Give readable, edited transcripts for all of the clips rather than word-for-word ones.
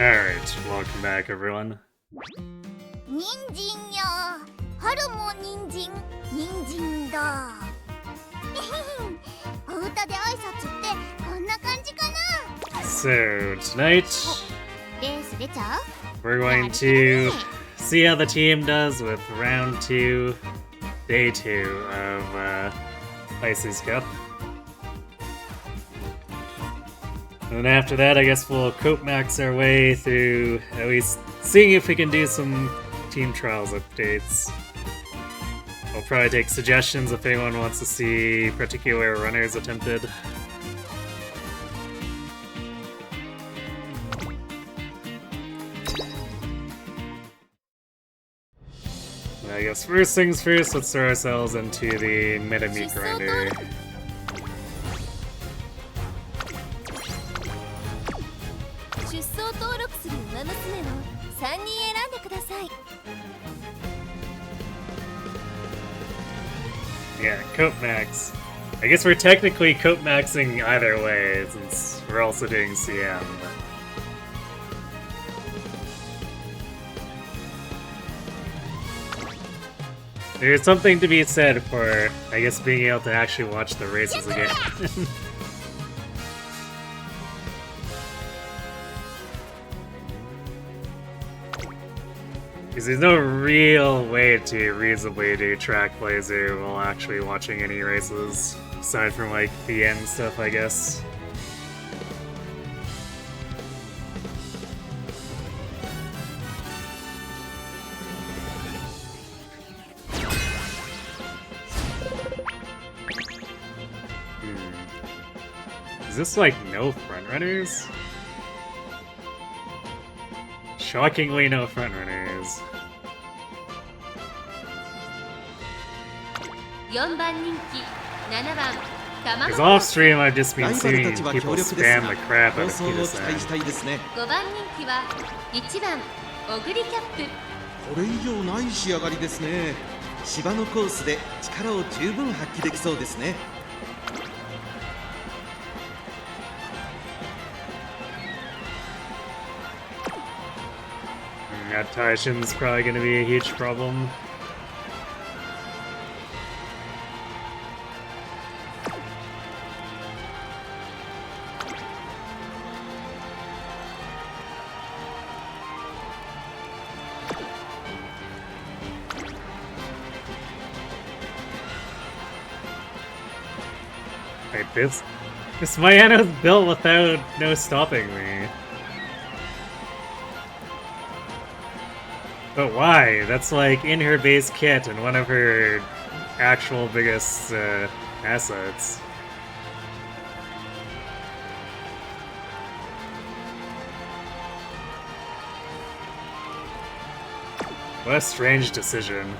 Alright, welcome back everyone. So tonight we're going to see how the team does with round 2, day 2 of Pisces Cup. And then after that, I guess we'll Copemax our way through at least seeing if we can do some team trials updates. We'll probably take suggestions if anyone wants to see particular runners attempted. I guess first things first, let's throw ourselves into the Meta-Meat Grinder. Yeah, Copemax. I guess we're technically Copemaxing either way, since we're also doing CM. There's something to be said for, I guess, being able to actually watch the races again. Because there's no real way to reasonably do Trackblazer while actually watching any races, aside from like the end stuff, I guess. Is this like no frontrunners? Shockingly no frontrunners. Because off stream I've just been seeing people spam the crap out of Pegasus. これ以上ない仕上がりですね。芝のコースで力を十分発揮できそうですね。 Tactician's probably going to be a huge problem. Wait, this Mayana's built without no stopping me. But why? That's like in her base kit and one of her actual biggest assets. What a strange decision.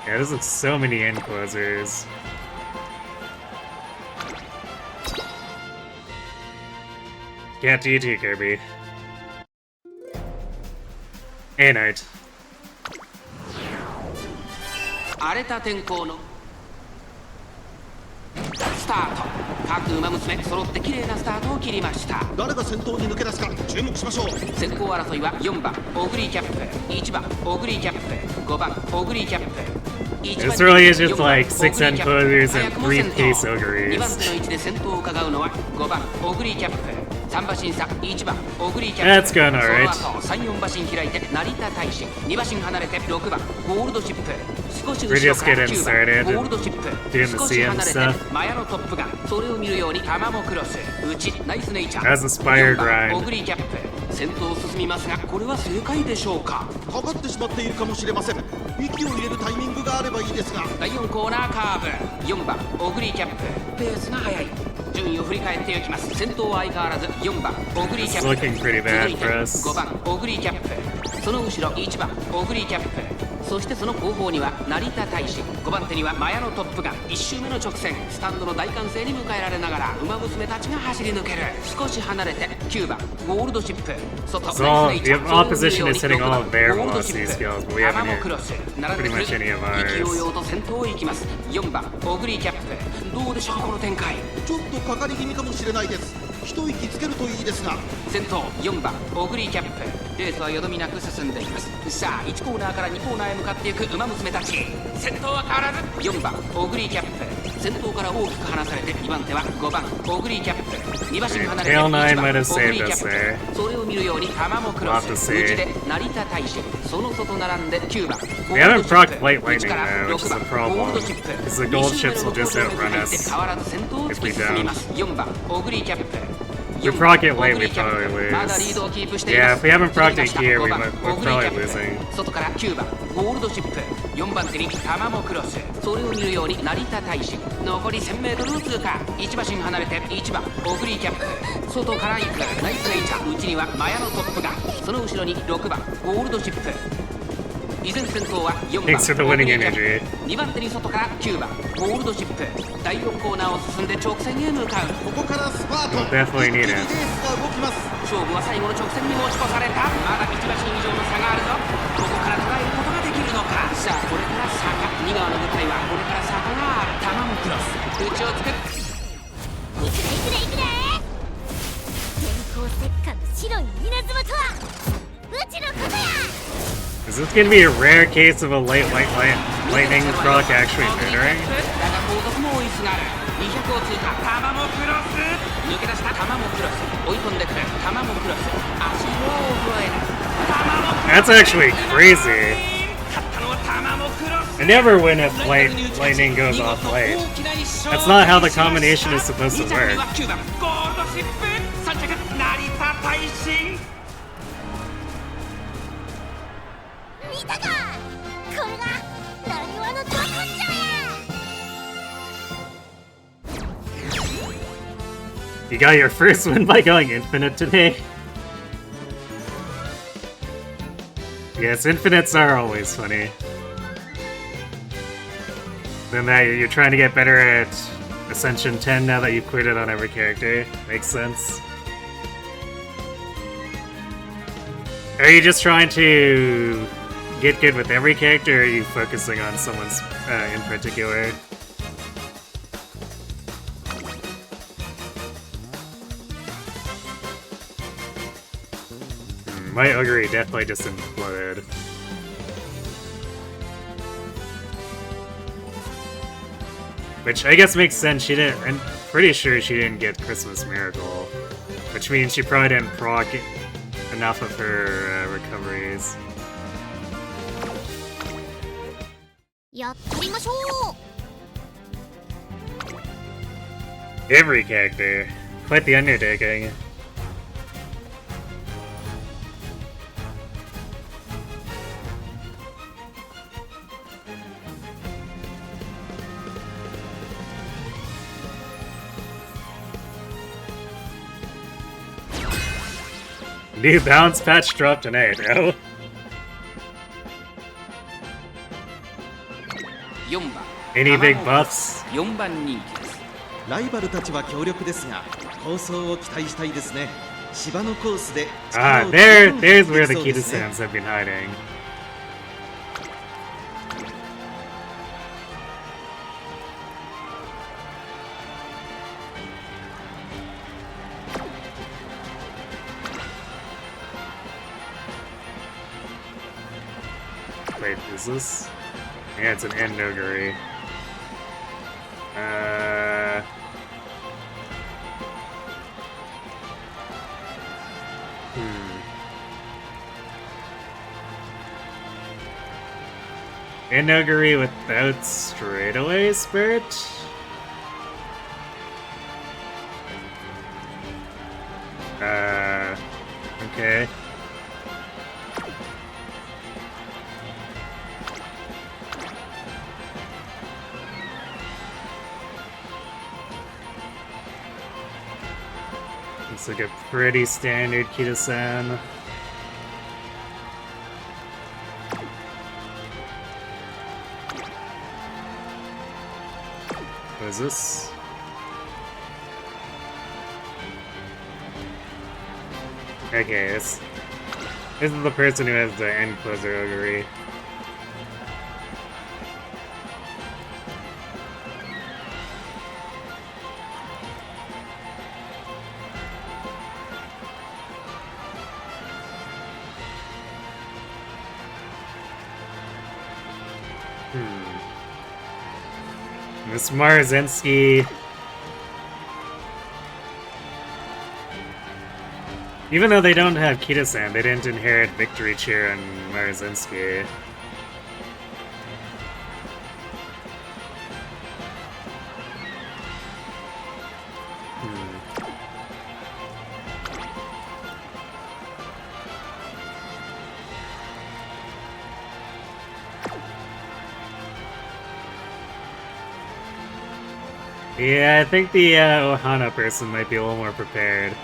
Yeah, there's like so many enclosers. Can't do you, Kirby. Hey, Knight. 荒れた天候のスタート。各馬娘揃って綺麗なスタートを切りました。誰が先頭に抜け出すか注目しましょう。先行争いは4番オグリーキャップ、1番オグリーキャップ、5番オグリーキャップ。 This really is just like 6 enclosures and 3 pace auguries. 2番手の位置で先頭を伺うのは5番オグリーキャップ、3馬身差1番オグリーキャップ。 That's going alright. その後3、4馬身開いて成田大使、2馬身離れて6番ゴールドシップ、少し後ろから9番ゴールドシップ、少し離れてマヤのトップがそれを見るようにタマモクロス、内ナイスネイチャー、4番オグリーキャップ、先頭を進みますがこれは正解でしょうか。かかってしまっているかもしれません。息を入れるタイミングがあればいいですが。第4コーナーカーブ、4番オグリーキャップ、ペースが速い。順位を振り返っていきます。先頭は相変わらず4番オグリーキャップ、続いて5番オグリーキャップ、その後ろ1番オグリーキャップ、そしてその後方には成田大使、5番手にはマヤのトップが1周目の直線、スタンドの大歓声に迎えられながら馬娘たちが走り抜ける。少し離れて9番ゴールドシップ、外 So the opposition is hitting all of their velocity skills, but we haven't hit pretty much any of 勢いよ ours. うと先頭へ行きます。4番オグリーキャップ、どうでしょうこの展開。ちょっとかかり気味かもしれないです。一息つけるといいですが。先頭4番オグリーキャップ、レースはよどみなく進んでいます。さあ1コーナーから2コーナーへ向かっていく馬娘たち、先頭は変わらず4番オグリーキャップ、先頭から大きく離されて2番手は5番オグリーキャップ、2馬身離れて1番オグリーキャップ、それを見るように玉もクロス、内で成田大使、その外並んで9番 We haven't procced Light Lightning though, which is a problem, because the gold ships will just outrun us if we don't. 4番オグリーキャップ、 If we proc it late, we probably lose. Yeah, if we haven't procced it here, we're probably losing. 外から9番ゴールドシップ、4番手に玉もクロス、それを見るように成田大使、残り 1000m を通過、1馬身離れて1番オグリーキャップ、外から行くナイスネイチャー、内にはマヤのトップが、その後ろに6番ゴールドシップ、依然先頭は4番 Thanks for the winning energy. 2番手に外から9番ゴールドシップ、第4コーナーを進んで直線へ向かう。ここからスパート。 We'll definitely need 一気にレー it. スが動きます。勝負は最後の直線に持ち越された。まだ1馬身以上の差があるぞ。ここから捉えることができるのか。さあこれから坂、2側の舞台はこれから坂がある。玉もクロス、内をつく。いくでいくでいくで、電光石火の白い稲妻とはうちのことや。 Is this gonna be a rare case of a lightning proc actually mattering? だが後続も追いすがる。200を通過、玉もクロス、抜け出した玉もクロス、追い込んでくる玉もクロス、足を覚える玉もクロス。 That's actually crazy. 勝ったのは玉もクロス。 I never win if lightning goes off light. That's not how the combination is supposed to work. 9番ゴールドシップ、3着成田大使。見たか、これがなにわのど根性や。 You got your first win by going infinite today? Yes, infinites are always funny. Then that you're trying to get better at Ascension 10 now that you quit it on every character. Makes sense. Are you just trying to get good with every character, or are you focusing on someone's in particular? My Ogre definitely just imploded. Which I guess makes sense, she didn't- I'm pretty sure she didn't get Christmas Miracle. Which means she probably didn't proc enough of her recoveries. やってみましょう。 Every character. Quite the undertaking. New balance patch dropped tonight, oh? 4番 Any big buffs? 4番人気です。ライバルたちは強力ですが、構想を期待したいですね。芝のコースで Ah, 力を there's 十分 where 発 the 揮できそうですね。 Kitasans have been hiding. Wait, is this? Yeah, it's an Endoguri. Endoguri without straightaway spirit? Okay. Looks like a pretty standard Kitasan. is this? Okay, this is the person who has the end closer augury. This Marzinski. Even though they don't have Kita-san, they didn't inherit Victory Cheer and Marzinski. Yeah, I think the Ohana person might be a little more prepared.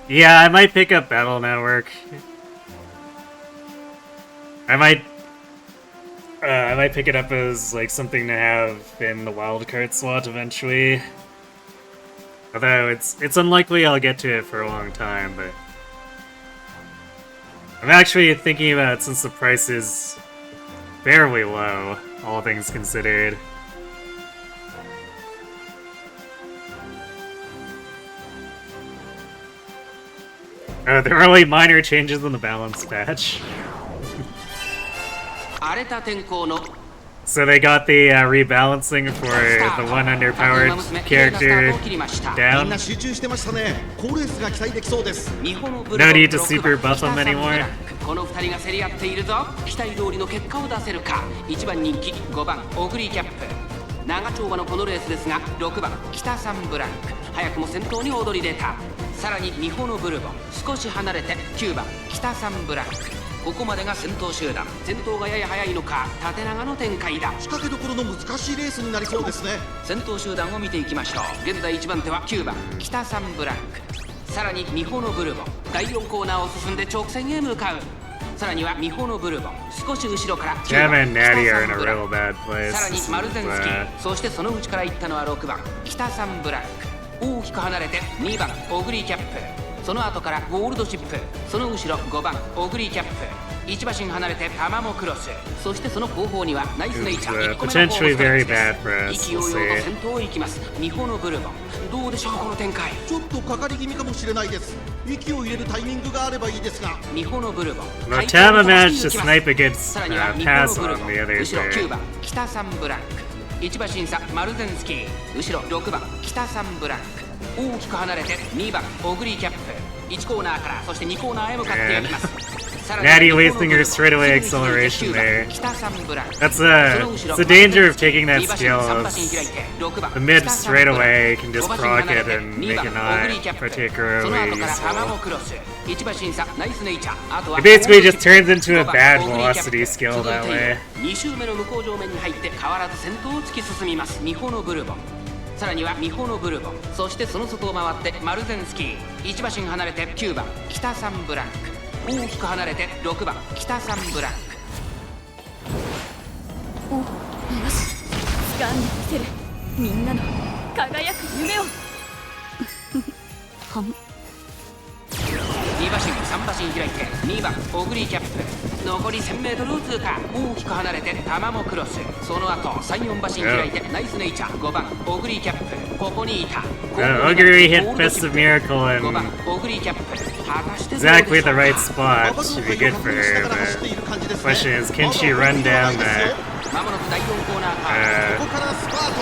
Yeah, I might pick up Battle Network. I might pick it up as like something to have in the wildcard slot eventually. Although it's unlikely I'll get to it for a long time, but I'm actually thinking about it since the price is fairly low, all things considered. There are only minor changes in the balance patch. So they got the rebalancing for the one underpowered character down. No need to super buff him anymore. この2人が競り合っているぞ。期待通りの結果を出せるか。1番人気5番オグリーキャップ。長丁場のこのレースですが6番北サンブランク早くも先頭に躍り出た。さらにミホのブルボン少し離れて9番北サンブランク。ここまでが先頭集団。先頭がやや早いのか縦長の展開だ。仕掛けどころの難しいレースになりそうですね。先頭集団を見ていきましょう。現在1番手は9番北サンブランク。さらにミホのブルボン第4コーナーを進んで直線へ向かう。さらにはミホのブルボン少し後ろから9番北サンブランク。さらにマルゼンスキーそしてその内から行ったのは6番北サンブランク。大きく離れて2番オグリーキャップ。その後からゴールドシップその後ろ5番オグリーキャップ。1馬身離れてタマモクロスそしてその後方にはナイスネイチャー1個目のコース勢いよと先頭を行きますミホのブルボン。どうでしょうこの展開。ちょっとかかり気味かもしれないです。息を入れるタイミングがあればいいですが。ミホのブルボン Tama managed to snipe against pass on the other 後ろ player. 9番北サンブランク。1馬身差マルゼンスキー後ろ6番北サンブランク。大きく離れて2番オグリーキャップ。1コーナーからそして2コーナーへ向かっていきます。Natty Leithinger straightaway acceleration there. That's the danger of taking that skill. The mid straightaway can just proc it and make it not particularly useful. It basically just turns into a bad velocity skill that way. 2周目の向こう上面に入って変わらず先頭を突き進みますミホのブルボン。さらにはミホのブルボンそしてその外を回ってマルゼンスキー。1馬身離れて9番北サンブランク。大きく離れて6番北サンブランク。お、よし掴んでみせるみんなの輝く夢をはん2馬身3馬身開いて2番オグリーキャップ。残り 1000m を通過。大きく離れてタマモクロスその後 3,4 馬身開いてナイスネイチャー5番オグリーキャップ。ここにいた Augury hit Festive Miracle in 5番オグリーキャップ。果たして exactly the right spot. Should be good for her, but the question is, can she run down that まもなく第4コーナーか。ここからスパート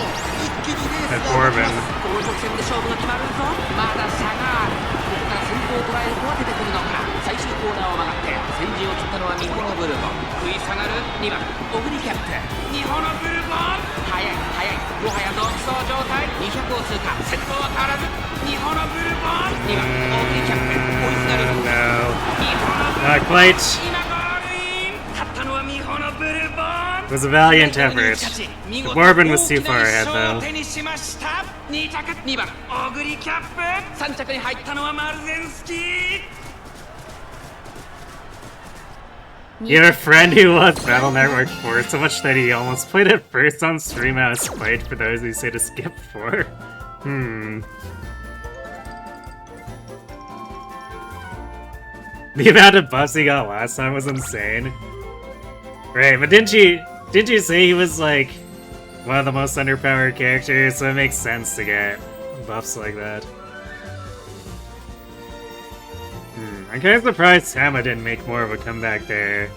一気にレース that が Corbin? この直線で勝負が決まるぞ。まだ差がある。ここから先頭を捉える子は出てくるのか。最終コーナーを曲がって先陣を切ったのはミホのブルボン。食い下がる2番オグリキャップ。ミホのブルボン速い速いもはや独走状態。200を通過先頭は変わらずミホのブルボン。2番オグリキャップ追いすがる。 No, ミホのブルボン not quite. 今ゴールイン。勝ったのはミホのブルボン。It was a valiant effort. The Bourbon was too far ahead, though. 2番オグリキャップ3着に入ったのはマルゼンスキー You have a friend who wants Battle Network 4 so much that he almost played it first on stream out of spite for those who say to skip 4. The amount of buffs he got last time was insane. Right, but didn't you say he was like one of the most underpowered characters, so it makes sense to get buffs like that. I'm kind of surprised Tama didn't make more of a comeback there,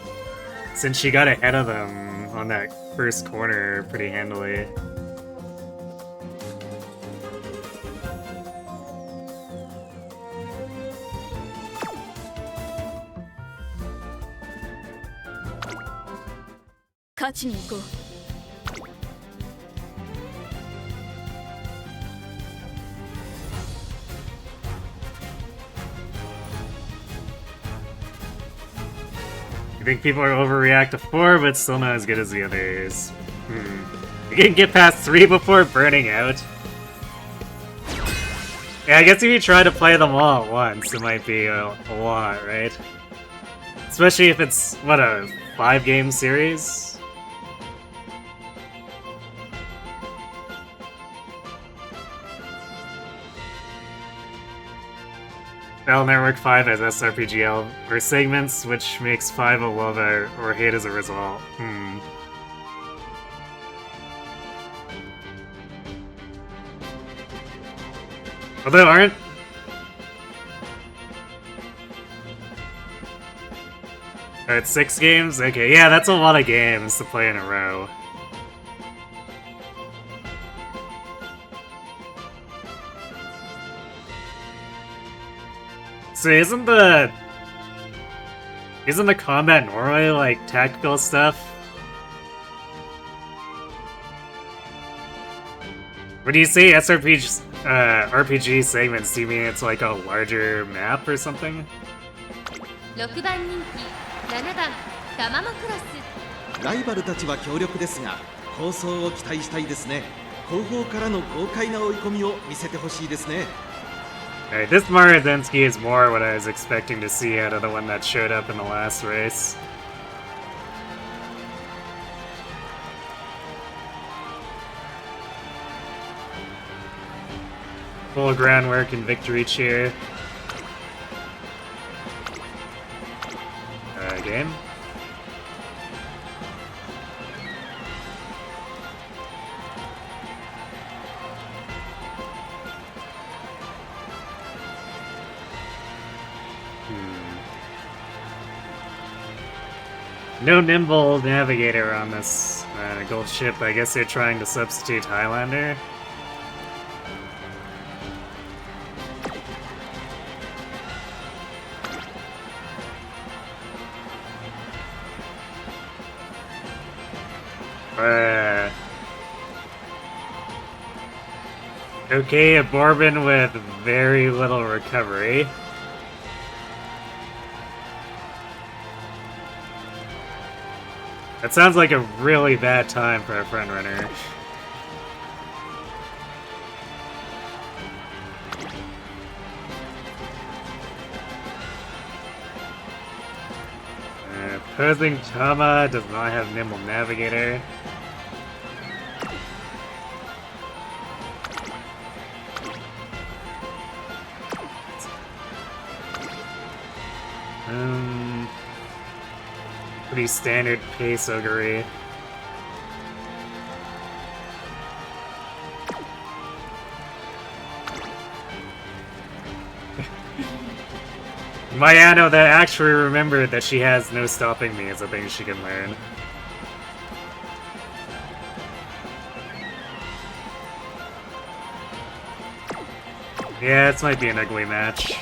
since she got ahead of them on that first corner pretty handily. I think people are overreact to 4, but still not as good as the others. You can get past 3 before burning out. Yeah, I guess if you try to play them all at once, it might be a lot, right? Especially if it's, what, a 5-game series? Battle Network 5 has SRPGL or segments, which makes 5 a love or hate as a result. Although aren't... Alright, 6 games? Okay, yeah, that's a lot of games to play in a row. So isn't the combat normally like tactical stuff? When you say RPG segments, do you mean it's like a larger map or something? 6番人気7番タマモクロス。ライバルたちは強力ですが、構想を期待したいですね。後方からの豪快な追い込みを見せてほしいですね。Alright, this Marazensky is more what I was expecting to see out of the one that showed up in the last race. Full groundwork and victory cheer. Game. No nimble navigator on this gold ship. I guess they're trying to substitute Highlander. Okay, a Bourbon with very little recovery. That sounds like a really bad time for a front runner. Opposing Tama does not have Nimble Navigator. Pretty standard pace ogre. Mayano that actually remembered that she has no stopping me is a thing she can learn. Yeah, this might be an ugly match.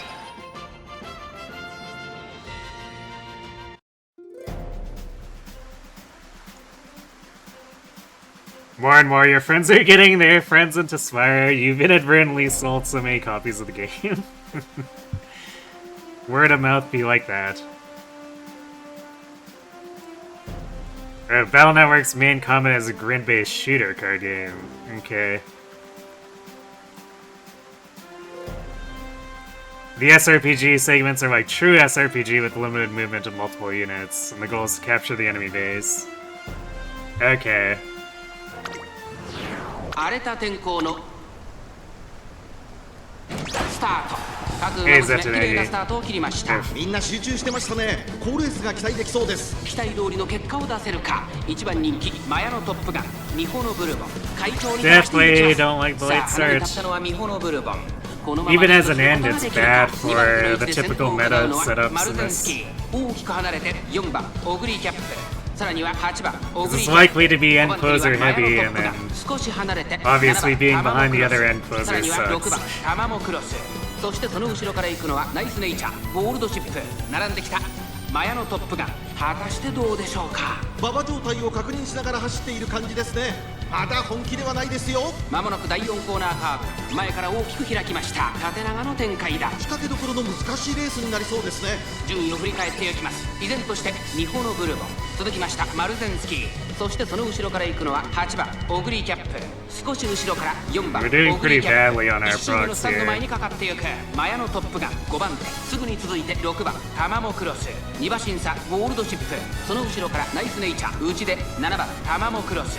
More and more your friends are getting their friends into Spire. You've inadvertently sold so many copies of the game. Word of mouth be like that. Battle Network's main comment is a grid-based shooter card game. Okay. The SRPG segments are like true SRPG with limited movement of multiple units, and the goal is to capture the enemy base. Okay. 荒れた天候のスタート。各馬娘綺麗なスタートを切りました。みんな集中してましたね。好レースが期待できそうです。期待通りの結果を出せるか。一番人気マヤのトップガン、ミホノブルボン。会長に対していきます。さあ、離れ立ったのはミホノブルボン。Even as an end, it's bad for the typical meta setups in this. 大きく離れて4番オグリーキャップ。さらには8番オグリー It's キャップ。 likely to be end closer heavy, and then 少し離れて obviously being behind the other end さら closer には6 sucks. 番タマモクロス。そしてその後ろから行くのはナイスネイチャーゴールドシップ。並んできたマヤのトップガン。果たしてどうでしょうか。馬場状態を確認しながら走っている感じですね。まだ本気ではないですよ。まもなく第4コーナーカーブ。前から大きく開きました。縦長の展開だ。仕掛けどころの難しいレースになりそうですね。順位を振り返っていきます。依然としてミホノブルボン、続きましたマルゼンスキー、そしてその後ろから行くのは8番オグリーキャップ。少し後ろから4番オ We're グ doing リー pretty キャッ badly on プ。 our 一周目の procs スタンド前 here. にかかっていくマヤのトップガン5番手。すぐに続いて6番タマモクロス。2馬審査ゴールドチップ。その後ろからナイスネイチャー内で7番タマモクロス。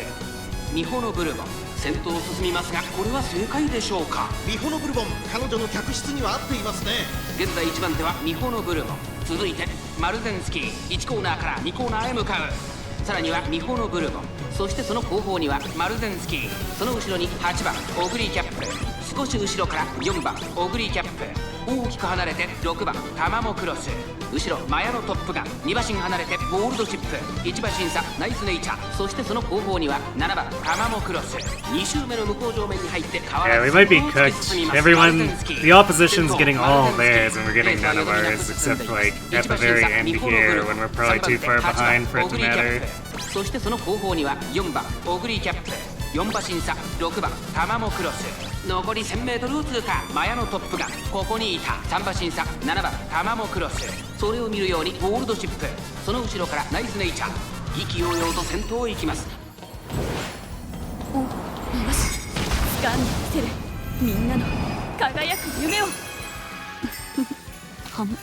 ミホノブルボン先頭を進みますが、これは正解でしょうか。ミホノブルボン、彼女の客室には合っていますね。現在1番手はミホノブルボン、続いてマルゼンスキー。1コーナーから2コーナーへ向かう。さらにはミホノブルボン、そしてその後方にはマルゼンスキー。その後ろに8番オグリーキャップ。少し後ろから4番オグリーキャップ。大きく離れて6番タマモクロス。後ろマヤのトップガン。2馬身離れてゴールドチップ。1馬審査ナイスネイチャー。そしてその後方には7番タマモクロス。2周目の向こう上面に入って変わ Yeah, ら we ず might be 先頭を突き進み cooked. ます。 Everyone, マルゼンスキー the opposition's 先頭 getting マル all ゼンス theirs, キー and we're getting none of ours, except like at the very end here when we're probably too far behind for it to matter. そしてその後方には4番オグリーキャップ。4馬審査6番タマモクロス。残り 1000m を通過。マヤのトップガンここにいた。3馬審査7番タマモクロス。それを見るようにゴールドシップ。その後ろからナイスネイチャー。意気揚々と先頭を行きます。お、よし、掴んでみせる。みんなの輝く夢を。はむ。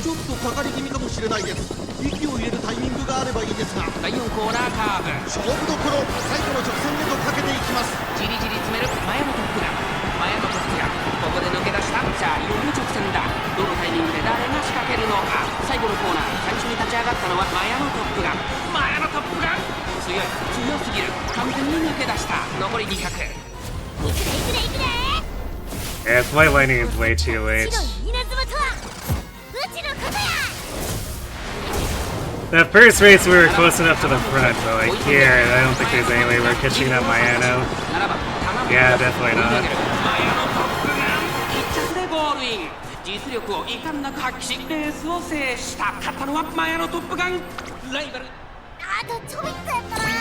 ちょっとかかり気味かもしれないです。息を入れるタイミングがあればいいですが。第4コーナーカーブ。勝負どころ、最後の直線へとかけていきます。じりじり詰めるマヤのトップガン。マヤのトップガンここで抜け出した。さあいよいよ直線だ。どのタイミングで誰が仕掛けるのか。最後のコーナー最初に立ち上がったのはマヤのトップガン。マヤのトップガン強い、強すぎる。完全に抜け出した。残り200。いくでいくでいくで。 Yeah, Flight Lightning is way too late. 白い稲妻とはうちのことや。 That first race we were close enough to the front, but like here, I don't think there's any way we're catching that Mayano. Yeah, definitely not. 1着でゴールイン。実力を遺憾なく発揮しレースを制した。勝ったのはマヤのトップガン。ライバルあとちょびっとやったな。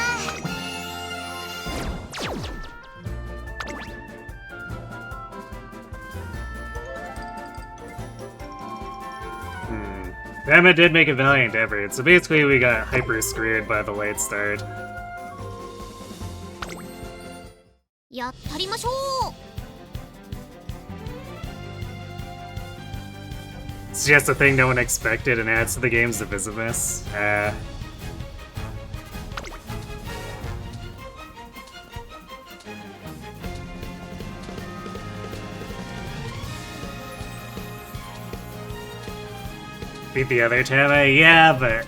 Bama did make a valiant effort, so basically we got hyper screwed by the late start. やったりましょう。 It's just a thing no one expected and adds to the game's divisiveness. Beat the other Tama? Yeah, but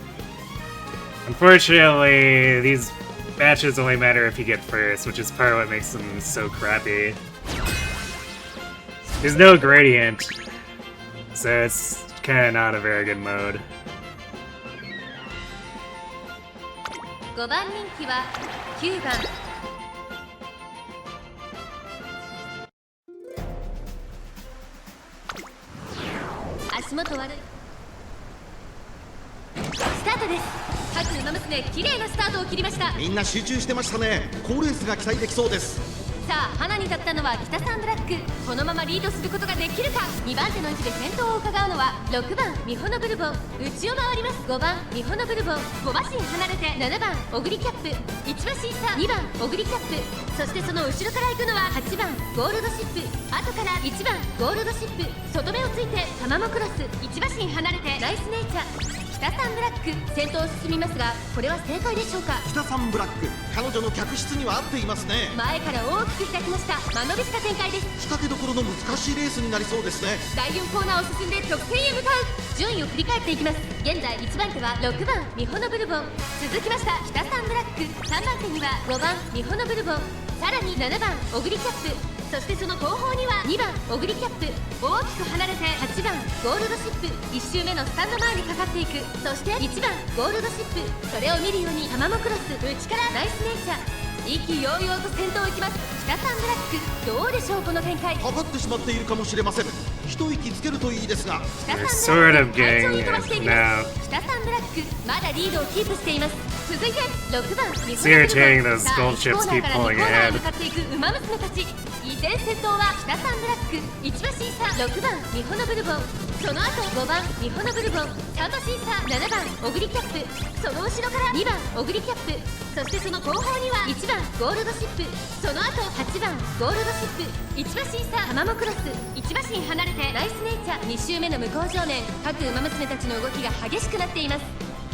unfortunately, these matches only matter if you get first, which is part of what makes them so crappy. There's no gradient, so it's kinda not a very good mode. 5番人気は9番。足元悪い。スタートです。各馬娘綺麗なスタートを切りました。みんな集中してましたね。好レースが期待できそうです。さあ花に立ったのは北サンブラック。このままリードすることができるか。2番手の位置で先頭を伺うのは6番ミホノブルボン。内を回ります。5番ミホノブルボン。5馬身離れて7番オグリキャップ。1馬身差2番オグリキャップ。そしてその後ろから行くのは8番ゴールドシップ。後から1番ゴールドシップ。外目をついてタマモクロス。1馬身離れてナイスネイチャー。北サンブラック先頭を進みますが、これは正解でしょうか。北サンブラック、彼女の客室には合っていますね。前から大きく開きました。間延びした展開です。仕掛けどころの難しいレースになりそうですね。第4コーナーを進んで直線へ向かう。順位を振り返っていきます。現在1番手は6番ミホノブルボン。続きました北サンブラック。3番手には5番ミホノブルボン。さらに7番オグリキャップ。そしてその後方には2番オグリキャップ。大きく離れて8番ゴールドシップ。1周目のスタンド前にかかっていく。そして1番ゴールドシップ。それを見るようにタマモクロス。内からナイスネイチャー。意気揚々と先頭を行きます北サンブラック。どうでしょうこの展開。かかってしまっているかもしれません。一息つけるといいですが。北サン Sort ブラ of ック快調に飛ばしていき getting ま now. す。北サンブラックまだリードをキープしています。続いて6番ミホ It's irritating ノブルボン。 those さあ gold 1 ships コーナー keep から2コ pulling ーナーへ ahead. 向かっていくウマ娘たち。依然先頭は北サンブラック。1馬身差6番ミホノブルボン。その後5番ミホノブルボン。3馬身差7番オグリキャップ。その後ろから2番オグリキャップ。そしてその後方には1番ゴールドシップ。その後8番ゴールドシップ。1馬身差タマモクロス。1馬身離れてナイスネイチャー。2周目の向こう正面、各ウマ娘たちの動きが激しくなっています。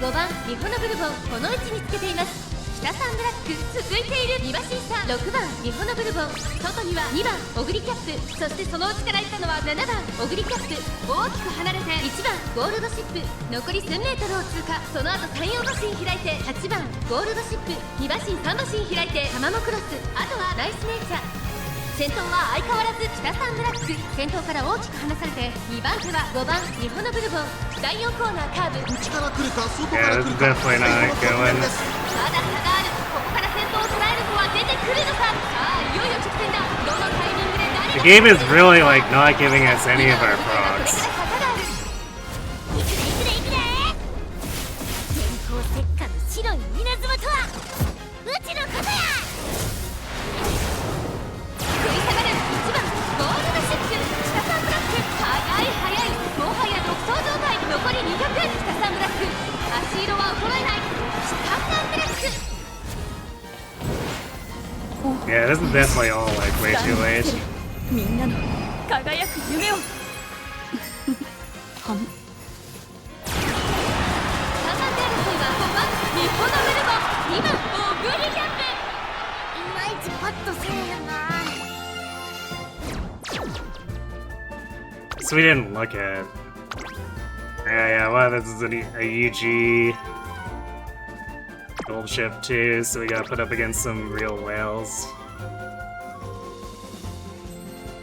5番ミホノブルボン。この位置につけています。北サンブラック続いている2馬身差6番ミホノブルボン。外には2番オグリキャップ。そしてその内から行ったのは7番オグリキャップ。大きく離れて1番ゴールドシップ。残り1000メートルを通過。その後34馬身開いて8番ゴールドシップ。2馬身3馬身開いてタマモクロス。あとはナイスネイチャー。先頭は相変わらず北サンブラック。先頭から大きく離されて2番手は5番ミホノブルボン。第4コーナーカーブ。内から来るか外か Yeah, ら this 来 is るか。 definitely not 最後の直線 going. です。まだ差がある。ここから先頭を捉える子は出てくるのか。さあいよいよ直線だ。どのタイミングで誰 The が game is really like not giving us any of our これから procs. 坂がある。いくでいくでいくで。電光石火の白い稲妻とはうちのことや。食い下がる1番ゴールドシップ。北サンブラック速い速い。もはや独走状態。残り200。北サンブラック足色は衰えない。北サンブラック。 Yeah, this is definitely all like way too late. みんなの輝く夢をはん3番手争いは5番ミホノブルボン。2番オグリキャップ。いまいちパッとせえへんな。 So we didn't look at. Yeah, wow, this is a UG gold ship too, so we got put up against some real whales.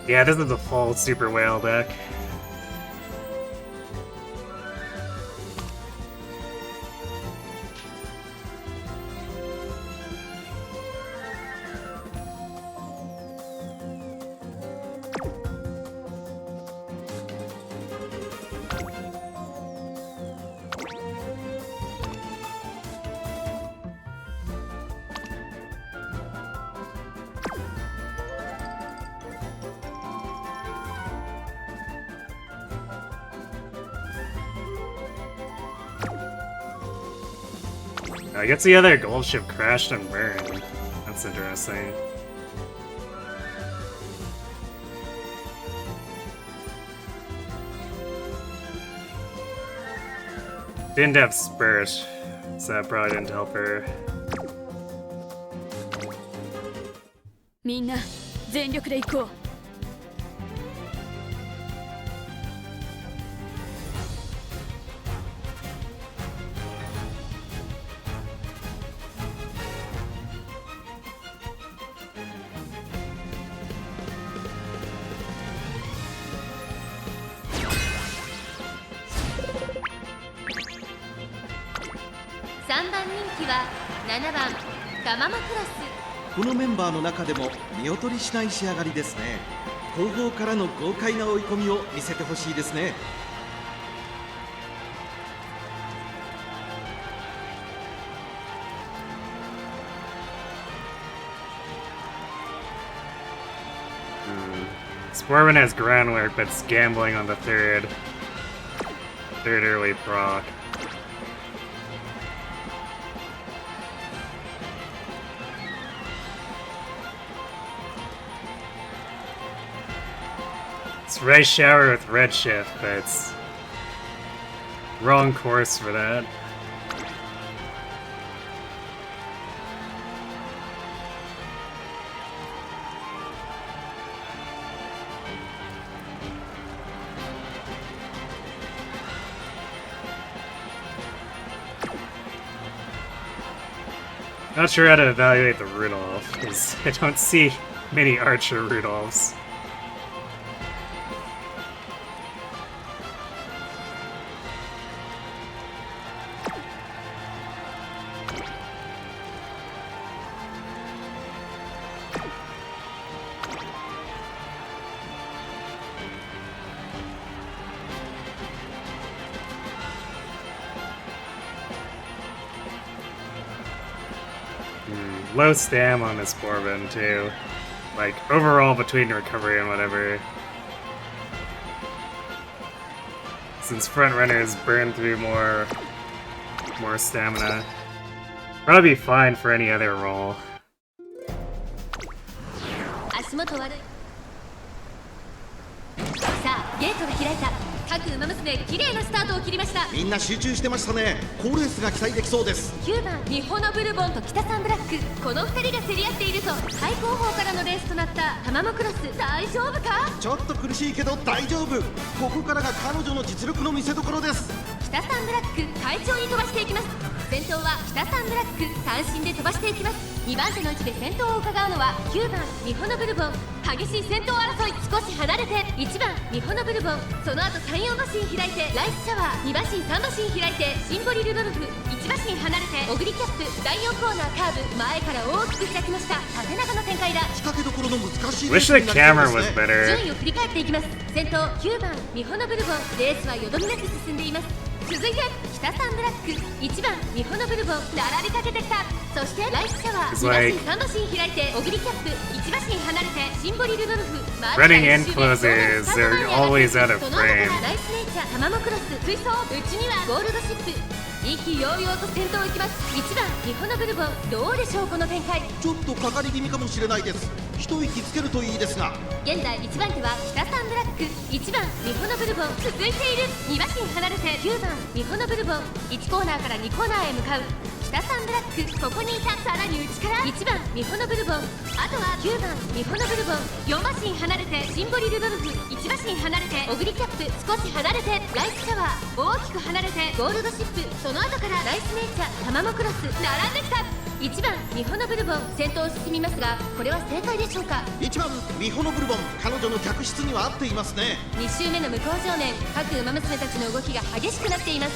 Yeah, this is the full super whale deck. I guess the other gold ship crashed and burned. That's interesting. Didn't have Spirit, so that probably didn't help her. みんな全力で行こう。3番人気は7番ガマモクロス。このメンバーの中でも見劣りしない仕上がりですね。後方からの豪快な追い込みを見せてほしいですね。Swarman has ground work, but it's gambling on the third early proc. It's Ray Shower with Redshift, but it's wrong course for that. Not sure how to evaluate the Rudolph, because I don't see many Archer Rudolphs. Low stam on this Corbin too. Like, overall between recovery and whatever. Since front runners burn through more stamina. Probably be fine for any other role. 足元悪い。さあ、ゲートが開いた。各馬娘、綺麗なスタートを切りました。みんな集中してましたね。好レースが期待できそうです。9番ミホノブルボンと北サンブラック、この2人が競り合っていると最高峰からのレースとなったタマモクロス、大丈夫か？ちょっと苦しいけど大丈夫。ここからが彼女の実力の見せ所です。北サンブラック、快調に飛ばしていきます。先頭は北サンブラック、三振で飛ばしていきます。2番手の位置で先頭を伺うのは9番ミホノブルボン。激しい先頭争い、少し離れて1番ミホノブルボン、その後3、4馬身開いてライスシャワー、2馬身3馬身開いてシンボリルドルフ、1馬身離れてオグリキャップ、第4コーナーカーブ、前から大きく開きました。縦長の展開だ。仕掛けどころの難しい Wish the camera was better. 順位を振り返っていきます。先頭9番ミホノブルボン、レースはよどみなく進んでいます。続いて北サンブラック、1番ミホノブルボン、並びかけてきた。そしてライスシャワー、2馬身3馬身開いてオグリキャップ、1馬身離れてシンボリルドルフ、Running in closes, they're always out of その後 frame. からライスネイチャー、タマモクロス、追走、内にはゴールドシップ、意気揚々と先頭を行きます。1番ミホノブルボン、どうでしょうこの展開。ちょっとかかり気味かもしれないです。一息つけるといいですが。現在1番手は北サンブラック、1番ミホノブルボン、続いている。2馬身離れて9番ミホノブルボン、1コーナーから2コーナーへ向かう北サンブラック、ここにいた。さらに内から1番ミホノブルボン、あとは9番ミホノブルボン、4馬身離れてシンボリルドルフ、1馬身離れてオグリキャップ、少し離れてライスシャワー、大きく離れてゴールドシップ、その後からライスネイチャー、タマモクロス、並んできた。1番ミホノブルボン、先頭を進みますが、これは正解でしょうか？1番ミホノブルボン、彼女の客室には合っていますね。2周目の向こう正面、各馬娘たちの動きが激しくなっています。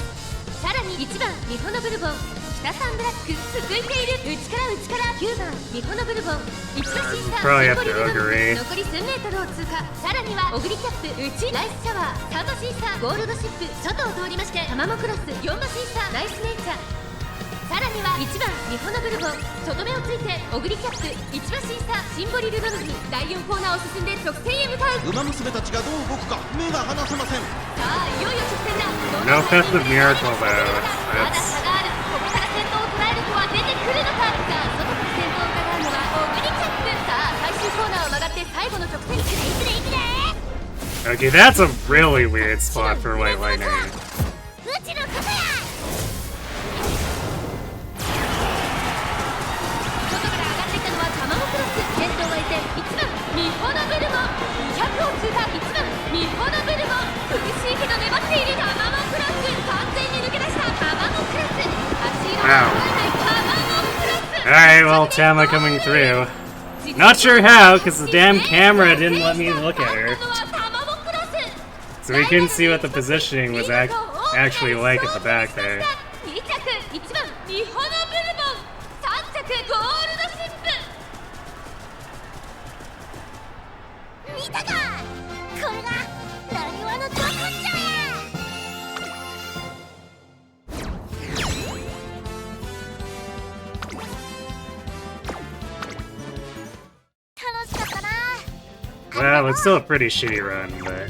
さらに1番ミホノブルボン、北サンブラック、続いている。内から9番ミホノブルボン、1馬身差、シンボリルドルフ、残り1000メートルを通過。さらにはオグリキャップ、内ライスシャワー、3馬身差、ゴールドシップ、外を通りましてタマモクロス、4馬身差、ライスネイチャー。さらには1番ミホノブルボン、外目をついてオグリキャップ、1馬身差、シンボリルドルフ、第4コーナーを進んで直線へ向かう。馬娘たちがどう動くか目が離せません。さあ、いよいよ直線だ。 No path of miracle though. まだ That's 差がある。ここから先頭を捉える子は出てくるのか。さあ、外から先頭を伺うのはオグリキャップ。さあ、最終コーナーを曲がって最後の直線。okay, that's a really weird spot for White Lightning. うちのことや。外から上がってきたのはタマモクロス。先頭を終えて1番ミホノブルボン、200を通過。1番ミホノブルボン、苦しいけど粘っているタマモクロス、完全に抜け出したタマモクロス、足色を捉えないタマモクロス。 Alright, well, Tama coming through. Not sure how, because the damn camera didn't let me look at her. So we couldn't see what the positioning was actually like at the back there. 2着1番ミホノブルボン、3着ゴールドシップ。見たか、これがなにわのドコンジャーや。楽しかったな。 Well, Well, it's still a pretty shitty run, but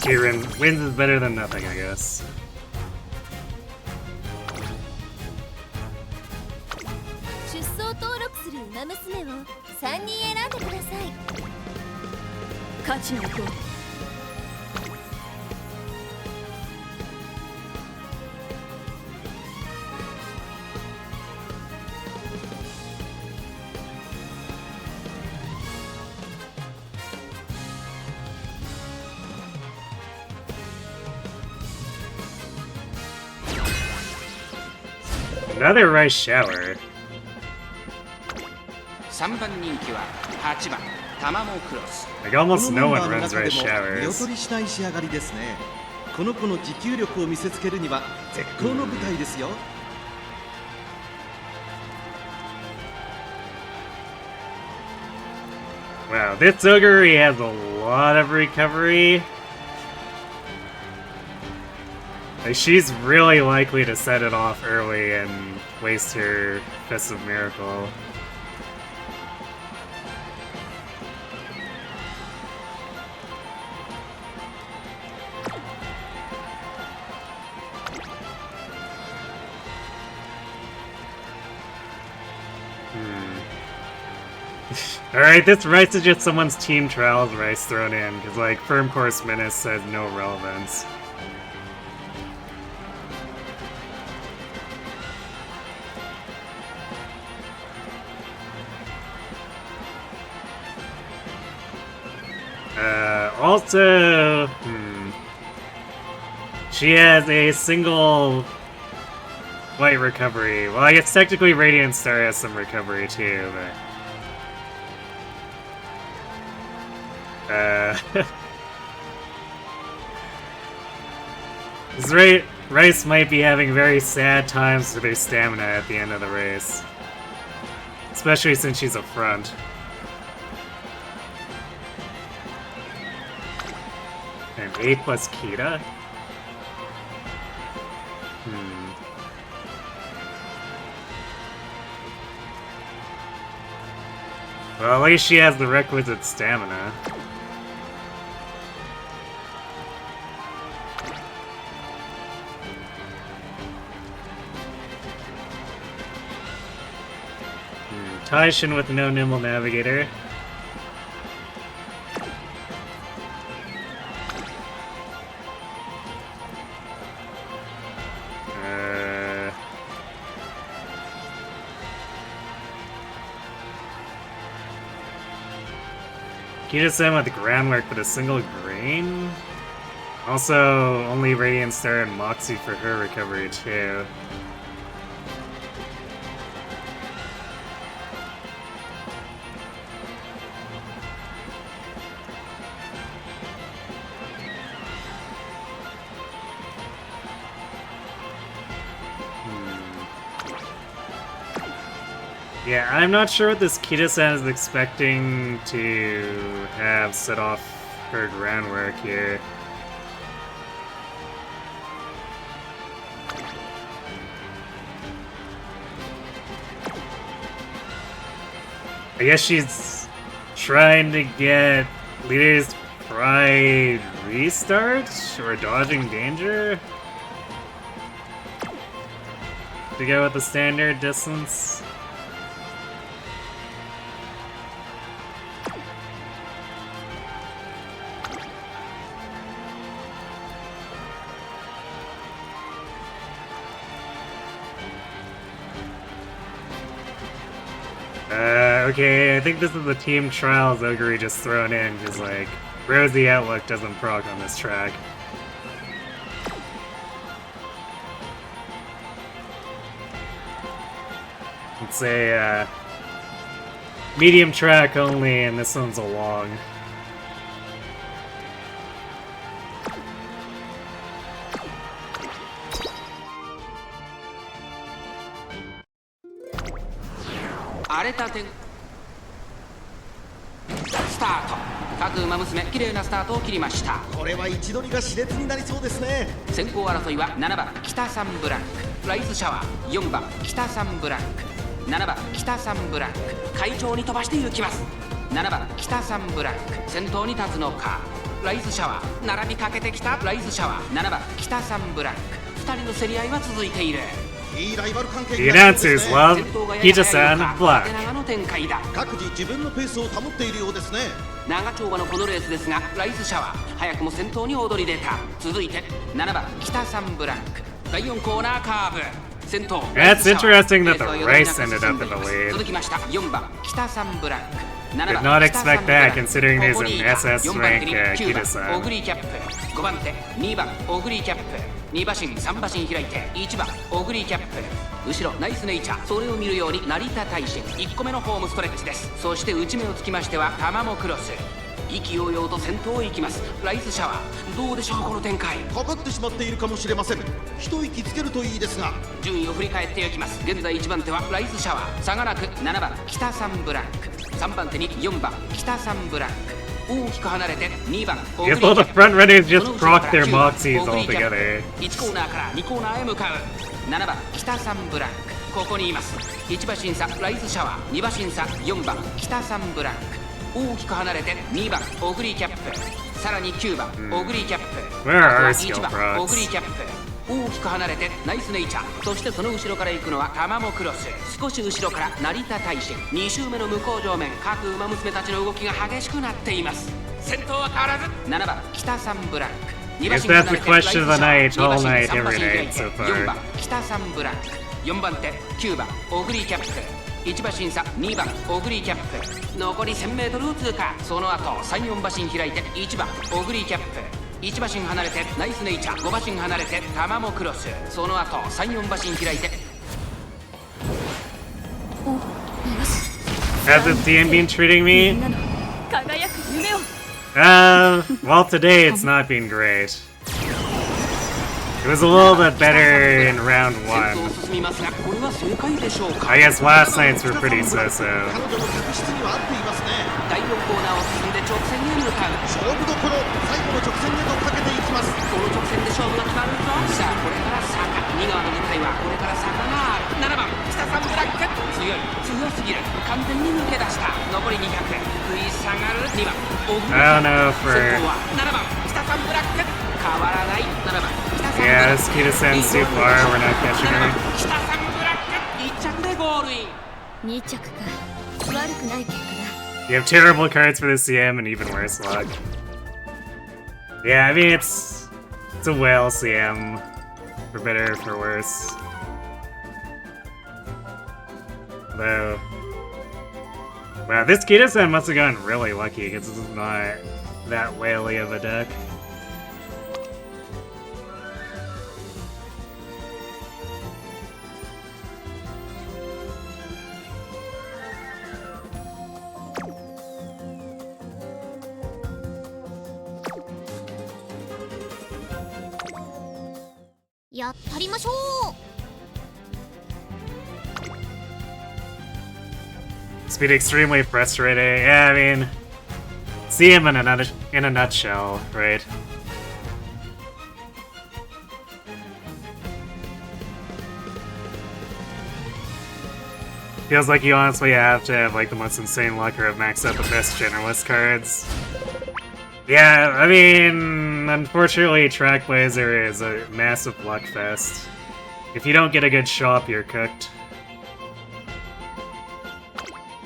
2 wins is better than nothing, I guess. Another rice shower. 3番人気は8番タマモクロス。 Like almost no こ one のメンバ runs ーの rice 中でも見 showers. 劣りしない仕上がりですね。この子の持久力を見せつけるには絶好の舞台ですよ。Wow, this ogre has a lot of recovery. Like, she's really likely to set it off early and waste her Fist of Miracle. Alright, this rice is just someone's Team Trials rice thrown in, because, like, Firm Course Menace has no relevance. Also, she has a single white recovery. Well, I guess technically Radiant Star has some recovery too, but... this race might be having very sad times with her stamina at the end of the race. Especially since she's a front. And 8 plus Kita? Well, at least she has the requisite stamina. Tactician with no Nimble Navigator. Kita-san with groundwork but a single grain? Also, only Radiant Star and Moxie for her recovery too. Yeah, I'm not sure what this Kita-san is expecting to have set off her groundwork here. I guess she's trying to get Leader's Pride restart? Or dodging danger? To go with the standard distance? Okay, I think this is the Team Trials Ogre just thrown in, because, like, Rosy Outlook doesn't proc on this track. It's a, medium track only, and this one's a long.スタート。各馬娘綺麗なスタートを切りました。これは位置取りが熾烈になりそうですね。先行争いは7番北サンブランク、ライズシャワー4番北サンブランク、7番北サンブランク、快調に飛ばしていきます。7番北3ブラック先頭に立つのか。ライズシャワー並びかけてきた。ライズシャワー7番北3ブラック2人の競り合いは続いている。いいライバル関係 The になってい announcers ますね。 love Kita-san Black. 縦長の展開だ。各自自分のペースを保っているようですね。長丁場のこのレースですが、ライズシャワー早くも先頭に躍り出た。続いて7番北3ブラック第4コーナーカーブ先頭。 That's interesting that the race ended up in the lead. 続きました4番北3ブラック。 Did not expect that considering he's an SS rank Kita-san. オグリーキャップ5番手2番オグリーキャップ2馬身3馬身開いて1番オグリーキャップ後ろナイスネイチャーそれを見るように成田大臣1個目のホームストレッチです。そして内目をつきましては玉もクロス意気揚々と先頭を行きます。ライズシャワーどうでしょうこの展開。かかってしまっているかもしれません。一息つけるといいですが。順位を振り返っていきます。現在1番手はライズシャワー差がなく7番北3ブラック3番手に4番北3ブラック大きく離れて2番オグリ Guess ー all キャ the ップ front runners just その後ろから proc their 9番 Moxies オグリーキャップ altogether. 1コーナーから2コーナーへ向かう。7番北3ブラックここにいます。1馬身差ライズシャワー2馬身差4番北3ブラック大きく離れて2番オグリーキャップさらに9番オグリーキャップ Where are あとは skill 1番オグリー procs? キャップ大きく離れてナイスネイチャーそしてその後ろから行くのは玉もクロス少し後ろから成田大臣2周目の向こう上面各馬娘たちの動きが激しくなっています。先頭は変わらず7番北3ブラック Guess that's the question of the night, all night, every night so 4番 far. 北3ブラック4番手9番オグリーキャップ1馬身差2番オグリーキャップ残り 1000m を通過。その後3、4馬身開いて1番オグリーキャップ1馬身離れてナイスネイチャー5馬身離れて玉もクロスその後3、4馬身開いて Has the team been treating み me? んなの輝く夢を Well, today it's not been great. It was a little bit better in round 先頭 1. 進みますがこれは正解でしょうか。 I guess last nights were pretty so-so. 彼女の確実には合っていますね。第4コーナーを進んで直線へ向かう。勝負どころ最後の直線へとかけていきます。この直線で勝負が決まるぞ。さあこれから坂右側の舞台はこれから坂がある。7番北3ブラック強すぎる完全に抜け出した残り200食い下がる2番オグリー I don't know 先 for... 頭は7番北3ブラック変わらない7番北3ブ Yeah, ラッ this ク Kita-san's too far, we're not catching 7番 her. 北3ブラック1着でゴールイン。2着か悪くない結果だ。 You have terrible cards for the CM and even worse luck. Yeah, I mean, it's a whale CM, for better or for worse. Though, wow, this Kita-san must have gotten really lucky because this is not that whaley of a deck. It's been extremely frustrating. Yeah, I mean, CM in a nutshell, right? Feels like you honestly have to have like the most insane luck or have maxed out the best generalist cards. Yeah, I mean, unfortunately, Trackblazer is a massive luck fest. If you don't get a good shop, you're cooked.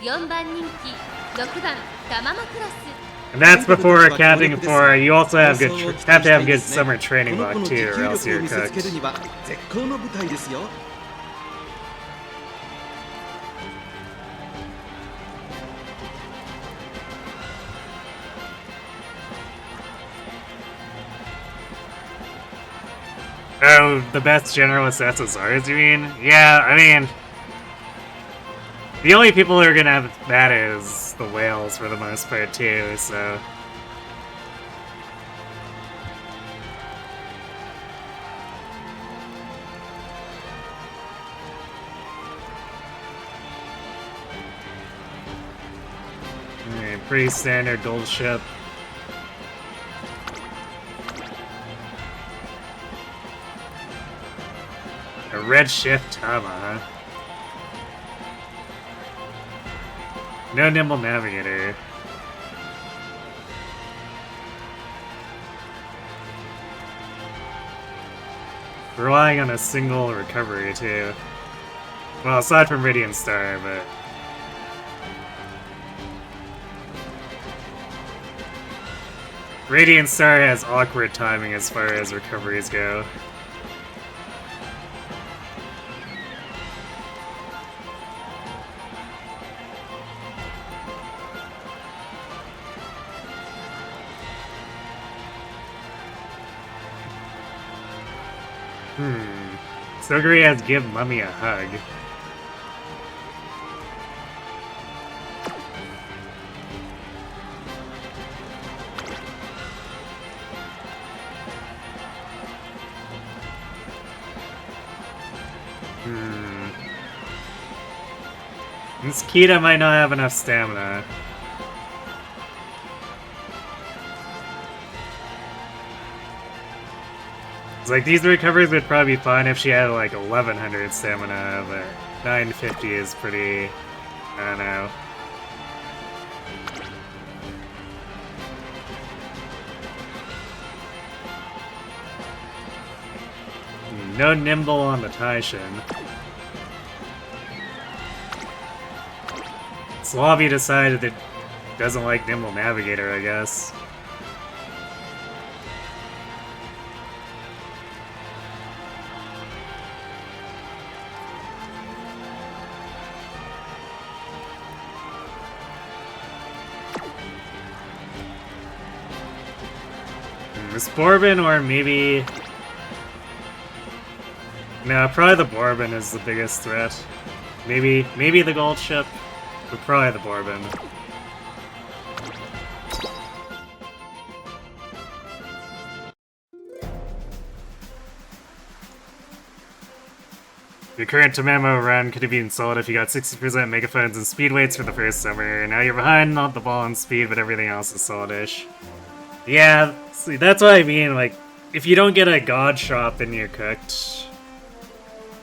4番人気6番玉もクロス And that's before accounting for you also have to have good summer training この子 luck の持 too, 久 or else 力を you're 見せつける cooked. には絶好の舞台ですよ。Oh, the best generalist SSRs, you mean? Yeah, I mean... The only people who are gonna have that is the whales for the most part too, so... Alright, pretty standard gold ship. A red shift Tama, huh? No nimble navigator. relying on a single recovery too. Well, aside from Radiant Star, but... Radiant Star has awkward timing as far as recoveries go. Soguri has Give Mummy a Hug. This Kita might not have enough stamina. It's like, these recoveries would probably be fine if she had like 1100 stamina, but 950 is pretty... I don't know. No nimble on the Taishin. Slavi decided that doesn't like Nimble Navigator, I guess. This Bourbon, or maybe... No, probably the Bourbon is the biggest threat. Maybe the Gold Ship, but probably the Bourbon. Your current Tamamo run could have been sold if you got 60% megaphones and speed weights for the first summer. Now you're behind, not the ball on speed, but everything else is solidish. Yeah, see, that's what I mean, like, if you don't get a God Shop, then you're cooked.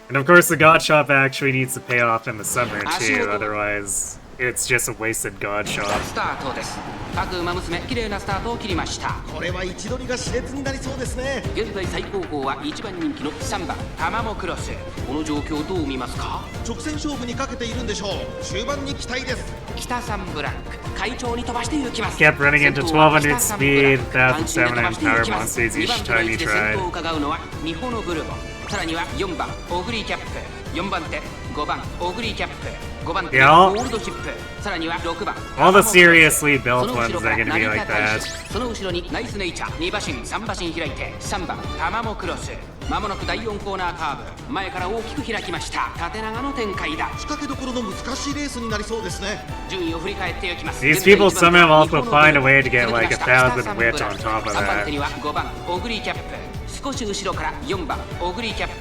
And of course the God Shop actually needs to pay off in the summer too, otherwise it's just a wasted God Shop. スタートです。各馬娘綺麗なスタートを切りました。これは位置取りが熾烈になりそうですね。現在最高峰は1番人気の3番タマモクロス。この状況どう見ますか？直線勝負にかけているんでしょう。終盤に期待です。北3ブラック快調に飛ばしていきます。 Kept running into 1200 speed, 1007 power monsters each time he tried. 先頭を伺うのはミホノブルボン。さらには4番オグリーキャップ、4番手5番オグリーキャップ、5番手ゴールドシップ、さらには6番 All the seriously built ones are gonna be like that. その後ろにナイスネイチャー、2馬身3馬身開いて3番タマモクロス。まもなく第4コーナーカーブ、前から大きく開きました。縦長の展開だ。仕掛けどころの難しいレースになりそうですね。順位を振り返っていきます。 These people somehow also find a way to get like 1000 wit on top of 3番手 that. には5番オグリーキャップ、少し後ろから4番オグリーキャップ、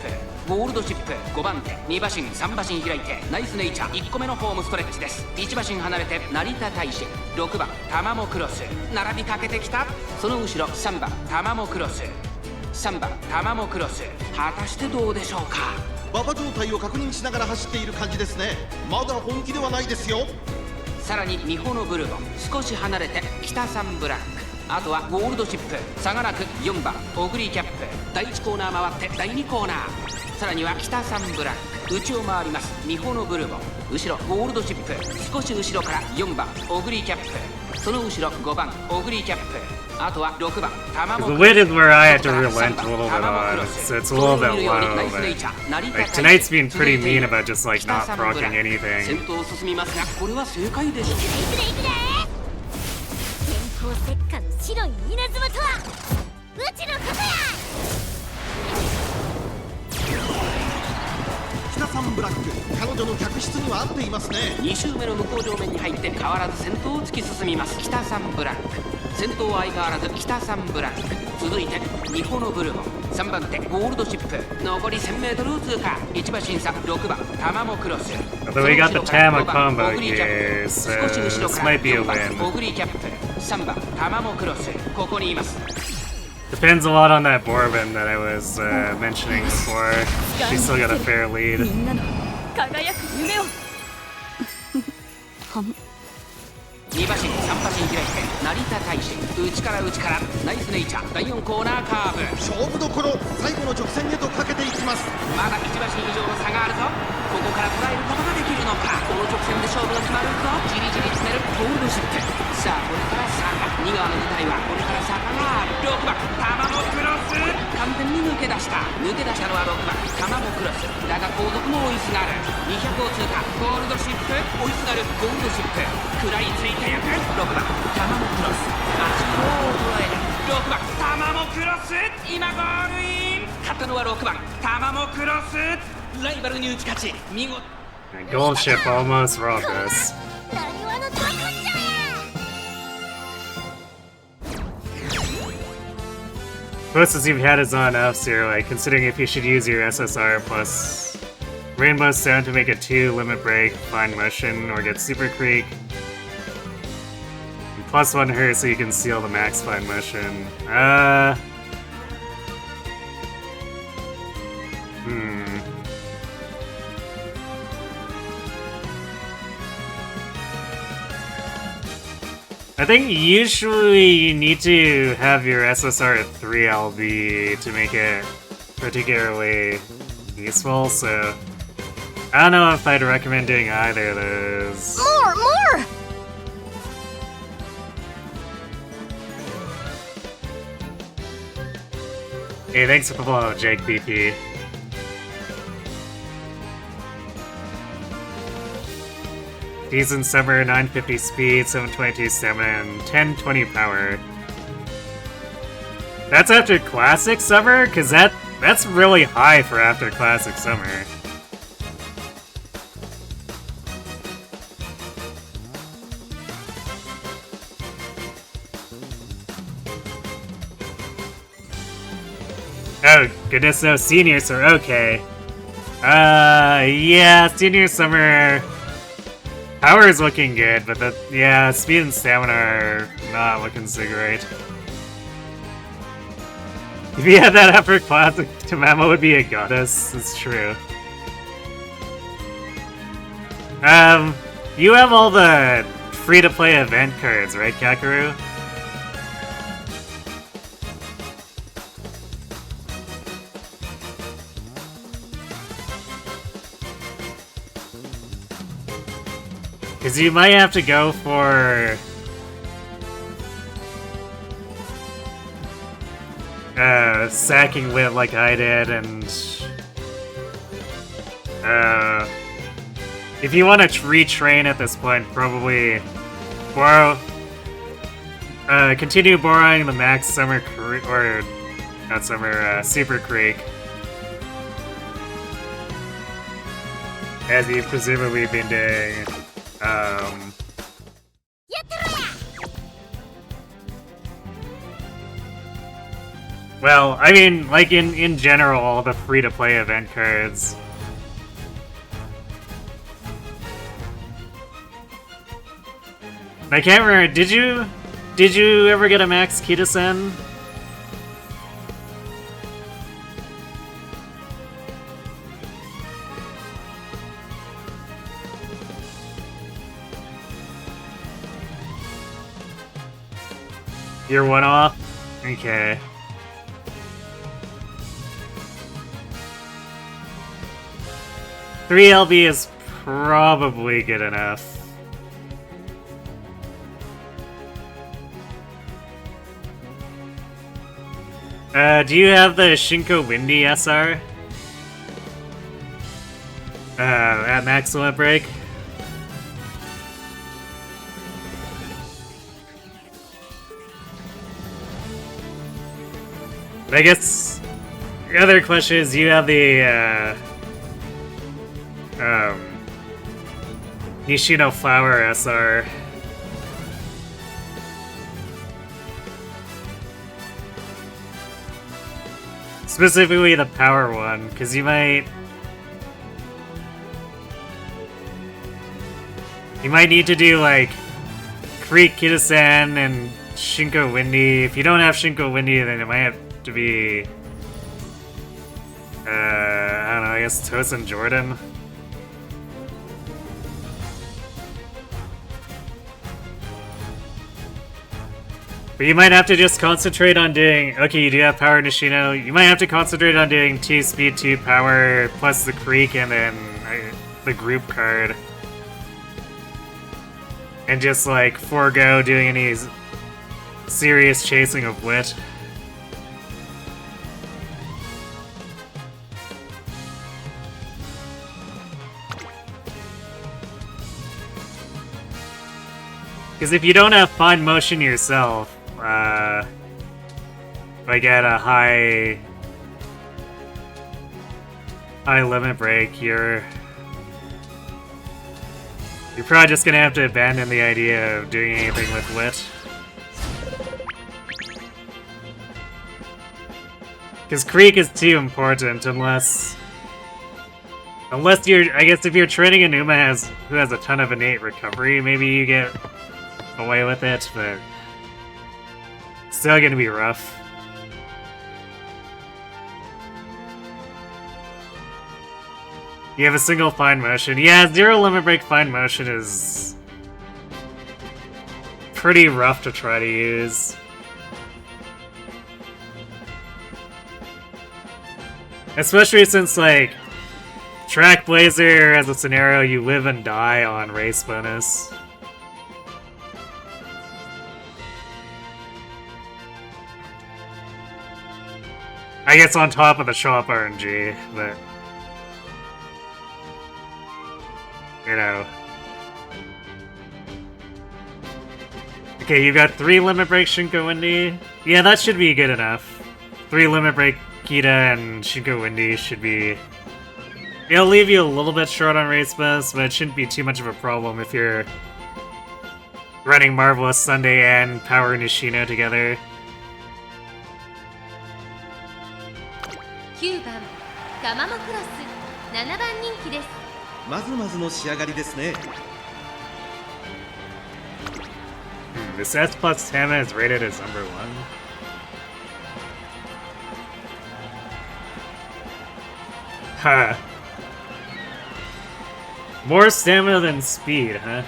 ゴールドシップ5番手2馬身3馬身開いてナイスネイチャー1個目のホームストレッチです。1馬身離れて成田大使、6番タマモクロス並びかけてきた。その後ろ3番タマモクロス、3番タマモクロス、果たしてどうでしょうか。馬場状態を確認しながら走っている感じですね。まだ本気ではないですよ。さらにミホノブルボン少し離れて北3ブラック、あとはゴールドシップ、差がなく4番オグリーキャップ、第1コーナー回って第2コーナー、さらには北3ブラック内を回りますミホノブルボン、後ろゴールドシップ、少し後ろから4番オグリーキャップ、その後ろ5番オグリーキャップ、あとは6番タマモクロス。 The wit is where I had to relent a little bit on, so it's a little bit low, but like tonight's being pretty mean about just like not proccing anything. 先頭を進みますがこれは正解でしょう。電光石火の白い稲妻とはうちのことや。北3ブラック、彼女の客室には合っていますね。2周目の向こう上面に入って変わらず先頭を突き進みます北3ブラック。先頭は相変わらず北3ブラック、続いてミホノブルボン3番手ゴールドシップ、残り 1000m を通過。1馬身差6番タマモクロス。 Although we got the Tama combo here, so 少し後ろ this から might be a 4番 win. オグリーキャップ、3番タマモクロス、ここにいます。 Depends a lot on that Bourbon that I was mentioning before. She's still got a fair lead. みんなの輝く夢を2馬身3馬シン開いて成田大使内から内からナイスネイチャー第4コーナーカーブ勝負どころ最後の直線へとかけていきます。まだ1馬身以上の差があるぞ。ここから捉えることができるのか。この直線で勝負が決まるぞ。じりじり詰めるゴールドシップ。さあこれから坂2側の舞台はこれから坂がある。6番タマモクロス完全に抜け出したのは6番タマモクロスだが後続も追いすがる。200を通過ゴールドシップ追いすがるゴールドシップ食らいついてゆく6番タマモクロス足を捉える6番タマモクロス今ゴールイン勝ったのは6番タマモクロスライバルに打ち勝ち見事 Gold ship almost robbed us. 何話のドクッチャや Closest you've had is on F-Zero, like, considering if you should use your SSR plus Rainbow Stone to make a 2 limit break, fine motion, or get Super Creek. And plus 1 her so you can seal the max fine motion. I think usually you need to have your SSR at 3 LB to make it particularly useful, so I don't know if I'd recommend doing either of those. More! Hey, thanks for the follow, Jake BP. Decent summer, 950 speed, 722 stamina, and 1020 power. That's after Classic Summer? Cause that's really high for after Classic Summer. Oh, goodness no, seniors are okay. Yeah, senior summer... Power is looking good, but yeah, speed and stamina are not looking so great. If you had that after Classic, Tamamo would be a goddess, it's true. You have all the free-to-play event cards, right, Kakeru? Because you might have to go for... sacking wit like I did, and... if you want to retrain at this point, probably... borrow... continue borrowing the max Summer Creek... or... not Summer, Super Creek. As you've presumably been doing... Well, I mean, like in general, all the free-to-play event cards. I can't remember, did you ever get a max Kita-sen? You're one off? Okay. Three LB is probably good enough. Do you have the Shinko Windy SR? At max limit break? But I guess the other question is, you have the Nishino Flower SR. Specifically the power one, because you might need to do like Creek Kita-san and Shinko Windy. If you don't have Shinko Windy, then it might have to be I don't know, I guess Tosin Jordan. But you might have to just concentrate on doing... Okay, you do have Power Nishino. You might have to concentrate on doing 2 speed, 2 power, plus the Creek, and then the group card. And just, like, forego doing any serious chasing of Wit. Because if you don't have fine motion yourself, like at a high limit break, you're probably just gonna have to abandon the idea of doing anything with Wit. Because Creek is too important unless you're, I guess if you're training an Uma who has a ton of innate recovery, maybe you get away with it, but still gonna be rough. You have a single fine motion. Yeah, 0 limit break fine motion is pretty rough to try to use. Especially since, like, Trackblazer as a scenario, you live and die on race bonus. I guess on top of the shop RNG, but... you know. Okay, you've got 3 limit break Shinko Windy. Yeah, that should be good enough. 3 limit break Kita and Shinko Windy should be... it'll leave you a little bit short on race bonus, but it shouldn't be too much of a problem if you're running Marvelous Sunday and Power Nishino together. 9番ガマモクロス7番人気です。まずまずの仕上がりですね。This S plus Tama is rated as number 1. Huh. More stamina than speed, huh?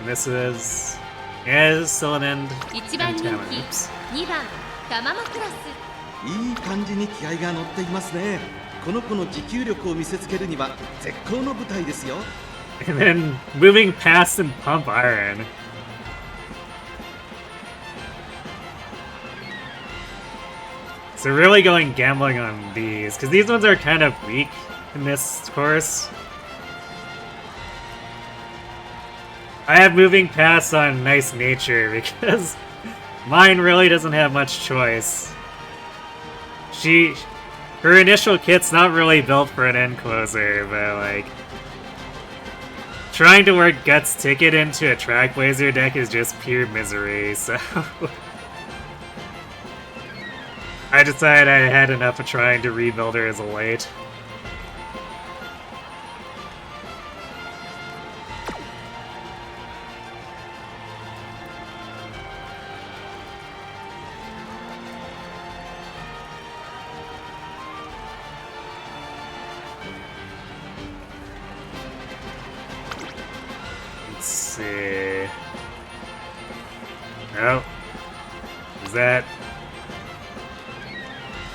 Misses. Yeah, still an end. 1番人気 2番ガマモクロス。いい感じに気合が乗っていますね。この子の持久力を見せつけるには絶好の舞台ですよ。And then moving past and pump iron. So really going gambling on these, because these ones are kind of weak in this course. I have moving past on Nice Nature because mine really doesn't have much choice. Her initial kit's not really built for an end closer, but like trying to work Guts Ticket into a Trackblazer deck is just pure misery, so I decided I had enough of trying to rebuild her as a late. Let's see. Oh. Is that...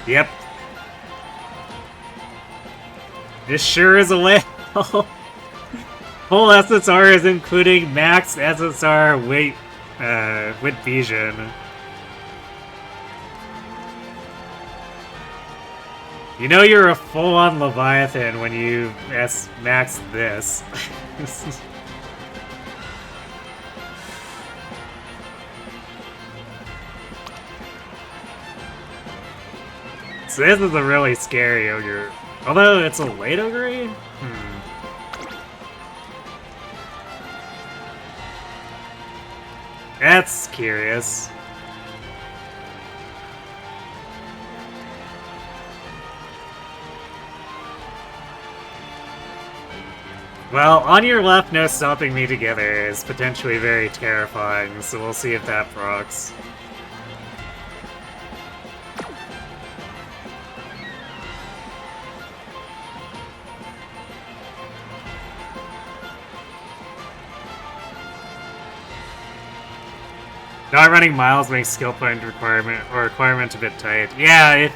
Yep. This sure is a whale. Full SSR is including max SSR Wit Vision. You know you're a full-on Leviathan when you max this. So this is a really scary ogre. Although it's a late ogre? That's curious. Well, on your left, no stopping me together is potentially very terrifying, so we'll see if that procs. Not running miles makes skill point requirement a bit tight. Yeah,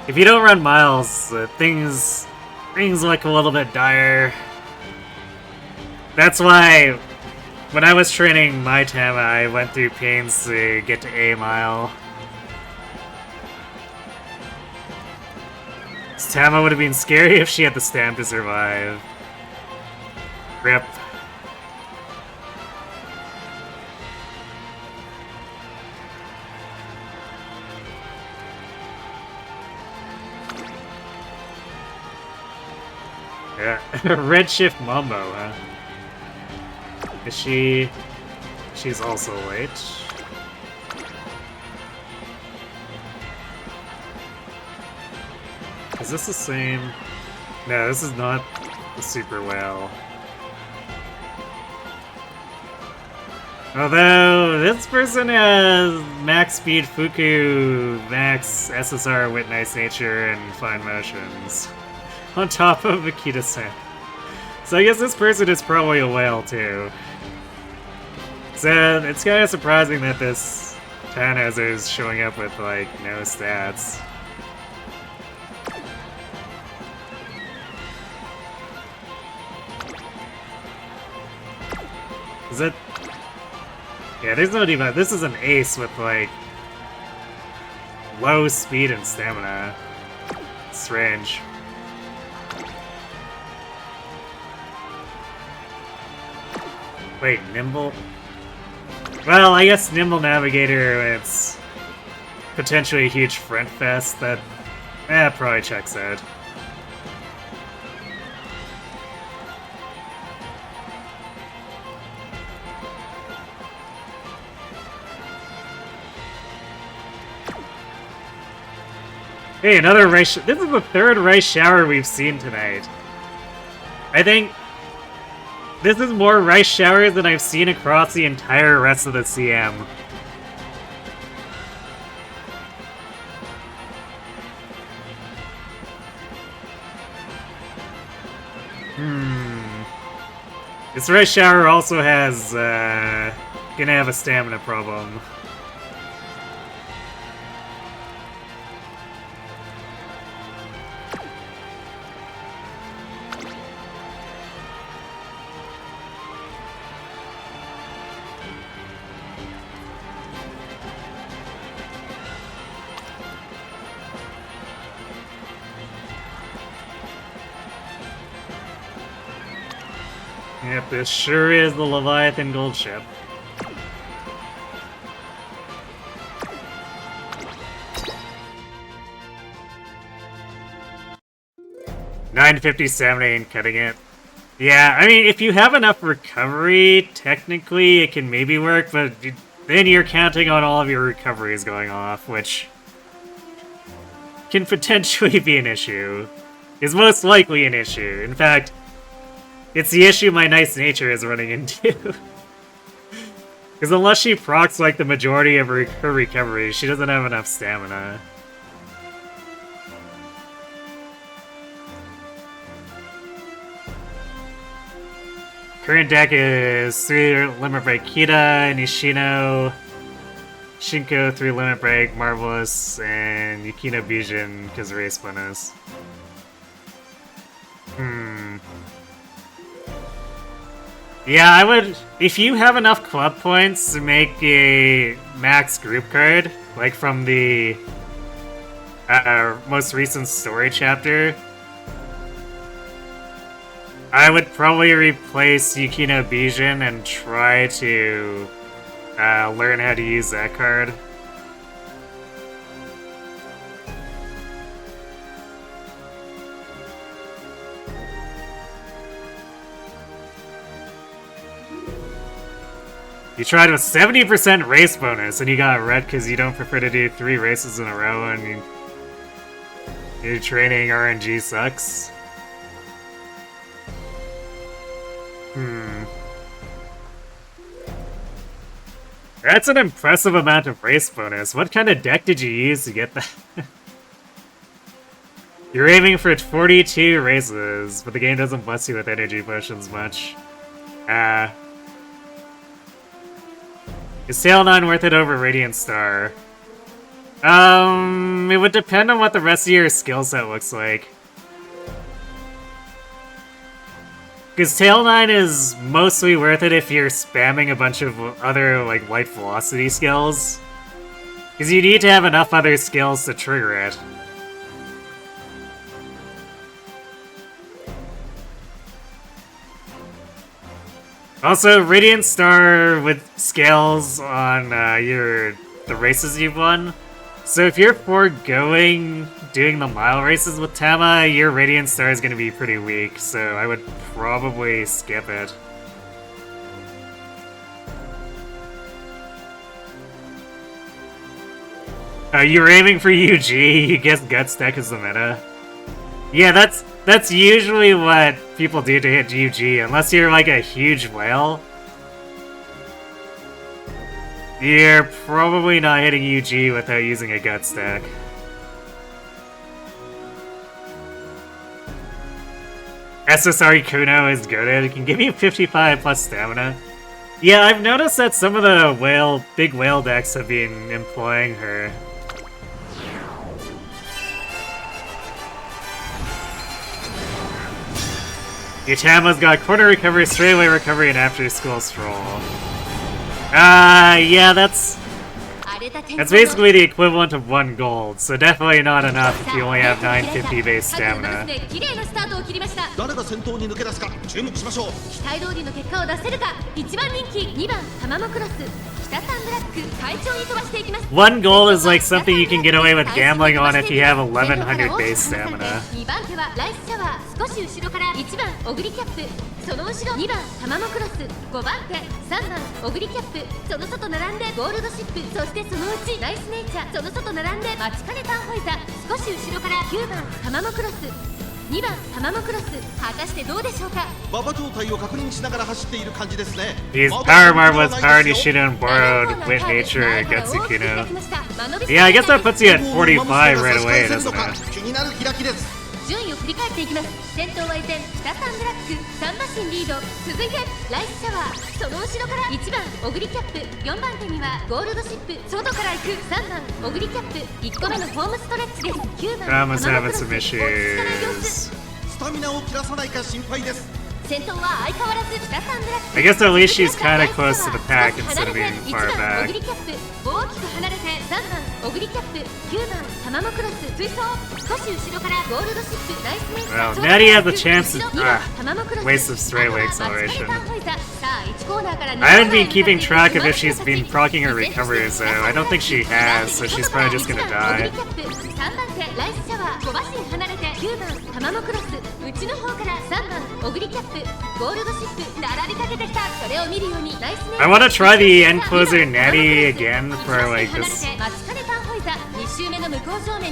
if you don't run miles, things look a little bit dire. That's why when I was training my Tama, I went through pains to get to A mile. This Tama would have been scary if she had the stamp to survive. Rip. Yeah, Redshift Mambo, huh? Is she... She's also late. Is this the same? No, this is not the Super Whale. Although, this person has max speed Fuku, max SSR with nice nature, and fine motions. On top of Akita-san. So I guess this person is probably a whale too. So it's kind of surprising that this Thanos is showing up with like no stats. Is it? Yeah, there's no debuff. This is an ace with like low speed and stamina. Strange. Wait, Nimble? Well, I guess Nimble Navigator, it's potentially a huge front fest that probably checks out. Hey, another rice. This is the third rice shower we've seen tonight. I think this is more rice showers than I've seen across the entire rest of the CM. This rice shower also has, gonna have a stamina problem. Yep, this sure is the Leviathan Gold Ship. $9.57 ain't cutting it. Yeah, I mean, if you have enough recovery, technically it can maybe work, but then you're counting on all of your recoveries going off, which can potentially be an issue. Is most likely an issue. In fact, it's the issue my nice nature is running into. Because unless she procs like the majority of her recovery, she doesn't have enough stamina. Current deck is 3 Limit Break Kita, Nishino, Shinko 3 Limit Break, Marvelous, and Yukino Bijin because race bonus. Yeah, I would... If you have enough club points to make a max group card, like from the most recent story chapter, I would probably replace Yukino Bijin and try to learn how to use that card. You tried with 70% race bonus and you got red because you don't prefer to do 3 races in a row and your training RNG sucks. That's an impressive amount of race bonus. What kind of deck did you use to get that? You're aiming for 42 races, but the game doesn't bless you with energy potions much. Is Tail 9 worth it over Radiant Star? It would depend on what the rest of your skill set looks like. Because Tail 9 is mostly worth it if you're spamming a bunch of other, like, light velocity skills. Because you need to have enough other skills to trigger it. Also, Radiant Star with scales on the races you've won. So if you're foregoing doing the mile races with Tama, your Radiant Star is going to be pretty weak, so I would probably skip it. You're aiming for UG, you guess Gut Stack is the meta. Yeah, that's usually what people do to hit UG, unless you're like a huge whale. You're probably not hitting UG without using a Gut Stack. SSR Kuno is good. It can give you 55 plus stamina. Yeah, I've noticed that some of the big whale decks have been employing her. Utama's got corner recovery, straightaway recovery, and after school stroll. Yeah, that's basically the equivalent of 1 gold, so definitely not enough if you only have 950 base stamina. 誰が先頭に抜け出すか注目しましょう。期待通りの結果を出せるか。1番人気2番タマモクロス北サンブラック快調に飛ばしていきます。1 gold is like something you can get away with gambling on if you have 1100 base stamina. 2番手はライスシャワー少し後ろから1番オグリキャップその後ろ2番タマモクロス5番手3番オグリキャップその外並んでゴールドシップそしてそのうちナイスネイチャーその外並んでマチカネターホイザ少し後ろから9番タマモクロス2番タマモクロス果たしてどうでしょうか。馬場状態を確認しながら走っている感じですね。 These power marbles, power Nishida, and borrowed with nature, Gutsu Kuno. Yeah, I guess that puts you at 45 right away, doesn't it? 気になる開きです。順位を振り返っていきます。先頭は依然北サンブラック3馬身リード続いてライスシャワーその後ろから1番オグリキャップ4番手にはゴールドシップ外から行く3番オグリキャップ1個目のホームストレッチです9番 Rama's having some issues. スタミナを切らさないか心配です。先頭は相変わらず北サンブラック I guess at least she's kind of close to the pack instead of being far 1番オグ back. リキャップ大きく離れて3番オグリキャップ9番タマモクロス追走少し後ろからゴールドシップナイスメイク Well, Natty has the chance to 2番タマモクロス waste of straightaway acceleration. さあ1コーナーから I haven't been keeping track of if she's been proccing her recoveries, though. I don't think she has, so she's probably just gonna die. 3番手ライスシャワー5馬身離れて9番タマモクロス内の方から3番オグリキャップゴールドシップ並びかけてきたそれを見るようにナイスメイク I want to try the end closer Natty again for like this,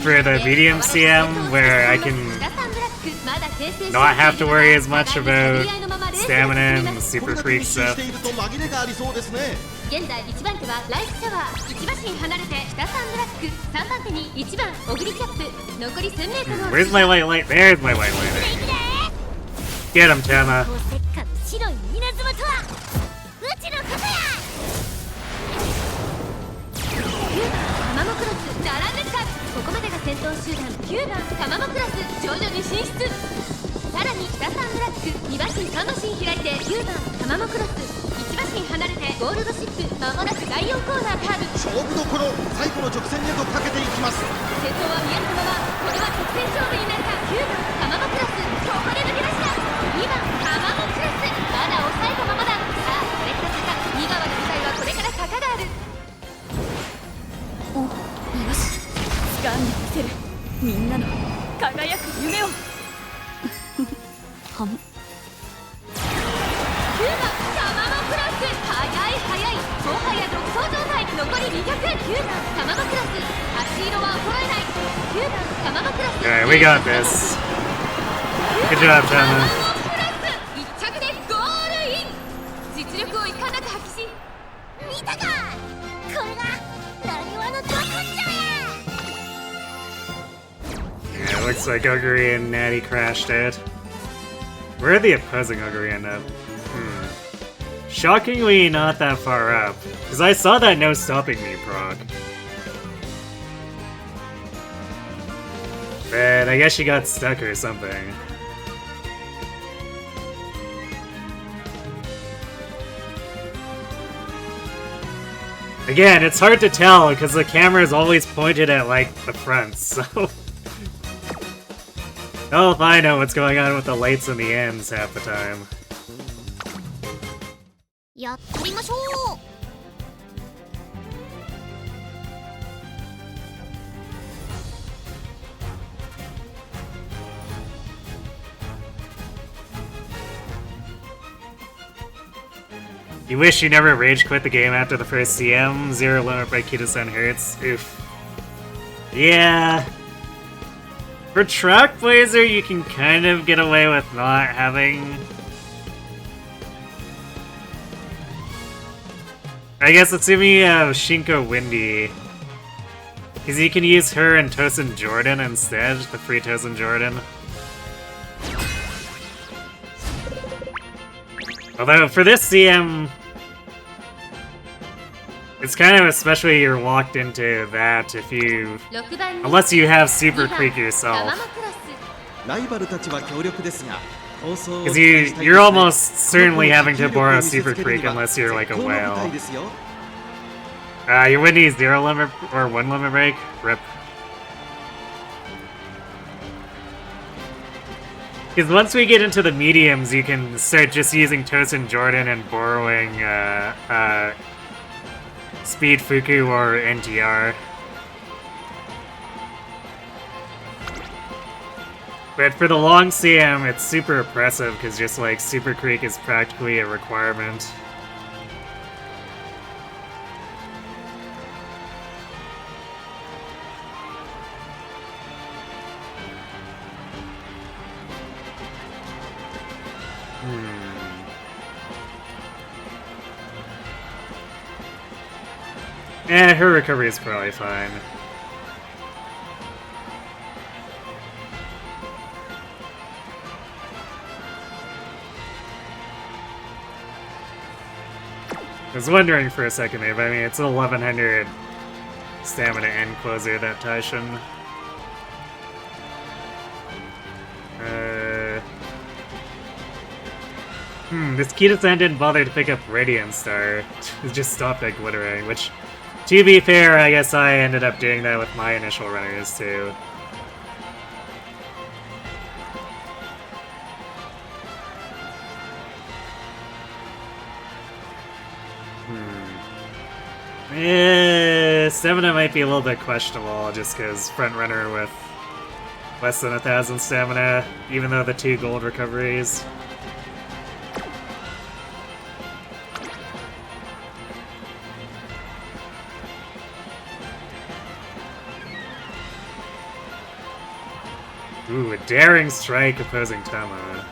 for the medium CM where I can not have to worry as much about stamina and super freak stuff. 現在1番手はライスシャワー1馬身離れて北サンブラック3番手に1番オグリキャップ残り 1000m Where's my white light? There's my white light. Get him, Tama. 白い稲妻とはうちのことや9番タマモクロス並んできたここまでが先頭集団9番タマモクロス徐々に進出さらに北サンブラック2馬身3馬身開いて9番タマモクロス1馬身離れてゴールドシップまもなく第4コーナーカーブ勝負どころ最後の直線へとかけていきます。先頭は見えるままこれは直線勝負になるか9番タマモクロスここで抜け出した2番タマモクロスまだ抑えたままださあこれから坂2側の舞台はこれから坂があるおよし掴んでみせるみんなの輝く夢をはん9番タマモクロス速い速いもはや独走状態残り200 9番タマモクロス足色は衰えない9番タマモクロス Alright, we got this. Good job, Tama. 1着でゴールイン実力をいかなく発揮し見たかこれがなにわのど根性や Yeah, it looks like Oguri and Natty crashed it. Where did the opposing Oguri end up? Shockingly not that far up, because I saw that no stopping me proc. But I guess she got stuck or something. Again, it's hard to tell because the camera is always pointed at, like, the front, so... Oh, if I know what's going on with the lights and the ends half the time. やってみましょう。 You wish you never rage quit the game after the first CM? Zero limit by Kita-san hurts. Oof. Yeah. For Trackblazer, you can kind of get away with not having... I guess assuming you have Shinko Windy. Because you can use her and Tosin Jordan instead, the free Tosin Jordan. Although, for this CM, it's kind of especially you're locked into that if you... Unless you have Super Creek yourself. Because you're almost certainly having to borrow Super Creek unless you're like a whale. Your Windy 0 limit or 1 limit break? Rip. Because once we get into the mediums, you can start just using Tosin Jordan and borrowing Speed Fuku or NTR. But for the long CM, it's super oppressive because just like Super Creek is practically a requirement. Her recovery is probably fine. I was wondering for a second there, but I mean, it's an 1100 stamina end closer, that Taishin. This Kita-san didn't bother to pick up Radiant Star. It just stopped at Glittering, which, to be fair, I guess I ended up doing that with my initial runners, too. Stamina might be a little bit questionable, just because front runner with less than 1,000 stamina, even though the 2 gold recoveries. Ooh, a daring strike opposing Tama.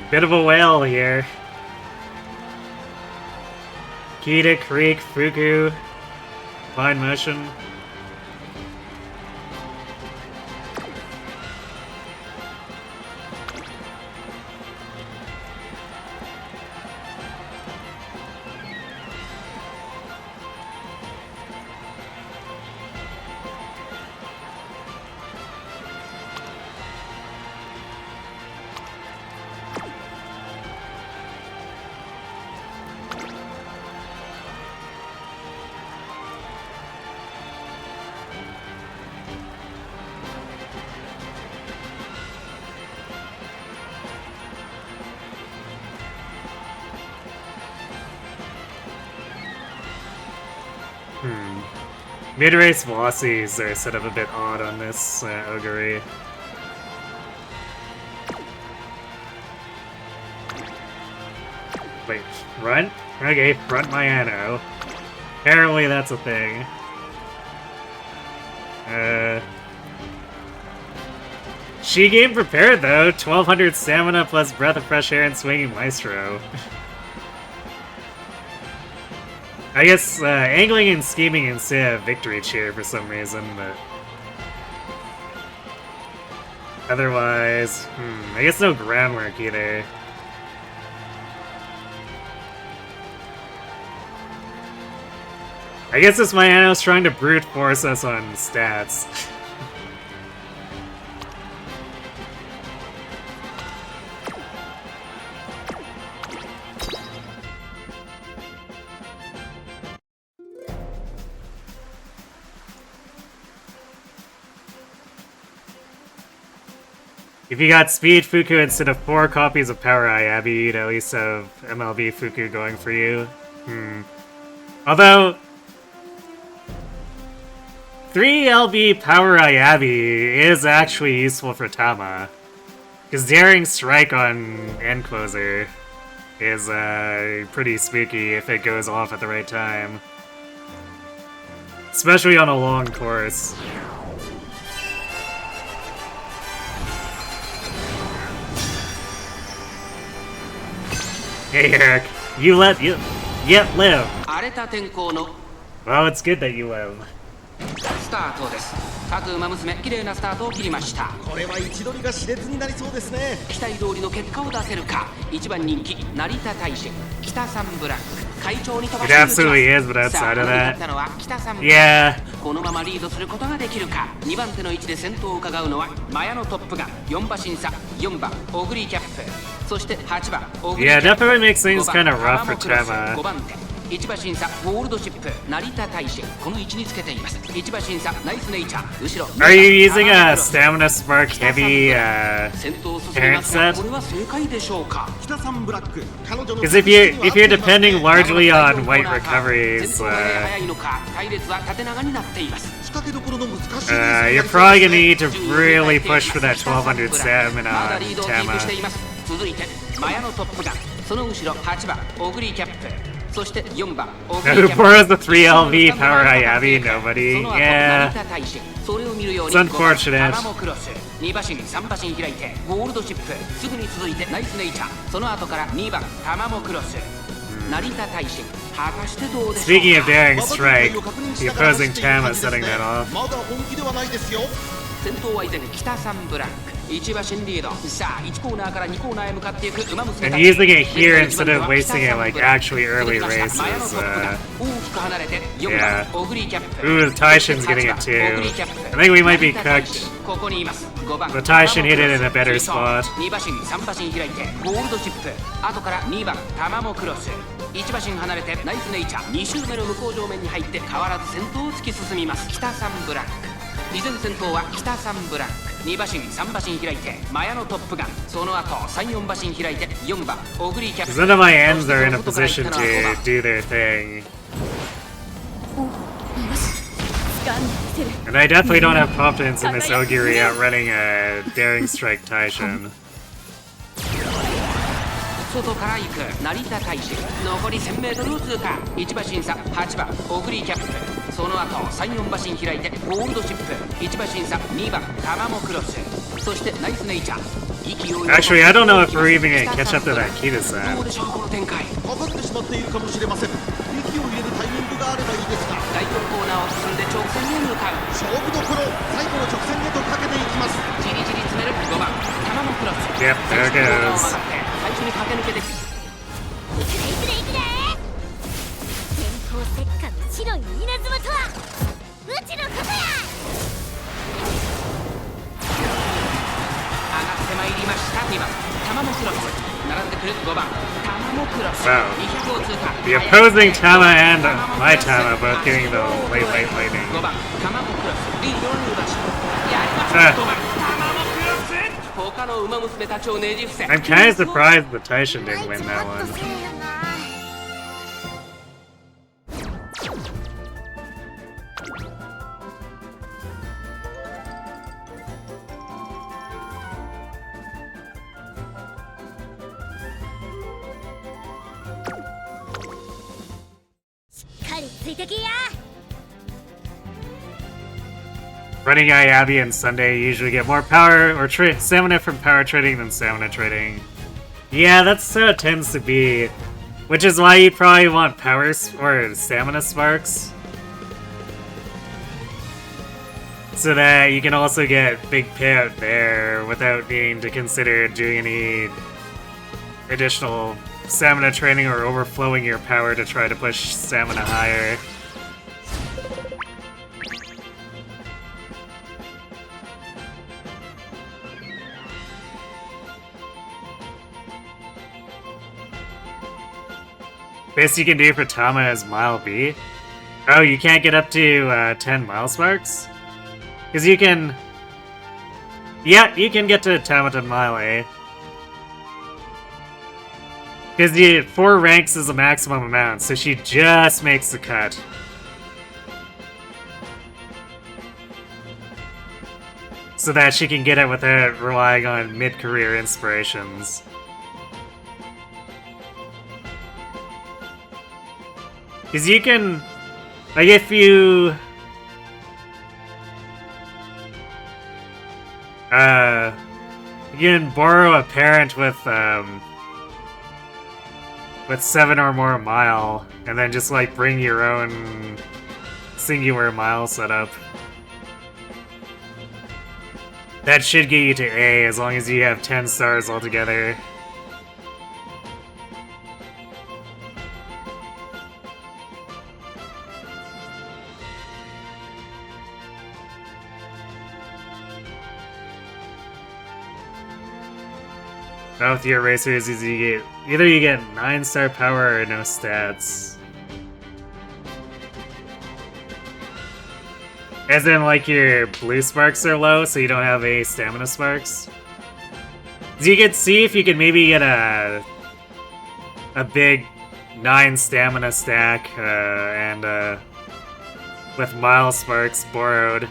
Bit of a whale here. Kita, Creek, Fuku, fine motion. Mid-race velocities are set up a bit odd on this Ogre. Wait, front? Okay, front Mayano. Apparently that's a thing. She game prepared though, 1200 stamina plus Breath of Fresh Air and Swinging Maestro. I guess angling and scheming instead of victory cheer for some reason, but... Otherwise, I guess no groundwork either. I guess this Miano's trying to brute force us on stats. If you got Speed Fuku instead of 4 copies of Power Ayabi, you'd at least have MLB Fuku going for you. Although 3 LB Power Ayabi is actually useful for Tama. Because Daring Strike on End Closer is pretty spooky if it goes off at the right time. Especially on a long course. Hey Eric, you yet live. Well, it's good that you live. スタートです。各馬娘綺麗なスタートを切りました。これは位置取りが熾烈になりそうですね。期待通りの結果を出せるか。一番人気成田大臣北三ブラック会長に飛ばし It absolutely is, but outside of that, yeah. このままリードすることができるか。2番手の位置で先頭を伺うのはマヤのトップガン4馬審査4番オグリーキャップそして8番オグリー Yeah, キャップ definitely makes things kind of rough for Tama. 5番手1馬審査ゴールドシップ成田大使この位置につけています1馬審査ナイスネイチャー後ろ Are you using a stamina spark heavy parent set? これは正解でしょうか Because if you're depending largely on white recoveries, you're probably gonna need to really push for that 1200 stamina on Tama. 続いてマヤのトップガンその後ろ8番オグリーキャップそして4番 Who borrows the 3LV Power Ayabi? Nobody. Yeah. それを見るように It's unfortunate. 2馬身3馬身開いてゴールドシップすぐに続いてナイスネイチャーその後から2番タマモクロス成田大使果たしてどうでしょうか Speaking of Daring Strike, the opposing Tama setting that off. まだ本気ではないですよ。先頭は依然北三ブラック1馬身リードさあ1コーナーから2コーナーへ向かっていく馬娘 And using it here instead of wasting it like actually early races. 大きく離れて Yeah. オグリーキャップ Ooh, the Taishin's getting it too. I think we might be cooked. ここにいます5番 The Taishin hit it in a better spot. 2馬身3馬身開いてゴールドチップ後から2番タマモクロス1馬身離れてナイスネイチャー2周目の向こう上面に入って変わらず先頭を突き進みます北三ブラック依然先頭は北三ブラック2馬身3馬身開いてマヤのトップガンその後3、4馬身開いて4番オグリーキャップ None of my ends are in a position to do their thing. And I definitely don't have confidence in this Ogiri outrunning a Daring Strike Taishin. 外から行く成田大使残り 1000m を通過1馬審査8番オグリーキャップその後3、4馬身開いてゴールドシップ1馬審査2番タマモクロスそしてナイスネイチャー Actually, I don't know if we're even gonna catch up to that Kita-san. どうでしょうこの展開かかってしまっているかもしれません。息を入れるタイミングがあればいいですが第4コーナーを進んで直線へ向かう勝負どころ最後の直線へとかけていきますじりじり詰める5番タマモクロス Yep, there it goes. 最初に駆け抜けていくでいくで電光石火の白い稲妻とはうちのことや上がってまいりました2番タマモクロス並んでくる5番タマモクロス Wow. 200を通過 The opposing Tama and my Tama both getting the late lightning. 5番タマモクロスリードを伸ばしやりました5番タマモクロス他の馬娘たちをねじ伏せ I'm kind of surprised the Taishin didn't win that one. Running Ayabi and Sunday usually get more power or stamina from power trading than stamina trading. Yeah, that's how it tends to be. Which is why you probably want power or stamina sparks. So that you can also get big payout there without needing to consider doing any additional stamina training or overflowing your power to try to push stamina higher. Best you can do for Tama is Mile B. Oh, you can't get up to 10 mile sparks? Because you can... Yeah, you can get to Tama to Mile A. Because the 4 ranks is the maximum amount, so she just makes the cut. So that she can get it without relying on mid-career inspirations. Because you can... Like, if you... You can borrow a parent with 7 or more mile, and then just, like, bring your own singular mile setup. That should get you to A, as long as you have 10 stars altogether. With your racers is you get either you get 9-star power or no stats. As in, like, your blue sparks are low, so you don't have any stamina sparks. So you can see if you can maybe get a big 9 stamina stack and with mile sparks borrowed.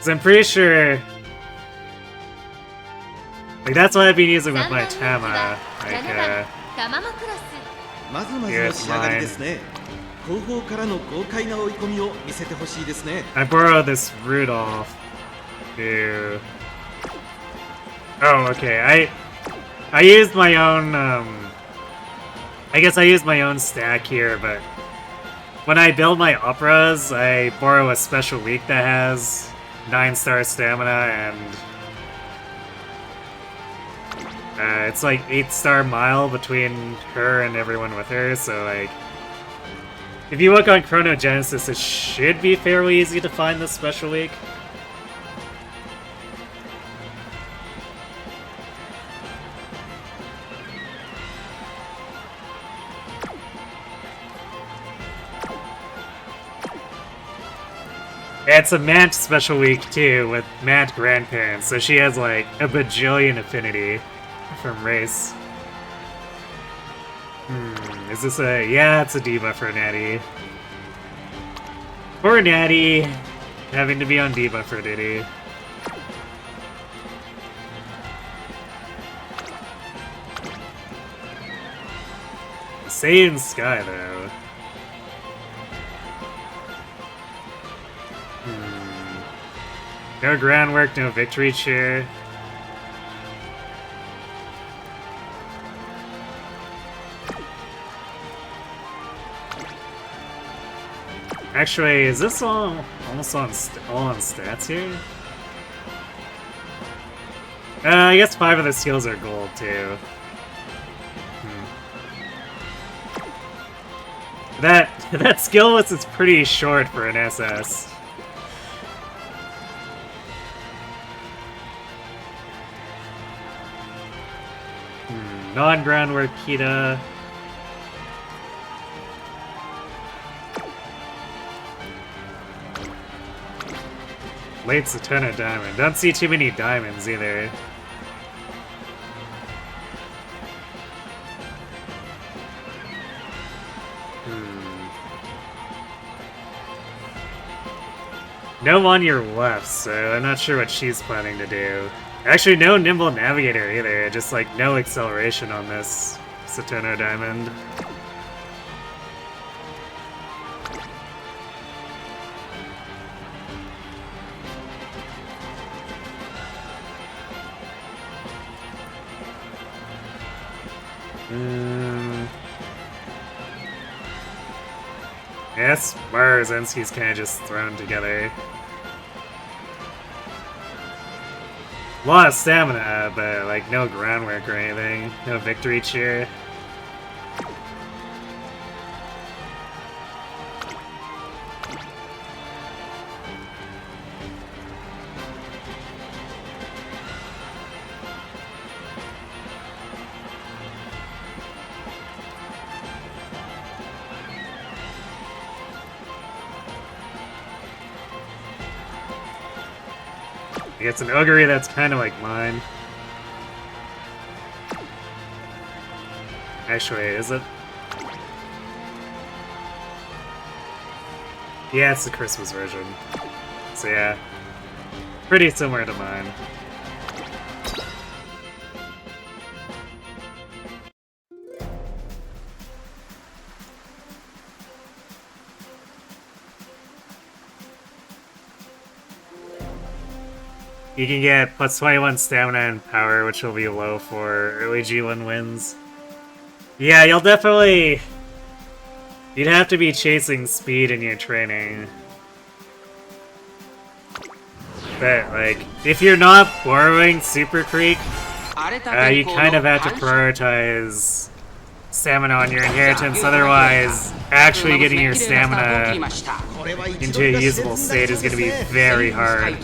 So I'm pretty sure. Like, that's what I've been using with my Tama. Like, まずまずの仕上がりですね。後方からの豪快な追い込みを見せてほしいですね。I borrowed this Rudolph to... Oh, okay. I used my own, I guess I used my own stack here, but when I build my operas, I borrow a special week that has 9-star stamina and it's like 8-star mile between her and everyone with her, so like if you look on Chronogenesis, it should be fairly easy to find this special week. It's a Mant special week too, with Mant grandparents, so she has like a bajillion affinity from race. Is this a... Yeah, it's a debuff for Natty. Poor Natty having to be on debuff for Diddy. Saiyan Sky, though. No groundwork, no victory cheer. Actually, is this all almost all on stats here? I guess 5 of the skills are gold too. That skill list is pretty short for an SS. Non-groundwork Kita. Late Satana Diamond. Don't see too many diamonds either. No on your left, so I'm not sure what she's planning to do. Actually, no Nimble Navigator either, just like no acceleration on this Satana Diamond. Yes, Mars and he's kind of just thrown together. lot of stamina, but like no groundwork or anything. No victory cheer. It's an ogre that's kind of like mine. Actually, is it? Yeah, it's the Christmas version. So yeah, pretty similar to mine. You can get plus 21 stamina and power, which will be low for early G1 wins. Yeah, you'll definitely... You'd have to be chasing speed in your training. But, like, if you're not borrowing Super Creek, you kind of have to prioritize stamina on your inheritance, otherwise actually getting your stamina into a usable state is going to be very hard.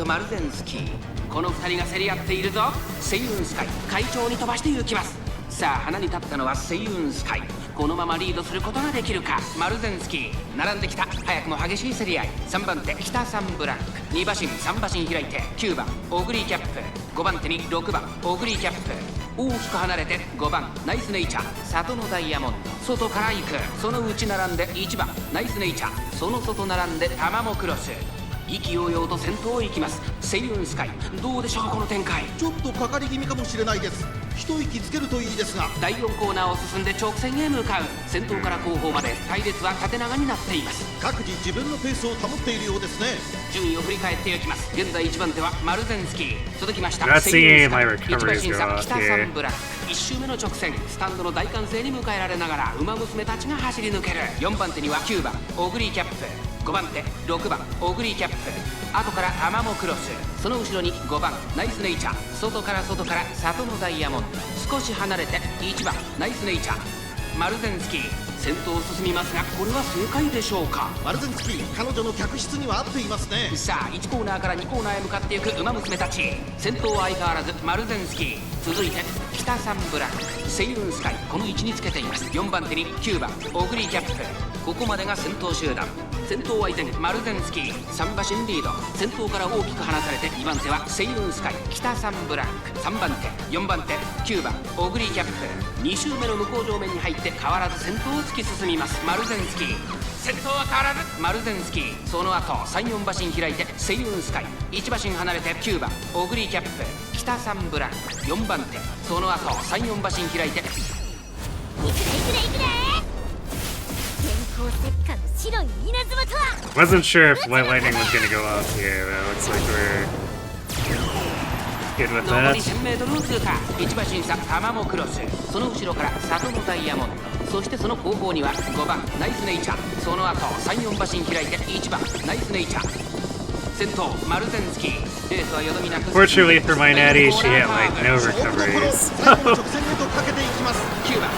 この2人が競り合っているぞ。セイウンスカイ会長に飛ばして行きます。さあ花に立ったのはセイウンスカイ。このままリードすることができるか。マルゼンスキー並んできた。早くも激しい競り合い。3番手北サンブランク、2馬身3馬身開いて9番オグリーキャップ、5番手に6番オグリーキャップ。大きく離れて5番ナイスネイチャー、里のダイヤモンド。外から行く。その内並んで1番ナイスネイチャー、その外並んでタマモクロス。意気揚々と先頭を行きます。セイウンスカイどうでしょうこの展開。ちょっとかかり気味かもしれないです。一息つけるといいですが。第4コーナーを進んで直線へ向かう。先頭から後方まで隊列は縦長になっています。各自自分のペースを保っているようですね。順位を振り返っていきます。現在1番手はマルゼンスキー、続きましたセイウンスカイ、1馬審査北サンブラック。1周目の直線、スタンドの大歓声に迎えられながら馬娘たちが走り抜ける。4番手には9番オグリーキャップ、5番手6番オグリーキャップ、後からタマモクロス、その後ろに5番ナイスネイチャー、外から里のダイヤモンド。少し離れて1番ナイスネイチャー、マルゼンスキー先頭を進みますが、これは正解でしょうか。マルゼンスキー彼女の客室には合っていますね。さあ1コーナーから2コーナーへ向かっていく馬娘たち。先頭は相変わらずマルゼンスキー、続いて北サンブラック、セイウンスカイこの位置につけています。4番手に9番オグリーキャップ、ここまでが先頭集団。先頭は依然マルゼンスキー、3馬身リード。先頭から大きく離されて2番手はセイウンスカイ、北サンブラック、3番手4番手9番オグリーキャップ。2周目の向こう上面に入って変わらず先頭を突き進みますマルゼンスキー。先頭は変わらずマルゼンスキー、その後3、4馬身開いてセイウンスカイ、1馬身離れて9番オグリーキャップ、北サンブラック4番手、その後3、4馬身開いて。いくれ天候石火の白い稲妻とは。 Wasn't sure if White Lightning was gonna go off here, but it looks like we're good with 残 that. り 1000m を通過。1馬審査タマモクロス、その後ろから里のダイヤモンド、そしてその後方には5番ナイスネイチャー、その後3、4馬身開いて1番ナイスネイチャー。先頭マルゼンスキー、レースはよどみなく。 Fortunately for my natty, she had like no recoveries. 最後の直線へとかけていきます。9番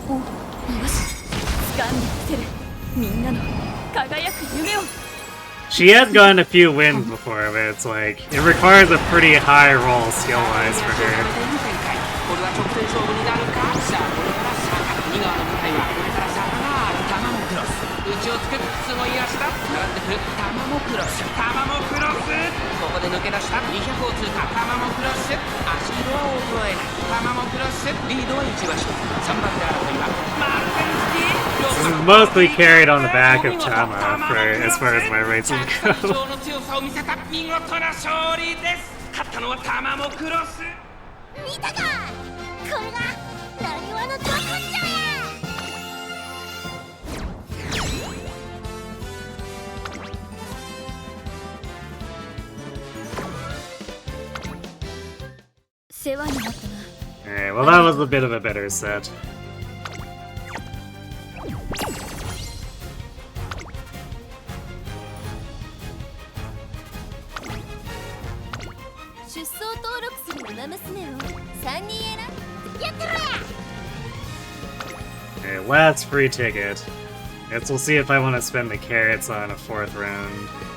お、よし、掴んでみせる。みんなの輝く夢を。 She has gotten a few wins before, but it's like, it requires a pretty high roll skill-wise for her. これは直線勝負になるか。さあこれから坂、右側の舞台はこれから坂がある。タマモクロス、内をつくすごい足だ。並んでくるタマモクロス、タマモクロス、ここで抜け出した200を通過。タマモクロス、足色は衰えない。タマモクロス、リードは1馬身。3番手争いはマルゼンスキー。 This is mostly carried on the back of Tama for as far as my racing 会 goes. 長の強さを見せた見事な勝利です。勝ったのはタマモクロス。見たか、これがなにわのど根性や。世話になったな。 Alright, well that was a bit of a better set. 出走登録するウマ娘を3人選んでやってろや。 Okay, last free ticket. Guess we'll see if I want to spend the carrots on a 4th round.1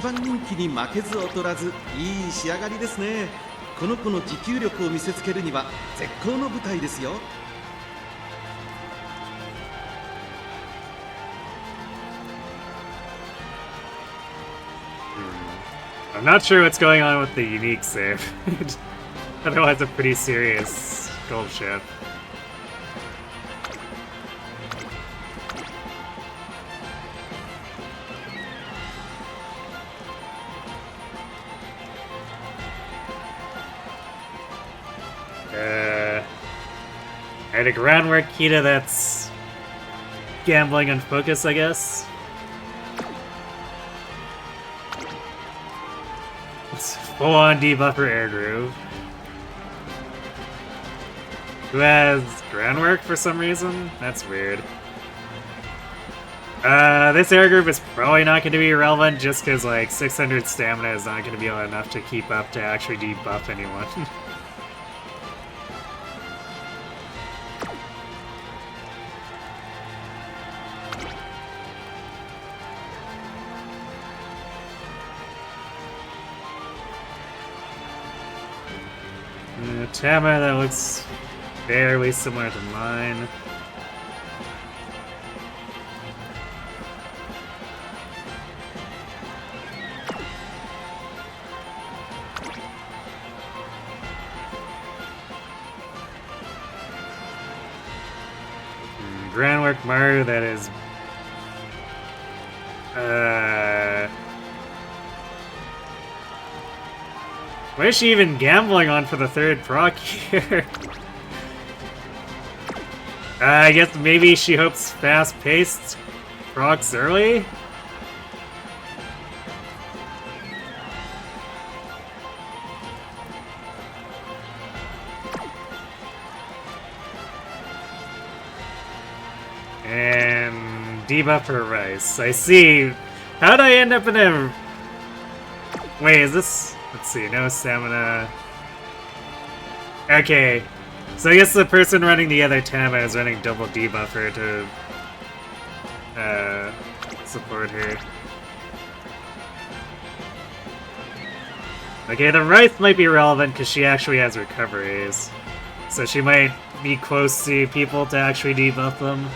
番人気に負けず劣らずいい仕上がりですね。この子の持久力を見せつけるには絶好の舞台ですよ。I'm not sure what's going on with the unique save. Otherwise, a pretty serious gold ship. Alright, a groundwork Kita that's gambling on focus, I guess. It's full-on debuffer air groove. Who has groundwork for some reason? That's weird. This air group is probably not going to be relevant just because, like, 600 stamina is not going to be enough to keep up to actually debuff anyone. Tama, that looks fairly similar to mine. Groundwork Maru, that is... What is she even gambling on for the 3rd proc here? I guess maybe she hopes fast-paced procs early? And debuff her rice. I see. How'd I end up in a... Wait, is this... Let's see, no stamina. Okay, so I guess the person running the other Tama is running double debuffer to support her. Okay, the Rice might be relevant because she actually has recoveries. So she might be close to people to actually debuff them.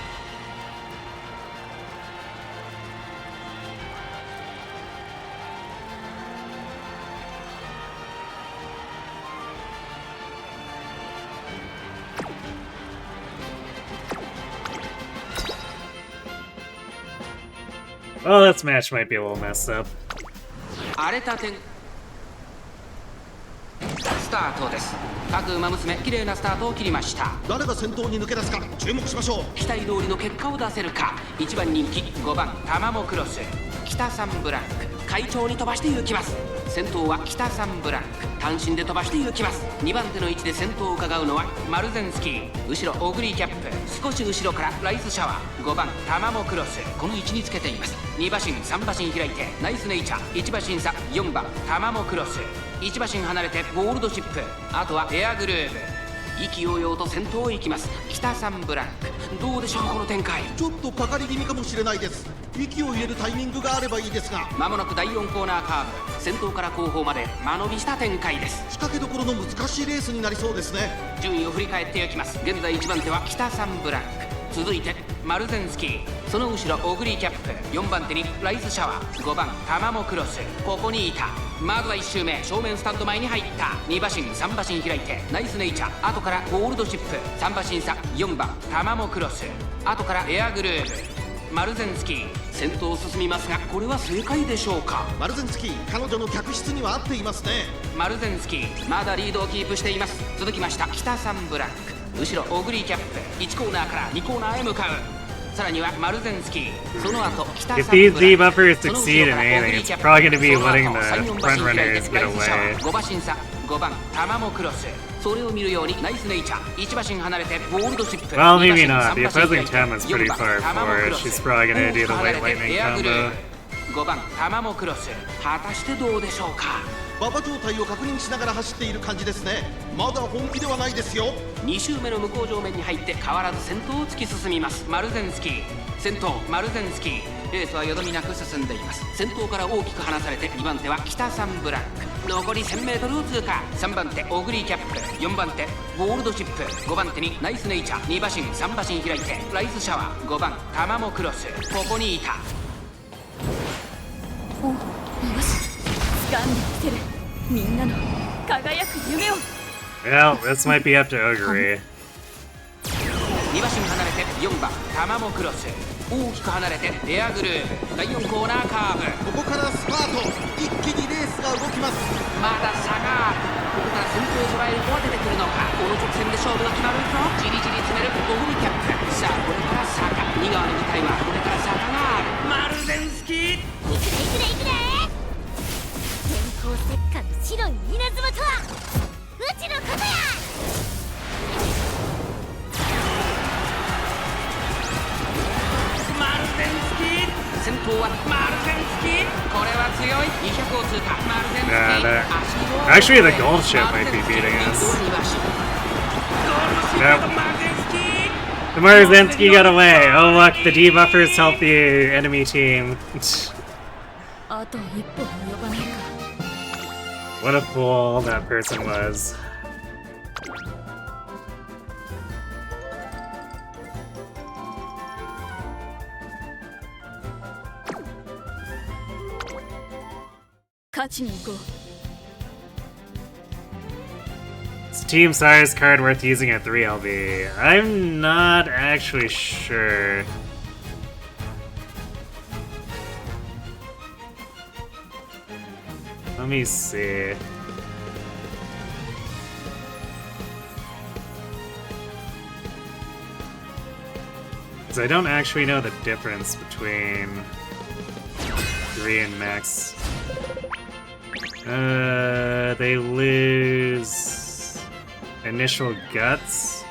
Well, this match might be a little messed up. 荒れた点スタートです。各馬娘綺麗なスタートを切りました。誰が先頭に抜け出すか注目しましょう。期待通りの結果を出せるか。1番人気5番タマモクロス、北サンブランク快調に飛ばして行きます。先頭は北サンブランク単身で飛ばして行きます。2番手の位置で先頭を伺うのはマルゼンスキー、後ろオグリーキャップ、少し後ろからライスシャワー、5番タマモクロス、この位置につけています。2馬身3馬身開いてナイスネイチャー、1馬身差4番タマモクロス、1馬身離れてゴールドシップ、あとはエアグルーブ。意気揚々と先頭を行きます北サンブランク。どうでしょうこの展開。ちょっとかかり気味かもしれないです。息を入れるタイミングがあればいいですが。まもなく第4コーナーカーブ、先頭から後方まで間延びした展開です。仕掛けどころの難しいレースになりそうですね。順位を振り返っていきます。現在1番手は北サンブランク、続いてマルゼンスキー、その後ろオグリーキャップ、4番手にライスシャワー、5番タマモクロス、ここにいた。まずは1周目正面スタンド前に入った。2馬身3馬身開いてナイスネイチャー、後からゴールドシップ、3馬身差4番タマモクロス、後からエアグルーブ。マルゼンスキー先頭を進みますが、これは正解でしょうか。マルゼンスキー彼女の客室には合っていますね。マルゼンスキーまだリードをキープしています。続きました北サンブランク、後ろオグリーキャップ、1コーナーから2コーナーへ向かう。If these debuffers succeed in anything, it's probably going to be letting the front runners get away. Well, maybe not. The opposing Tem is pretty far forward. She's probably going to do the White Lightning combo. 5番玉もクロス果たしてどうでしょうか。馬場状態を確認しながら走っている感じですね。まだ本気ではないですよ。2周目の向こう上面に入って変わらず先頭を突き進みます。マルゼンスキー先頭マルゼンスキーレースはよどみなく進んでいます。先頭から大きく離されて2番手は北サンブラック、残り 1000m を通過。3番手オグリーキャップ、4番手ゴールドシップ、5番手にナイスネイチャー、2馬身3馬身開いてライスシャワー、5番玉もクロス、ここにいた。お、よし、掴んでみせるみんなの輝く夢を。 Well, this might be up to Ogre. 2馬身離れて4番玉もクロス、大きく離れてエアグルー、第4コーナーカーブ、ここからスパート、一気にレースが動きます。まだ差がある。ここから先頭を捉える子は出てくるのか。この直線で勝負が決まるぞ。じりじり詰めるオグリキャップ。さあこれから坂、2側の舞台はこれから坂がある。マルゼンスキー、いくでいくでいくで。電光石火の白い稲妻とはうちのことや。マルゼンスキー先頭はマルゼンスキー、これは強い。200を通過。マルゼンスキー、 Actually, the gold ship might be beating us. Nope. The Marzensky got away. Oh look, the debuffers help the enemy team. あと一歩及ばないか。 What a fool that person was. Is Team Sire's card worth using at 3LB? I'm not actually sure. Let me see. Because I don't actually know the difference between 3 and max. They lose initial guts.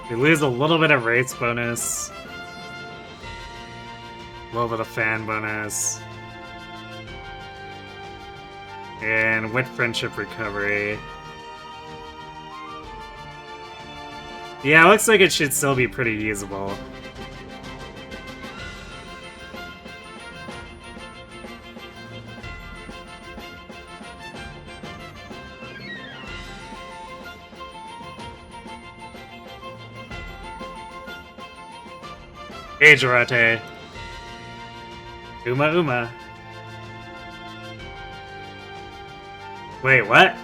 They lose a little bit of race bonus. A little bit of fan bonus. And wit friendship recovery. Yeah, it looks like it should still be pretty usable. Hey, Jarate. Uma. Wait, what?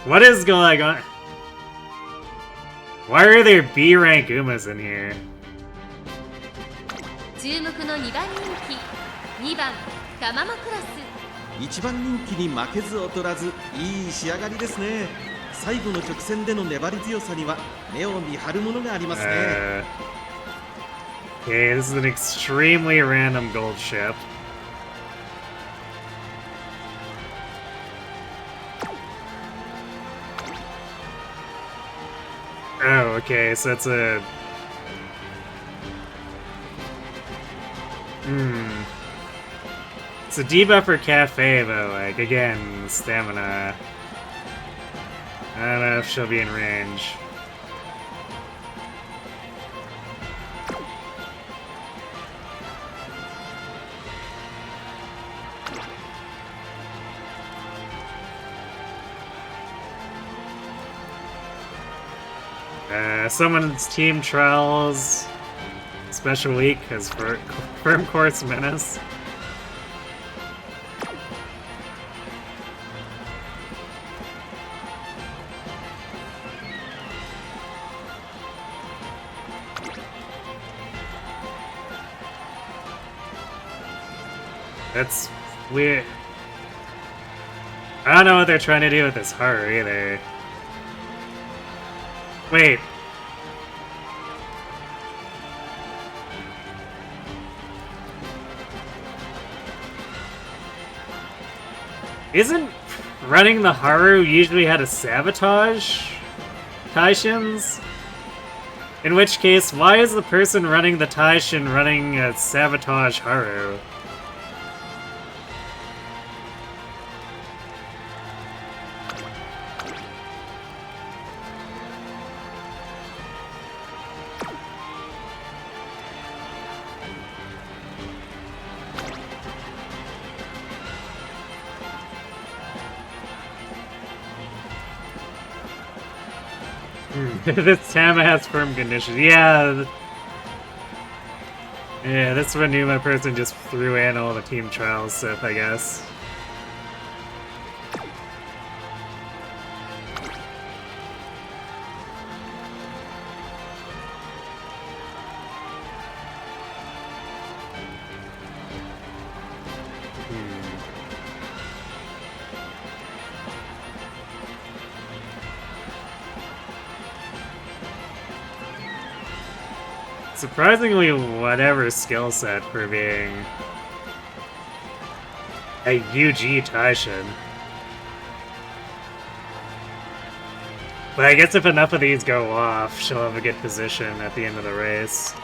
What is going on? Why are there B rank Umas in here? 注目の2番人気、2番玉もクロス。1番人気に負けず劣らず、いい仕上がりですね。最後の直線での粘り強さには目を見張るものがありますね。Okay, this is an extremely random gold ship. Oh, okay, so it's a... It's a debuff for Cafe, but, like, again, stamina. I don't know if she'll be in range. Someone's team trials special week has firm course menace. That's weird. I don't know what they're trying to do with this heart either. Wait. Isn't running the Haru usually how to sabotage Taishins? In which case, why is the person running the Taishin running a sabotage Haru? This Tama has firm conditions. Yeah. Yeah, this one knew my person just threw in all the team trials stuff, I guess. Surprisingly, whatever skill set for being a UG Taishin. But I guess if enough of these go off, she'll have a good position at the end of the race.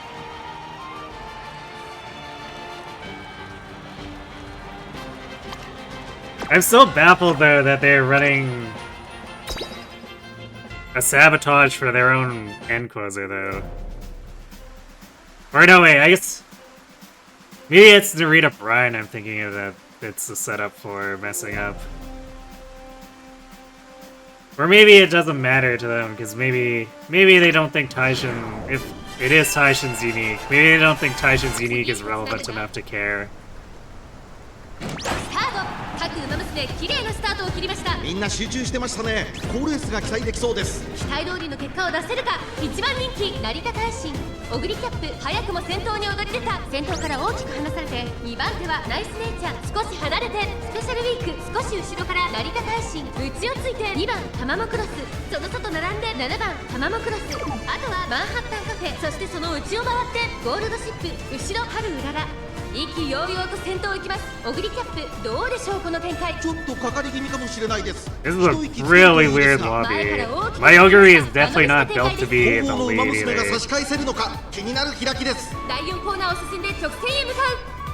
I'm still baffled, though, that they're running a sabotage for their own end closer, though. Or no, wait, I guess... Maybe it's Narita Bryan I'm thinking of that it's the setup for messing up. Or maybe it doesn't matter to them, because maybe they don't think Taishin... If it is Taishin's unique, maybe they don't think Taishin's unique is relevant enough to care. みんな集中してましたね。好レースが期待できそうです。期待通りの結果を出せるか。一番人気成田大臣小栗キャップ早くも先頭に躍り出た。先頭から大きく離されて2番手はナイスネイチャー少し離れてスペシャルウィーク少し後ろから成田大臣内をついて2番タマモクロスその外並んで7番タマモクロスあとはマンハッタンカフェそしてその内を回ってゴールドシップ後ろ春うらら意気揚々と先頭行きます小栗キャップどうでしょうこの展開ちょっとかかり気味かもしれないです。 This is a really weird lobby. My Ogre is definitely not built to be in the lead が either. 差し返せるのか気になる開きです。第4コーナーを進んで直線へ向か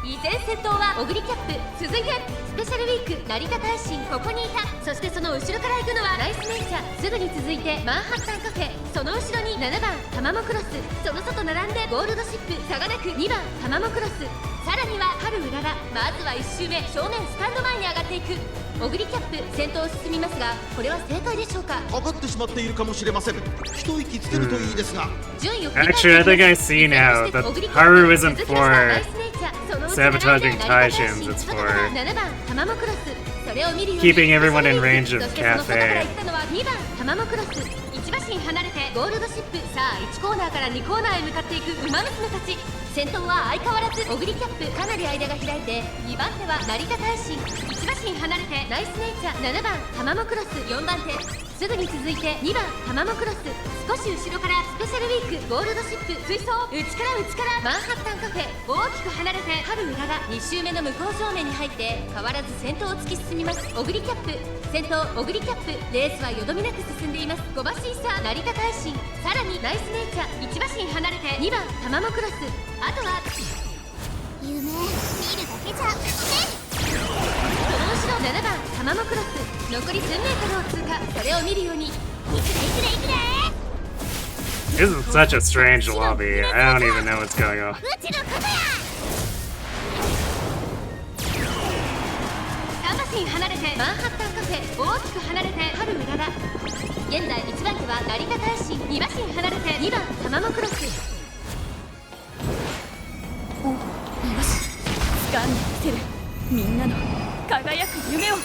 う依然先頭は小栗キャップ続いてスペシャルウィーク成田大臣ここにいたそしてその後ろから行くのはナイスネイチャーすぐに続いてマンハッタンカフェその後ろに7番タマモクロスその外並んでゴールドシップ差がなく2番タマモクロスさらには春うららまずは1周目正面スタンド前に上がっていく小栗キャップ先頭を進みますがこれは正解でしょうかかかってしまっているかもしれません一息つけるといいですが Actually, I think I see now that Haru isn't for sabotaging Taishins, it's for keeping everyone in range of Cafe. 1馬身離れてゴールドシップさあ1コーナーから2コーナーへ向かっていくウマ娘たち先頭は相変わらず小栗キャップかなり間が開いて2番手は成田大臣1馬身離れてナイスネイチャー7番タマモクロス4番手すぐに続いて2番タマモクロス少し後ろからスペシャルウィークゴールドシップ追走内からマンハッタンカフェ大きく離れて春うらら2周目の向こう正面に入って変わらず先頭を突き進みます小栗キャップ先頭小栗キャップレースはよどみなく進んでいます5馬身差成田大臣さらにナイスネイチャー1馬身離れて2番タマモクロスあとは夢見るだけじゃねその後ろ7番タマモクロス残り1000メートルを通過それを見るようにいくれいくれ This is such a strange lobby. I don't even know what's going on. うちのことや3馬身離れてマンハッタンカフェ大きく離れて春うらら現在1番手は成田大臣2馬身離れて2番タマモクロスおよし掴んでみせるみんなの輝く夢を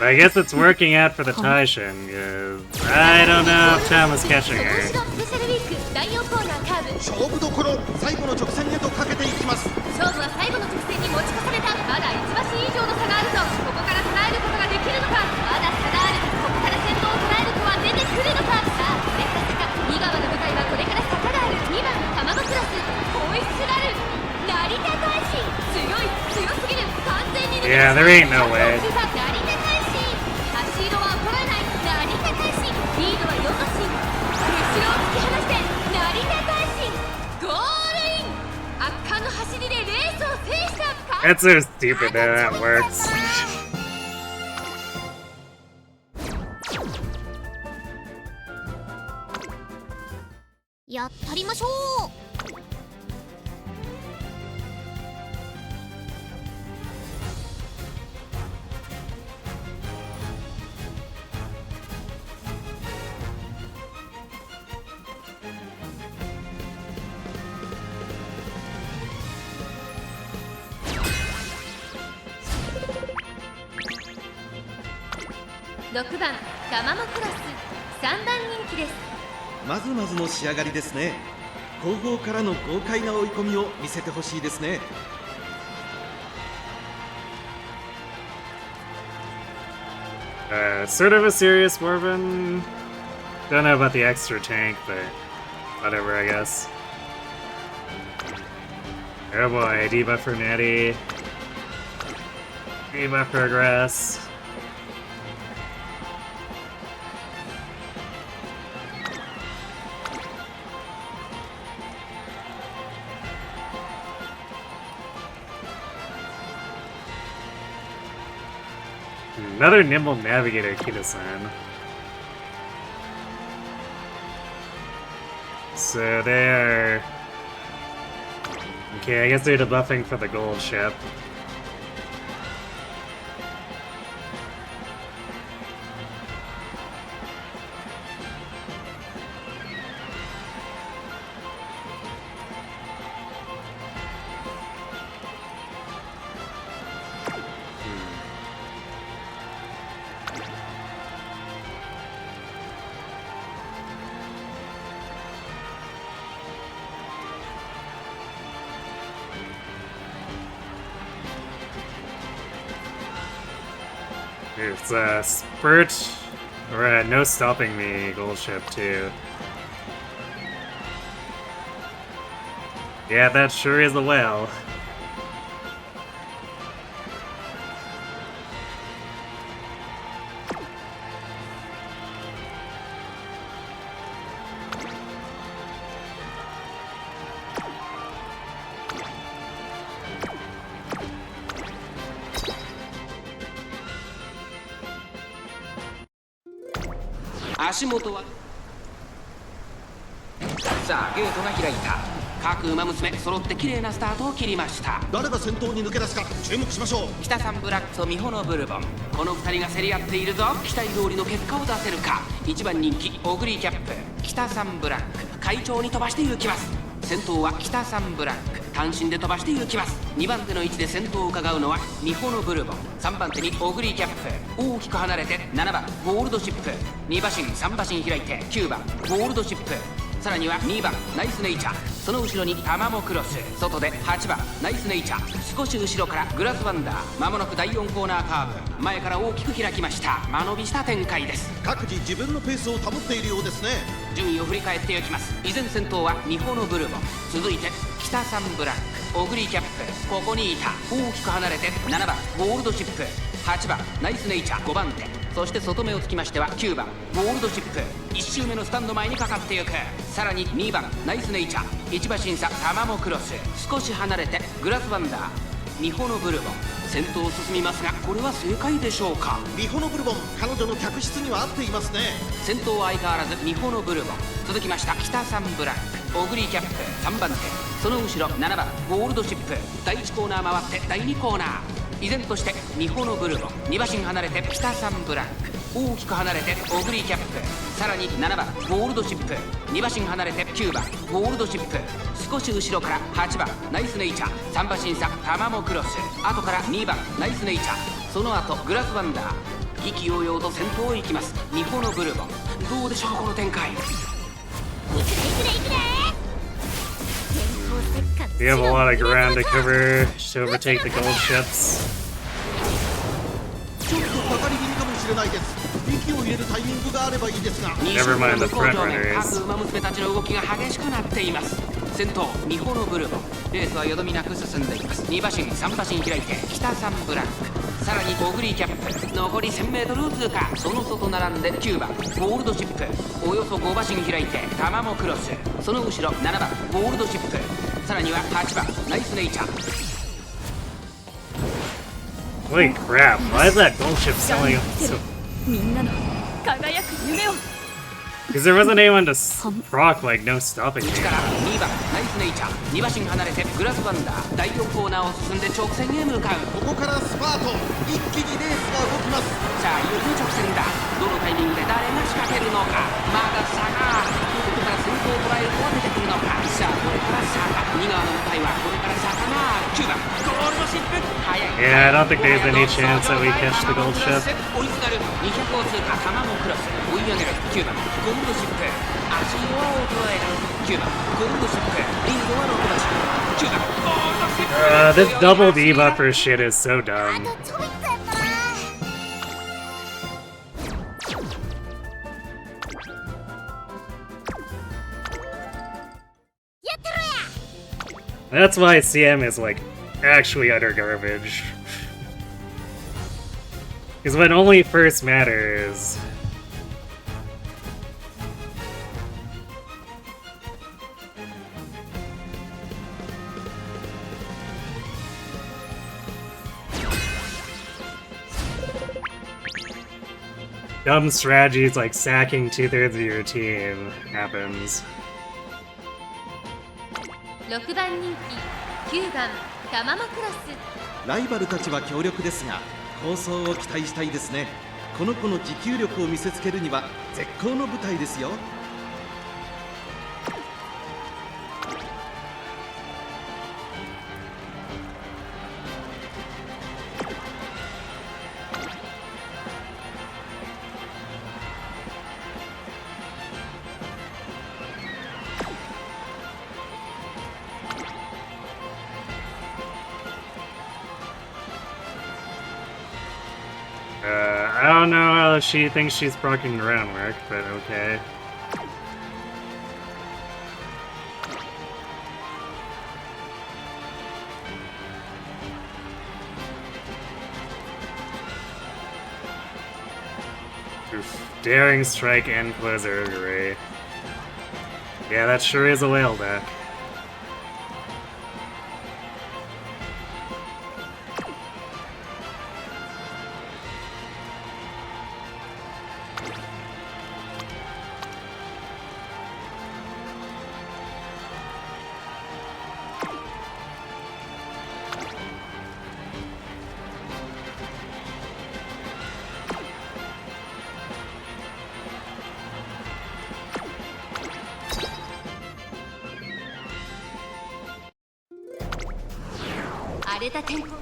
I guess it's working out for the Taishin, because I don't know if Tom is catching その her. 後ろスペシャルウィーク第4コーナーカーブ勝負どころ最後の直線へとかけていきます。勝負は最後の直線に持ち越されたまだ1馬身以上の差があるぞここから捉えることができるのかまだ差があるここから先頭を捉える子は出てくるのかさあこれから坂2側の舞台はこれから坂がある2番タマモクロスホイッスルある成田大臣強すぎる完全に Yeah, there ain't no way. 成田大 That's so stupid that that works. やったりましょう。6番ガマモクラス3番人気です。まずまずの仕上がりですね。後方からの豪快な追い込みを見せてほしいですね。Sort of a serious Warben. Don't know about the extra tank, but whatever, I guess. Oh boy, debuff for Natty. Debuff for Grass. Another Nimble Navigator, Kita-san. So they're... Okay, I guess they're debuffing for the gold ship. It's a Spurt, or a no stopping me gold ship too. Yeah, that sure is a whale. Ashimoto wa... さあゲートが開いた。各馬娘揃って綺麗なスタートを切りました。誰が先頭に抜け出すか注目しましょう。北さんブラックと美穂のブルボン、この2人が競り合っているぞ。期待通りの結果を出せるか。1番人気オグリーキャップ、北さんブラック快調に飛ばして行きます。先頭は北さんブラック単身で飛ばして行きます。2番手の位置で先頭を伺うのは美穂のブルボン、3番手にオグリーキャップ、大きく離れて7番ゴールドシップ、2馬身3馬身開いて9番ゴールドシップ、さらには2番ナイスネイチャー、その後ろにタマモクロス、外で8番ナイスネイチャー、少し後ろからグラスワンダー、間もなく第4コーナーカーブ、前から大きく開きました。間延びした展開です。各自自分のペースを保っているようですね。順位を振り返っていきます。依然先頭は美穂のブルボン、続いて北さんブラック、オグリーキャップ、ここにいた。大きく離れて7番ゴールドシップ、8番ナイスネイチャー5番手、そして外目をつきましては9番ゴールドシップ、1周目のスタンド前にかかっていく。さらに2番ナイスネイチャー、1馬審査タマモクロス、少し離れてグラスワンダー、美穂のブルボン先頭を進みますが、これは正解でしょうか。美穂のブルボン、彼女の客室には合っていますね。先頭は相変わらず美穂のブルボン、続きました北さんブラック、オグリーキャップ3番手、その後ろ7番ゴールドシップ、第1コーナー回って第2コーナー、依然として美穂のブルボン、2馬身離れて北さんブラック、大きく離れてオグリーキャップ、さらに7番ゴールドシップ、2馬身離れて9番ゴールドシップ、少し後ろから8番ナイスネイチャー、3馬審査タマモクロス、後から2番ナイスネイチャー、その後グラスワンダー、意気揚々と先頭を行きます美穂のブルボン。どうでしょうこの展開。いくでいくでいくで。 We have a lot of ground to cover to overtake the gold ships. ちょっとかかり気味かもしれないです。息を入れるタイミングがあればいいですが。 Never mind the front runners. 各馬娘たちの動きが激しくなっています。先頭美穂のブルボン、レースはよどみなく進んでいます。2馬身3馬身開いて北さんブラック、さらにオグリーキャップ、残り 1000m を通過、その外並んで9番ゴールドシップ、およそ5馬身開いてタマモクロス、その後ろ7番ゴールドシップ、さらには8番ナイスネイチャー。Holy crap, why is that gold ship selling so... みんなの輝く夢を Because there wasn't anyone to proc, like, no stopping me. 2番ナイスネイチャー2馬身離れてグラスワンダー第4コーナーを進んで直線へ向かうここからスパート一気にレースが動きますさあいよいよ直線だどのタイミングで誰が仕掛けるのかまだ差がここから先頭を捉える子は出てくるのかさあこれから差が2側の舞台はこれから差が9番ゴールドシップ速い Yeah, I don't think there's any chance that we catch the gold ship. 追いすがる200を通過玉もクロス追い上げる9番ゴールドシップ足弱を捉える9番ゴールドシップリードは6馬身9番ゴールドシップ This double debuffer shit is so dumb. ちょびっとやったな That's why CM is, like, actually utter garbage. Because when only first matters... Dumb strategies like sacking 2/3 of your team happens. 6番人気9番タマモクロスライバルたちは強力ですが構想を期待したいですねこの子の持久力を見せつけるには絶好の舞台ですよI don't know how she thinks she's proccing groundwork, but okay. Oof. Daring strike and closer array. Yeah, that sure is a whale deck.荒れた天候さ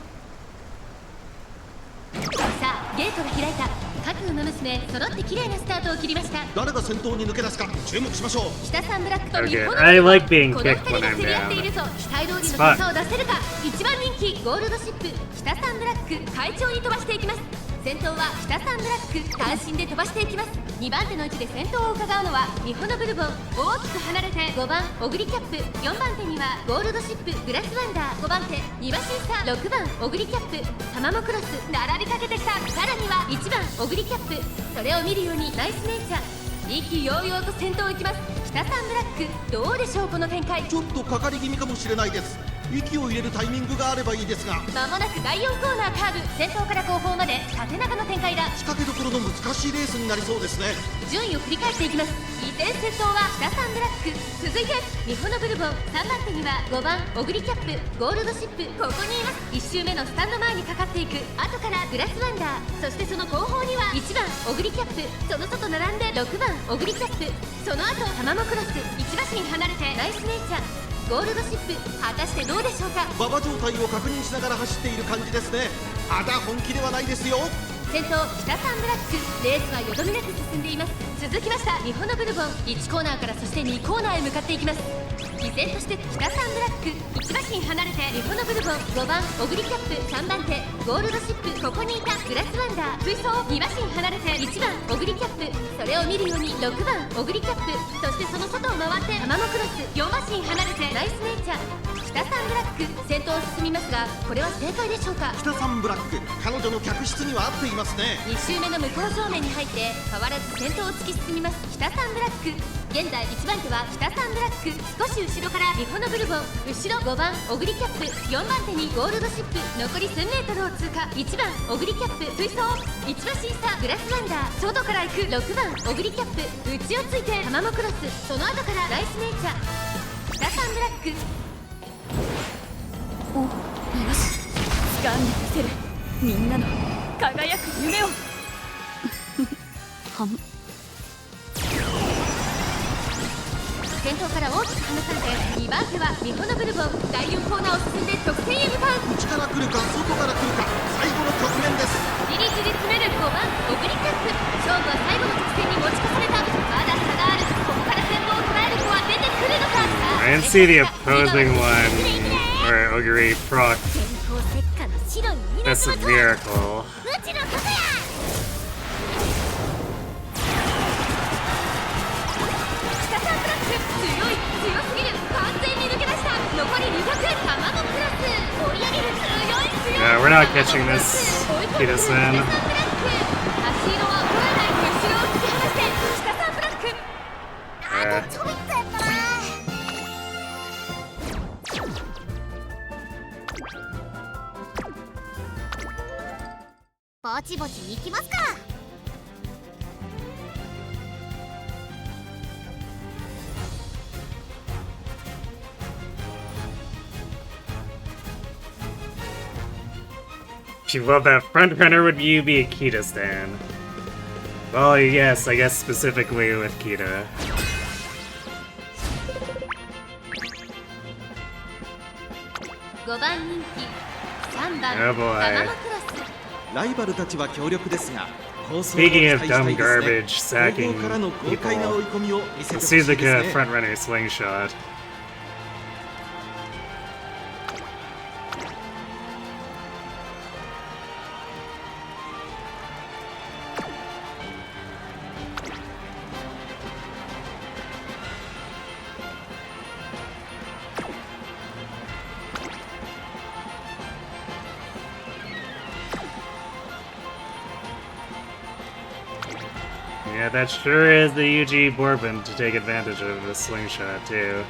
あゲートが開いた各馬娘揃って綺麗なスタートを切りました誰が先頭に抜け出すか注目しましょう北さんブラックと日 Okay, 本 I の like being この2 kicked 人 when が I'm 競り合っている down. ぞ期待通りの結果を出せるか1番人気ゴールドシップ北さんブラック快調に飛ばしていきます先頭は北さんブラック単身で飛ばしていきます2番手の位置で先頭を伺うのはミホノブルボン大きく離れて5番オグリキャップ4番手にはゴールドシップグラスワンダー5番手2馬身差6番オグリキャップタマモクロス並びかけてきたさらには1番オグリキャップそれを見るようにナイスネイチャー意気揚々と先頭を行きます北さんブラックどうでしょうこの展開ちょっとかかり気味かもしれないです息を入れるタイミングがあればいいですがまもなく第4コーナーカーブ先頭から後方まで縦長の展開だ仕掛けどころの難しいレースになりそうですね順位を振り返っていきます依然先頭は北さんブラック続いてミホノブルボン3番手には5番オグリキャップゴールドシップここにいます1周目のスタンド前にかかっていく後からグラスワンダーそしてその後方には1番オグリキャップその外並んで6番オグリキャップその後タマモクロス1馬身離れてナイスネイチャーゴールドシップ果たしてどうでしょうか馬場状態を確認しながら走っている感じですねまだ本気ではないですよ先頭北さんブラックレースはよどみなく進んでいます続きましたミホノブルボン1コーナーからそして2コーナーへ向かっていきます依然として北さんブラック1馬身離れてミホノブルボン5番オグリキャップ3番手ゴールドシップここにいたグラスワンダー追走2馬身離れて1番オグリキャップそれを見るように6番オグリキャップそしてその外を回ってタマモクロス4馬身離れてナイスネイチャー北さんブラック先頭を進みますが、これは正解でしょうか。北さんブラック、彼女の客室には合っていますね。2周目の向こう正面に入って変わらず先頭を突き進みます北さんブラック。現在1番手は北さんブラック、少し後ろからミホノブルボン、後ろ5番オグリキャップ、4番手にゴールドシップ、残り1000メートルを通過。1番オグリキャップ追走、1馬審査グラスワンダー、外から行く6番オグリキャップ、内をついてハマモクロス、その後からナイスネイチャー。北さんブラック。お、よし、掴んでみせるみんなの輝く夢をはむ。先頭から大きく離されて2番手はミホノブルボン、第4コーナーを進んで直線へ向かう。内から来るか外から来るか、最後の局面です。じりじり詰める5番オグリキャップ、勝負は最後の直線に持ち越された。まだ差がある。ここから先頭を捉える子は出てくるのか。 I didn't see the opposing one, or Ogre proc. 先行石火の白に That's a miracle. うちのことや。北さんブラック強すぎる、完全に抜け出した。残り200、タマモクラス追い上げる、強い。 Yeah, we're not catching this. Pegasus. 北さんブラック、足色は衰えない。後ろを突き放して北さんブラック。あとちょびっとやったな。ぼちぼち行きますか。If you love that front runner, would you be a Kita stan? Well, yes, I guess specifically with Kita. 5番人気3番 Oh boy. タマモクロス。ライバルたちは強力ですが、 Speaking of dumb garbage sacking 後方からの豪快な追い込みを見せてほ Let's しい do です like a ね。 front runner slingshot. Yeah, that sure is the UG Bourbon to take advantage of the slingshot, too.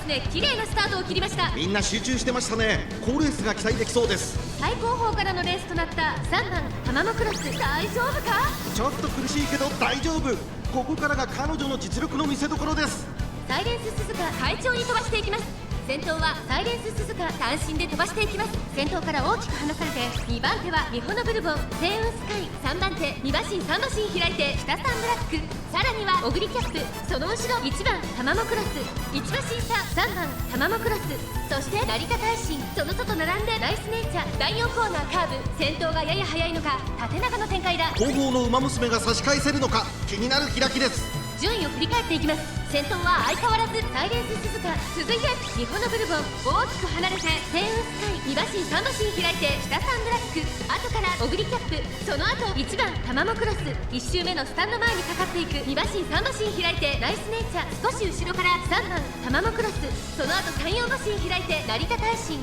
で綺麗なスタートを切りました。みんな集中してましたね。好レースが期待できそうです。最高峰からのレースとなった3番タマモクロス、大丈夫か。ちょっと苦しいけど大丈夫。ここからが彼女の実力の見せ所です。サイレンス鈴鹿快調に飛ばしていきます。先頭はサイレンス鈴鹿、単身で飛ばしていきます。先頭から大きく離されて2番手はミホノブルボン、星雲スカイ、3番手2馬身3馬身開いて北サンブラック、さらにはオグリキャップ、その後ろ1番タマモクロス、1馬身差3番タマモクロス、そして成田大臣、その外並んでナイスネイチャー。第4コーナーカーブ、先頭がやや速いのか縦長の展開だ。後方の馬娘が差し返せるのか気になる開きです。順位を振り返っていきます。先頭は相変わらずサイレンス鈴鹿、続いてミホノブルボン、大きく離れて星雲スカイ、2馬身3馬身開いて北サンブラック、後からオグリキャップ、その後1番タマモクロス、1周目のスタンド前にかかっていく2馬身3馬身開いてナイスネイチャー、少し後ろから3番タマモクロス、その後3、4馬身開いて成田大臣。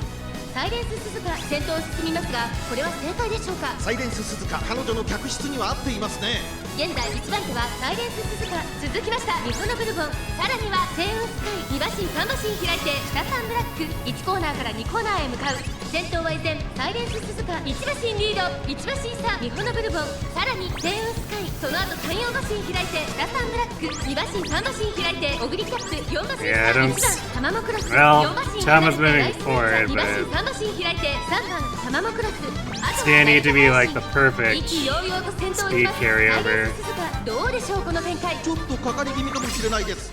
サイレンス鈴鹿先頭を進みますが、これは正解でしょうか。サイレンス鈴鹿、彼女の客室には合っていますね。現在1番手はサイレンス鈴鹿、続きましたミホノブルボン、さらには星雲スカイ、2馬身3馬身開いて北サンブラック、1コーナーから2コーナーへ向かう。先頭は依然サイレンス鈴鹿、1馬身リード、1馬身差ミホノブルボン、さらに星雲スカイ、その後3、4馬身開いて北サンブラック、2馬身3馬身開いてオグリキャップ、4馬身差1番タマモクロス、Well, 4馬身 Tom was 離れ moving て forward, 2馬身 but 3馬身開いて3番タマモクロス、 it's gonna need to be like the perfect 意気揚々と先頭 speed にいます。 carryover. サイレンス鈴鹿、どうでしょうこの展開。ちょっとかかり気味かもしれないです。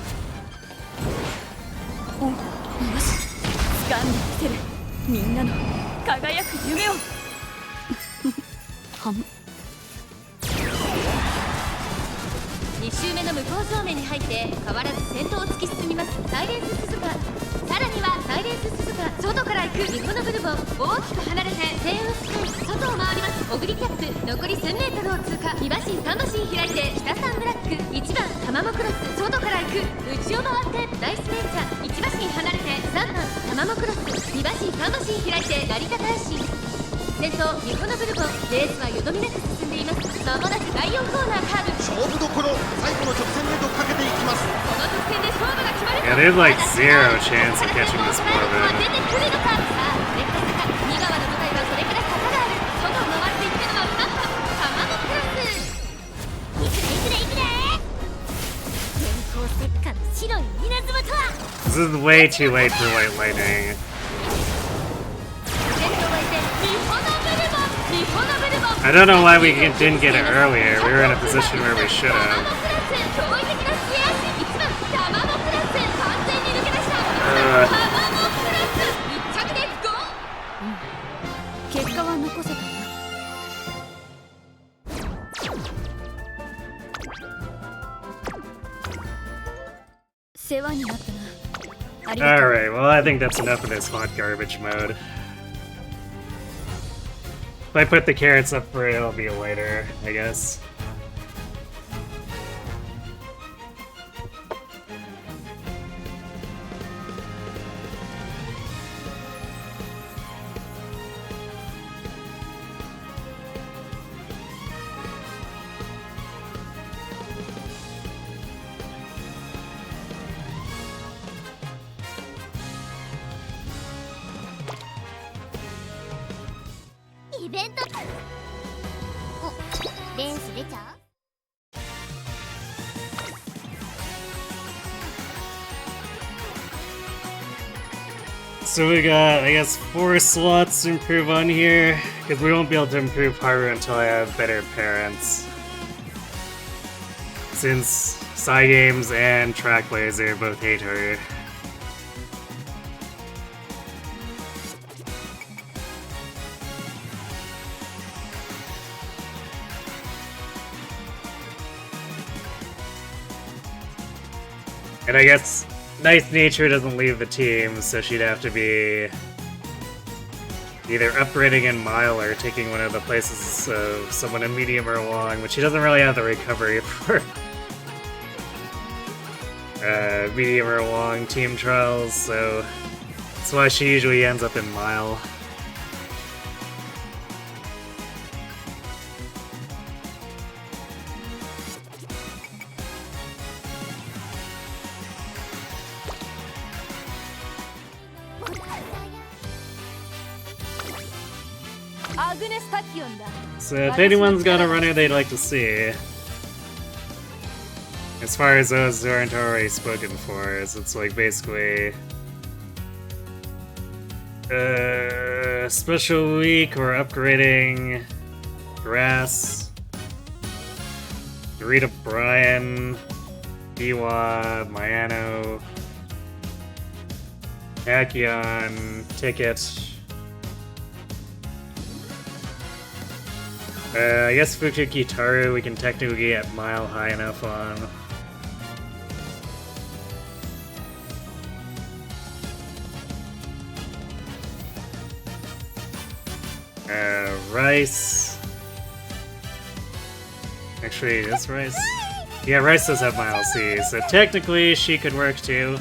お、よし、掴んでみせるみんなの輝く夢をはむ2周目の向こう正面に入って変わらず先頭を突き進みます。サイレンス鈴鹿、さらにはサイレンス鈴鹿、外から行く日本のブルボン、大きく離れて星雲スカイ、外を回ります。オグリキャップ、残り 1000m を通過。2馬身3馬身開いて北サンブラック、1番タマモクロス、外から行く内を回ってナイスネイチャー、1馬身離れて3番タマモクロス、2馬身3馬身開いて成田大臣、先頭日本のブルボン、レースはよどみなく進んでいます。まもなく第4コーナーカーブ、勝負どころ、最後の直線へとかけていきます。この直線で勝負が決まる。 Yeah, they have like 0 chance of catching this 出 Morbid. てくるのか。さあこれから坂、2側の舞台はこれから坂がある。外を回っていくのは3番タマモクロス。いくでいくでいくで電光石火の白い稲妻とは。 This is way too late for White Lightning. 先頭がいて日本のブルボン、日本のブルボン。 I don't know why we didn't get it earlier. We were in a position where we should タマ have. モクロス、驚異的な末脚。1番タマモクロス、完全に抜け出した。1番タマモクロス、1着でゴー。結果は残せたな。世話になったな。ありがとう。 Alright, well, I think that's enough of this hot garbage mode. If I put the carrots up for it, it'll be later, I guess. Oh, イベントお、レース出ちゃう。 So we got, I guess, 4 slots to improve on here, because we won't be able to improve Haru until I have better parents. Since Cygames and Trackblazer both hate her. And I guess Nice Nature doesn't leave the team, so she'd have to be either upgrading in Mile or taking one of the places of someone in medium or long, which she doesn't really have the recovery for medium or long team trials, so that's why she usually ends up in Mile. So if anyone's got a runner they'd like to see, as far as those who aren't already spoken for, is it's like basically special week or upgrading Grass, Rita Bryan, Iwa, Mayano, Tachyon, Ticket. I guess Fukuki Taru we can technically get Mile high enough on. Rice. Actually, is Rice? Yeah, Rice does have Mile C, so technically she could work too.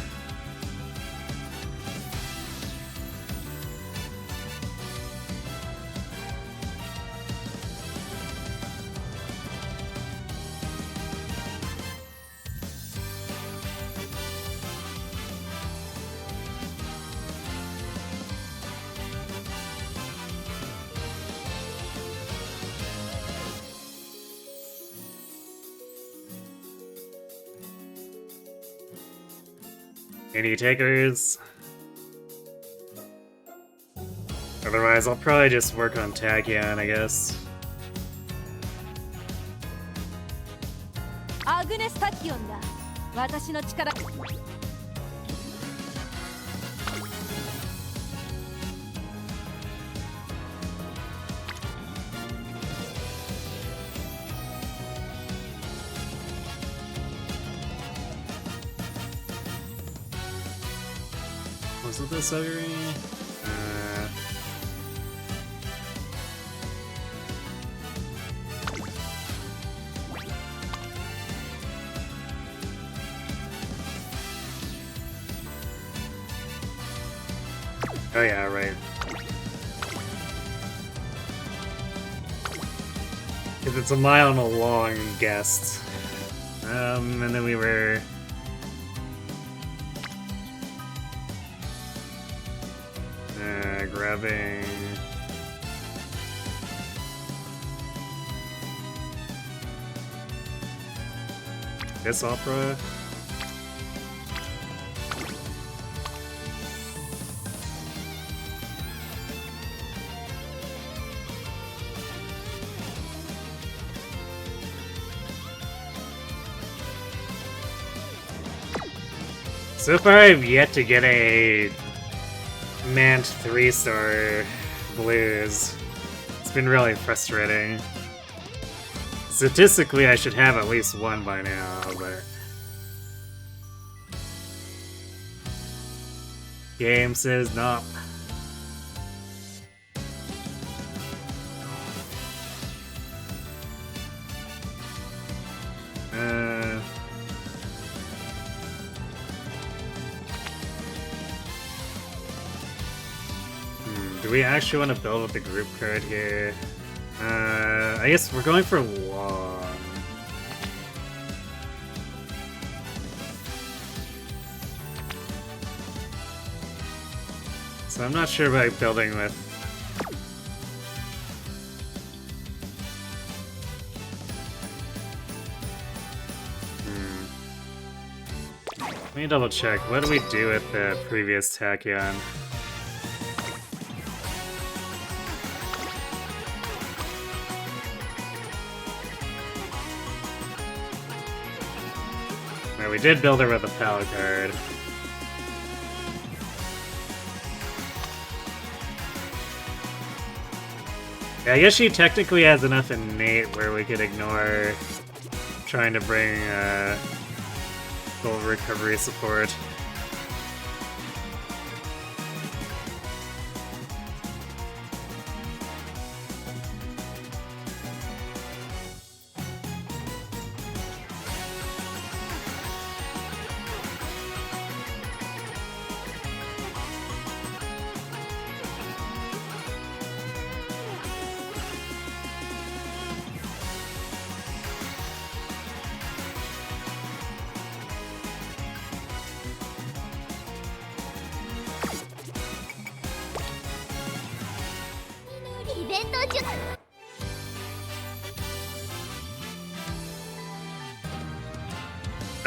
Any takers? Otherwise, I'll probably just work on Tachyon, I guess. Agnes Tachyon だ。私の力。Was it this ogre? Oh yeah, right. If it's a mile and a long guest. And then we were... grabbing... this opera. So far, I've yet to get a manned 3-star blues. It's been really frustrating. Statistically, I should have at least one by now, but... game says nope. Do we actually want to build with the group card here? I guess we're going for long. So I'm not sure about building with... Let me double check. What do we do with the previous Tachyon? We did build her with a PAL card. Yeah, I guess she technically has enough innate where we could ignore trying to bring full recovery support.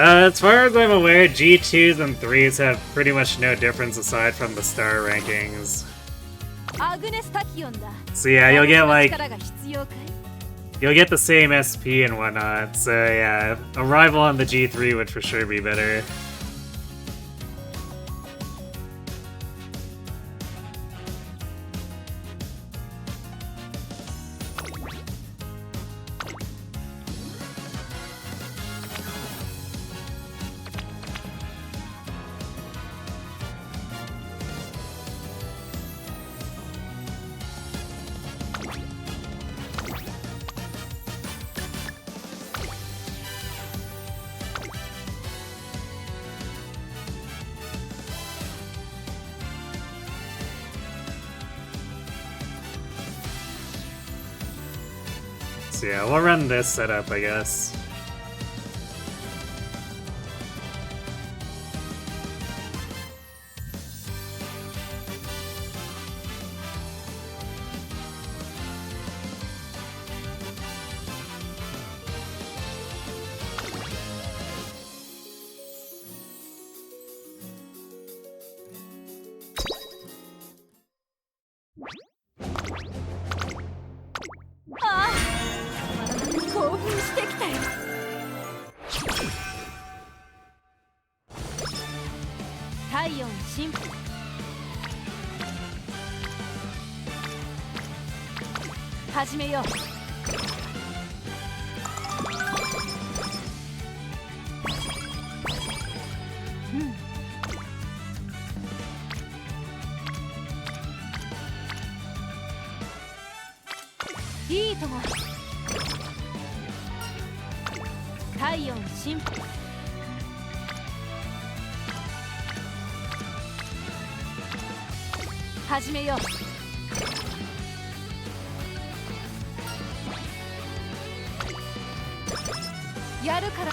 As far as I'm aware, G2s and 3s have pretty much no difference aside from the star rankings. So yeah, you'll get like... you'll get the same SP and whatnot, so yeah, a rival on the G3 would for sure be better. So yeah, we'll run this setup, I guess. いいとも。体温進歩。始めよう。やるから。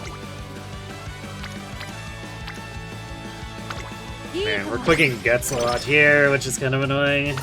Man, we're clicking gets a lot here, which is kind of annoying.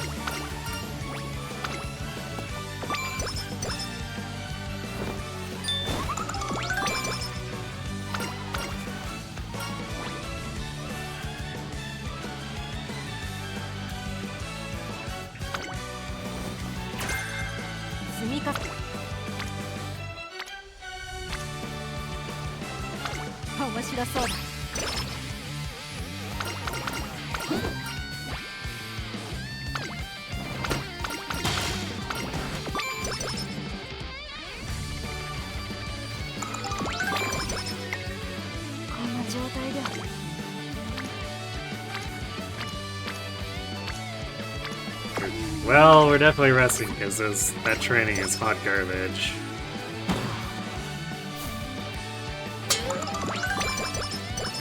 Well, we're definitely resting because that training is hot garbage.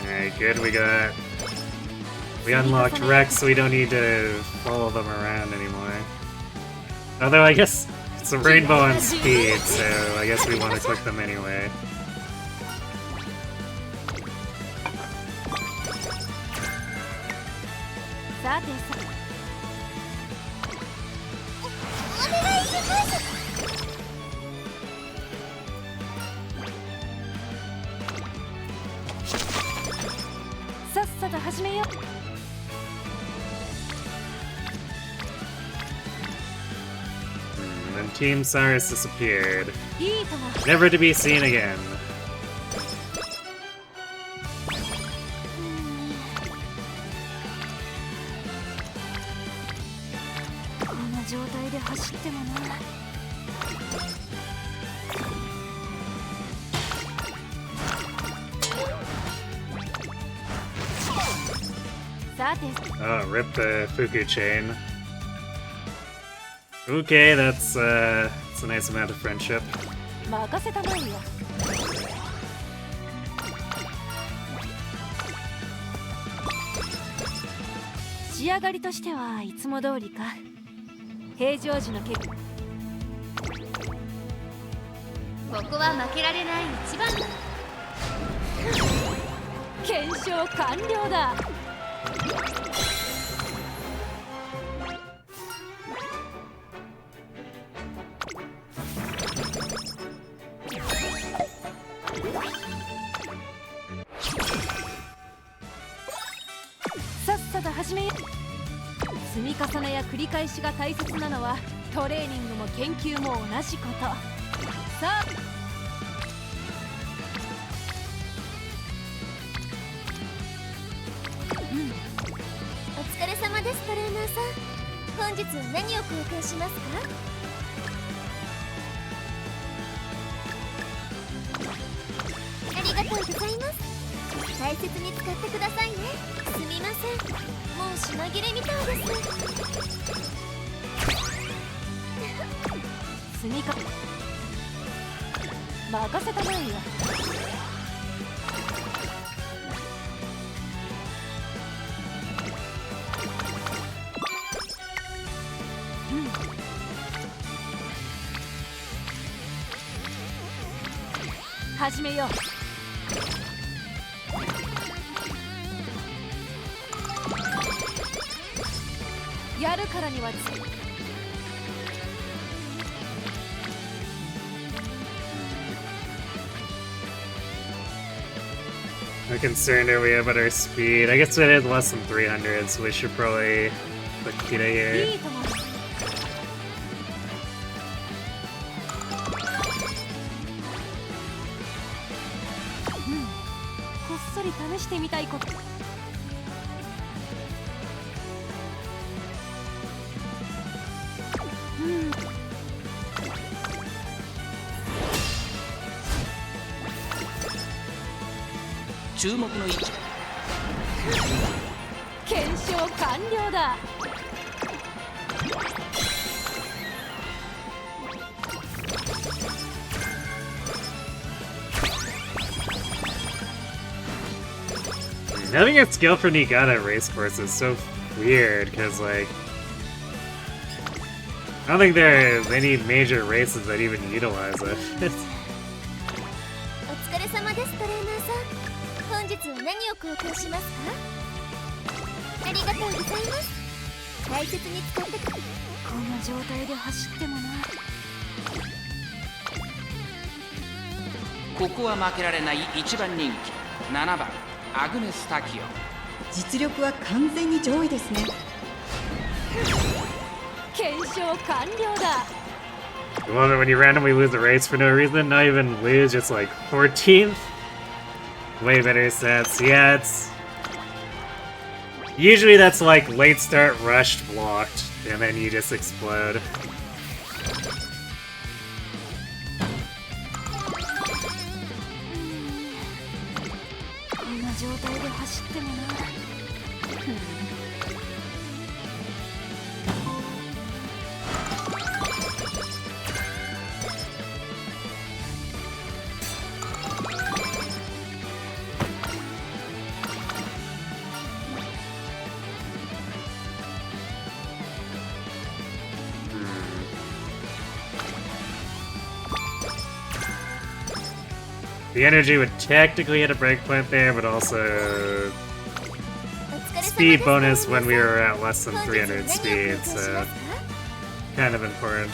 Alright, good. We unlocked Rex, so we don't need to follow them around anymore. Although I guess it's a rainbow on speed, so I guess we want to click them anyway. And then Team Cyrus disappeared. Never to be seen again. Oh, rip the Fuku chain. Okay, that's a nice amount of friendship. 任せたまえよ。仕上がりとしてはいつも通りか。平常時の結果。ここは負けられない一番。検証完了だ。さっさと始めよう。積み重ねや繰り返しが大切なのはトレーニングも研究も同じこと。さあ。 お疲れ様ですトレーナーさん。本日は何を交換しますか？ありがとうございます。大切に使ってくださいね。すみません、もう品切れみたいです。積みか任せたまえよ。 始めよう。やるからにはHow concerned are we about our speed? I guess it is less than 300, so we should probably put Kira here. いいとも。 試してみたいこと。注目の位置。検証完了だ。Having a skill for Niigata at race course is so weird, because, like, I don't think there are any major races that even utilize it. お疲れ様ですトレーナーさん。本日は何を交換しますか？ありがとうございます。大切に使ってこんな状態で走ってもな。ここは負けられない1番人気7番アグネス・タキオ。実力は完全に上位ですね。検証完了だ。 The moment when you randomly lose a race for no reason, not even lose, just like 14th? Way better stats. Yeah, it's... Usually that's like late start, rushed, blocked, and then you just explode. The energy would technically hit a breakpoint there, but also speed bonus when we were at less than 300 speed, so kind of important.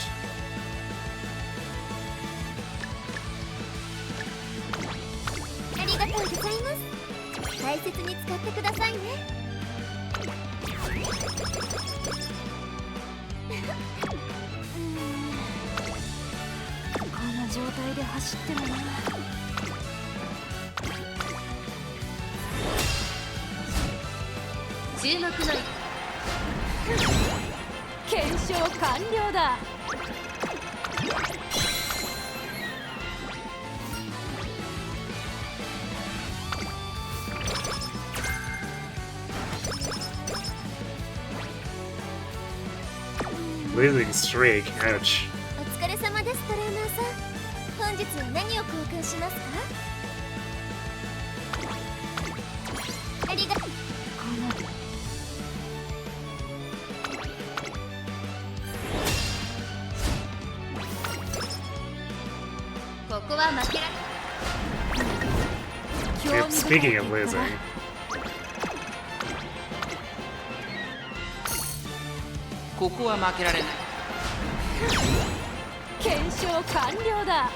ありがとうございます。大切に使ってくださいね。こんな状態で走ってもな。注目の検証完了だ。Losing streak, ouch. お疲れ様ですトレーナーさん。本日は何を交換しますか？ありがとう。ここは負けられ Speaking of losing. ここは負けられない。検証完了だ。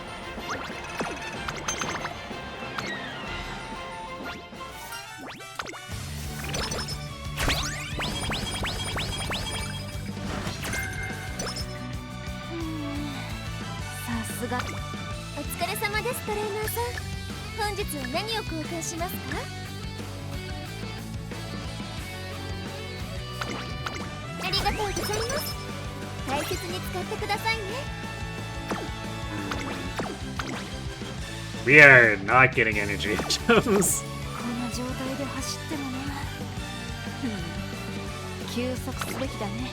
さすが。お疲れ様ですトレーナーさん。本日は何を交換しますか？ありがとうございます。大切に使ってくださいね。We are not getting energy items. こんな状態で走ってもな。休息すべきだね。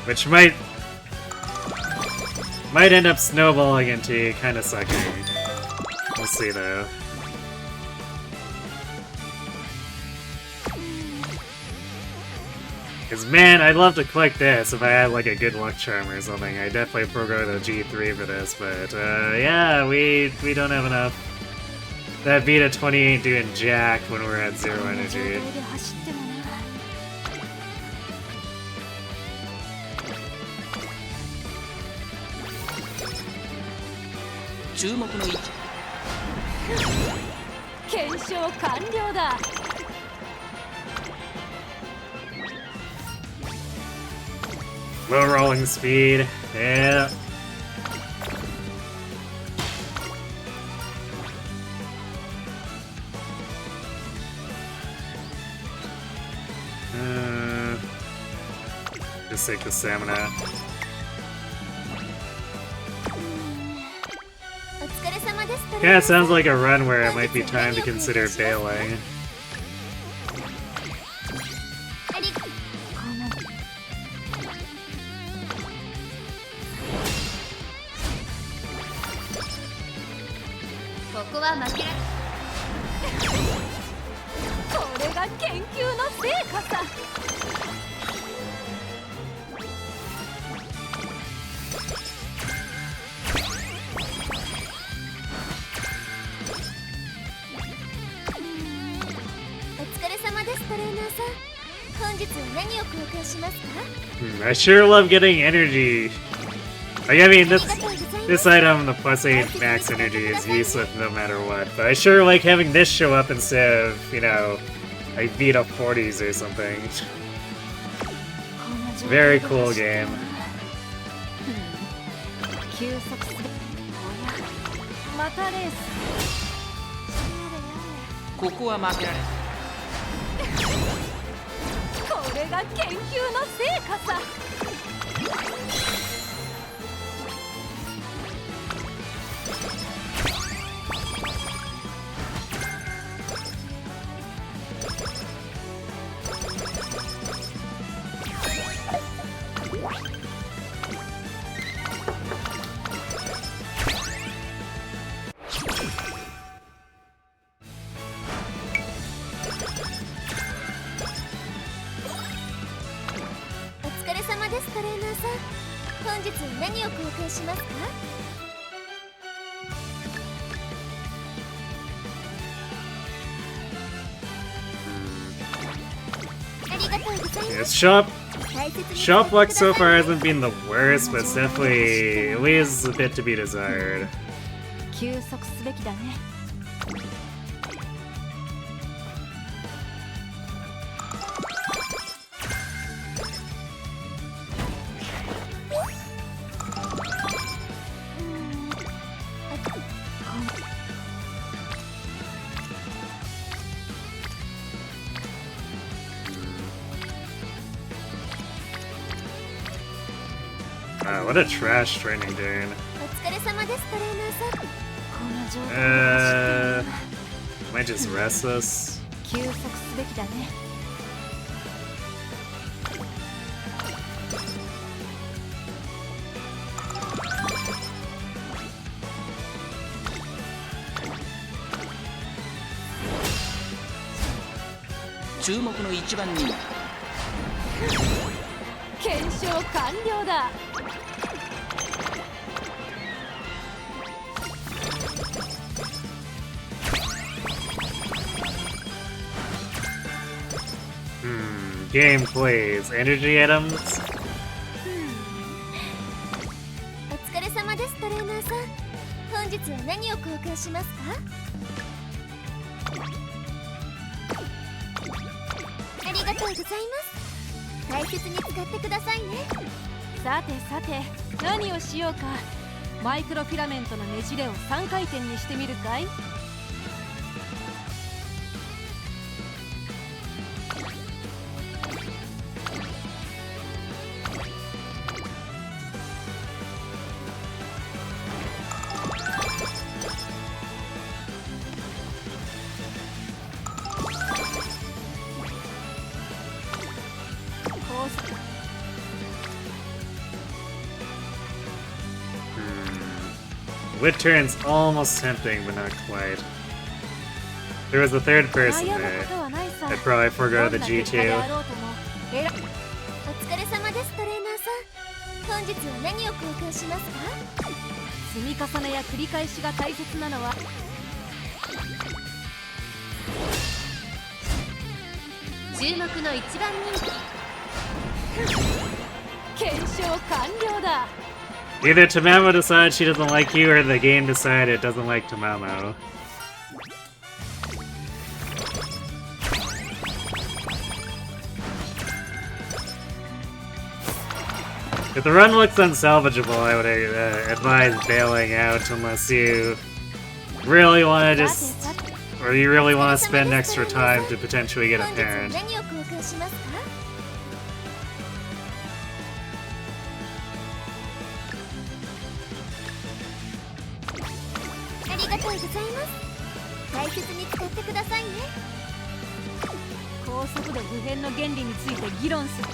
Which might end up snowballing into kind of sucking. We'll see though. Cause man, I'd love to click this if I had like a good luck charm or something. I definitely forego the G3 for this, but yeah, we don't have enough. That Pt78 ain't doing jack when we're at 0 energy. 注目の位置。検証完了だ。Low rolling speed, yeah. Just take the stamina. お疲れ様ですトレーナーさん。 Yeah, it sounds like a run where it might be time to consider bailing. おこは負けられこれが研究の成果さ。お疲れ様ですトレーナーさん。本日は何を交換しますか？ I sure love getting energy. Like, I mean, this item, the plus 8 max energy, is useless no matter what. But I sure like having this show up instead of, you know, like Vita 40s or something. Very cool game. 休息する。またレース。ここは負けられない。これが研究の成果さ。お疲れ様ですトレーナーさん。本日は何を交換しますか？ありがとうございます。 Yes, shop luck so far hasn't been the worst, but it's definitely it leaves a bit to be desired. 休息すべきだね。What a trash training turn. お疲れ様ですトレーナーさん。この状態 Am I just restless? 休息すべきだね。注目の一番人気。検証完了だ。Game plays. Energy items? お疲れ様ですトレーナーさん。本日は何を交換しますか？ありがとうございます。大切に使ってくださいね。さてさて、何をしようか。マイクロフィラメントのねじれを3回転にしてみるかい？Wit turn's almost tempting, but not quite. If there was a third person there, I'd probably forego the G2. お疲れ様ですトレーナーさん。本日は何を交換しますか？積み重ねや繰り返しが大切なのは注目の一番人気。検証完了だ。 Either Tamamo decides she doesn't like you, or the game decided it doesn't like Tamamo. If the run looks unsalvageable, I would advise bailing out unless you really want to just... or you really want to spend extra time to potentially get a parent. 何を交換しますか？ありがとうございます。大切に使ってくださいね。高速度不変の原理について議論する。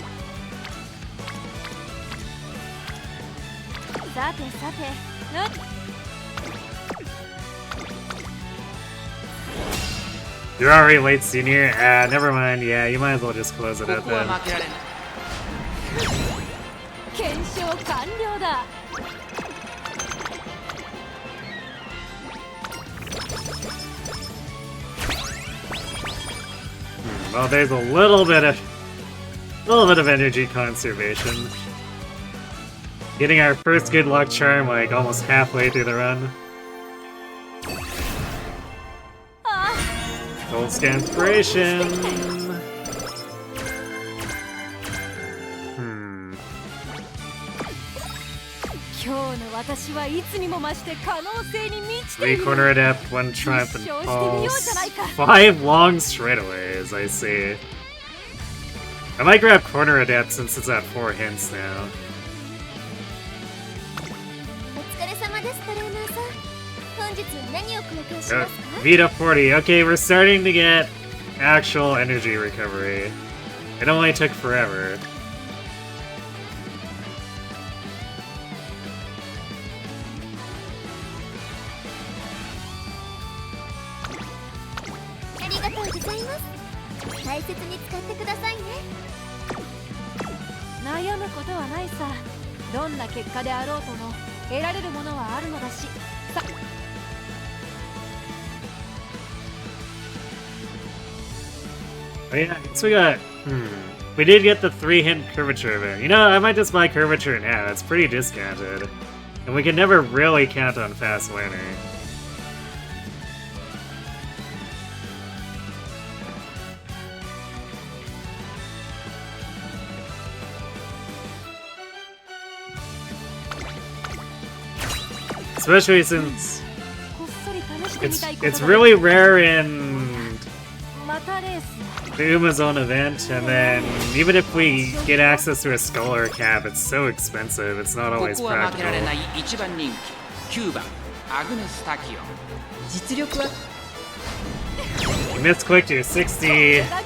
さてさて、You're already late, senior? Never mind. Yeah, you might as well just close it out then. 検証完了だ。Well, there's a little bit of energy conservation. Getting our first good luck charm like almost halfway through the run. Gold Scanspiration. Three Corner Adept, 1 Triumphant Pulse, 5 long straightaways, I see. I might grab Corner Adept since it's at 4 hints now. Vita 40. Okay, we're starting to get actual energy recovery. It only took forever. Oh yeah, so we got... We did get the 3-hint curvature event. You know, I might just buy curvature now. It's pretty discounted. And we can never really count on fast winner. Especially since it's really rare in the Umamusume event, and then even if we get access to a skull or a cap, it's so expensive, it's not always practical. We missed quick to 60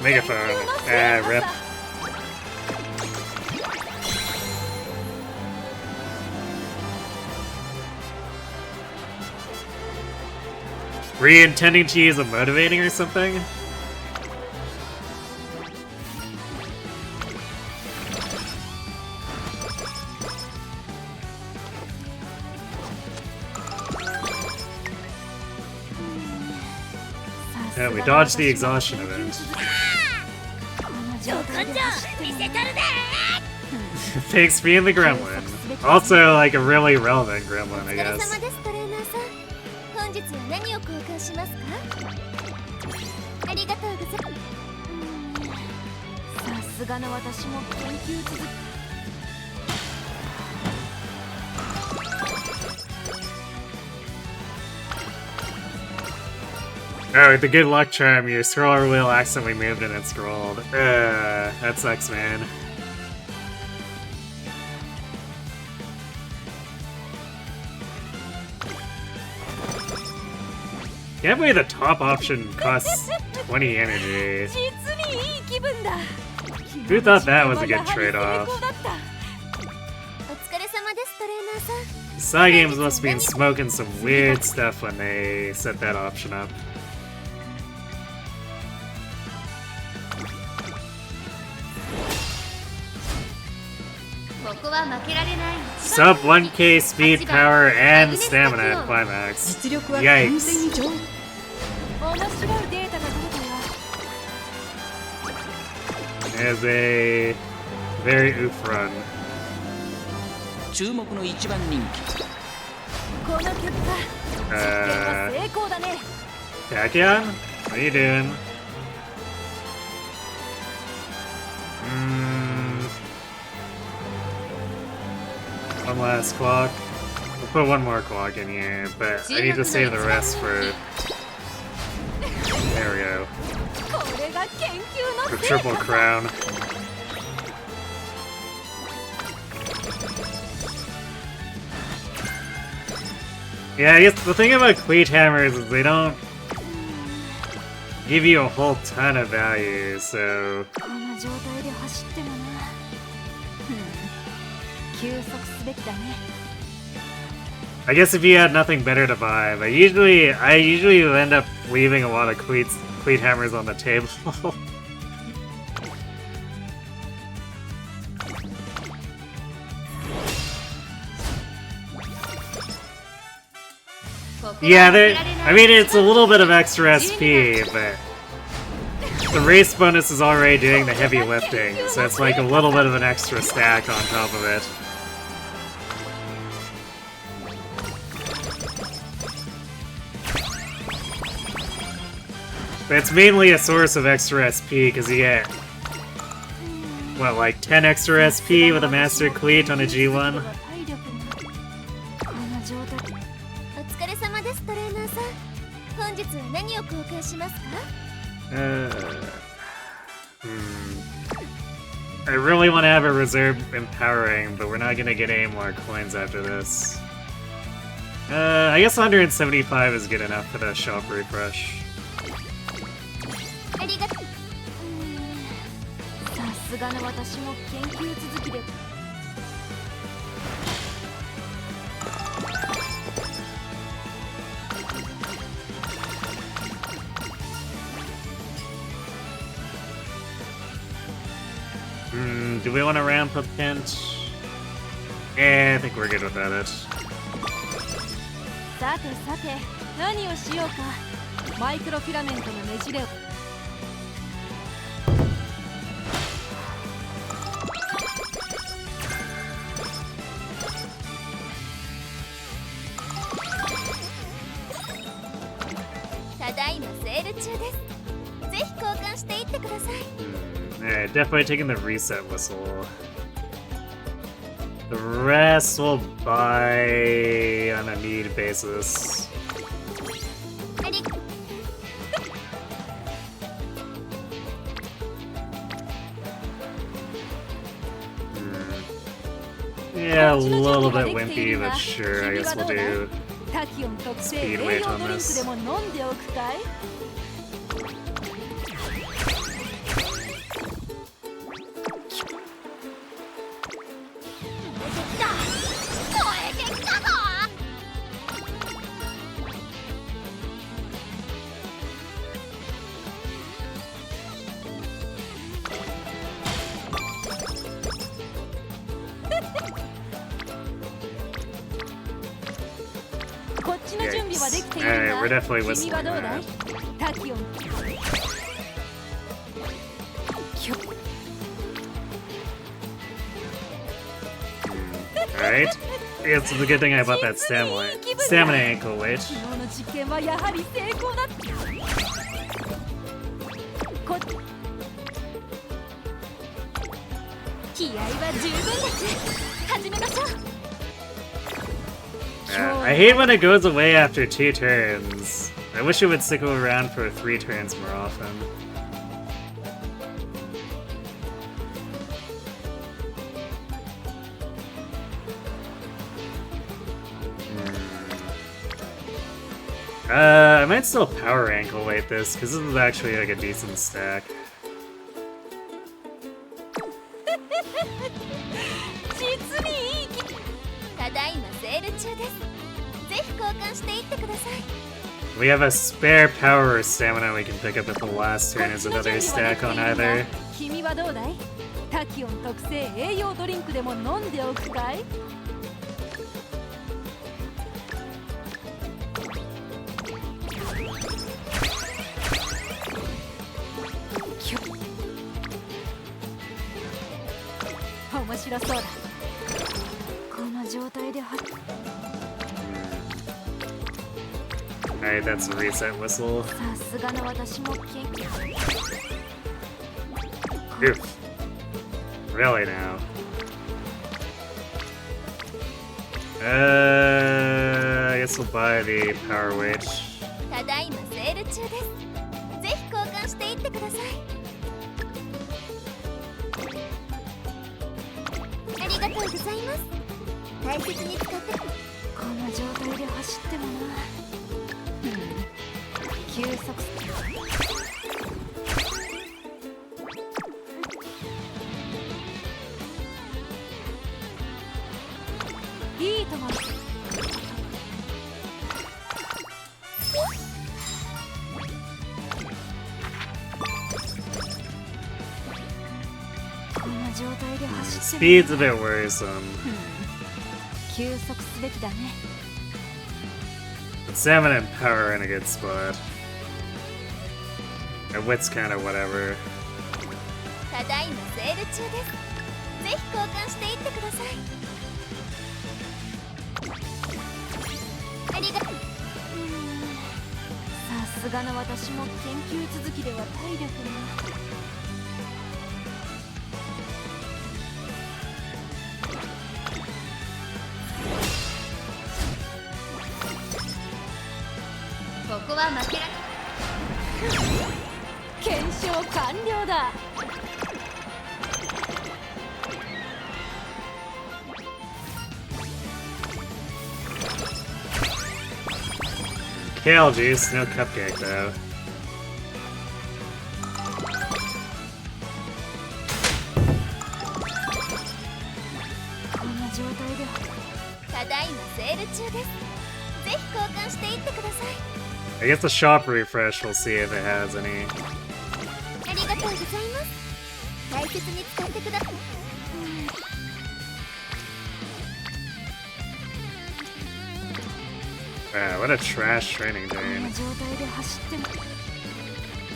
megaphone. Rip. Were you intending to use a motivating or something? Yeah, we dodged the exhaustion event. Thanks for being the gremlin. Also, like a really relevant gremlin, I guess. Oh, with the good luck charm, your scroller wheel accidentally moved and it scrolled. That sucks, man. Can't believe the top option costs 20 energy. Who thought that was a good trade-off? Side games must have been smoking some weird stuff when they set that option up. Sub 1k speed, power, and stamina at Climax. Yikes. It is a very oof run. Tactician? What are you doing? One last clock. We'll put one more clock in here, but I need to save the rest for... There we go. The triple crown. Yeah, I guess the thing about Cleat Hammers is they don't give you a whole ton of value, so... I guess if you had nothing better to buy, but I usually end up leaving a lot of cleat hammers on the table. Yeah, I mean, it's a little bit of extra SP, but the race bonus is already doing the heavy lifting, so it's like a little bit of an extra stack on top of it. But it's mainly a source of extra SP, because you get, what, like 10 extra SP with a Master Cleat on a G1? お疲れ様です、トレーナーさん。本日は何を交換しますか？ I really want to have a reserve empowering, but we're not going to get any more coins after this. I guess 175 is good enough for the shop refresh. ありがとう。さすがの私も研究続きで。Do we want to ramp up Kent? Yeah, I think we're good without it. さてさて、何をしようか。マイクロフィラメントのねじれを。ただいまセール中です。ぜひ交換していってください。Yeah, definitely taking the reset whistle. The rest we'll buy on a need basis. Yeah, a little bit wimpy, but sure, I guess we'll do speed weight on this. Alright, we're definitely whistling that. Alright. It's the good thing I bought that stamina ankle weight. I hate when it goes away after 2 turns. I wish it would stick around for 3 turns more often. I might still power ankle weight this, because this is actually like a decent stack. We have a spare power or stamina we can pick up at the last turn as another stack on either. Alright, that's a reset whistle. Oof. Really now? I guess we'll buy the power weight. Speed's a bit worrisome. 休息すべきだね。 But stamina and power are in a good spot. And wit's kind of whatever. ただいまセール中です。ぜひ交換していってください。ありがとう。さすがの私も研究続きでは体力が。ここは負けられ検証完了だ。Kale juice, no cupcake though. こんな状態で。ただいまセール中です。ぜひ交換していってください。 I guess the shop refresh, we'll see if it has any. ありがとうございます。大切に使ってください。Wow, what a trash training こん day. な状態で走っても。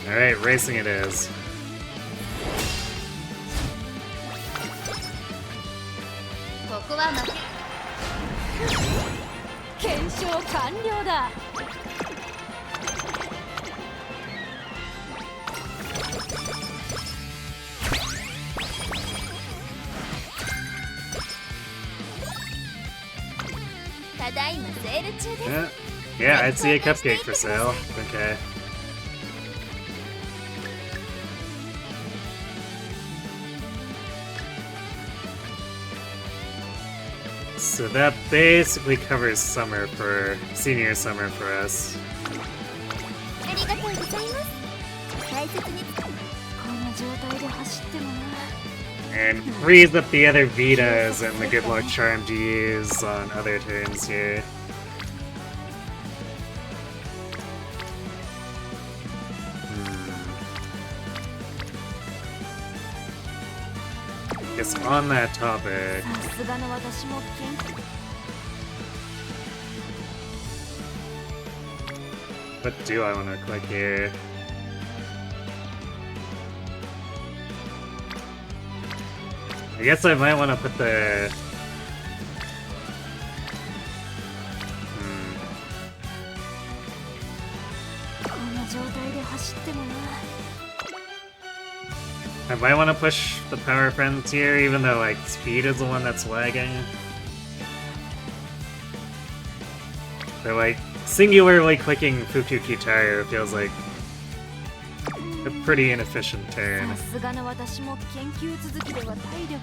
Alright, racing it is. ここは負け検証完了だ。ただいまセール中です。 Yeah, I'd see a cupcake for sale. Okay. So that basically covers summer for senior summer for us. ありがとうございます。大切に使う。こんな状態で走ってもな。 And freeze up the other Vitas and the good luck charm to use on other turns here. Guess on that topic. さすがの私も研究。 What do I want to click here? I guess I might want to put the... I might want to push the power friends here, even though like speed is the one that's lagging. But like singularly clicking Fukuki Tire feels like a pretty inefficient turn. さすがの私も研究続きでは体力が。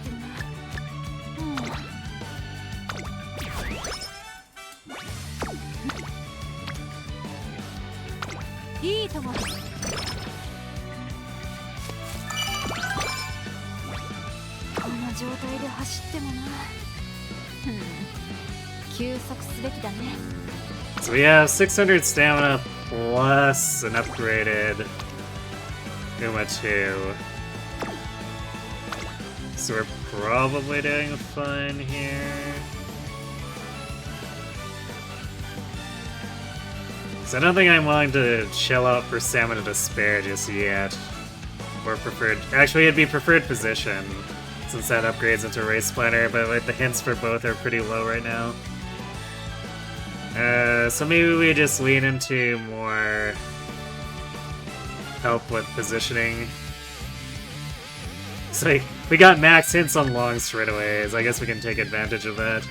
いいとも。こんな状態で走ってもな。休息すべきだね。 So we have 600 stamina plus an upgraded Umamusume. So we're probably doing fine here. So I don't think I'm willing to shell out for stamina to spare just yet. Or preferred... Actually, it'd be preferred position, since that upgrades into Race Planner, but like the hints for both are pretty low right now. So maybe we just lean into more help with positioning. It's like, we got max hints on long straightaways, I guess we can take advantage of that.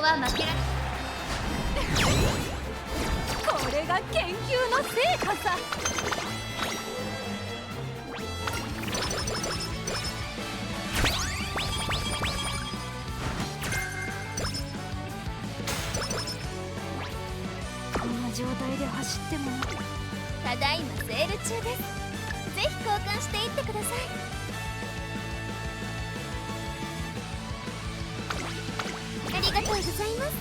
This これが研究の成果さ。こんな状態で走っても。ただいまセール中です。ぜひ交換していってください。ありがとうございます。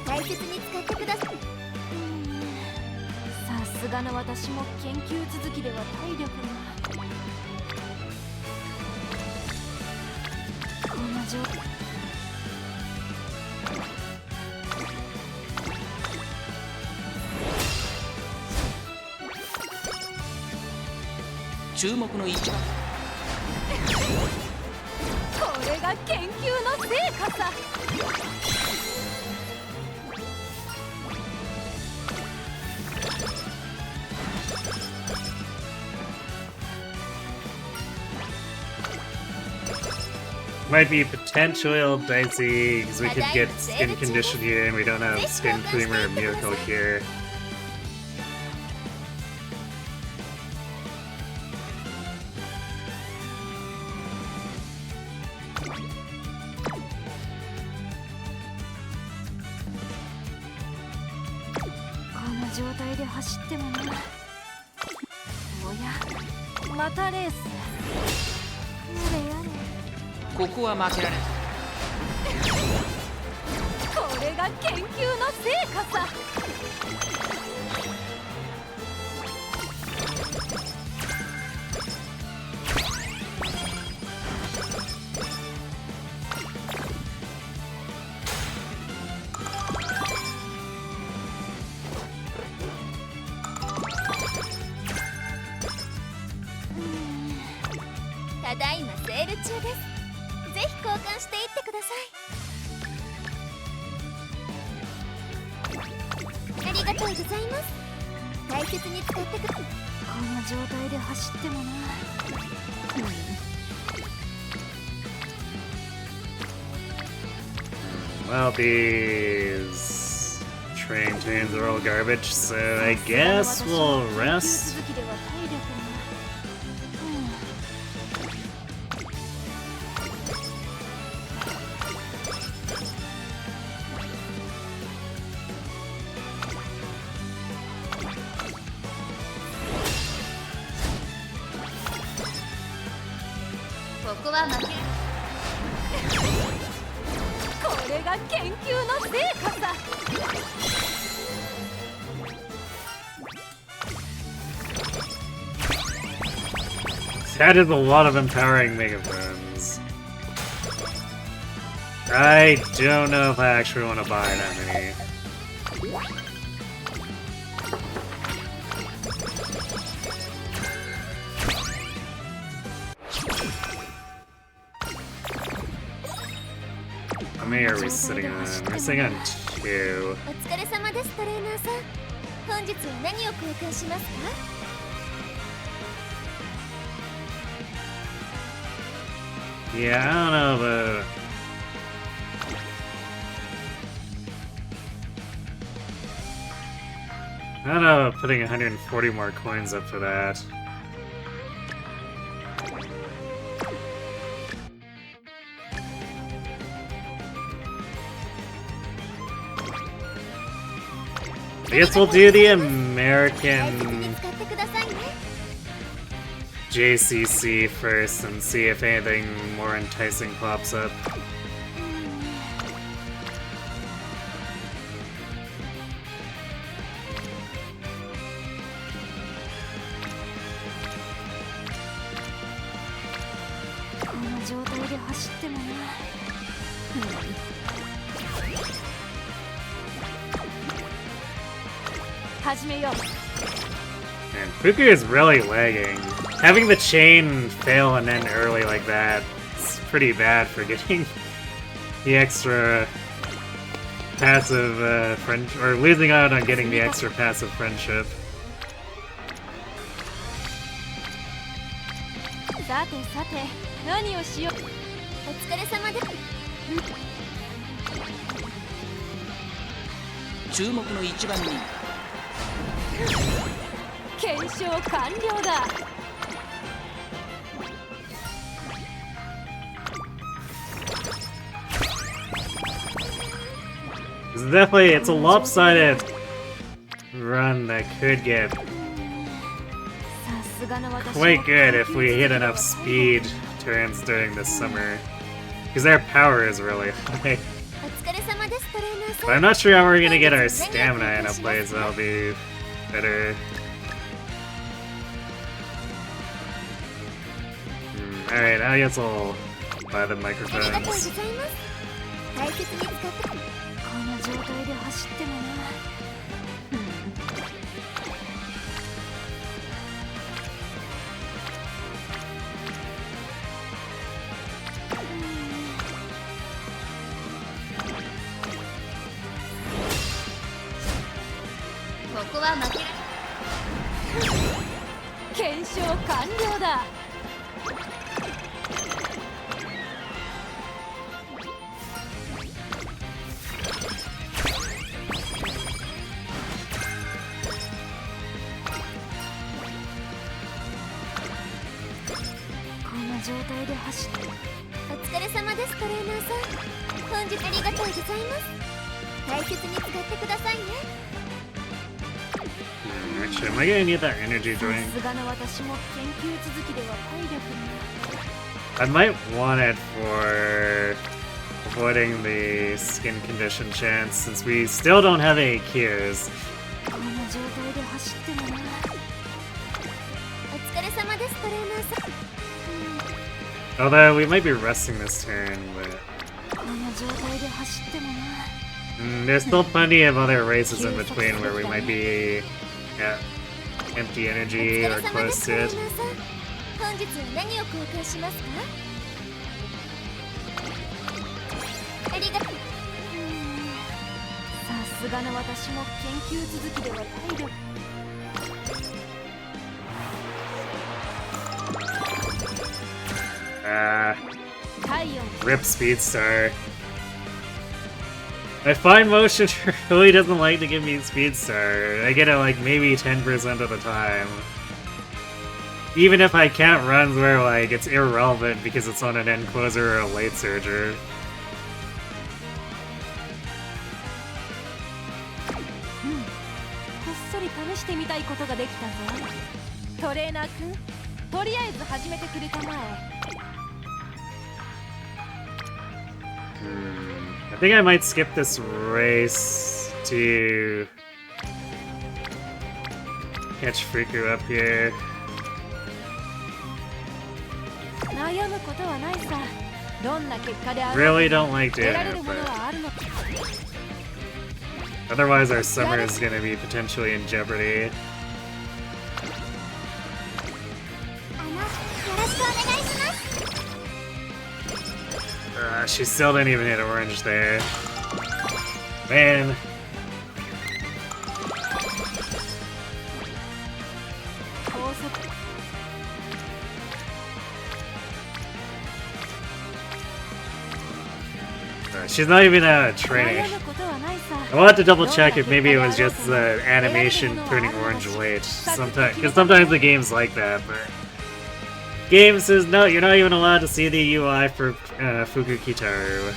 大切に使ってください。さすがの私も研究続きでは体力が。こんな状態。注目の一番。これが研究の成果さ。Might be potential dicey because we could get skin condition here and we don't have skin creamer or miracle here. Oh, またレース。ここは負けられない。これが研究の成果さ。ただいまセール中です。ぜひ交換していってください。ありがとうございます。大切に使ってください。こんな状態で走ってもな。Well, these train tunes are all garbage, so I guess we'll rest. That is a lot of empowering megaphones. I don't know if I actually want to buy that many. How many are we sitting on? We're sitting on 2. お疲れ様です、トレーナーさん。本日は何を交換しますか？Yeah, I don't know, but I don't know about putting 140 more coins up for that. I guess we'll do the American JCC first and see if anything more enticing pops up. Man, Fuku is really lagging. Having the chain fail and end early like that is pretty bad for getting the extra passive friendship, or losing out on getting the extra passive friendship. さてさて、何をしよう。お疲れ様です。注目の一番人。検証完了だ。It's a lopsided run that could get quite good if we hit enough speed turns during this summer. Because their power is really high. But I'm not sure how we're gonna get our stamina in a place that'll be better. Alright, I guess I'll buy the microphones. この状態で走ってもな。ここは負けら検証完了だ。こんな状態で走って。お疲れ様です、トレーナーさん。本日ありがとうございます。大切に使ってくださいね。 Actually, am I gonna need that energy drink? さすがの私も研究続きでは体力が。 I might want it for avoiding the skin condition chance since we still don't have any cures. こんな状態で走ってもな。お疲れ様です、トレーナーさん。 Although we might be resting this turn, but こんな状態で走ってもな。 there's still plenty of other races in between where we might be at empty energy or close to it. 本日は何を交換しますか？ありがとう。さすがの私も研究続きでは体力。 Rip Speedstar. My fine motion really doesn't like to give me Speedstar. I get it like maybe 10% of the time. Even if I can't run where like it's irrelevant because it's on an end closer or a late surger. こっそり試してみたいことができたぞ。トレーナー君、とりあえず始めてくれたまえ。 I think I might skip this race to catch Friku up here. 悩むことはないさ。どんな結果である。 Really don't like 得 doing られ it, るもの but はあるの。 otherwise our summer is gonna be potentially in jeopardy. よろしくお願いします。 She still didn't even hit orange there. Man. She's not even out of training. I wanted to double check if maybe it was just the animation turning orange late. Because sometimes the game's like that, but game says no, you're not even allowed to see the UI for Fukukitaru.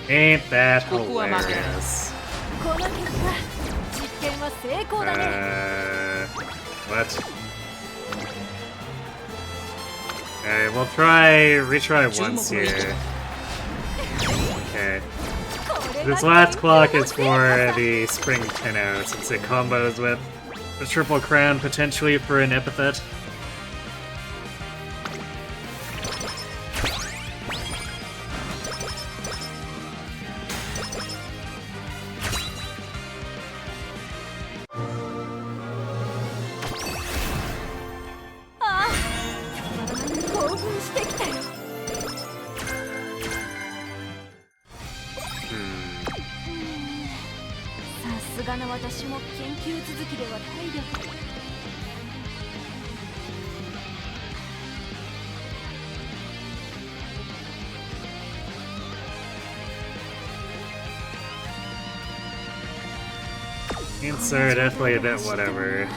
Ain't that hilarious? What? Alright, we'll retry once here. Okay. This last clock is for the Spring Tenno, since it combos with the Triple Crown, potentially for an epithet. Hints are definitely a bit whatever.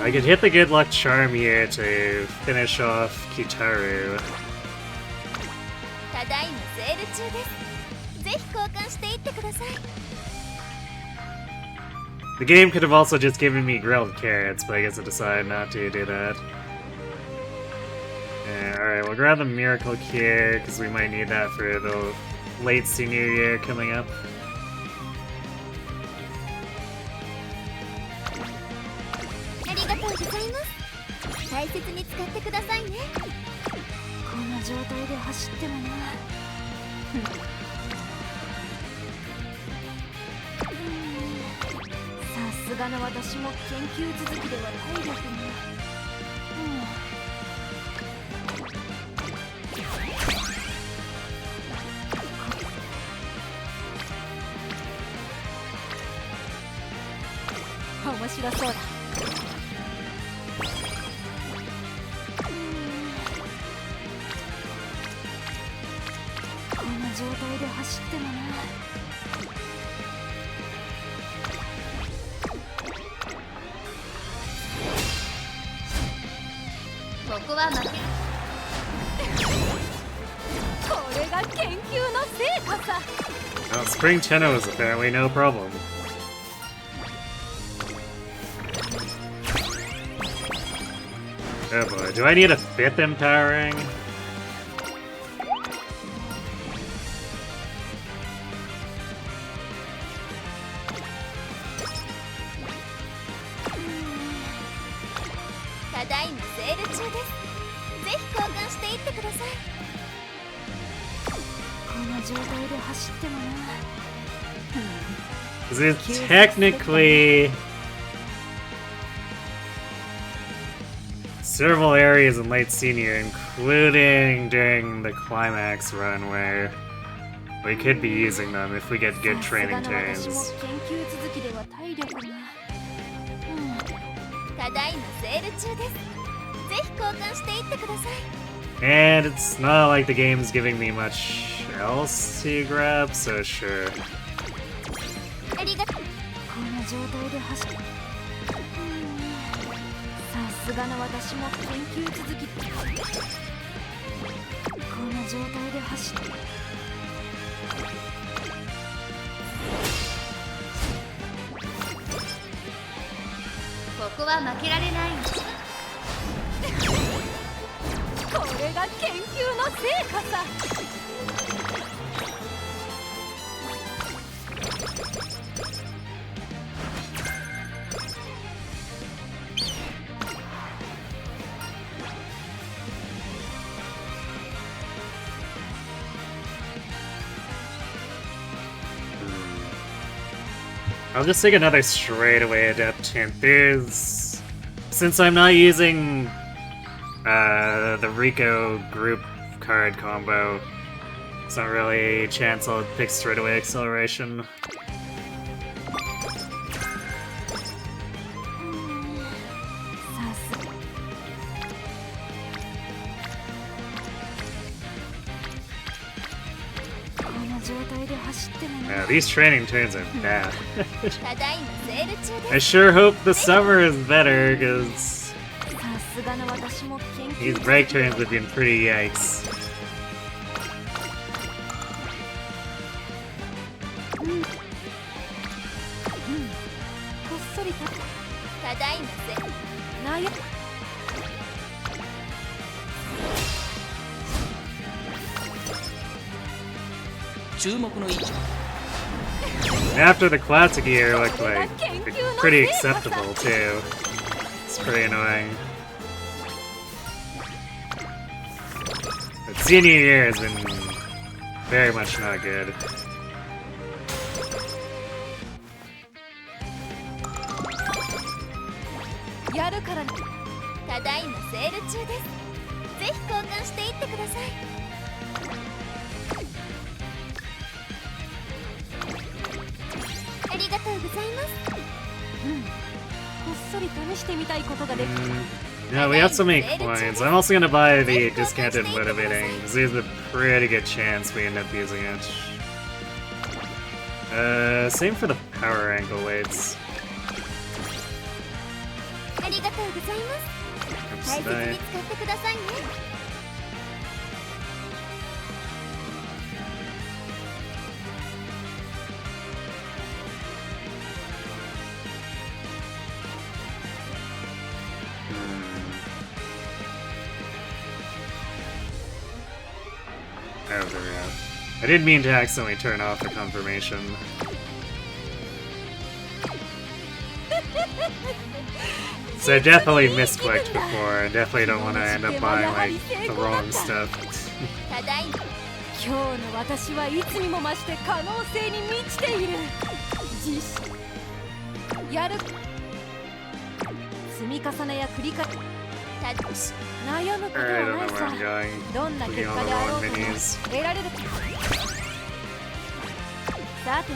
I could hit the good luck charm here to finish off Kitaru. The game could have also just given me grilled carrots, but I guess I decided not to do that. Yeah, alright, we'll grab the Miracle Cure, because we might need that for the late senior year coming up. Well, Spring Tenno is apparently no problem. Oh boy, do I need a 5th empowering? Is it technically several areas in late senior, including during the climax run, where we could be using them if we get good training turns. And it's not like the game's giving me much else to grab, so sure. I'll just take another straightaway Adept Hint. Since I'm not using the Rico group card combo, it's not really a chance I'll pick straightaway Acceleration. Yeah, these training turns are bad. I sure hope the summer is better, because these break turns have been pretty yikes. After the classic year looked like pretty acceptable too. It's pretty annoying. But senior year has been very much not good. Yeah, we have so many coins. I'm also gonna buy the discounted motivating, because there's a pretty good chance we end up using it. Same for the power ankle weights. ありがとうございます。大切に使ってくださいね。Oh, there we go. I didn't mean to accidentally turn off the confirmation. So I definitely misclicked before. I definitely don't want to end up buying like the wrong stuff. ただいま。今日の私はいつにも増して可能性に満ちている。実施やる積み重ねや繰り返し悩むことはないさ。どんな結果であろうとも得られる。さて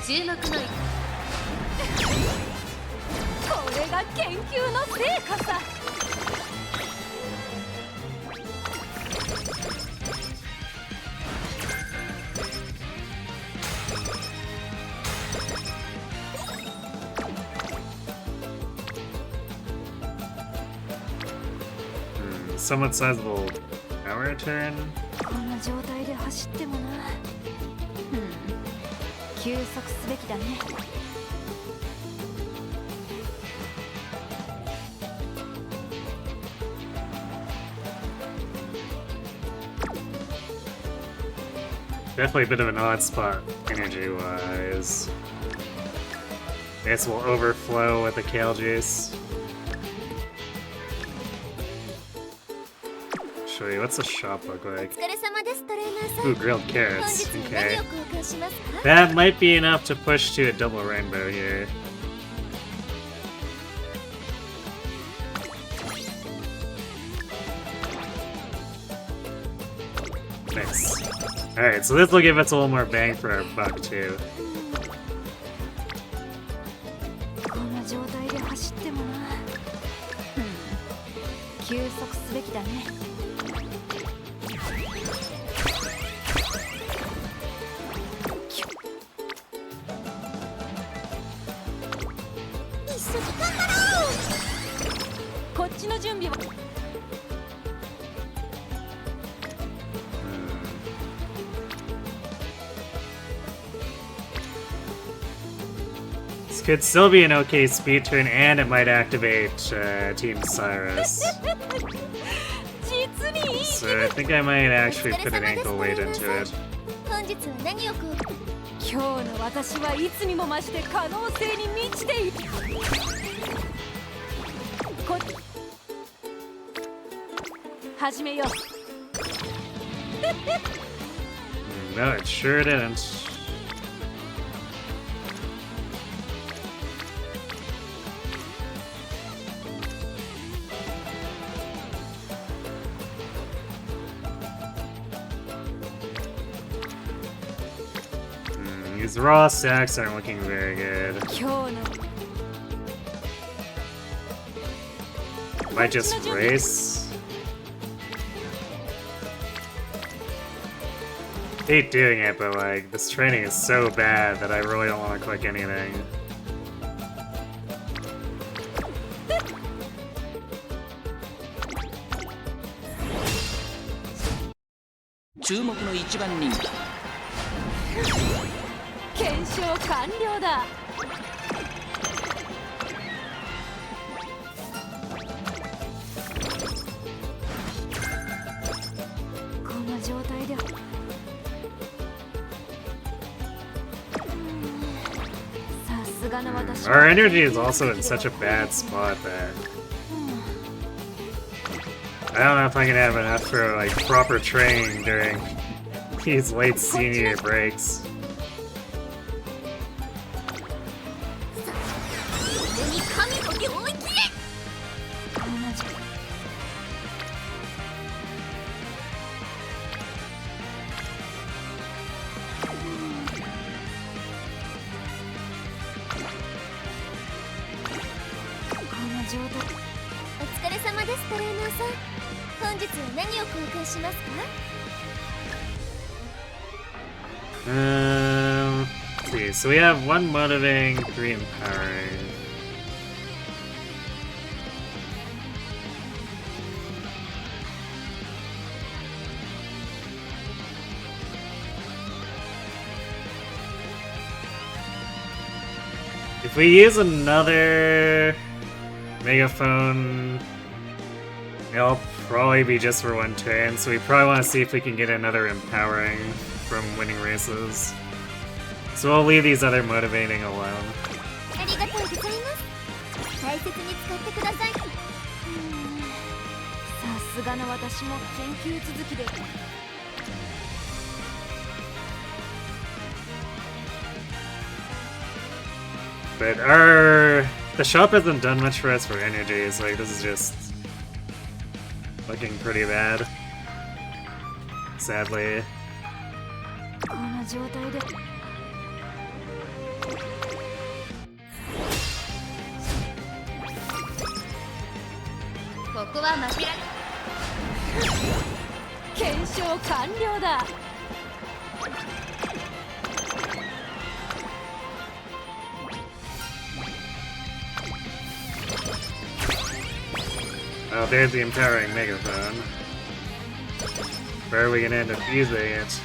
注目のこれが研究の成果さ。Somewhat sizable power turn. こんな状態で走ってもな。休息すべきだね。Definitely a bit of an odd spot energy-wise. This will overflow with the kale juice. Show you, what's the shop look like? お疲れ様です、トレーナーさん。 Ooh, grilled 本 carrots. 日何 Okay. を交換しますか？ That might be enough to push to a double rainbow here. Nice. Alright, so this will give us a little more bang for our buck, too. こんな状態で走ってもな。休息すべきだね。一緒に頑張ろう。こっちの準備は。This could still be an okay speed turn, and it might activate Team Cyrus. 実にいい。 So I think I might actually put an ankle weight into it. 本日は何を交換？今日の私はいつにも増して可能性に満ちている。始めよう。No, it sure didn't. These raw stacks aren't looking very good. 今日の Might just race. Hate doing it, but like this training is so bad that I really don't want to click anything. 注目の一番人気。検証完了だ。こんな状態でさすがの私。 Our energy is also in such a bad spot that I don't know if I can have enough for like proper training during these late senior breaks. に神の領域へ。こんな状お疲れ様です、トレーナーさん。本日は何を交換しますか？ Let's see. So we have 1 motivating, 3 empowering. If we use another megaphone, it'll probably be just for 1 turn, so we probably want to see if we can get another empowering from winning races. So we'll leave these other motivating alone. ありがとうございます。大切に使ってください。さすがの私も研究続きで。But the shop hasn't done much for us for energies. Like, this is just looking pretty bad. Sadly. この状態で。ここは負けられ検証完了だ。Oh, there's the empowering megaphone. Where are we gonna end up using it?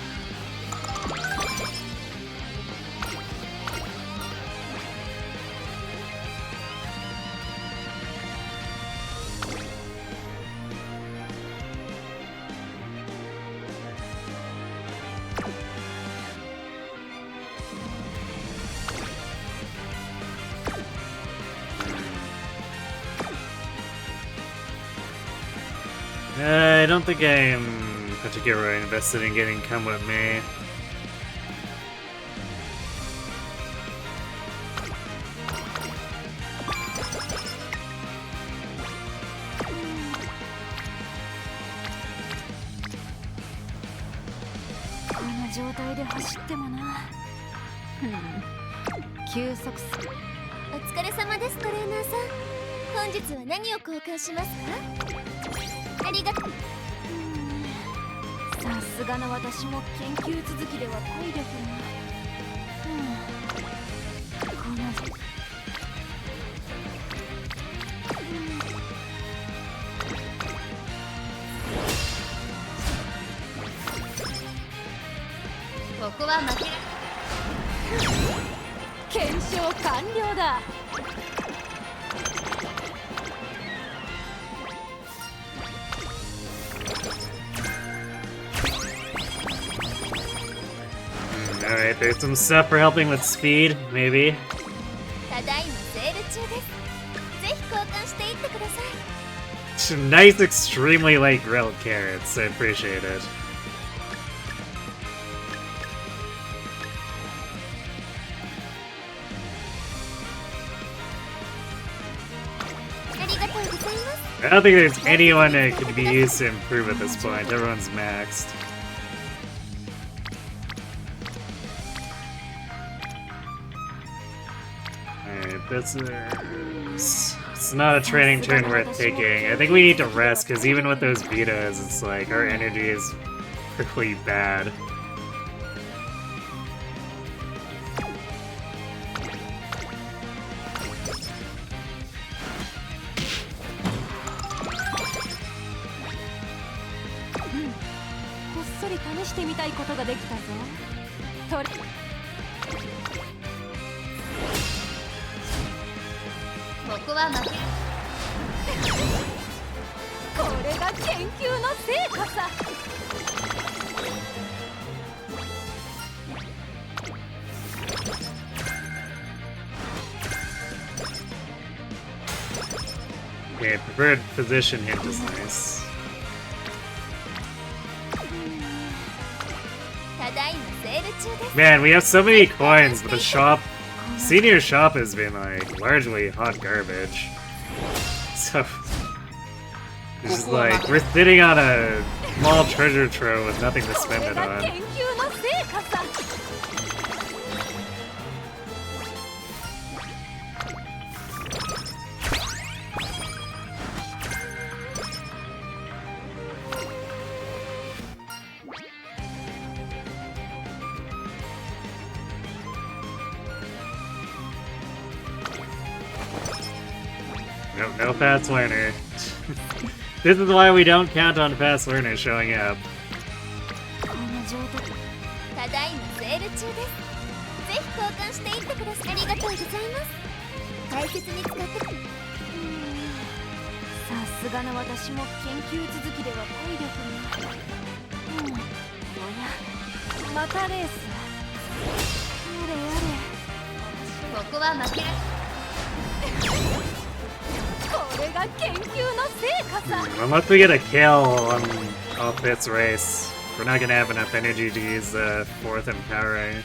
I don't think I'm particularly invested in getting come with me.休息する。お疲れ様です、トレーナーさん。本日は何を交換しますか？ありがとう。さすがの私も研究続きでは体力が。この。ここは負けられ検証完了だ。Alright, there's some stuff for helping with speed, maybe. ただいまセール中です。ぜひ交換していってください。Nice, extremely light grilled carrots. I appreciate it. I don't think there's anyone that could be used to improve at this point. Everyone's maxed. Alright, this is... It's not a training turn worth taking. I think we need to rest, because even with those Vitas, it's like, our energy is pretty bad. Okay, preferred position hint is nice. Man, we have so many coins, but the shop, senior shop has been like largely hot garbage. So it's just like we're sitting on a small treasure trove with nothing to spend it on. No fast learner. This is why we don't count on fast learners showing up. ただいまセール中です。ぜひ交換していってください。ありがとうございます。大切に使って。さすがの私も研究続きでは体力が。おや、またレース。やれやれ。ここは負けられこれが研究の成果さ。Unless we get a kill on off this race, we're not gonna have enough energy to use the fourth empowering.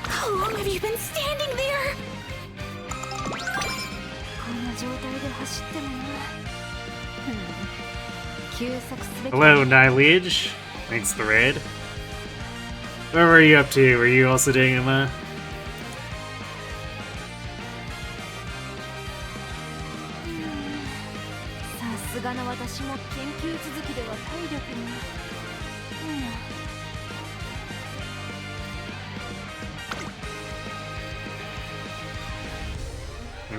How long have you been standing there? こんな状態で走ってもな。休息すべき。 Hello, Nihilege. Thanks for the raid. What were you up to? Were you also doing Uma? さすがの私も研究続きでは体力が。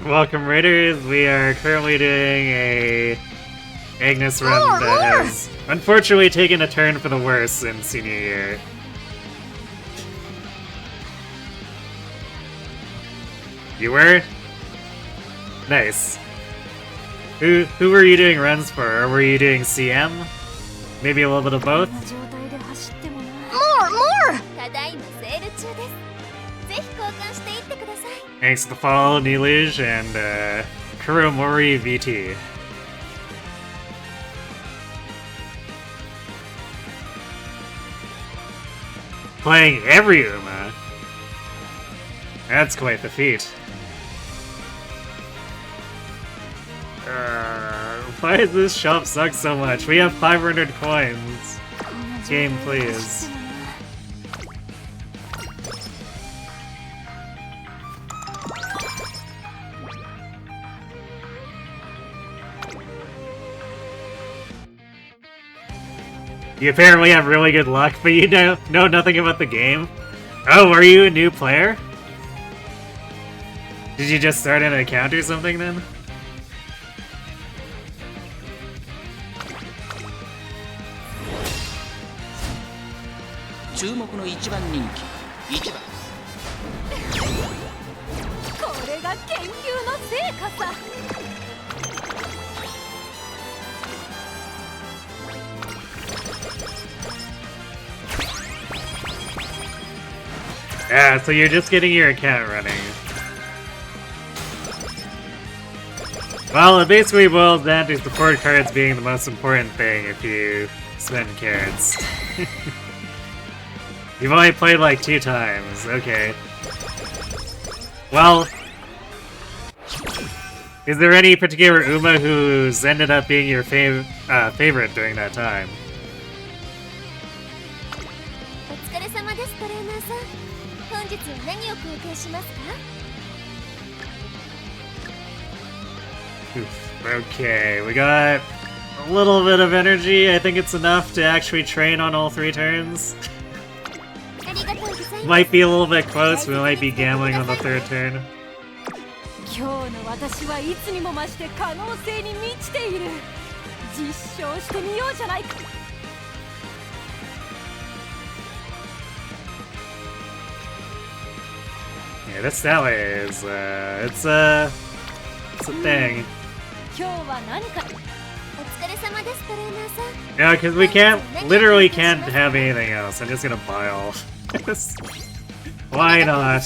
Welcome, Raiders. We are currently doing a Agnes run that has unfortunately taken a turn for the worse in senior year. You were? Nice. Who were you doing runs for? Or were you doing CM? Maybe a little bit of both? More! ただいまセール中です。ぜひ交換していってください。 Thanks to the follow, Nilij, and Kuromori VT. Playing every Uma. That's quite the feat. Why does this shop suck so much? We have 500 coins. Game, please. You apparently have really good luck, but you know nothing about the game? Oh, are you a new player? Did you just start an account or something then? Yeah, so you're just getting your account running. Well, it basically boils down to support cards being the most important thing if you spend carrots. You've only played like 2 times, okay. Well, is there any particular Uma who's ended up being your favorite during that time? お疲れ様です、トレーナーさん。本日は何を交換しますか? Okay, we got a little bit of energy. I think it's enough to actually train on all 3 turns. Might be a little bit close, we might be gambling on the 3rd turn. 今日の私はいつにも増して可能性に満ちている。実証してみようじゃないか。Yeah, this Sally is, it's a thing. 今日は何か。お疲れ様です、トレーナーさん。 Yeah, because we literally can't have anything else. I'm just gonna buy all this. Why not?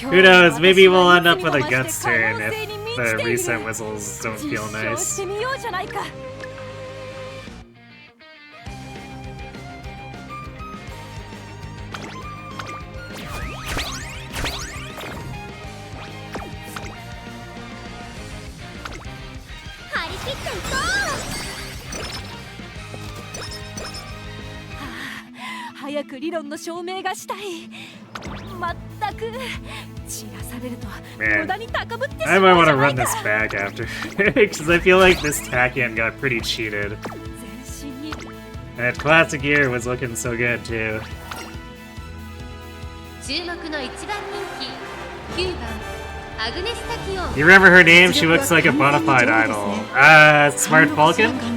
Who knows, maybe we'll end up with a guts turn if the reset whistles don't feel nice. Man, I might want to run this back after, because I feel like this Tactician got pretty cheated. That classic year was looking so good too. 注目の1番人気9番アグネスタキオン You remember her name? She looks like a bona fide idol. Smart Falcon? 9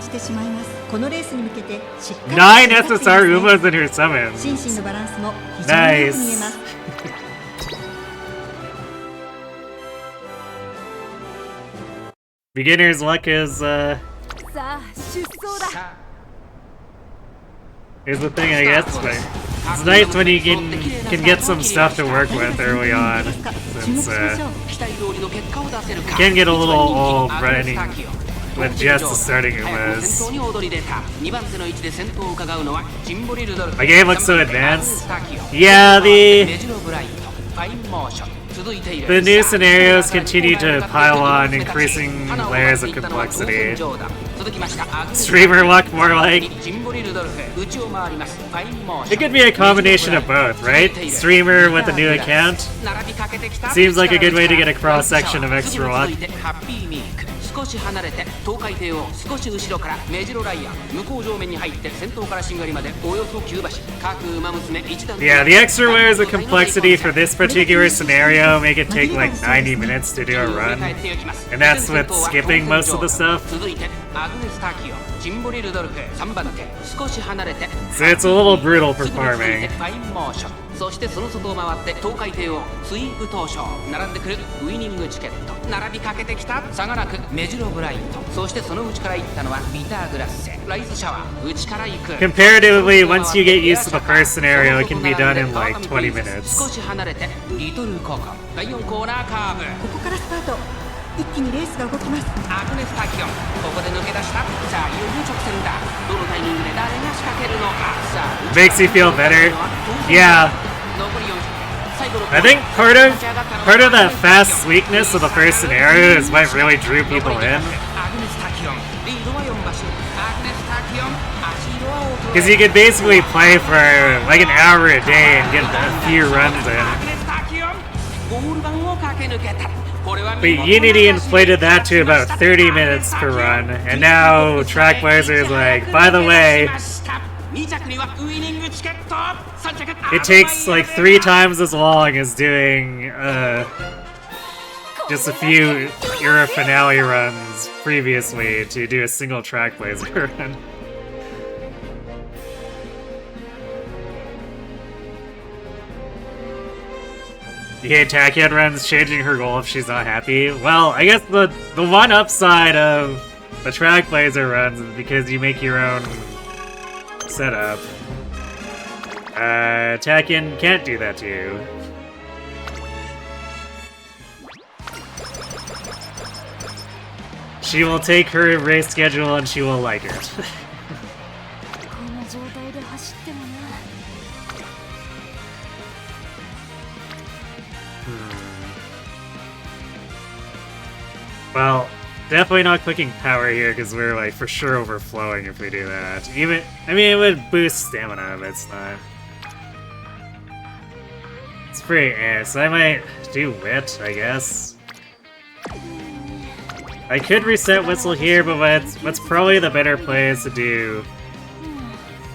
SSR Umas in her summons. Nice. Beginner's luck is is the thing, I guess, but it's nice when you can get some stuff to work with early on, since it can get a little old running with just the starting Umas. My game looks so advanced. Yeah, the new scenarios continue to pile on increasing layers of complexity. Streamer luck, more like. It could be a combination of both, right? Streamer with a new account. Seems like a good way to get a cross-section of extra luck. 少し離れて東海帝を少し後ろからメジロライアン向こう上面に入って先頭からしんがりまでおよそ9馬身各馬娘1段 Yeah, the extra layers of complexity for this particular scenario make it take like 90 minutes to do a run, and that's with skipping most of the stuff. 続いてアグネス・タキオジンボリ・ルドルフ3番手少し離れて So it's a little brutal performing. ファインモーションそしてその外を回って東海帝をスイープ東証並んでくるウイニングチケット並びかけてきた差がなくメジロブライトそしてその内から行ったのはビターグラッセライズシャワー内から行く Comparatively, once you get used to the first scenario, it can be done in like 20 minutes. 少し離れてリトルココ第4コーナーカーブここからスタート一気にレースが動きますアグネス・タキオンここで抜け出したさあいよいよ直線だどのタイミングで誰が仕掛けるのかさあ Makes you feel better. Yeah. I think part of that fast sleekness of the first scenario is what really drew people in. Because you could basically play for like an hour a day and get a few runs in. But Unity inflated that to about 30 minutes per run, and now Trackblazer is like, by the way, it takes like 3 times as long as doing just a few era finale runs previously to do a single Trackblazer run. Yeah, Tactician runs changing her goal if she's not happy. Well, I guess the one upside of the Trackblazer runs is because you make your own setup. Tactician can't do that to you. She will take her race schedule and she will like it. Well, definitely not clicking power here because we're like for sure overflowing if we do that. I mean, it would boost stamina, but it's not. It's pretty so I might do Wit, I guess. I could reset Whistle here, but what's probably the better play is to do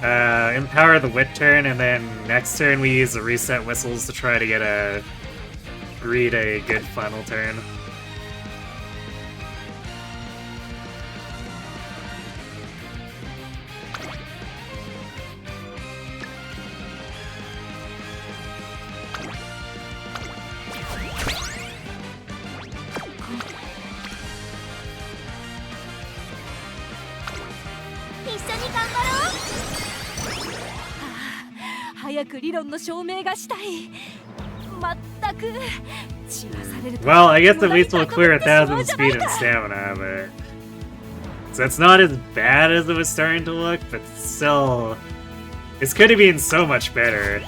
Empower the Wit turn, and then next turn we use the reset Whistles to try to read a good final turn. Well, I guess at least we'll clear 1,000 speed and stamina, but so it's not as bad as it was starting to look, but still, this could have been so much better.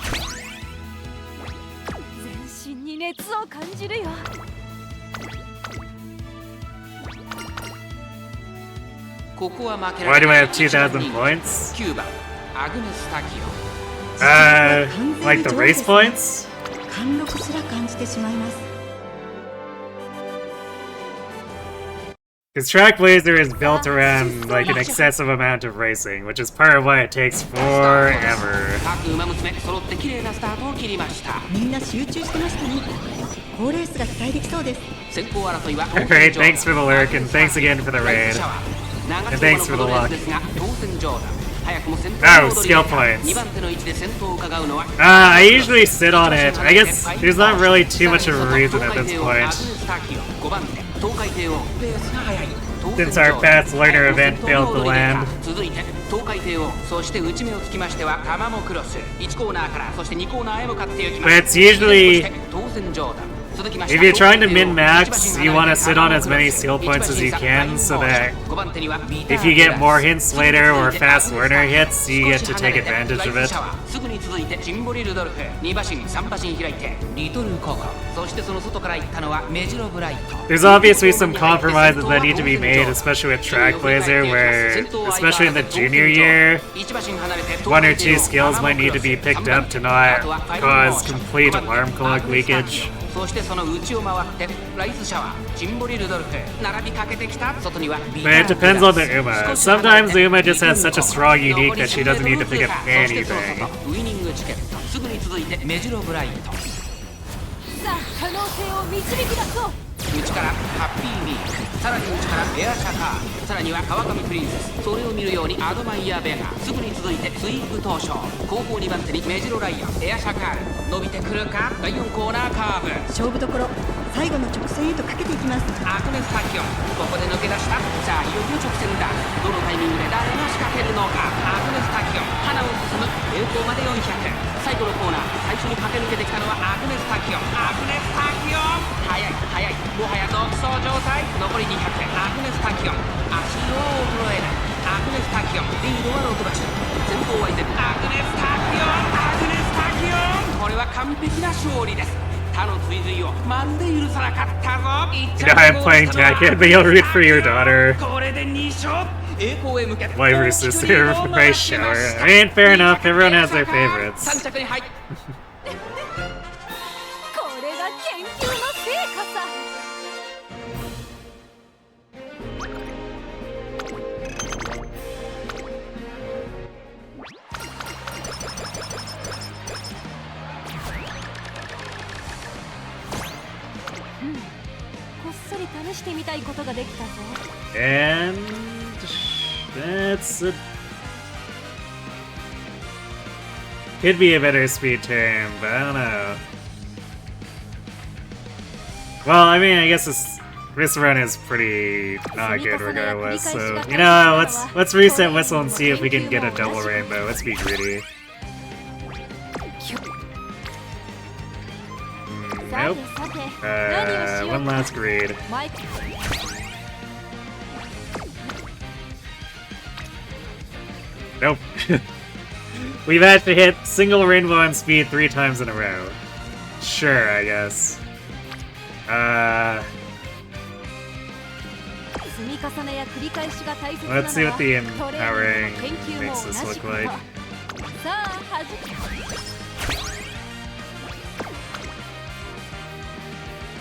Why do I have 2,000 points? Like the race points? Because Trackblazer is built around like an excessive amount of racing, which is part of why it takes forever. 各馬娘揃って綺麗なスタートを切りました。みんな集中してましたね。好レースが期待できそうです。先行争いは Alright, thanks for the lurk, and thanks again for the raid. And thanks for the luck. Oh, skill points. I usually sit on it. I guess there's not really too much of a reason at this point. Since our past learner event failed to land. But it's usually... If you're trying to min-max, you want to sit on as many skill points as you can, so that if you get more hints later or fast learner hits, you get to take advantage of it. There's obviously some compromises that need to be made, especially with Trackblazer, where, especially in the junior year, 1 or 2 skills might need to be picked up to not cause complete alarm clock leakage. そしてその内を回ってライズシャワー、ジンボリルドルフ並びかけてきた外には But it depends on the Uma. Sometimes the Uma just has such a strong unique that she doesn't need to pick up anything. ウイニングチケットすぐに続いてメジロブライトさあ可能性を導き出そう内からハッピーミークさらに内からエアシャカーさらには川上プリンセスそれを見るようにアドマイヤーベガすぐに続いてスイープ東証後方2番手にメジロライオンエアシャカール伸びてくるか第4コーナーカーブ勝負どころ最後の直線へとかけていきますアグネスタキオンここで抜け出したさあいよいよ直線だどのタイミングで誰が仕掛けるのかアグネスタキオン花を進む栄光まで400最後のコーナー最初に駆け抜けてきたのはアグネスタキオンアグネスタキオン速い速いもはや独走状態残り200アグネスタキオン足を衰えないアグネスタキオンリードは6馬身前方は依然アグネスタキオンアグネスタキオンこれは完璧な勝利です他の追随をまるで許さなかったぞ You know, I'm playing Tekken, but you'll root for your daughter. これで2勝栄光へ向けて My versus her race shower. I mean, fair enough, everyone has their favorites. 3着に入っこれが研究の成果さこっそり試してみたいことができたぞ And that's it. Could be a better speed term, but I don't know. Well, I mean, I guess this run is pretty not good regardless. So you know, let's reset whistle and see if we can get a double rainbow. Let's be greedy. Nope. One last greed. Nope. We've had to hit single rainbow on speed 3 times in a row. Sure, I guess. Let's see what the empowering makes this look like.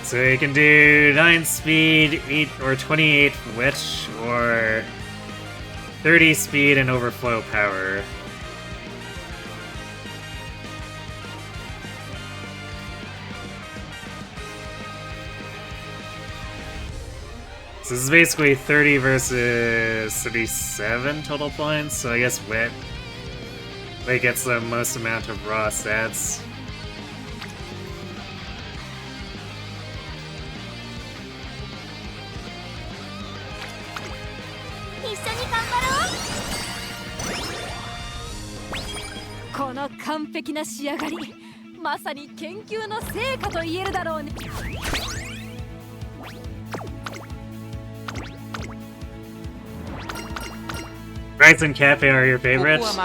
So you can do 9 speed, 8 or 28 witch, or 30 speed and overflow power. So this is basically 30 versus 37 total points, so I guess wit like gets the most amount of raw stats. Rice and Cafe are your favorites?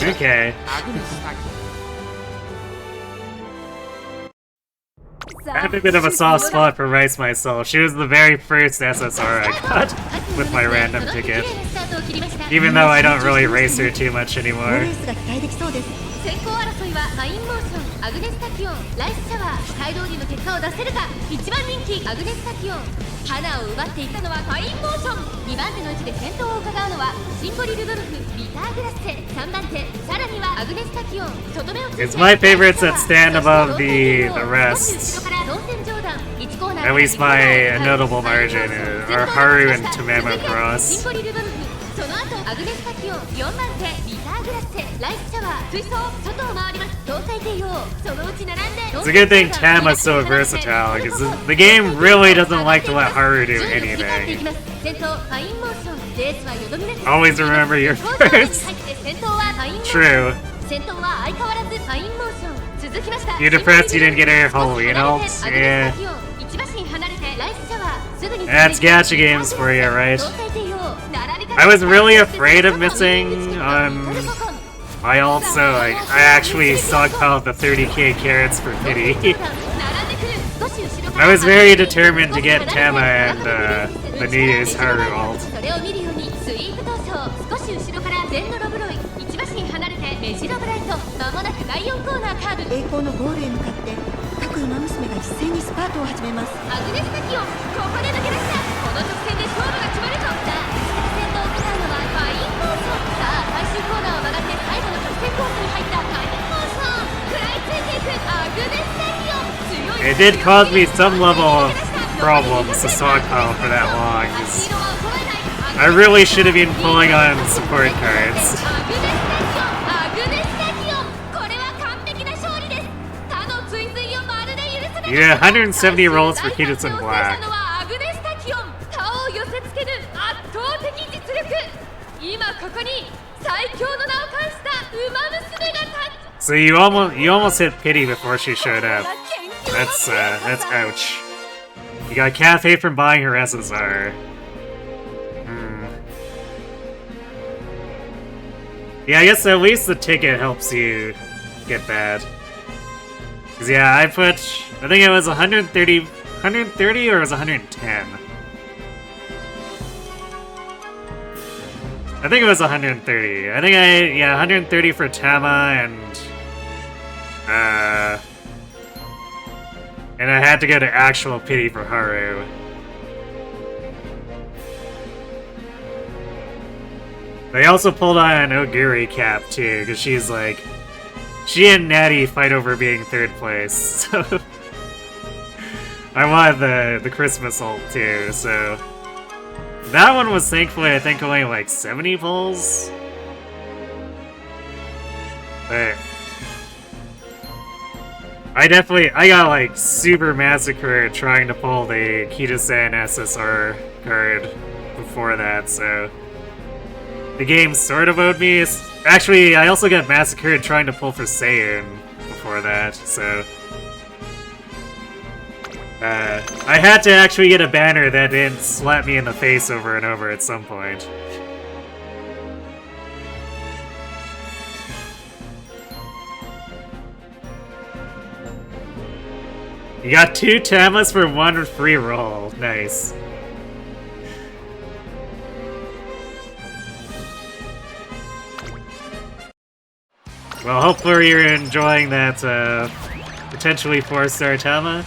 Okay. I have a bit of a soft spot for Rice myself. She was the very first SSR I got with my random ticket. Even though I don't really race her too much レ anymore. ースが期待できそうです。先行争いはファインモーション、アグネスタキオン、ライスシャワー、期待通りの結果を出せるか。1番人気アグネスタキオン、花を奪っていったのはファインモーション。2番手の位置で先頭を伺うのはシンボリルドルフ、ビターグラッセ。3番手、さらにはアグネスタキオン、外目をついて It's my favorites that stand above the rest. At least by a notable margin are Haru and Tamama Cross. シンボリルドルフ、その後アグネスタキオン、4番手ビターグラッセ、ライスシャワー、追走、外を回ります。搭載帝王、そのうち並んで It's a good thing Tama's so versatile, because the game really doesn't like to let Haru do anything. 先頭ファインモーション、レースはよどみなく Always remember your first. 先頭はファインモーション。 True. 先頭は相変わらずファインモーション。続きました。 You depressed you didn't get her Halloween ult? Yeah. 1馬身離れてライスシャワー、すぐに That's gacha games for you, right? I was really afraid of missing my ult, so I actually stockpiled the 30k carrots for pity. I was very determined to get Tama and the New Year's Haru ult. それを見るようにスイープ闘争、少し後ろから全のロブロイ、1馬身離れてメジロブライト。まもなく第4コーナーカーブ。栄光のゴールへ向かって各馬娘が一斉にスパートを始めます。アグネスタキオン、ここで抜け出した。この直線で勝負が決まると。さあ、先頭を使うのはファインモーション。さあ、最終コーナーを曲がって最後の直線コースに入ったファインモーション。食らいついていくアグネスタキオン。強い。 It did cause me some level of problems to stockpile for that long, 'cause I really should have been pulling on support cards. アグネスタキオン、これは完璧な勝利です。他の追随をまるで許さない。 You get 170 rolls for Pegasus Black. アグネスタキオン、他を寄せつける圧倒的実力。今ここに最強の名を冠したウマ娘が立つ。 So you almost hit pity before she showed up. That's ouch. You got Cafe from buying her SSR. Yeah, I guess at least the ticket helps you get that. 'Cause yeah, I think it was 130 or it was 110. I think it was 130. 130 for Tama and I had to go to actual pity for Haru. They also pulled on Oguri Cap too, because she and Natty fight over being third place, so I wanted the Christmas ult too, so that one was thankfully I think only like 70 pulls. But I got like super massacred trying to pull the Kita-san SSR card before that, so the game sort of owed me. Actually, I also got massacred trying to pull for Seiun before that, so I had to actually get a banner that didn't slap me in the face over and over at some point. You got 2 Tamas for 1 free roll. Nice. Well, hopefully you're enjoying that potentially 4-star Tama.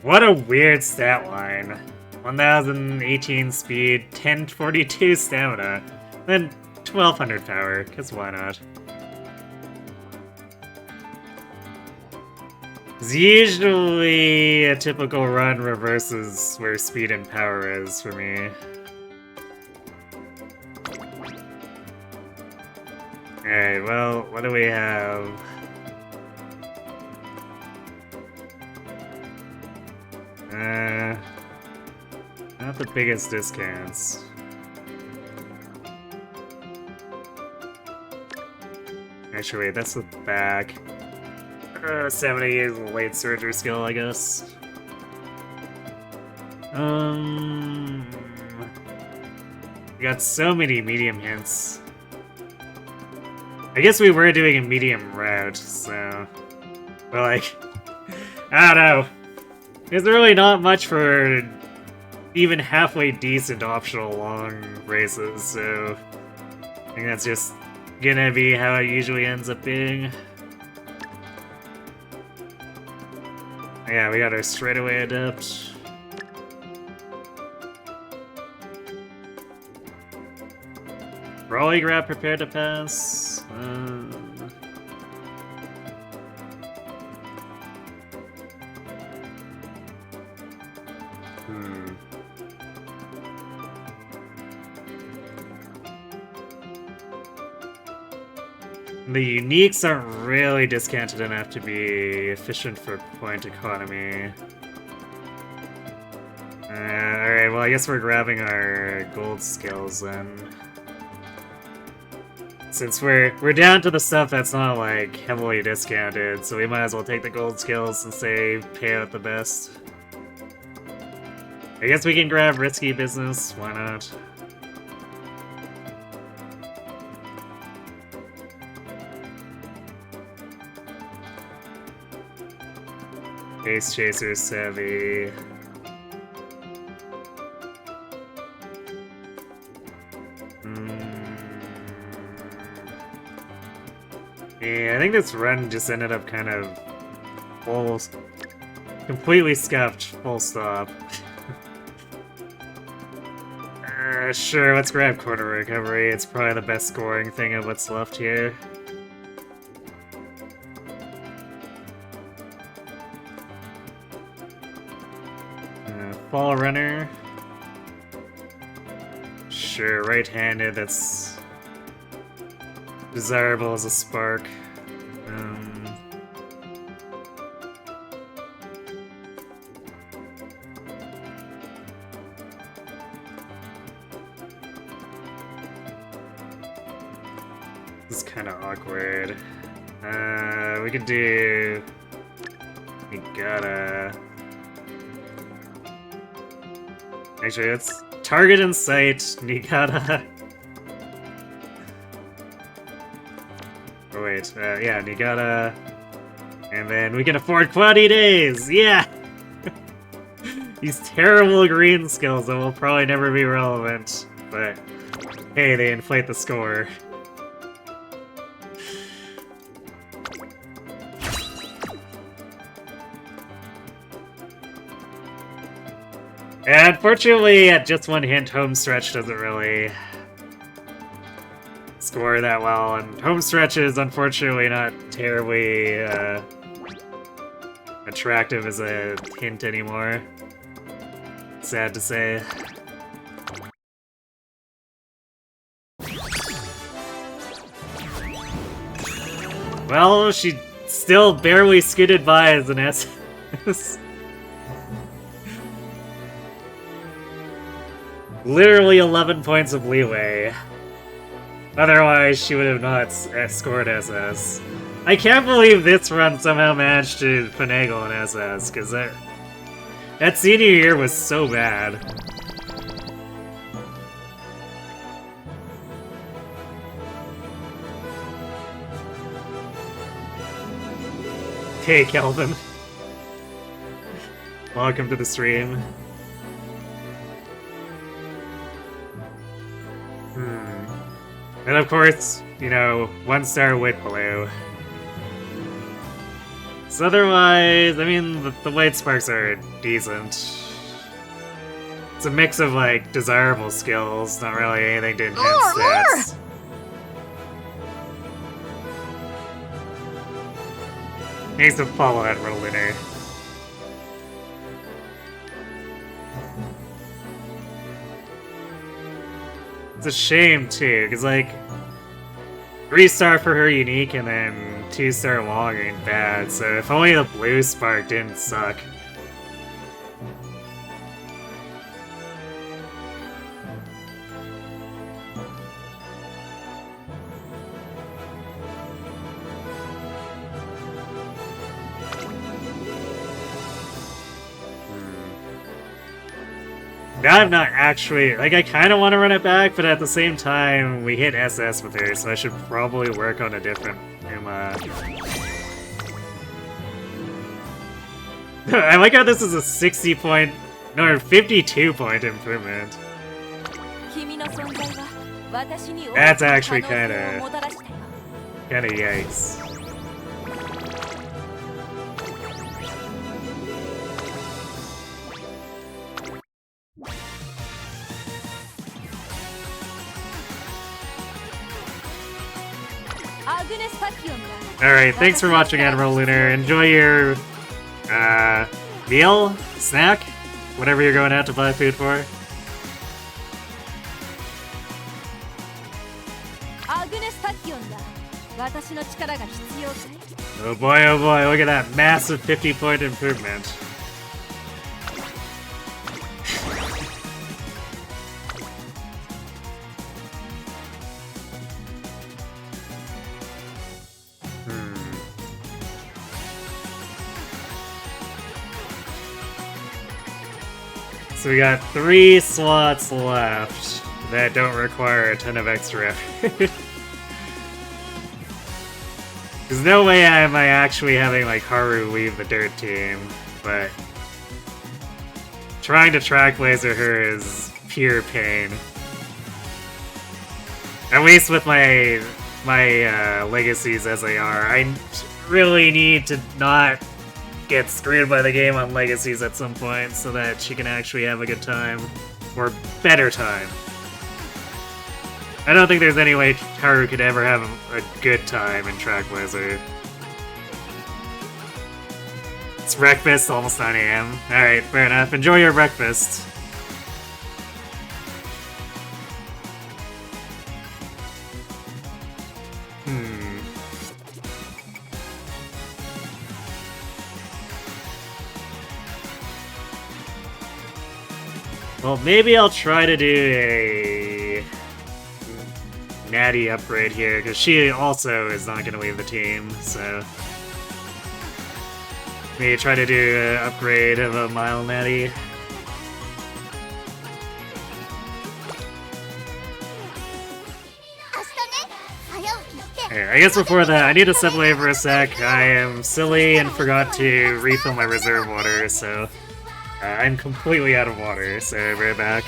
What a weird stat line. 1018 speed, 1042 stamina, then 1200 power, cause why not? It's usually a typical run reverses where speed and power is for me. Alright, well, what do we have? Not the biggest discounts. Actually, wait, that's the back. 70 is a late surgery skill, I guess. We got so many medium hints. I guess we were doing a medium route, so... But like... I don't know. There's really not much for even halfway decent optional long races, so... I think that's just gonna be how it usually ends up being. Yeah, we got our straightaway adept. Brawly grab prepared to pass. The uniques aren't really discounted enough to be efficient for point economy. Alright, well I guess we're grabbing our gold skills then. Since we're down to the stuff that's not like heavily discounted, so we might as well take the gold skills and say pay out the best. I guess we can grab risky business, why not? Ace Chaser Savvy. Yeah, I think this run just ended up kind of completely scuffed, full stop. Sure, let's grab Quarter Recovery. It's probably the best scoring thing of what's left here. Fall Runner. Sure, right-handed, that's desirable as a spark. This is kind of awkward. We could do... We gotta... Actually, it's target in sight, Nigata. Oh wait, yeah, Nigata. And then we can afford Quaddy Days! Yeah! These terrible green skills that will probably never be relevant. But, hey, they inflate the score. And unfortunately, at just one hint, home stretch doesn't really score that well, and home stretch is unfortunately not terribly attractive as a hint anymore. Sad to say. Well, she still barely skidded by as an SS. Literally 11 points of leeway. Otherwise, she would have not scored SS. I can't believe this run somehow managed to finagle an SS, because that senior year was so bad. Hey, Kelvin. Welcome to the stream. And of course, you know, 1-star White Blue. So otherwise, I mean, the White Sparks are decent. It's a mix of, like, desirable skills, not really anything to enhance stats. Needs to follow that Roliner. It's a shame, too, because, like, 3-star for her unique and then 2-star long ain't bad, so if only the blue spark didn't suck. Now I'm not actually... Like, I kind of want to run it back, but at the same time, we hit SS with her, so I should probably work on a different Uma. I like how this is a 60 point... No, 52 point improvement. That's actually kinda yikes. Alright, thanks for watching, Admiral Lunar. Enjoy your meal? Snack? Whatever you're going out to buy food for. Oh boy, look at that massive 50 point improvement. So we got 3 slots left that don't require a ton of extra effort. There's no way am I actually having like Haru leave the dirt team, but trying to Trackblazer her is pure pain. At least with my legacies as they are, I really need to not get screwed by the game on legacies at some point so that she can actually have a good time. Or better time. I don't think there's any way Haru could ever have a good time in Trackblazer. It's breakfast, almost 9 AM. Alright, fair enough. Enjoy your breakfast. Well, maybe I'll try to do a Natty upgrade here, because she also is not going to leave the team, so... Maybe try to do an upgrade of a Mile Natty. I guess before that, I need to step away for a sec. I am silly and forgot to refill my reserve water, so... I'm completely out of water, so I'll be right back.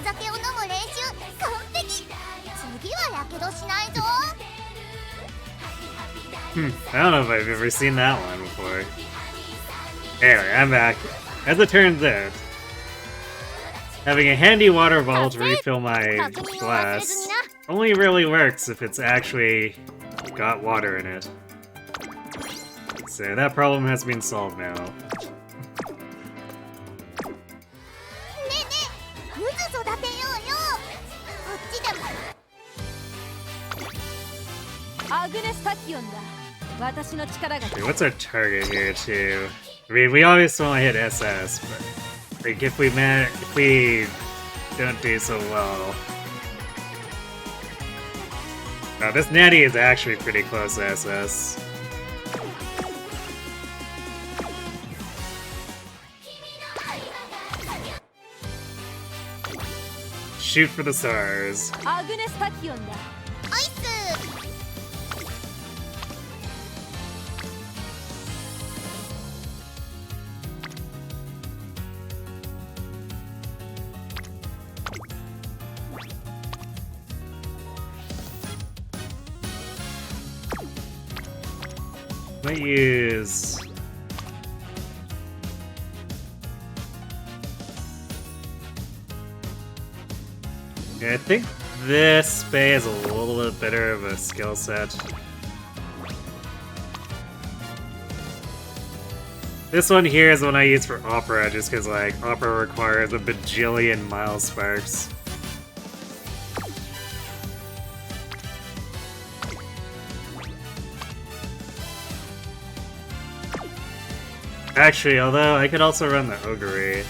酒を飲む練習完璧。次はやけどしないぞ。 I don't know if I've ever seen that one before. Anyway, I'm back. As it turns out, having a handy water bottle to refill my glass only really works if it's actually got water in it. So that problem has been solved now. ねえねえ、渦育てようよ。こっちでも。アグネスタキオンだ。私の力が。 Okay, what's our target here too? I mean, we always want to hit SS, but like if we don't do so well. Oh, this natty is actually pretty close to SS. Shoot for the stars. アグネスタキオンだ。アイス。 Might use... Yeah, I think this Bay is a little bit better of a skill set. This one here is the one I use for Opera, just because like Opera requires a bajillion mile sparks. Actually, although I could also run the Ogre.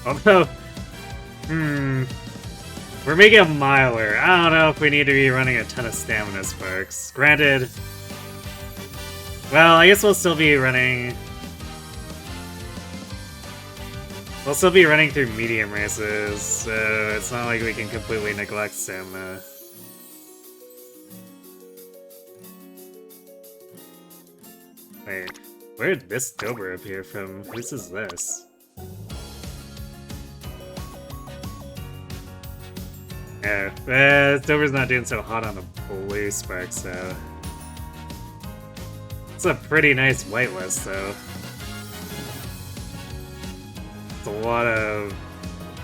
Although, we're making a miler. I don't know if we need to be running a ton of stamina sparks. Granted, well, I guess we'll still be running. We'll still be running through medium races, so it's not like we can completely neglect stamina. Wait, where did this Dober appear from? Whose is this? Yeah, this Dober's not doing so hot on the blue sparks, though. It's a pretty nice whitelist, though. It's a lot of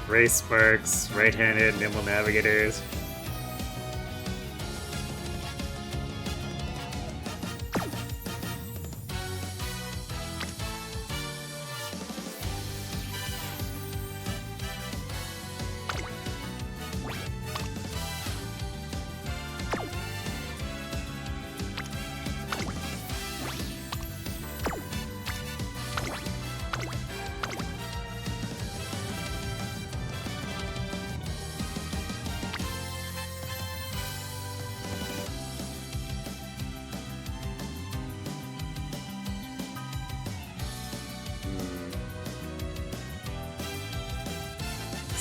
race sparks, right-handed, nimble navigators.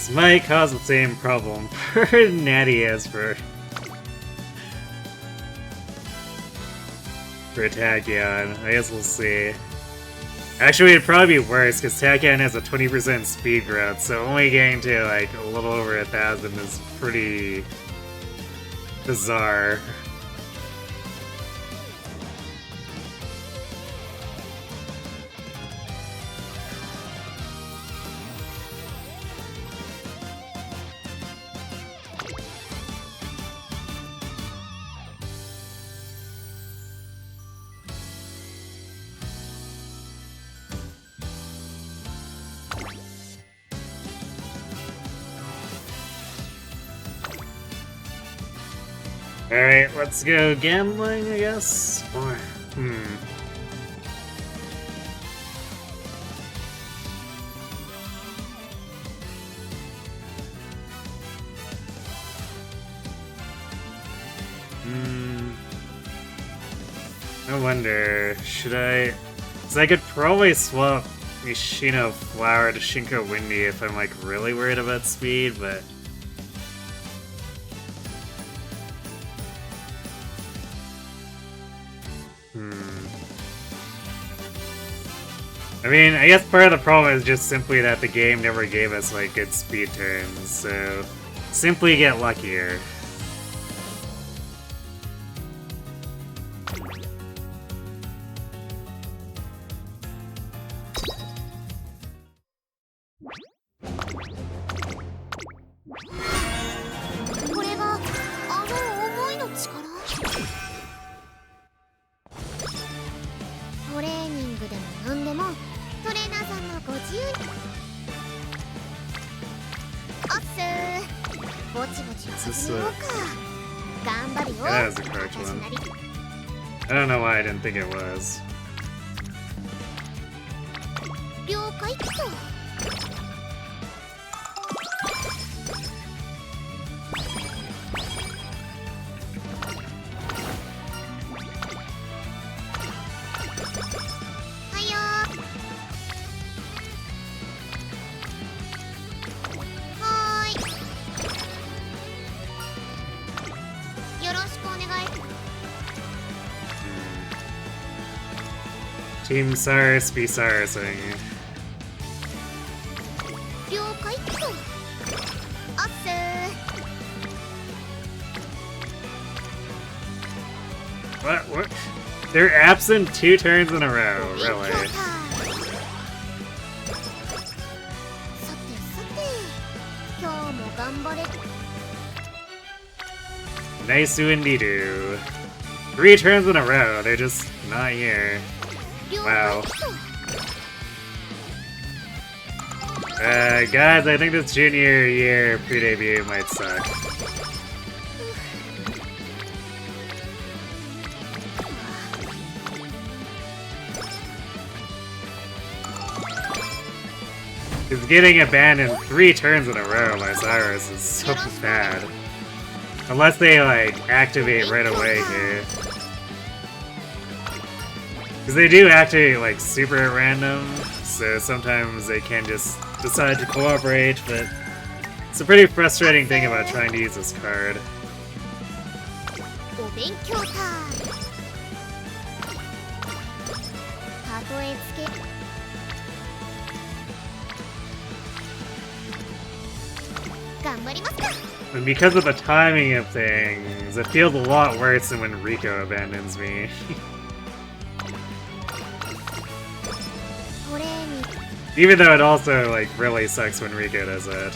This might cause the same problem for Natty as for Tachyon. I guess we'll see. Actually, it'd probably be worse, because Tachyon has a 20% speed growth, so only getting to like a little over 1,000 is pretty bizarre. Alright, let's go gambling, I guess? Or, I wonder, should I... Because I could probably swap Mishino Flower to Shinko Windy if I'm like really worried about speed, but... I mean, I guess part of the problem is just simply that the game never gave us, like, good speed turns, so simply get luckier. That was a correct one. I don't know why I didn't think it was. Team Cyrus be Cyrusing. What? They're absent 2 turns in a row, really? Nice indeed. 3 turns in a row, they're just not here. Wow. Guys, I think this junior year pre-debut might suck. Because getting abandoned 3 turns in a row by Cyrus is so bad. Unless they, like, activate right away here. Because they do activate, like, super at random, so sometimes they can just decide to cooperate, but it's a pretty frustrating thing about trying to use this card. And because of the timing of things, it feels a lot worse than when Rico abandons me. Even though it also, like, really sucks when Rico does it.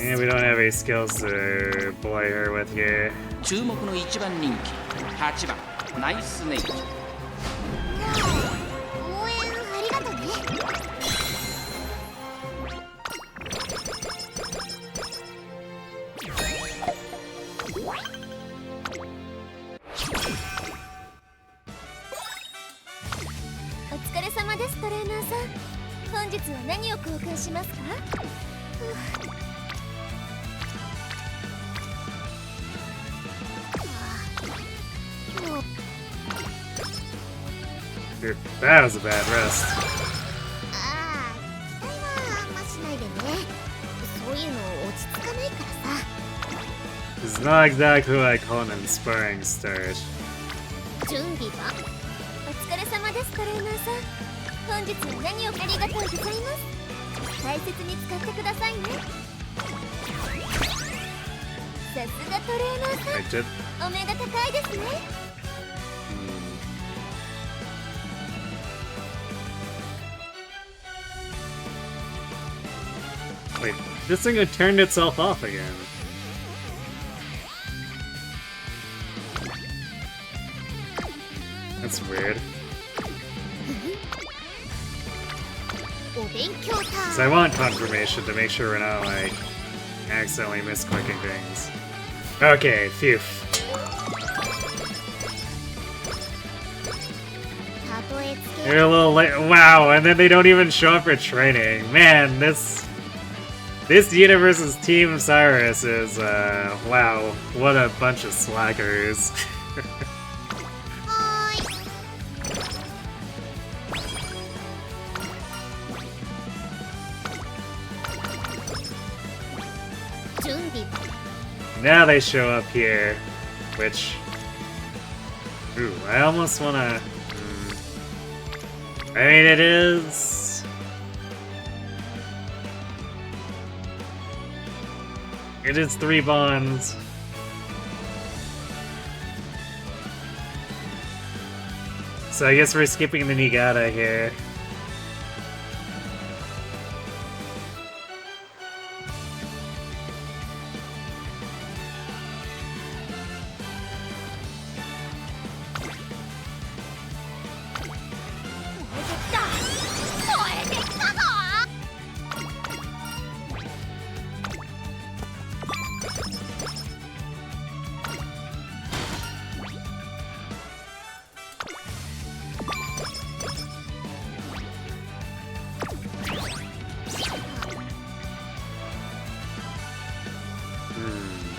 And we don't have any skills to play her with here. 注目の1番人気8番ナイスネイト。応援ありがとね。お疲れ様です、トレーナーさん。本日は何を交換しますか？Dude, that was a bad rest. This is not exactly what I call an inspiring start. 準備はお疲れ様です、トレーナーさん。本日は何をありがとうございます。大切に使ってくださいね。さすがトレーナーさん。お目が高いですね。Wait, this thing had turned itself off again. That's weird. So I want confirmation to make sure we're not, like, accidentally misclicking things. Okay, phew. They're a little late. Wow, and then they don't even show up for training. Man, this universe's Team Cyrus is, wow, what a bunch of slackers. Now they show up here, which... Ooh, I almost wanna... I mean, it is... It is 3 bonds. So I guess we're skipping the Niigata here.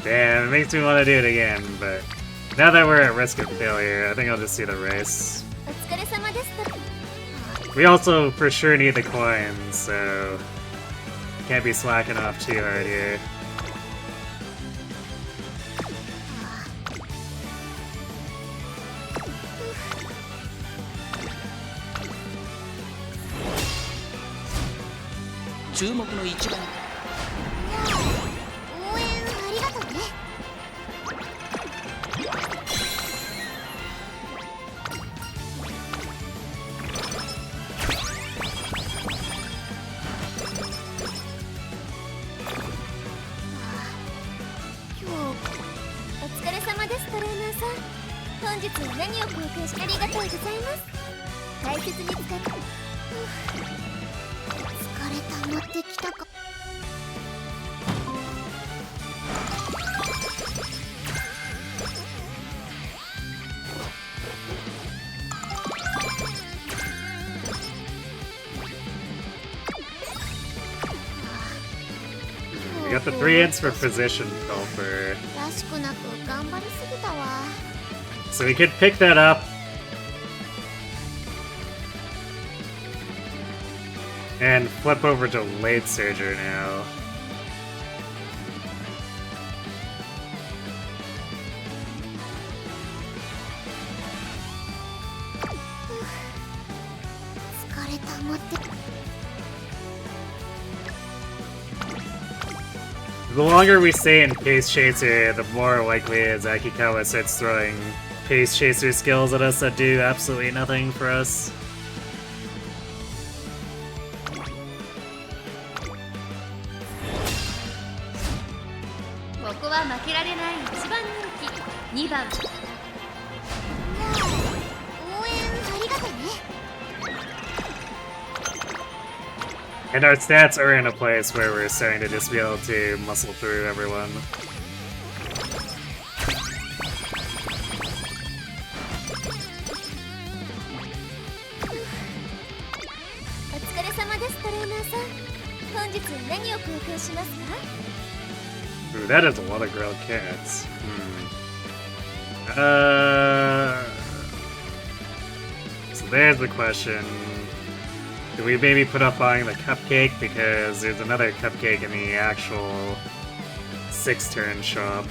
Damn, it makes me want to do it again, but now that we're at risk of failure, I think I'll just see the race. We also for sure need the coins, so can't be slacking off too hard here. We got the 3 hits for position Culper. So we could pick that up. And flip over to Late Surger now. The longer we stay in Pace Chaser, the more likely is Akikawa starts throwing Pace Chaser skills at us that do absolutely nothing for us. And our stats are in a place where we're starting to just be able to muscle through everyone. Ooh, that is a lot of grilled cats. So there's the question. Do we maybe put up buying the cupcake, because there's another cupcake in the actual 6-turn shop.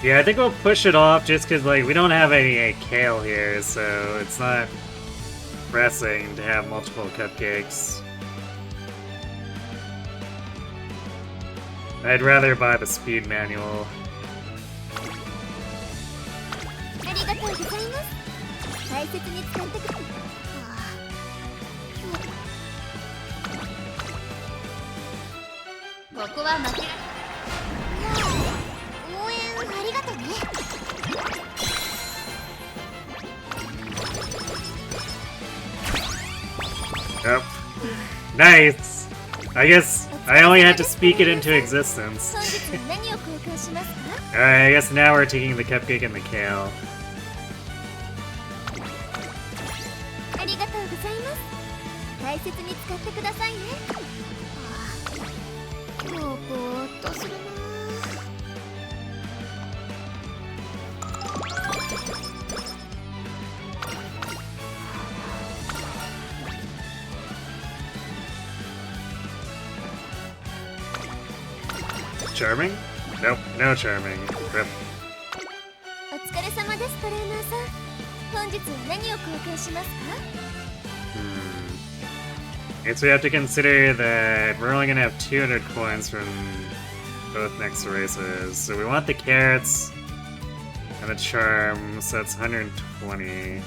Yeah, I think we'll push it off just because, like, we don't have any kale here, so it's not pressing to have multiple cupcakes. I'd rather buy the speed manual. Yep. Nice! I guess I only had to speak it into existence. Alright, I guess now we're taking the cupcake and the kale. Charming? Nope, no charming. Rip. Guess we have to consider that we're only gonna have 200 coins from both next races. So we want the carrots and the charm, so that's 120.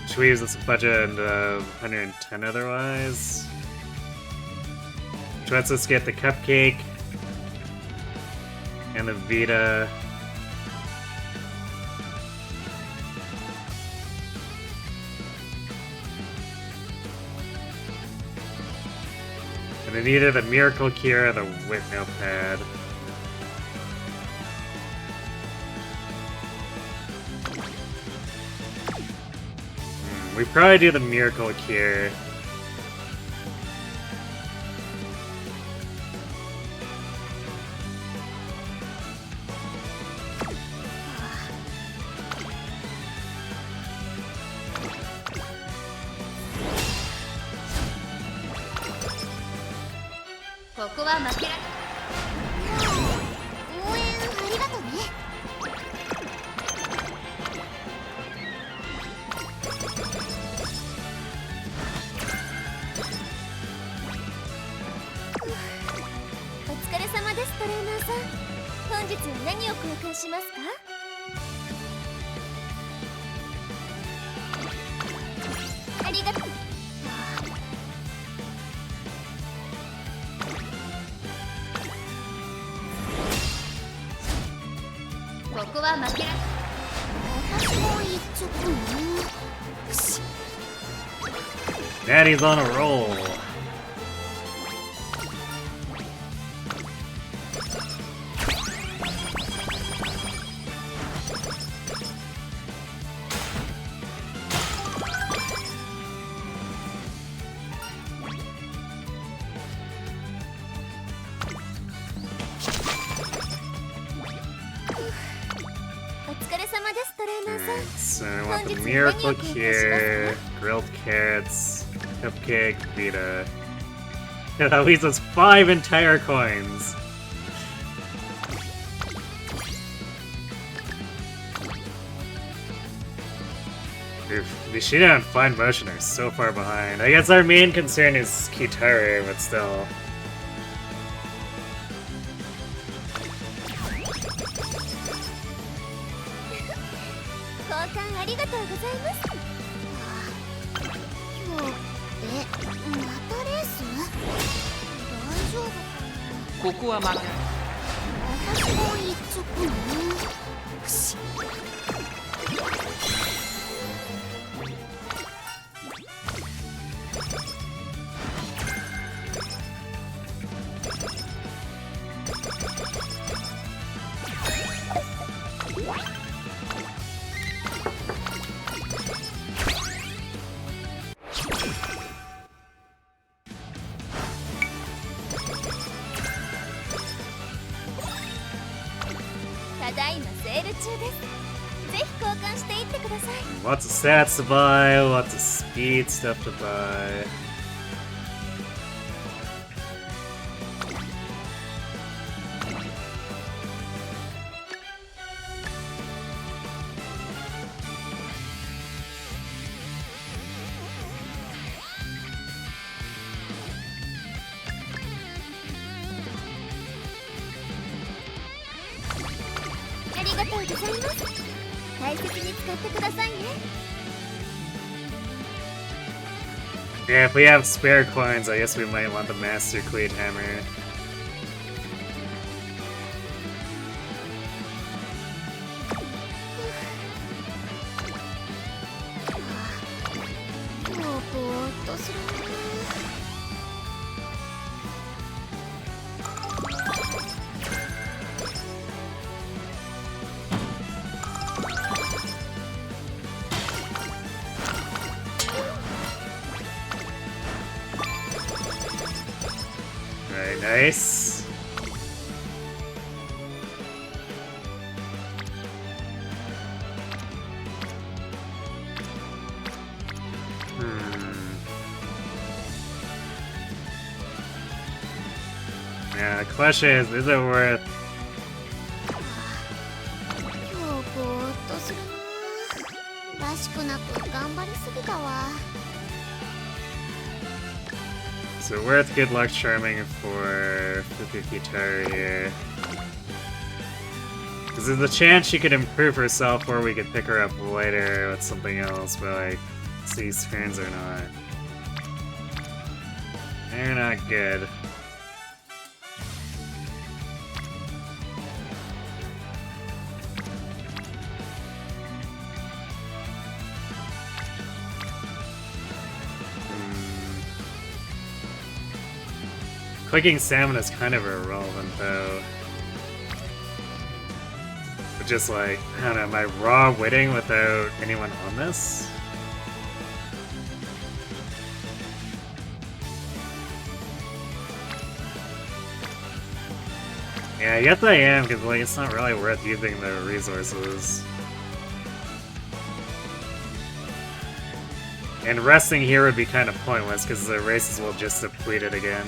Which leaves us a budget of 110 otherwise. Which lets us get the cupcake and the Vita. And then either the Miracle Cure or the Wit Notepad. We probably do the Miracle Cure. Daddy's on a roll. So I want the Miracle Cure, grilled carrots, cupcake, Vita. Yeah, that leaves us 5 entire coins. Oof, Nishida and Fine Motion are so far behind. I guess our main concern is Kitaru, but still. Lots of stats to buy, lots of speed stuff to buy. Yeah, if we have spare coins, I guess we might want the Master Cleat Hammer. するな。 Very nice. Yeah, the question is it worth? 今日ぼーっとするな。らしくなく頑張りすぎたわ。 Is it worth good luck charming for Fukukitaru here? Because there's a chance she could improve herself or we could pick her up later with something else, but like, these turns are not. They're not good. Clicking salmon is kind of irrelevant though. But just like, I don't know, am I raw witting without anyone on this? Yeah, I guess I am, because like, it's not really worth using the resources. And resting here would be kind of pointless, because the races will just deplete it again.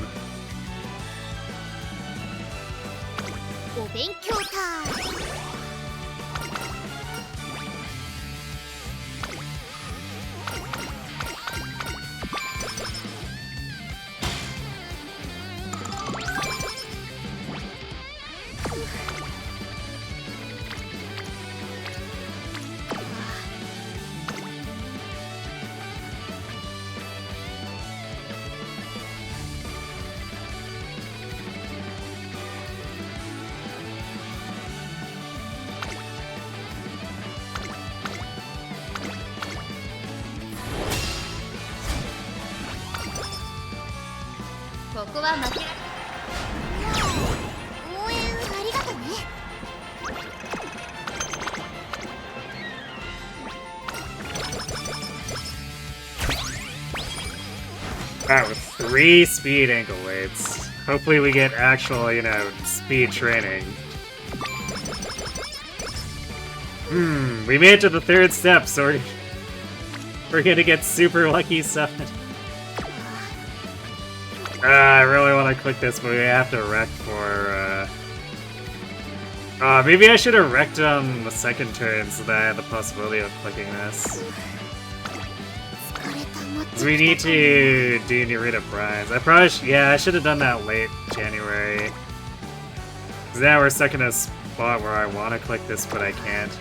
お勉強タイム。 ここは負けられない。応援ありがとね。 Wow, with 3 speed ankle weights. Hopefully we get actual, you know, speed training. We made it to the 3rd step, so we're gonna get super lucky stuff. I really want to click this, but we have to wreck for, maybe I should have wrecked on the 2nd turn so that I had the possibility of clicking this. Because we need to do Narita Primes. I probably yeah, I should have done that late January. Because now we're stuck in a spot where I want to click this, but I can't.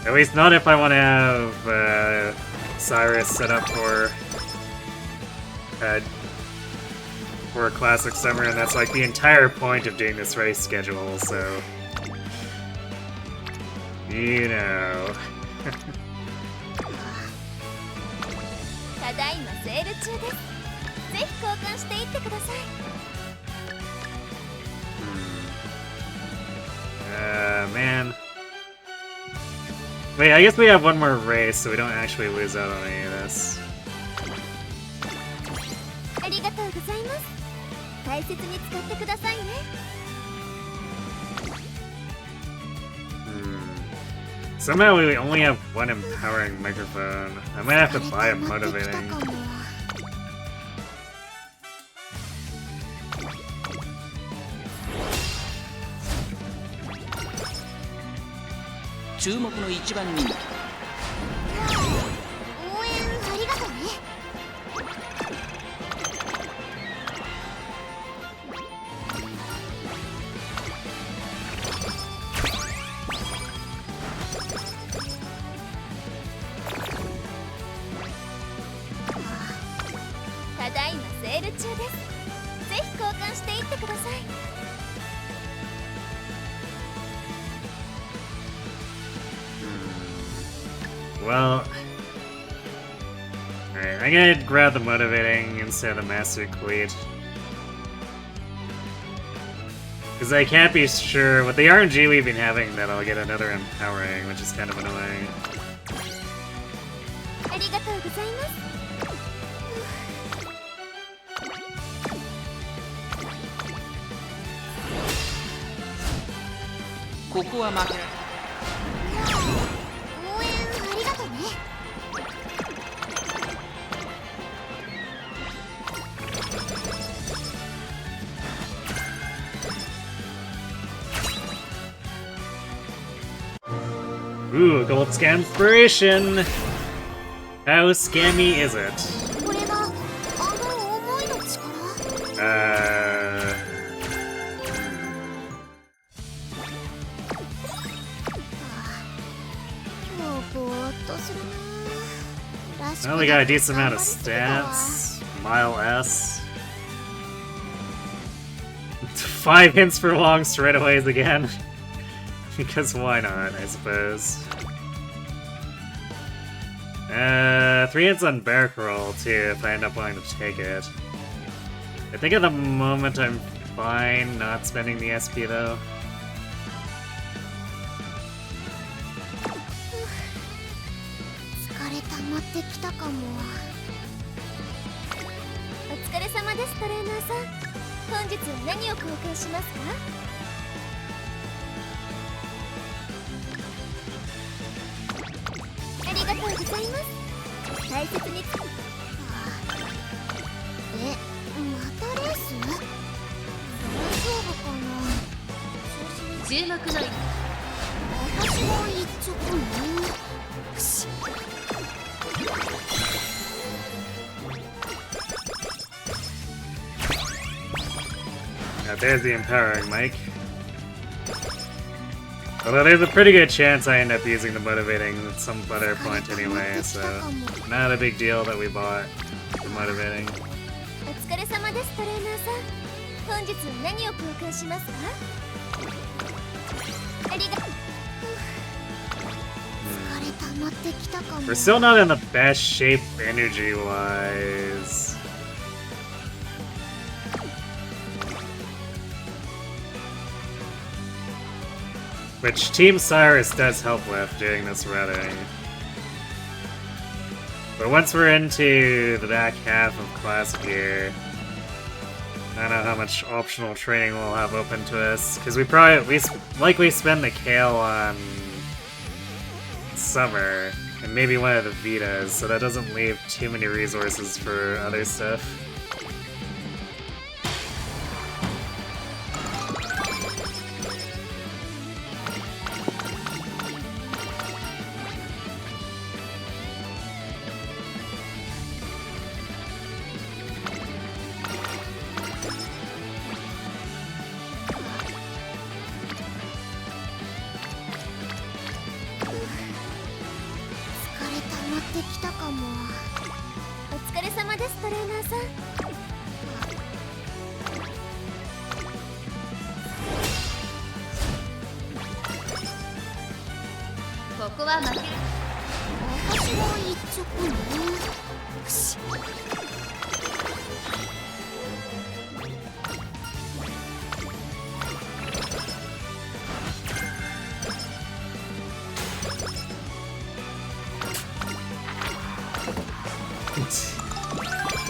At least not if I want to have, Cyrus set up for a classic summer, and that's like the entire point of doing this race schedule, so you know. ただいまセール中です。ぜひ交換していってください。Man. Wait, I guess we have one more race, so we don't actually lose out on any of this. ありがとうございます。大切に使ってくださいね。Somehow we only have one empowering microphone. I might have to buy a motivating. 注目の1番人。応援ありがとうね。ただいまセール中です。ぜひ交換していってください。 I Well... Alright, I'm gonna grab the motivating instead of the master cleat. Because I can't be sure, with the RNG we've been having, that I'll get another empowering, which is kind of annoying. Ooh, gold scam inspiration! How scammy is it? Well, we got a decent amount of stats. Mile S. 5 hints for long straightaways again. Because why not, I suppose. 3 hits on Bear Roll too, if I end up wanting to take it. I think at the moment I'm fine not spending the SP though. Now there's the empowering mic. Although there's a pretty good chance I end up using the motivating at some other point anyway, so not a big deal that we bought the motivating. We're still not in the best shape energy-wise. Which Team Cyrus does help with doing this routing. But once we're into the back half of Classic Year, I don't know how much optional training we'll have open to us, because we likely spend the Kale on Summer, and maybe one of the Vitas, so that doesn't leave too many resources for other stuff.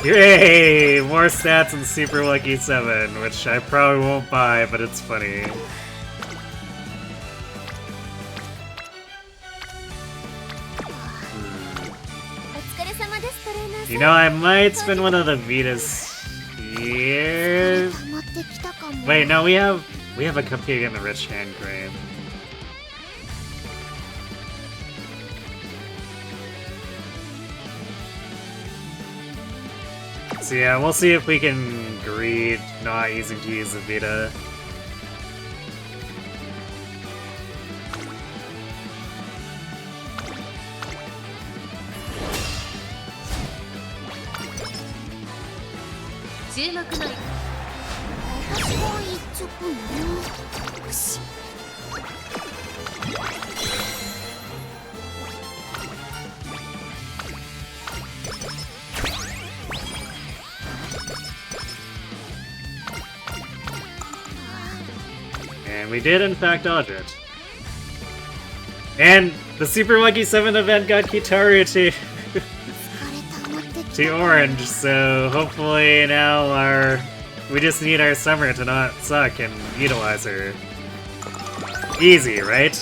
Yay! More stats in Super Lucky 7, which I probably won't buy, but it's funny. You know, I might spend one of the Vitas here. Wait, no, we have a cupcake and a rich hand cream. So yeah, we'll see if we can greed not using to use the Vita. And we did in fact dodge it. And the Super Monkey 7 event got Kitaru to orange, so hopefully now we just need our summer to not suck and utilize her. Easy, right?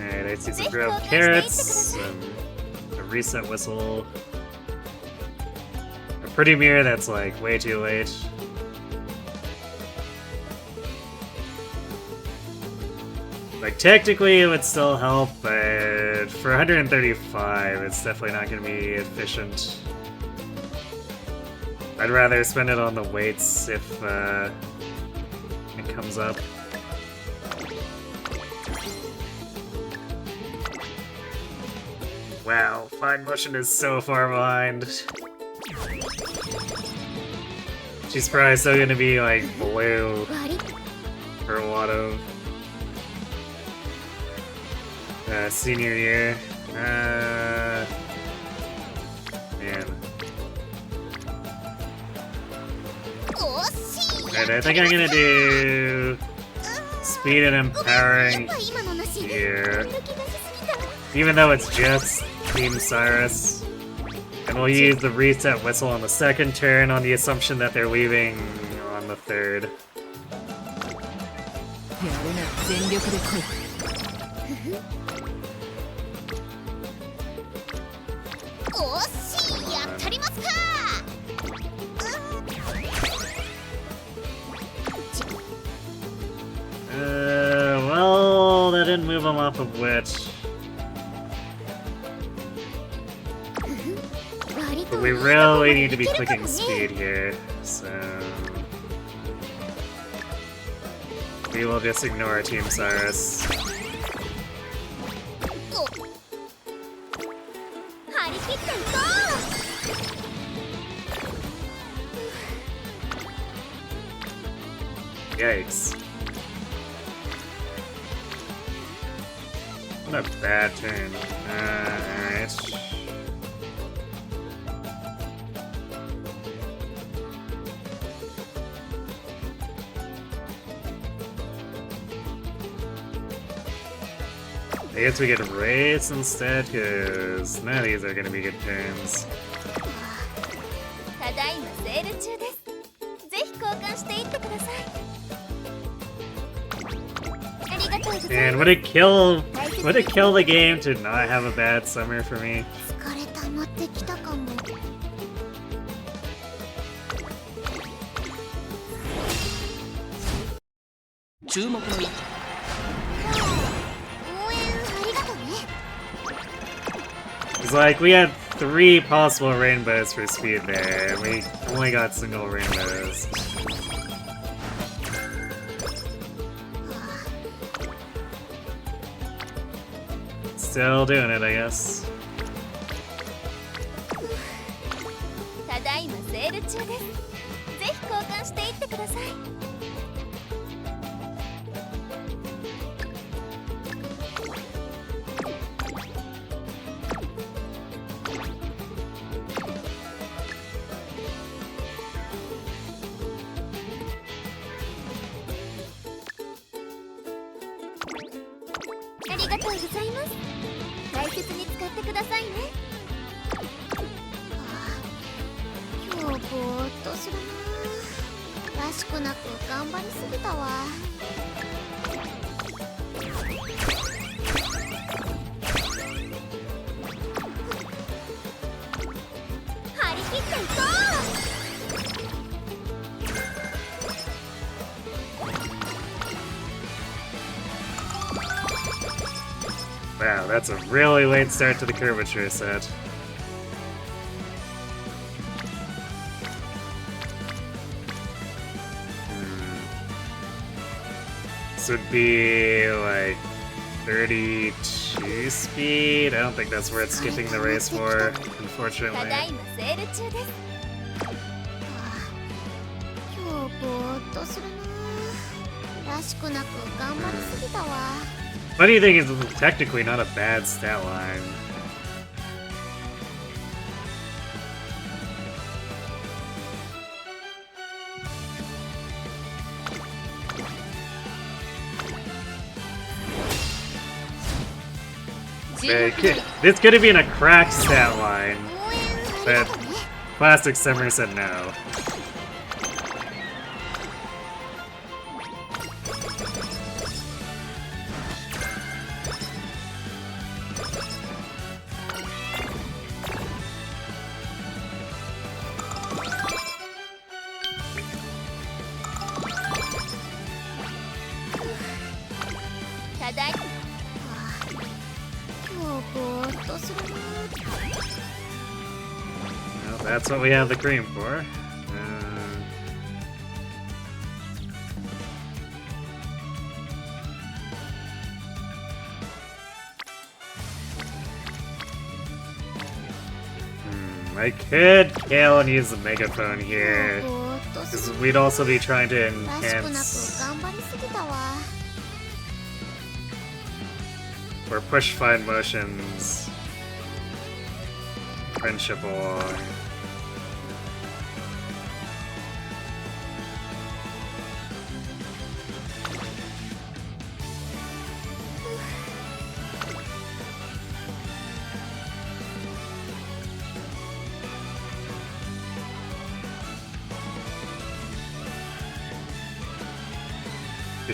Alright, I see some grilled carrots, a reset whistle, a pretty mirror that's like way too late. Like technically it would still help, but for 135 it's definitely not going to be efficient. I'd rather spend it on the weights if it comes up. Wow, Fine Motion is so far behind. She's probably still gonna be like blue for a lot of senior year. Man. Alright, I think I'm gonna do speed and empowering here. Even though it's just Team Cyrus. And we'll use the reset whistle on the second turn on the assumption that they're leaving on the third. Well, that didn't move them off of which. But we really need to be clicking speed here, so we will just ignore Team Cyrus. Yikes. What a bad turn. Alright. I guess we get race instead, because none of these are going to be good turns. And would it kill the game to not have a bad summer for me? It's like we had 3 possible rainbows for speed there, and we only got single rainbows. Still doing it, I guess. Wow, that's a really late start to the curvature set. This would be like 32 speed? I don't think that's worth skipping the race for, unfortunately. ただいまセール中です。はあ、今日ぼーっとするな。らしくなく頑張りすぎたわ。Funny thing is, it's technically not a bad stat line. This could have been a cracked stat line, but Plastic Summer said no. Well, that's what we have the cream for. I could kill and use the megaphone here, because we'd also be trying to enhance or push fine motions, friendship along.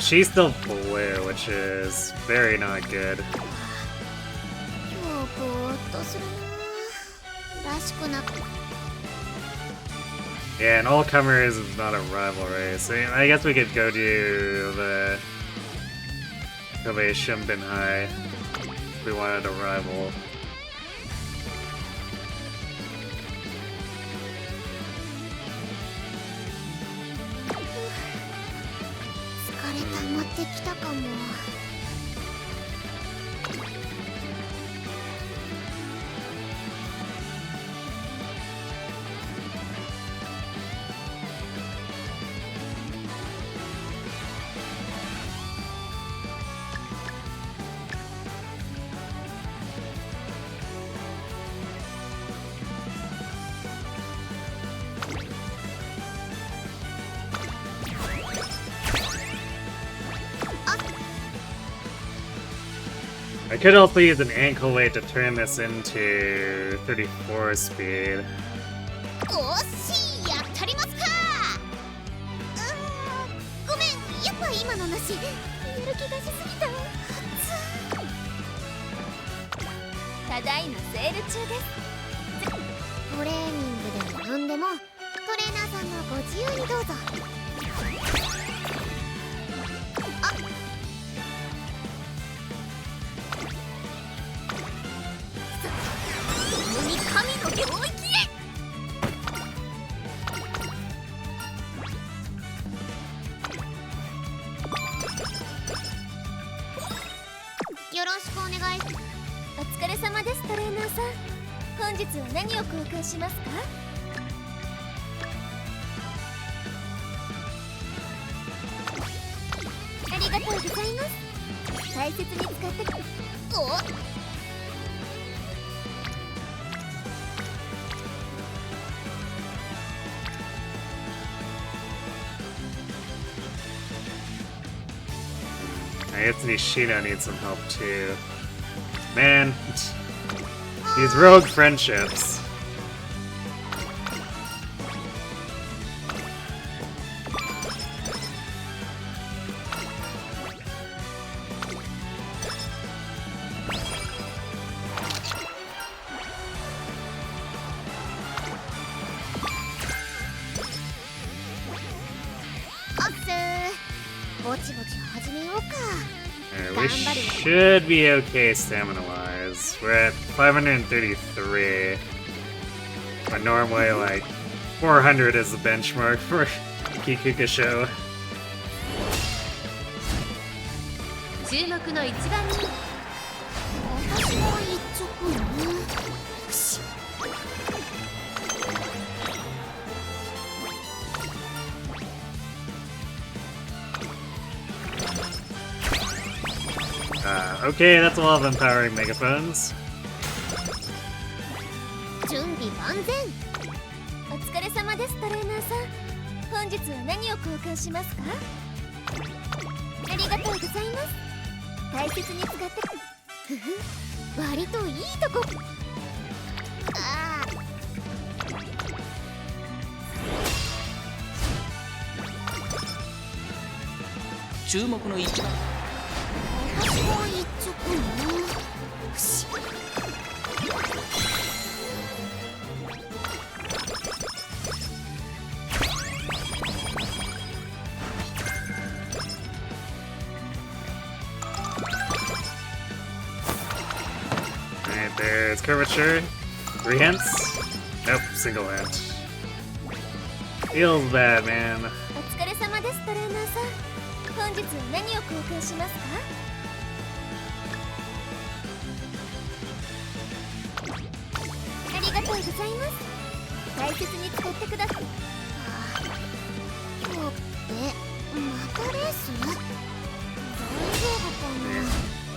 She's still blue, which is very not good. Yeah, and all comers is not a rival race. I guess we could go do the Kobe Shimbin High if we wanted a rival. I could also use an ankle weight to turn this into 34 speed. I guess Nishino needs some help too. Man, these rogue friendships. We should be okay stamina-wise. We're at 533. But normally, like, 400 is the benchmark for Kikuka Show. 注目の1番人。私も言っちゃくの。よし。Okay, that's a lot of empowering megaphones. 準備万全。お疲れ様です、トレーナーさん。本日は何を交換しますか？ありがとうございます。大切に使って。ふふ、割といいとこ。ああ。注目の1番。私も言っちゃくの。よし。Alright, there's curvature. 3 hints? Nope, single hint. Feels bad, man. お疲れ様です、トレーナーさん。本日は何を交換しますか？ありがとうございます。大切に使ってください。今日ってまたレース？大丈夫かな。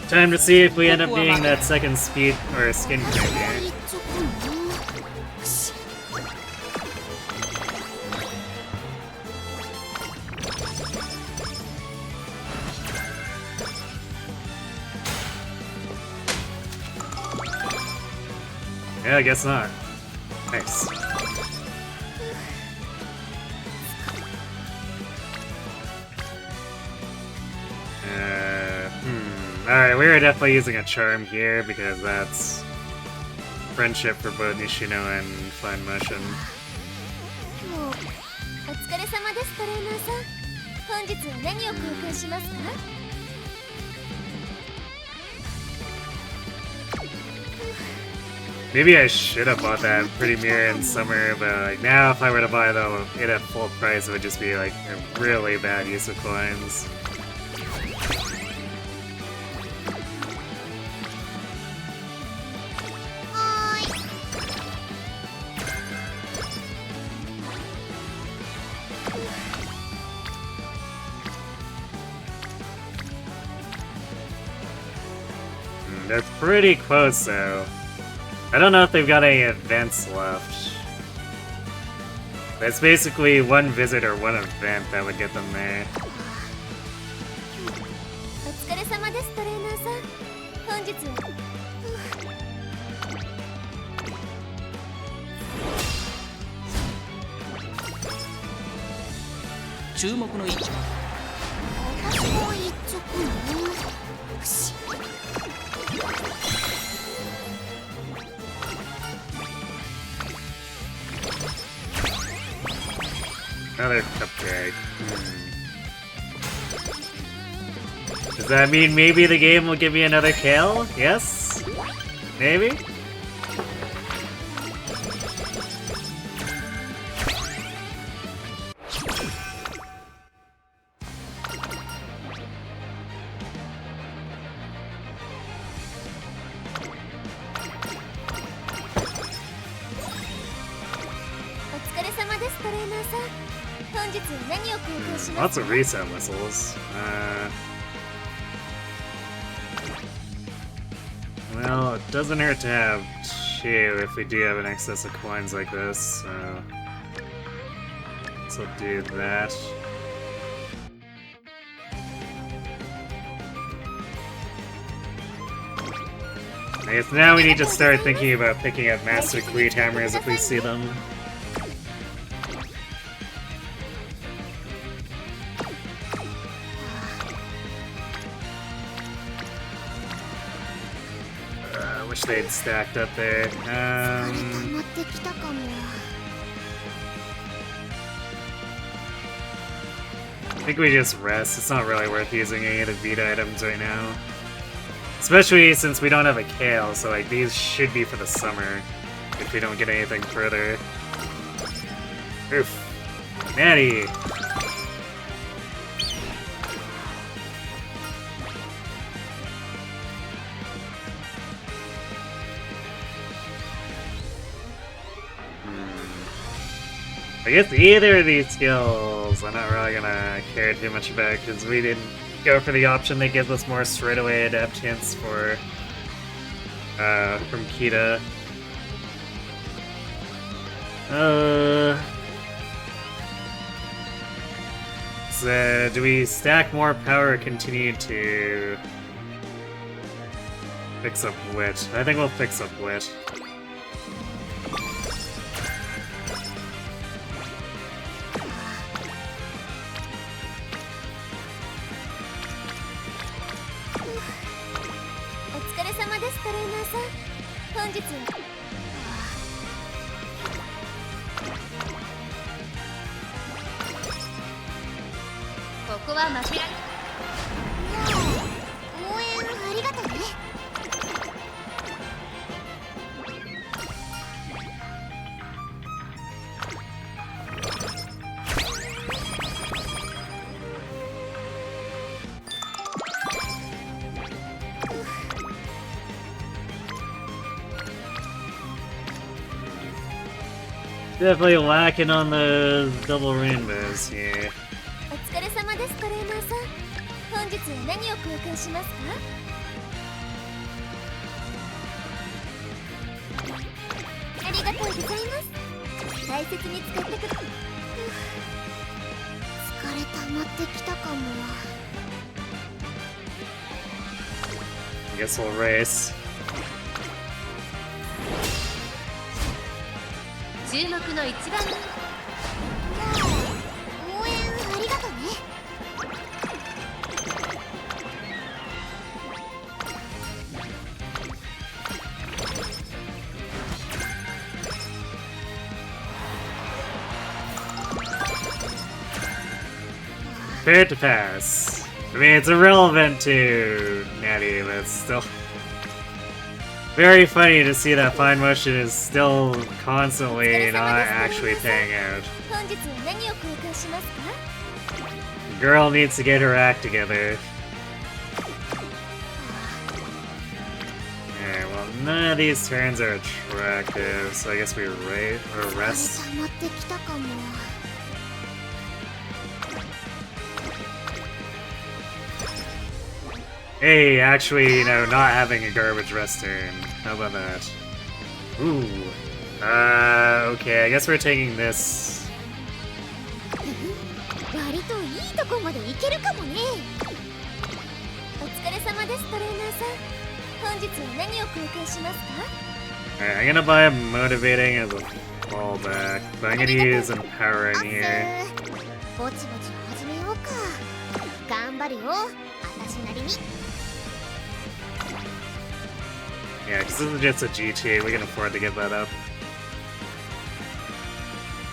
Time to see if we end up needing that second speed or skin crank here. 言っちゃくの。よし。Yeah, I guess not. Nice. Alright, we are definitely using a charm here because that's friendship for both Nishino and Fine Motion. 今日お疲れ様です、トレーナーさん。本日は何を交換しますか？Maybe I should have bought that Pretty Mirror in summer, but like now if I were to buy it at full price, it would just be like a really bad use of coins. They're pretty close though. I don't know if they've got any events left. But it's basically one visit or one event that would get them there. お疲れ様です、トレーナーさん。本日は注目の1番。私も言っちゃくの。よし。Another cupcake. Does that mean maybe the game will give me another kill? Yes? Maybe? Lots of reset whistles. Well, it doesn't hurt to have 2 if we do have an excess of coins like this, so we'll do that. I guess now we need to start thinking about picking up Master Cleat Hammers if we see them. Wish they'd stacked up there. I think we just rest. It's not really worth using any of the beat items right now. Especially since we don't have a Kale, so like these should be for the summer if we don't get anything further. Oof. Natty! I guess either of these skills I'm not really gonna care too much about because we didn't go for the option that gives us more straightaway adaptants for from Kita. So do we stack more power or continue to fix up wit? I think we'll fix up wit. Definitely lacking on the double rainbows here. お疲れ様ですトレーナーさん。本日は何を交換しますか？ありがとうございます。大切に使ってください。疲れ溜まってきたかも。I guess we'll race. 注目の一番応援ありがとうね。Fair to pass. I mean, it's irrelevant to Natty, but it's still very funny to see that fine motion is still constantly not actually paying out. 本日は何を交換しますか？ Girl needs to get her act together. Alright, well, none of these turns are attractive, so I guess we rest. 溜まってきたかも。Hey, actually, you know, not having a garbage rest turn. How about that? Ooh. Okay, I guess we're taking this. 割といいとこまで行けるかもね。お疲れ様ですトレーナーさん。本日は何を交換しますか？ Alright, I'm gonna buy a motivating as a fallback, but I'm gonna use empowering here. ぼちぼち始めようか。頑張るよ。私なりに。Yeah, because this is just a GT, we can afford to give that up.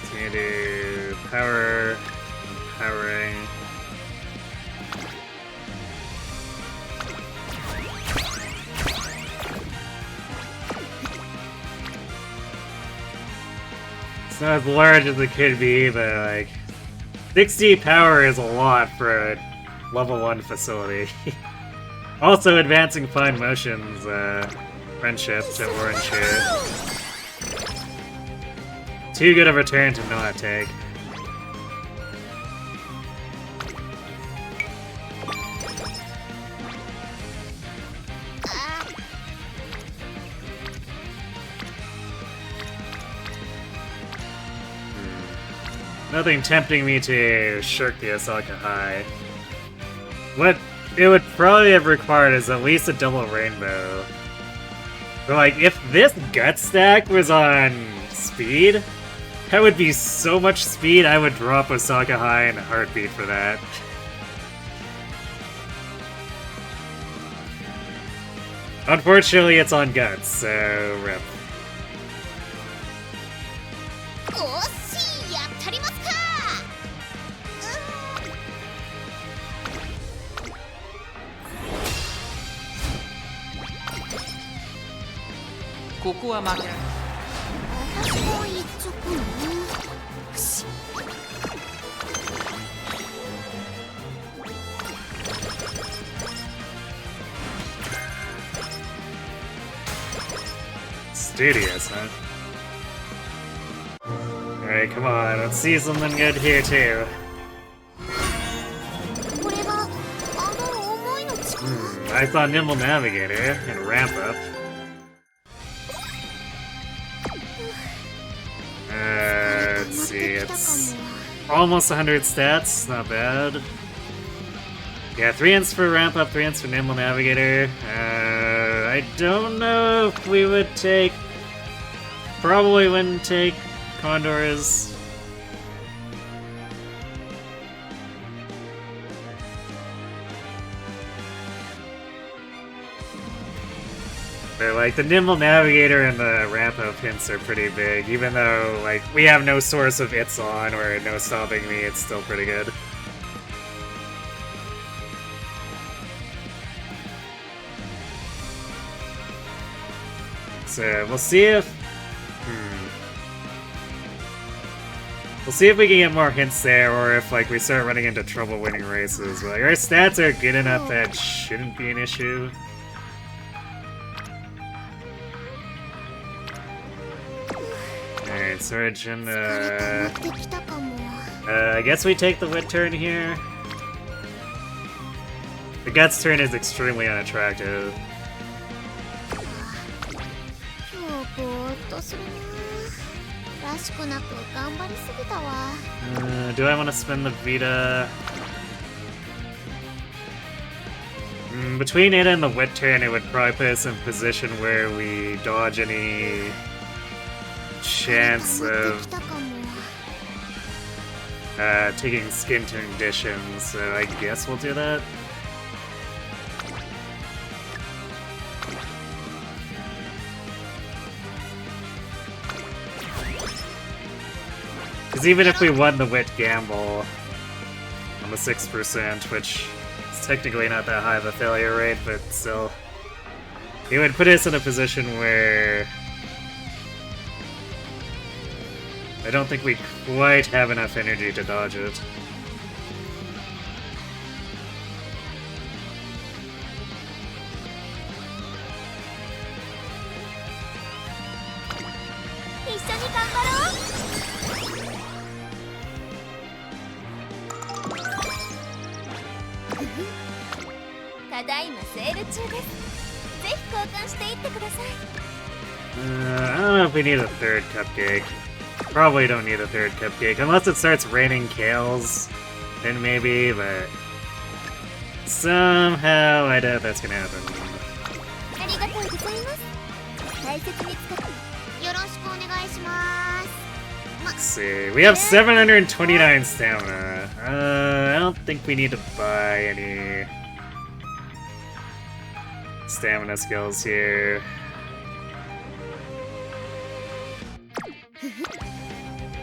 So we do power, empowering. It's not as large as it could be, but like 60 power is a lot for a level 1 facility. Also, advancing fine motions, friendship to orange here. Too good of a turn to not take. Nothing tempting me to shirk the Osaka High. What it would probably have required is at least a double rainbow. But like, if this gut stack was on speed, that would be so much speed I would drop Osaka High in a heartbeat for that. Unfortunately, it's on guts, so rip. おっしやったりますか。ここは負けられない。私も言っちょくの。よし。Studious, huh? Alright, come on, let's see something good here too. I thought Nimble Navigator and Ramp Up. Let's see, it's almost 100 stats, not bad. Yeah, 3 hints for Ramp Up, 3 hints for Nimble Navigator. I don't know if we would take... Probably wouldn't take Condors. But, like, the Nimble Navigator and the Ramp Up hints are pretty big, even though, like, we have no source of It's On or no stopping me, it's still pretty good. So, we'll see if... We'll see if we can get more hints there, or if, like, we start running into trouble winning races. But, like, our stats are good enough that shouldn't be an issue. Alright, Surgeon, I guess we take the Wit turn here. The Guts turn is extremely unattractive. Do I want to spend the Vita? Between it and the Wit turn, it would probably put us in a position where we dodge any chance of taking skin conditions, so I guess we'll do that. Because even if we won the Wit gamble on the 6%, which is technically not that high of a failure rate, but still, it would put us in a position where I don't think we quite have enough energy to dodge it. I don't know if we need a third cupcake. Probably don't need a third cupcake, unless it starts raining kales, then maybe, but somehow I doubt that's gonna happen. Let's see, we have 729 stamina. I don't think we need to buy any stamina skills here.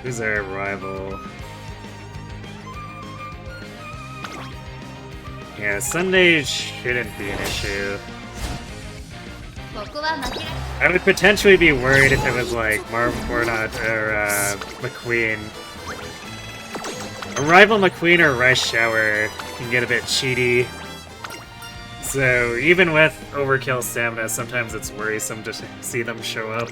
Who's our rival? Yeah, Sunday shouldn't be an issue. I would potentially be worried if it was like Mornot or McQueen. A rival McQueen or Rice Shower can get a bit cheaty. So even with overkill stamina, sometimes it's worrisome to see them show up.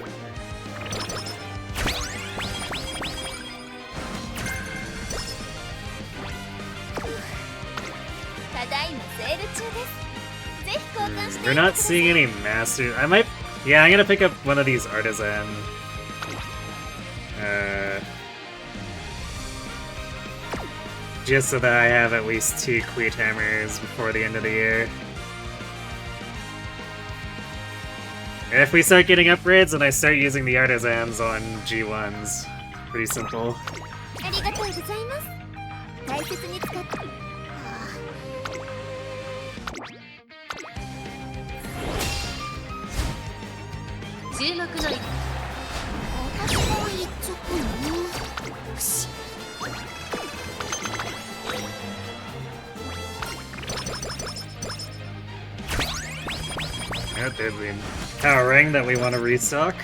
We're not seeing any master. I might. Yeah, I'm gonna pick up one of these artisan. Just so that I have at least 2 Queet Hammers before the end of the year. And if we start getting upgrades, then I start using the artisans on G1s. Pretty simple. Yeah, there's the power ring that we want to restock.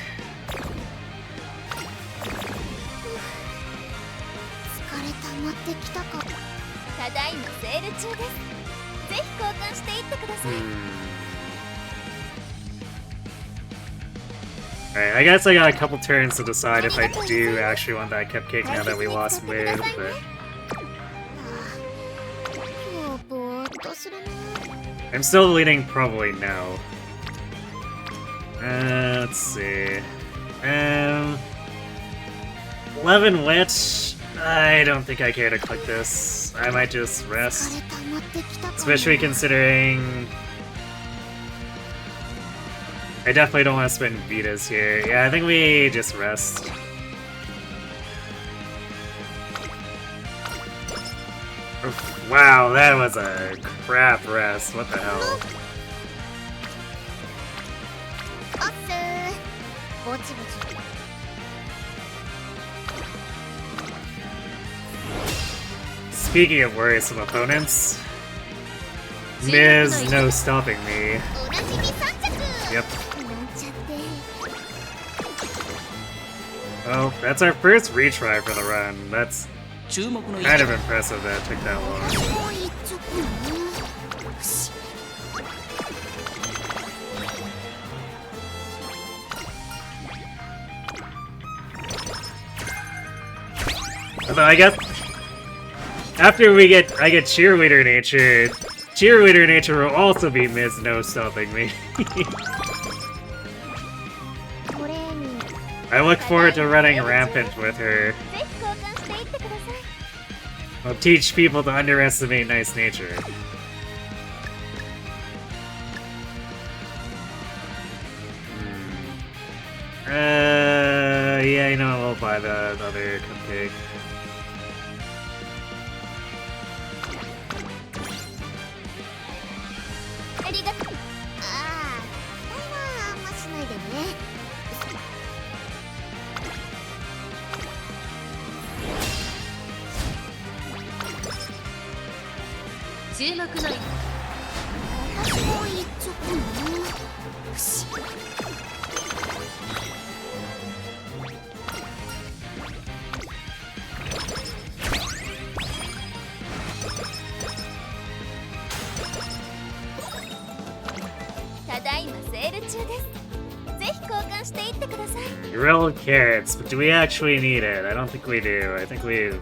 Alright, I guess I got a couple turns to decide if I do actually want that cupcake now that we lost mid, but... I'm still leaning probably no. Let's see... 11 witch? I don't think I care to click this. I might just rest. Especially considering... I definitely don't want to spend Vitas here. Yeah, I think we just rest. Oof, wow, that was a crap rest. What the hell? Speaking of worrisome opponents, Miz no stopping me. Yep. Well, that's our first retry for the run. That's kind of impressive that it took that long. Although I guess after I get cheerleader nature will also be Miz no stopping me. I look forward to running rampant with her. I'll teach people to underestimate nice nature. Yeah, you know, I'll buy the other cupcake. Grilled carrots, but do we actually need it? I don't think we do. I think we...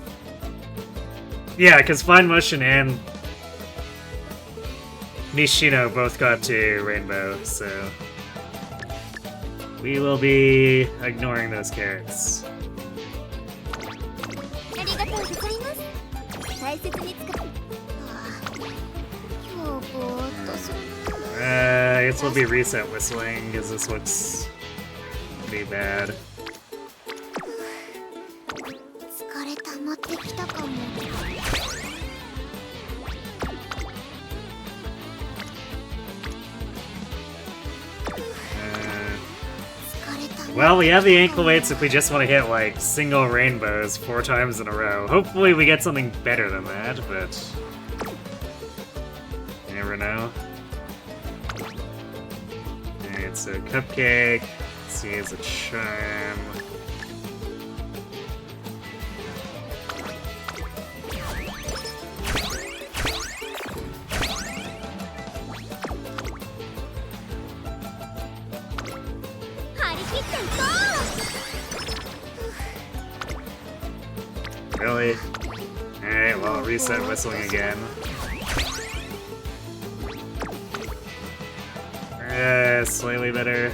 Yeah, because Fine Motion and Nishino both got to Rainbow, so... we will be ignoring those carrots. I guess we'll be reset whistling, because this looks pretty bad. Well, we have the ankle weights if we just want to hit, like, single rainbows 4 times in a row. Hopefully we get something better than that, but... you never know. Alright, so cupcake. Let's see, as a charm. Really? Alright, well, reset whistling again. Slightly better.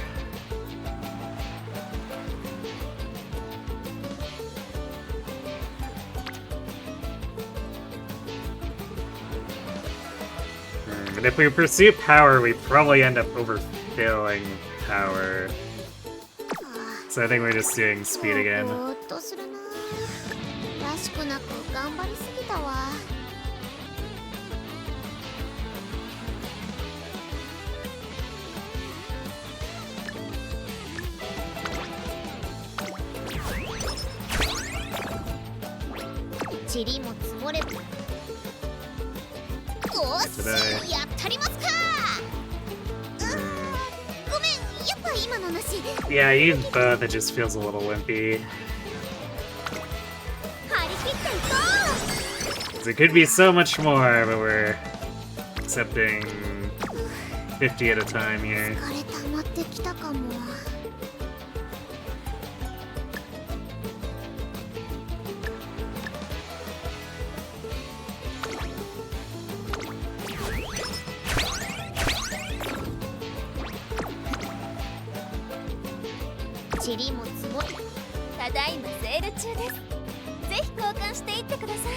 But if we pursue power, we probably end up overfilling power. So I think we're just doing speed again. Yeah, you use both, it just feels a little wimpy. It could be so much more, but we're accepting 50 at a time here. 塵も積もただいまセール中です。ぜひ交換していってください。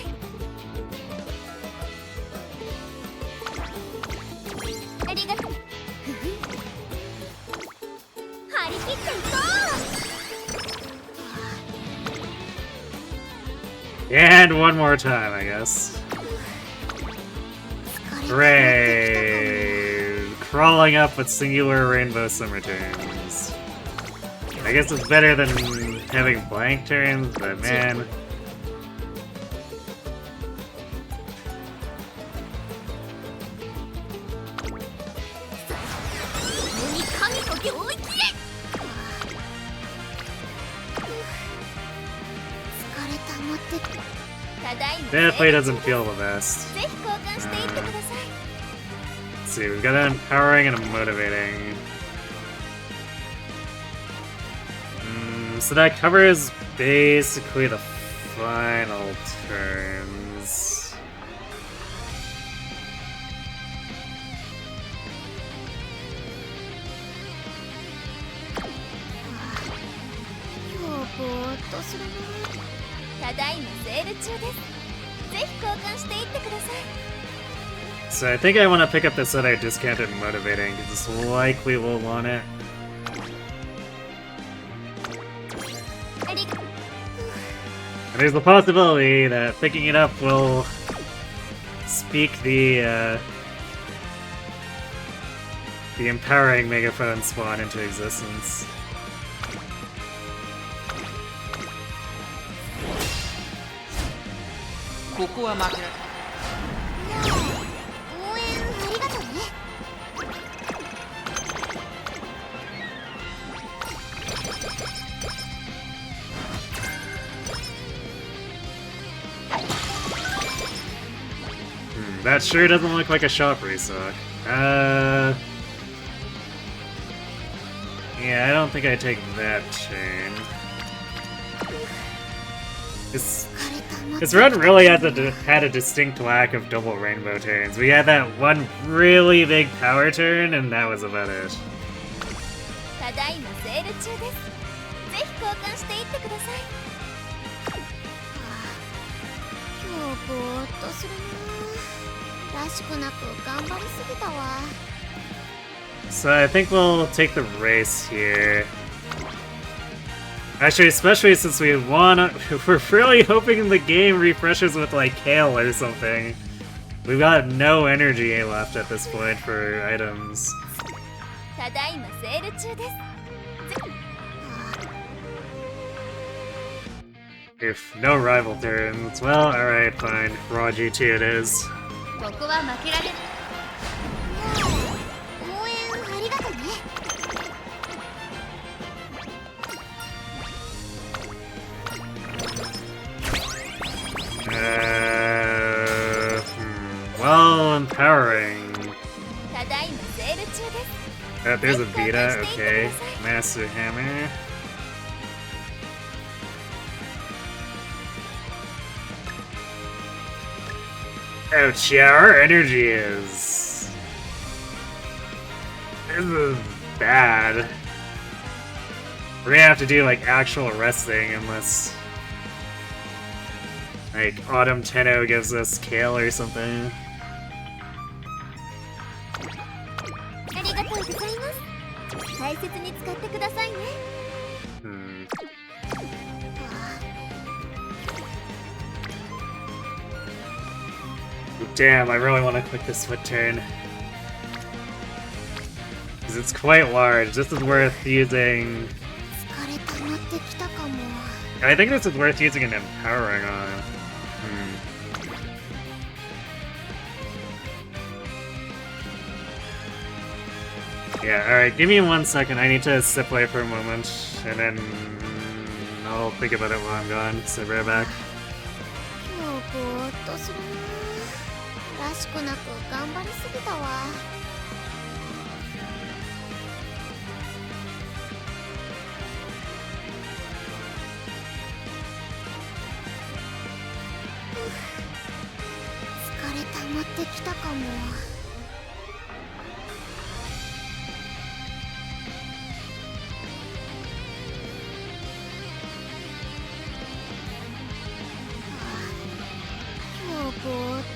ありがとう。張り切っていこう。 And one more time, I guess. Hooray! Crawling up with singular rainbow summer turns. I guess it's better than having blank turns, but man. Definitely doesn't feel the best. Let's see, we've got an empowering and a motivating. So that covers basically the final turns. So I think I want to pick up this other discounted motivating, because it's likely we'll want it. And there's the possibility that picking it up will speak the empowering megaphone spawn into existence. That sure doesn't look like a shop restock. Yeah, I don't think I'd take that chain. This run really had a distinct lack of double rainbow turns. We had that one really big power turn, and that was about it. So I think we'll take the race here. Actually, especially since we're really hoping the game refreshes with like Kale or something. We've got no energy left at this point for items. If no rival turns, well, alright, fine. Raw G2 it is. Well, empowering. There's a Vita, okay. Master Hammer. Ouch, yeah, our energy is... This is bad. We're gonna have to do, like, actual resting unless... like, Autumn Tenno gives us Kale or something. Damn, I really want to click this foot turn. Because it's quite large. This is worth using... I think this is worth using an empowering on. Yeah, alright, give me 1 second. I need to step away for a moment, and then I'll think about it while I'm gone. So right back.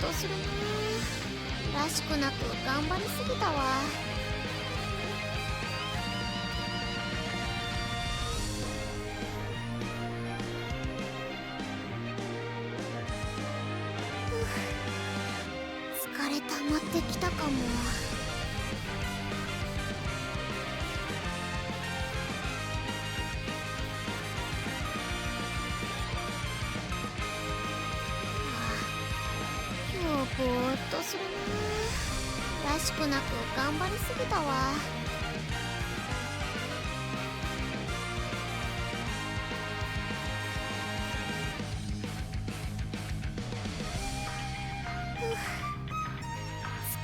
とするな。らしくなく頑張りすぎたわ。疲れ溜まってきたかも。ぼーっとするな。らしくなく頑張りすぎたわ。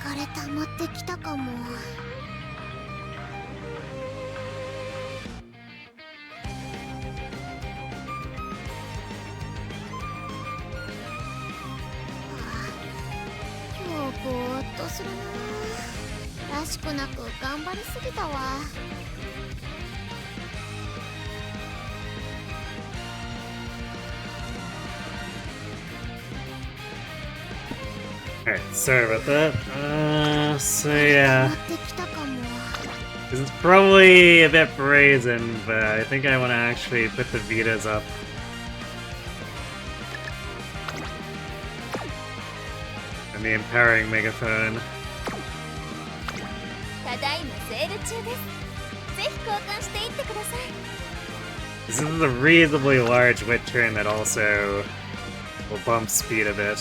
疲れ溜まってきたかも。ぼーっとするな。らしくなく頑張りすぎたわ。Alright, sorry about that. So yeah. This is probably a bit brazen, but I think I want to actually put the Vitas up. And the empowering megaphone. This is a reasonably large wit turn that also will bump speed a bit.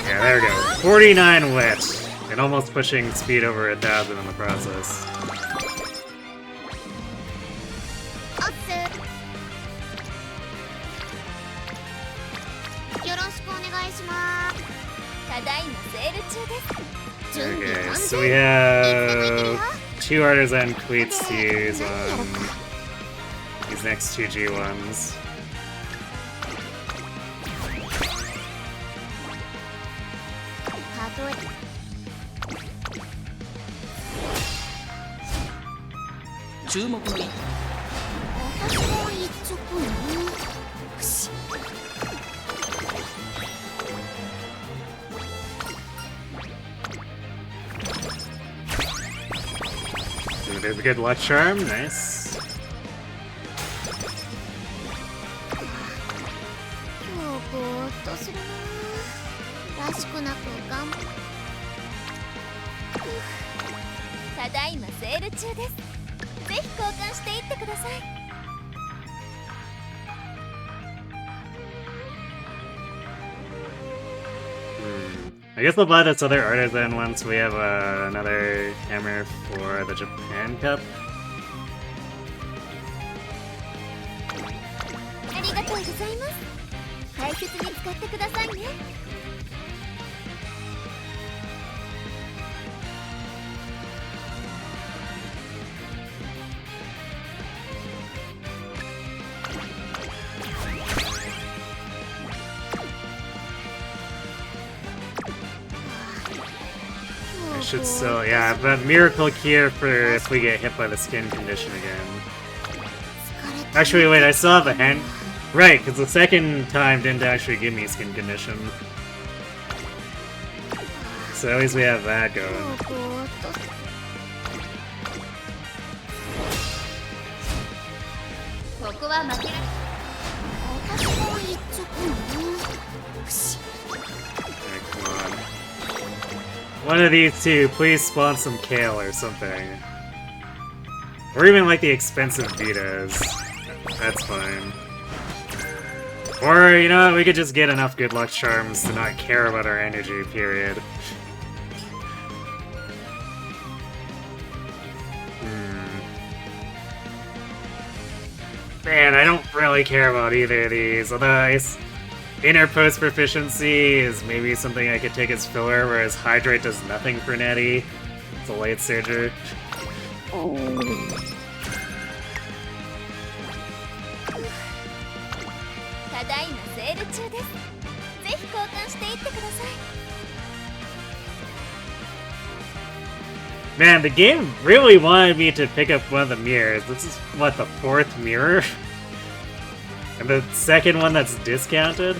Yeah, there we go. 49 wit, and almost pushing speed over 1,000 in the process. Okay, so we have 2 artisan cleats to use on these next 2 G1s. There's a good luck charm, nice. I guess we'll buy this other artisan once we have another hammer for the Japan Cup. Should still, yeah, but miracle cure for if we get hit by the skin condition again. Actually, wait, I still have a hand. Right, because the second time didn't actually give me skin condition. So at least we have that going. One of these two, please spawn some kale or something. Or even like the expensive Vitas. That's fine. Or, you know what, we could just get enough good luck charms to not care about our energy, period. Man, I don't really care about either of these, although Inner Post Proficiency is maybe something I could take as filler, whereas Hydrate does nothing for Nettie. It's a light surger. ただいまセール中です。ぜひ交換していってください。 Man, the game really wanted me to pick up one of the mirrors. This is, what, the 4th mirror? And the second one that's discounted?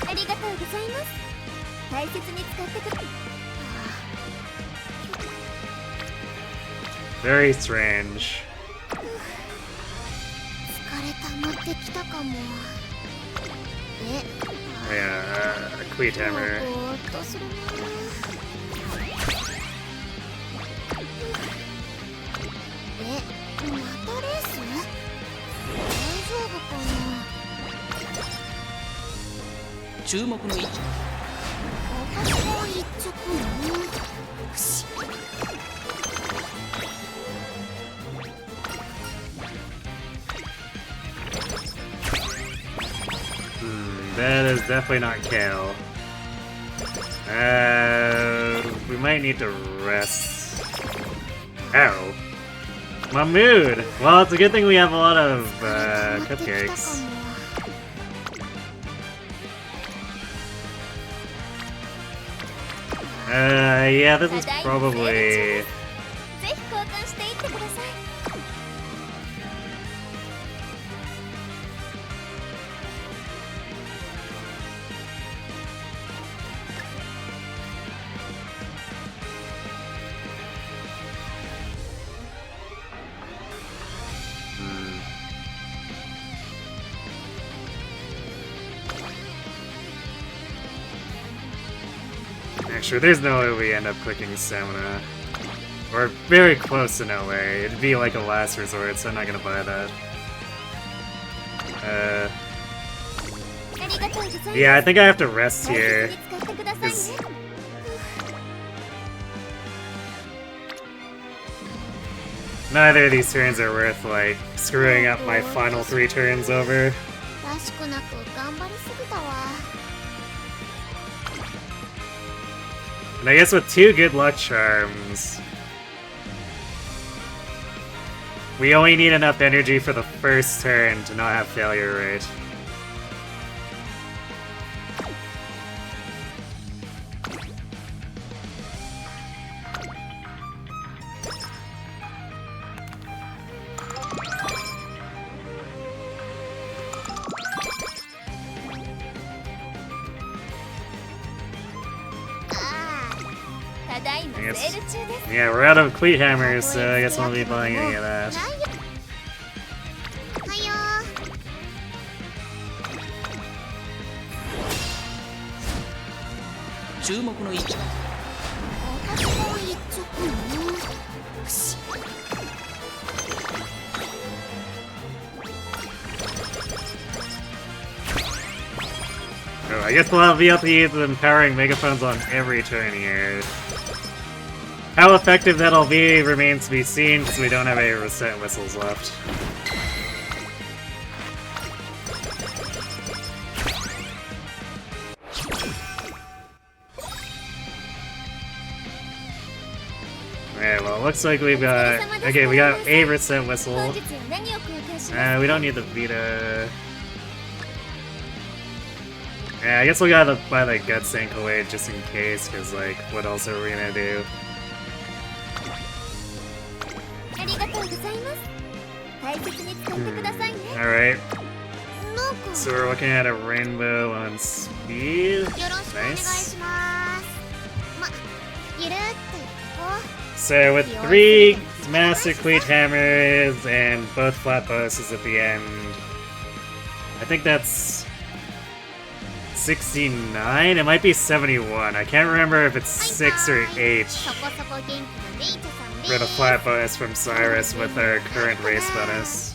ありがとうございます。大切に使ってください。 Very strange. 疲れ溜まってきたかも。Yeah, Queen Hammer. ぼーっとするな。またレース？大丈夫かな。注目の位置。私も一着ね。よし。That is definitely not Kale. We might need to rest. Ow. My mood! Well, it's a good thing we have a lot of cupcakes. Yeah, this is probably... ぜひ交換していってください。 Actually, there's no way we end up clicking stamina. Or very close to no way. It'd be like a last resort, so I'm not gonna buy that. Yeah, I think I have to rest here. 'Cause neither of these turns are worth, like, screwing up my final 3 turns over. らしくなく頑張りすぎたわ。 And I guess with 2 good luck charms, we only need enough energy for the first turn to not have failure rate. Yeah, we're out of Cleat Hammers, so I guess I won't be buying any of that. 注目の位置。 私も一着ね。よし。 Oh, I guess we'll be able to use the empowering megaphones on every turn here. How effective that'll be remains to be seen, because we don't have any reset whistles left. Okay, well, it looks like we've got... Okay, we got a reset whistle. We don't need the Vita. Yeah, I guess we gotta buy the Guts Ankle just in case, because, like, what else are we gonna do? Alright. So we're looking at a rainbow on speed. Nice. So with 3 Master Cleat Hammers and both flat bonuses at the end, I think that's 69? It might be 71. I can't remember if it's 6 or 8 for the flat bonus from Cyrus with our current race bonus.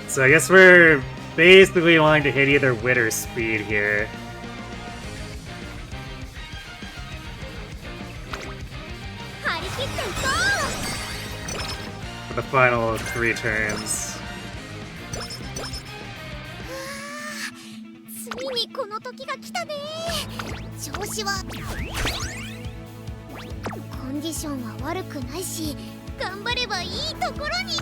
So I guess we're basically wanting to hit either wit or speed here. for the final 3 turns. ついにこの時が来たね。調子はコンディションは悪くないし、頑張ればいいところに。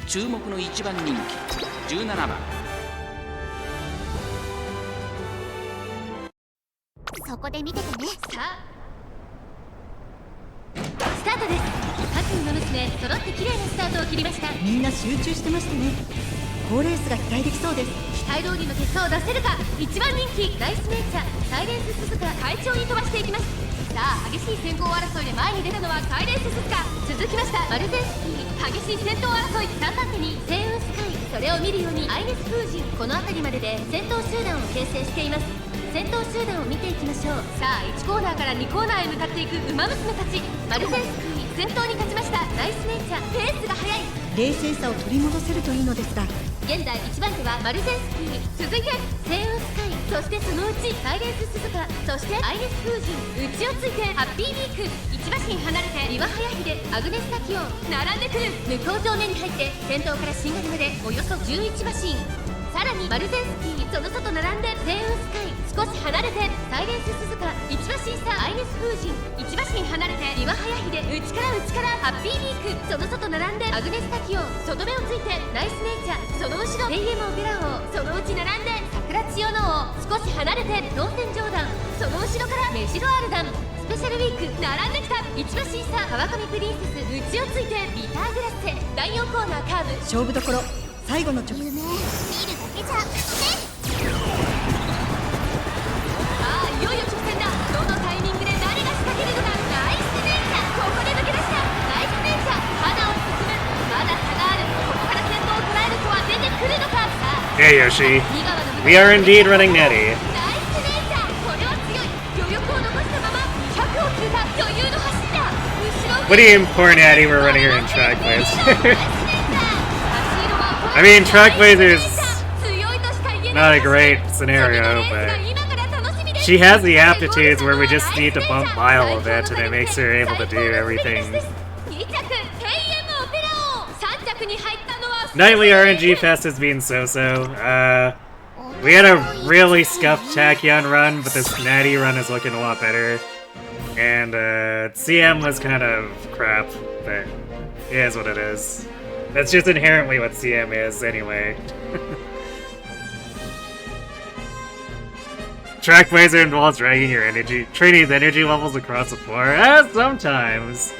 注目の1番人気17番。そこで見ててね。さあスタートです。各馬娘揃って綺麗なスタートを切りました。みんな集中してましたね。好レースが期待できそうです。期待通りの結果を出せるか。1番人気ナイスネイチャーサイレンススズカ快調に飛ばしていきます。さあ激しい先行争いで前に出たのはサイレンススズカ。続きましたマルゼンスキー。激しい先頭争い。3番手に星雲スカイ。それを見るようにアイネス風神。この辺りまでで先頭集団を形成しています。先頭集団を見ていきましょう。さあ1コーナーから2コーナーへ向かっていくウマ娘たち。マルゼンスキー先頭に立ちました。ナイスネイチャーペースが速い。冷静さを取り戻せるといいのですが、現在1番手はマルゼンスキー。続いて星雲スカイ。そしてそのうちサイレンススズカ。そしてアイネス風神。内をついてハッピービーク。1馬身離れてリワハヤヒデアグネスタキオン並んでくる。向こう上面に入って先頭から新狩りまでおよそ11馬身。さらにマルゼンスキー。その外並んで星雲スカイ。少し離れてサイレンススズカ。1馬身差アイネス風神。1馬身離れてリワハヤヒデ内からハッピービーク。その外並んでアグネスタキオン。外目をついてナイスネイチャー。その後ろレイエムオペラ王。そのうち並んで桜千代の王。少し離れて当選ジョーダン。その後ろからメジロアルダン。スペシャルウィーク並んできた。1馬身差川上プリンセス。内をついてビターグラッセ。第4コーナーカーブ。勝負どころ最後の直夢見るだけじゃね。さあいよいよ直線だ。どのタイミングで誰が仕掛けるのか。ナイスネイチャー。ここで抜け出した。ナイスネイチャー花を進む。まだ差がある。ここから先頭を捉える子は出てくるのか。さあ Yeah, Yoshi. 右側の We are indeed running Netty. ナイスネイチャー。これは強い。余力を残したまま200を切った余裕の走りだ。後ろ What do you mean, poor Natty? We're running her in Trackblazer. I mean, Trackblazer is not a great scenario, but she has the aptitudes where we just need to bump Mile a bit, and it makes her able to do everything. Nightly RNG Fest has been so-so. We had a really scuffed Tachyon run, but this Natty run is looking a lot better. And CM was kind of crap, but it is what it is. That's just inherently what CM is, anyway. Trackblazer involves dragging your energy, trading energy levels across the floor. Sometimes.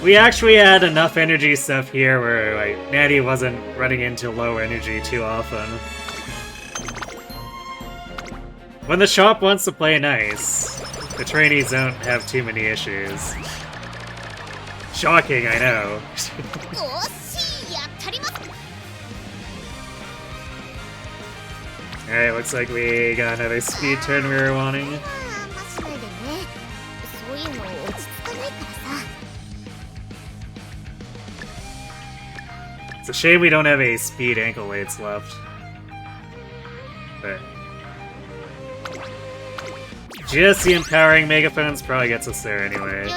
We actually had enough energy stuff here where, like, Natty wasn't running into low energy too often. When the shop wants to play nice, the trainees don't have too many issues. Shocking, I know. Alright, looks like we got another speed turn we were wanting. It's a shame we don't have a speed ankle weights left. But just the empowering megaphones probably gets us there anyway.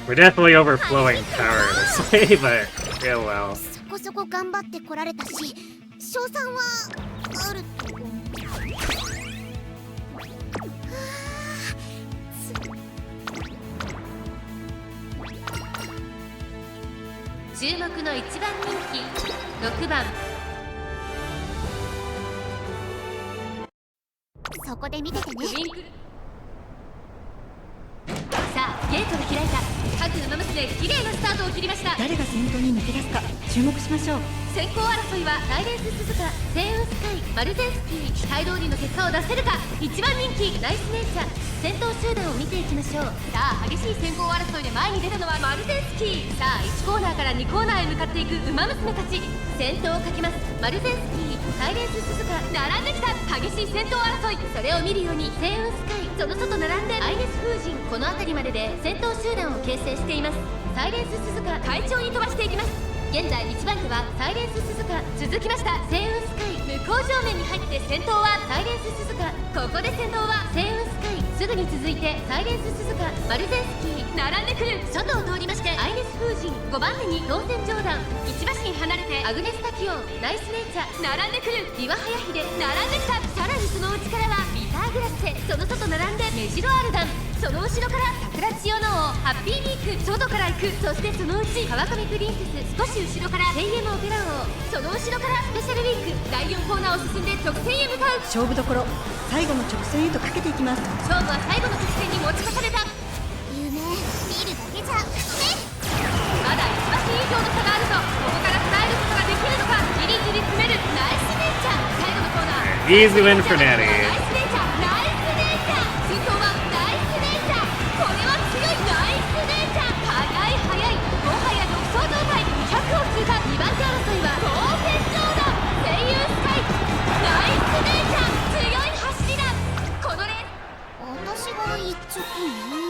We're definitely overflowing power this way, but yeah, well. そこそこ頑張ってこられたし、賞賛はあると思う。注目の1番人気6番。そこで見ててね。さあゲートが開いた。各馬娘綺麗なスタートを切りました。誰が先頭に抜け出すか注目しましょう。先行争いはサイレンススズカ、星雲スカイ、マルゼンスキー。期待通りの結果を出せるか。1番人気ナイスネイチャー。先頭集団を見ていきましょう。さあ激しい先行争いで前に出たのはマルゼンスキー。さあ1コーナーから2コーナーへ向かっていく馬娘たち。先頭をかけますマルゼンスキー、サイレンススズカ並んできた。激しい先頭争い。それを見るように星雲スカイ。その外並んでアイネス風神。この辺りまでで先頭集団を形成しています。サイレンススズカ快調に飛ばしていきます。現在1番手はサイレンス鈴鹿、続きました星雲スカイ。向こう上面に入って先頭はサイレンス鈴鹿。ここで先頭は星雲スカイ。すぐに続いてサイレンス鈴鹿、マルゼンスキー並んでくる。外を通りましてアイネス風神、5番手に当選ジョーダン、1馬身離れてアグネスタキオン、ナイスネイチャー並んでくる。リワハヤヒデ並んできた。さらにその内からはビターグラッセ、その外並んでメジロアルダン、その後ろから桜千代の王、ハッピーリーク外から行く。そしてそのうち川上プリンセス、少し後ろからテイエムオペラ王、その後ろからスペシャルリーク。第4コーナーを進んで直線へ向かう。勝負どころ、最後の直線へとかけていきます。勝負は最後の直線に持ち越された。夢見るだけじゃね。まだ1馬身以上の差があるぞ。ここから捉えることができるのか。じりじり詰めるナイスネイチャー。最後のコーナー Easy win for Natty. ナイスネイチャー、ナイスネイチャー。先頭はナイスネイチャー。これは強いナイスネイチャー。速い速い、もはや独走状態。200を通過。2番手争いは当選ジョーダン、声優スカイ、ナイスネイチャー。強い走りだ。このレース私が一直ね。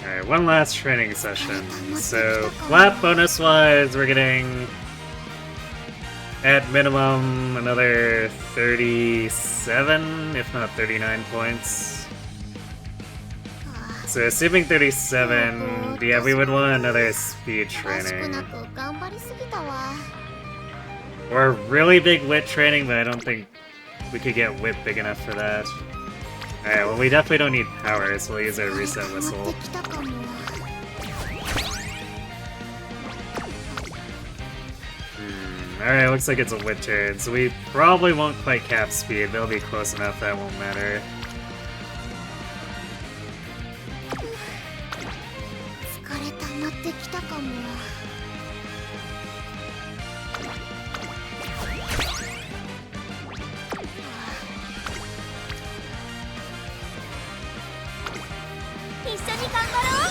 Alright, one last training session. So, flat bonus wise, we're getting at minimum another 37, if not 39 points. So, assuming 37, yeah, we would want another speed らしく training. なく頑張りすぎたわ。 Or really big wit training, but I don't think we could get wit big enough for that. Alright, well, we definitely don't need power, so we'll use our reset 持っ whistle. てきたかも。Alright, looks like it's a wit turn, so we probably won't quite cap speed, but it'll be close enough that won't matter. 疲れたまってきたかも。一緒に頑張ろう。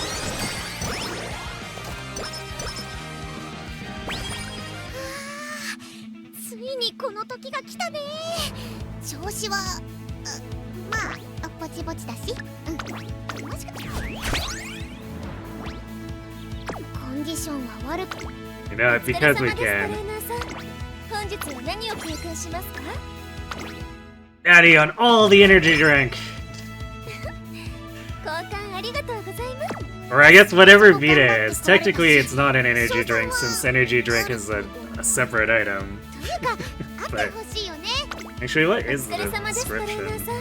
ついにこの時が来たね。調子はまあぼちぼちだし、もしかコンディションは悪く。 You know, because we お疲れ様 can. ですトレーナーさん。本日は何を交換しますか？ Daddy on all the energy drink! 交換ありがとうございます。 Or I guess whatever Vita is. Technically, it's not an energy drink, since energy drink is a separate item. というかあってほしいよね。 Actually, what お is 疲 the れ様ですトレーナー description? さん。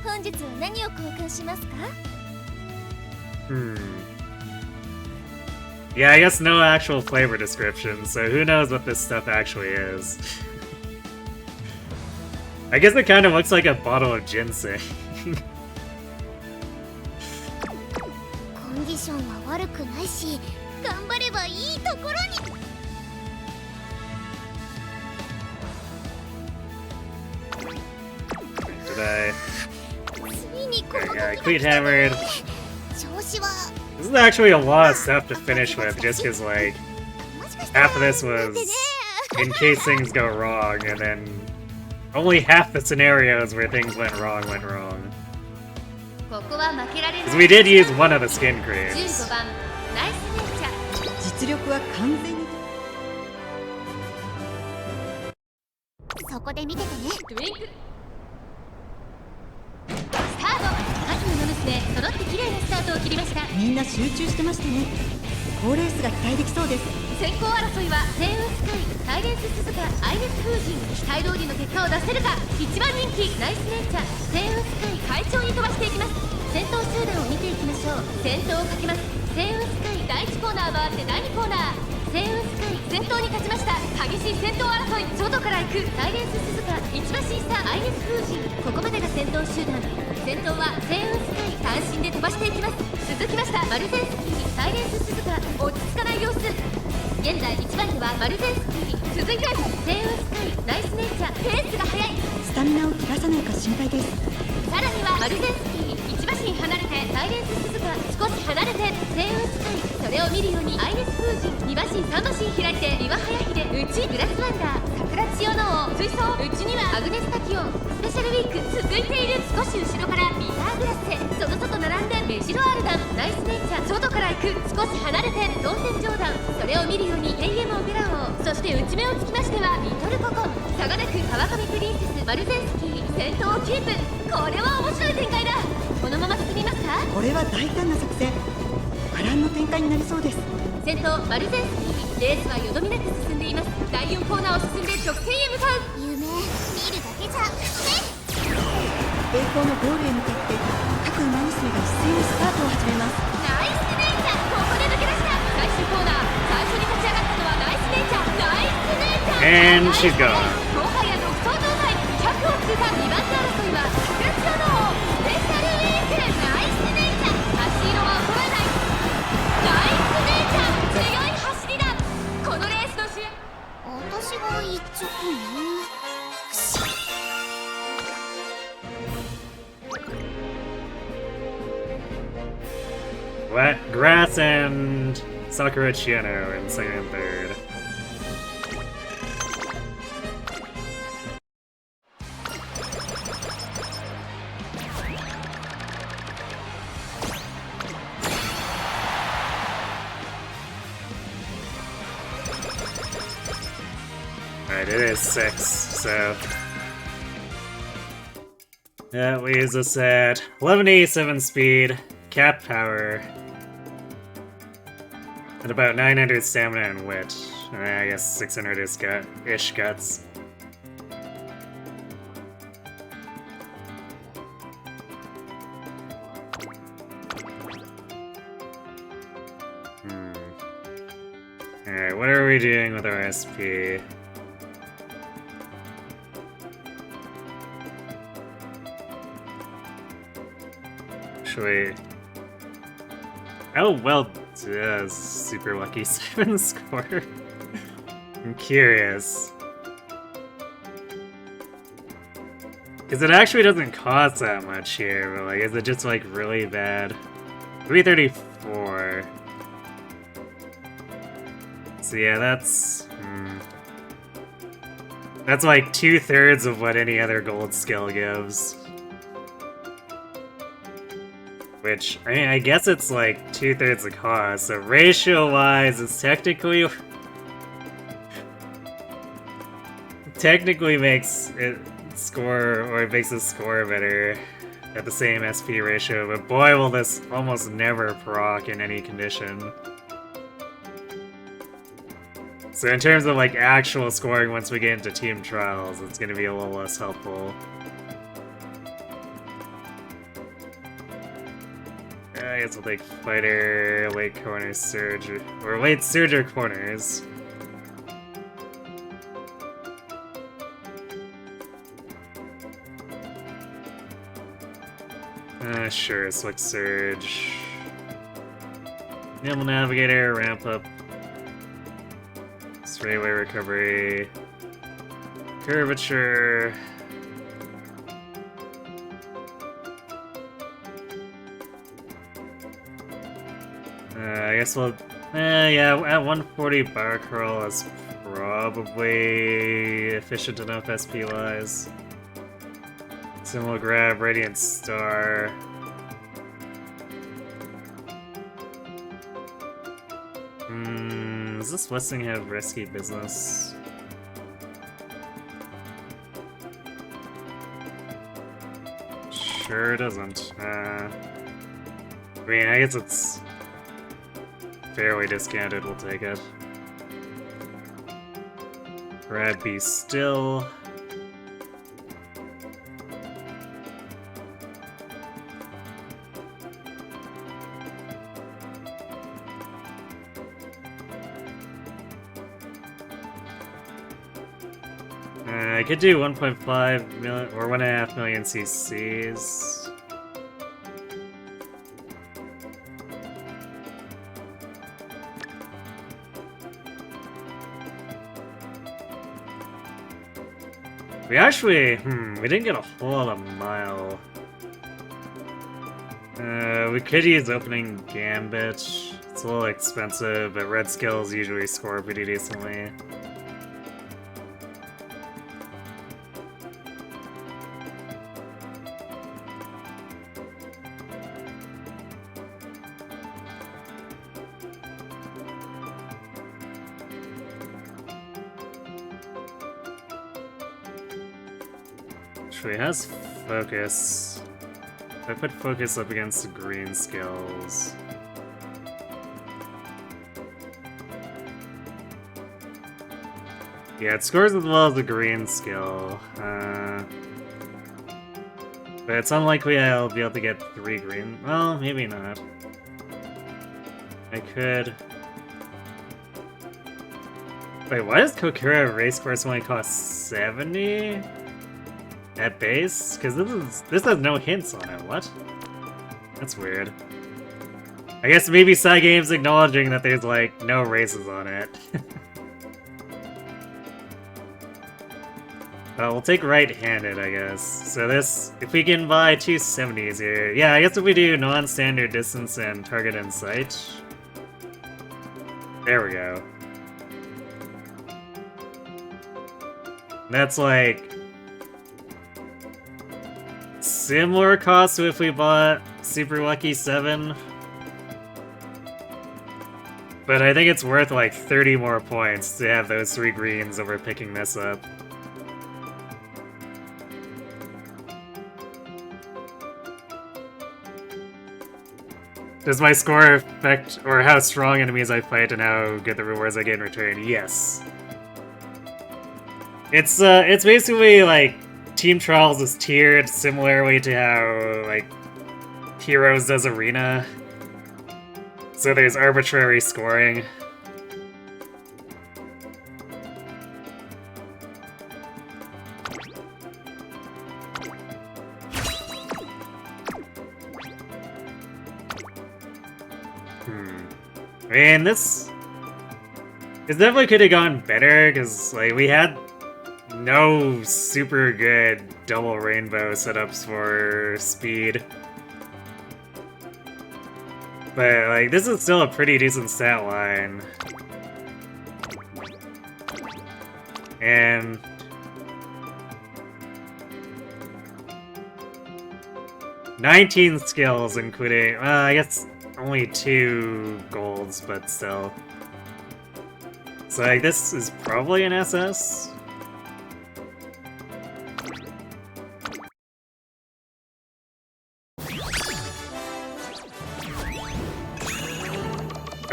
本日は何を交換しますか？ Yeah, I guess no actual flavor description, so who knows what this stuff actually is. I guess it kind of looks like a bottle of ginseng. コンディションは悪くないし、頑張ればいいところに。 Did I? ついにこの時 Okay, が yeah, 来 Cleat た Hammered. ね。調子は This is actually a lot of stuff to finish with, just because, like, もしかしたら half of this だってね was in case things go wrong, and then only half the scenarios where things went wrong. ここは負けられない。 Because we did use one of the skin creams. 15番ナイスネイチャー。実力は完全に。そこで見ててね。トゥインクルスタート。秋の野娘揃って綺麗なスタートを切りました。みんな集中してましたね。好レースが期待できそうです。先行争いは星雲スカイ、サイレンス鈴鹿、アイネス風神。期待通りの結果を出せるか。一番人気ナイスネイチャー、星雲スカイ、快調に飛ばしていきます。先頭集団を見ていきましょう。先頭をかけます。星雲スカイ、第1コーナー回って第2コーナー。星雲スカイ先頭に立ちました。激しい先頭争い、外から行くサイレンス鈴鹿、一馬審査アイネス風神。ここまでが先頭集団。先頭は星雲スカイ、単身で飛ばしていきます。続きましたマルゼンスキー、サイレンス鈴鹿、落ち着かない様子。現在1番手はマルゼンスキー、続いて星雲スカイ、ナイスネイチャー、ペースが速い。スタミナを切らさないか心配です。さらにはマルゼンスキー、1馬身離れてサイレンス鈴鹿、少し離れて星雲スカイ、それをれを見るようにアイネス風神2馬身3馬身開いてリワハヤヒデうちグラスワンダー桜千代の王追走うちにはアグネスタキオンスペシャルウィーク続いている少し後ろからビターグラッセその外並んでメジロアルダンナイスネイチャー外から行く少し離れて当選ジョーダンそれを見るようにヘイエモンベラ王そして内目をつきましてはリトルココン差がなく川上プリンセスマルゼンスキー先頭をキープこれは面白い展開だこのまま進みますかこれは大胆な作戦波乱の展開になりそうです。先頭マルゼンスキーレースはよどみなく進んでいます第4コーナーを進んで直線へ向かう夢見るだけじゃ栄光のゴールへ向かって各馬娘が一斉にスタートを始めます。ナイスネイチャーここで抜け出した最終コーナー最初に立ち上がったのはナイスネイチャーナイスネイチャー And she's gone. もはや独走状態100を通過2番手争いは桜千代の王スペシャルウィークナイスネイチャー足色は衰えないナイスネイチャー強い走りだこのレースの主役私が一直ねくしWet Grass and Sakura Chiano in second and third. Alright, it is 6, so... Yeah, we use this at 1187 speed, cap power, at about 900 stamina and wit. I guess 600 ish guts. Alright, what are we doing with our SP? Actually... Oh, well, super lucky 7 score. I'm curious. Because it actually doesn't cost that much here, but like, is it just like really bad? 334. So yeah, that's... That's like 2/3 of what any other gold skill gives. Which, I mean, I guess it's like 2/3 the cost, so ratio-wise, it's technically... technically makes it score, or it makes the score better at the same SP ratio, but boy will this almost never proc in any condition. So in terms of like actual scoring once we get into team trials, it's gonna be a little less helpful. I guess we'll take fighter, late corner surge, or late surge or corners. Sure, select surge. Nimble navigator, ramp up. Straightaway recovery. Curvature. I guess we'll... yeah, at 140 bar curl is probably efficient enough SP-wise. So we'll grab Radiant Star. Does this listing have risky business? Sure doesn't. I mean, I guess it's fairly discounted, we'll take it. Grab Be Still. I could do 1.5 million or 1.5 million CCs. We actually, we didn't get a whole lot of mile. We could use opening Gambit. It's a little expensive, but red skills usually score pretty decently. Actually, it has focus. If I put focus up against the green skills. Yeah, it scores as well as the green skill. But it's unlikely I'll be able to get 3 green. Well, maybe not. I could. Wait, why does Kokura race course only cost 70? At base? Because this has no hints on it, what? That's weird. I guess maybe Cygame's acknowledging that there's like no races on it. We'll take right-handed, I guess. So this, if we can buy 2 70s here. Yeah, I guess if we do non-standard distance and target in sight. There we go. That's like similar cost to if we bought Super Lucky 7. But I think it's worth like 30 more points to have those 3 greens over picking this up. Does my score affect, or how strong enemies I fight and how good the rewards I get in return? Yes. It's basically like Team Trials is tiered similarly to how like Heroes does Arena. So there's arbitrary scoring. I mean, this definitely could have gone better, because like we had no super good double rainbow setups for speed. But like this is still a pretty decent stat line. And 19 skills, including I guess only 2 golds, but still. So like this is probably an SS.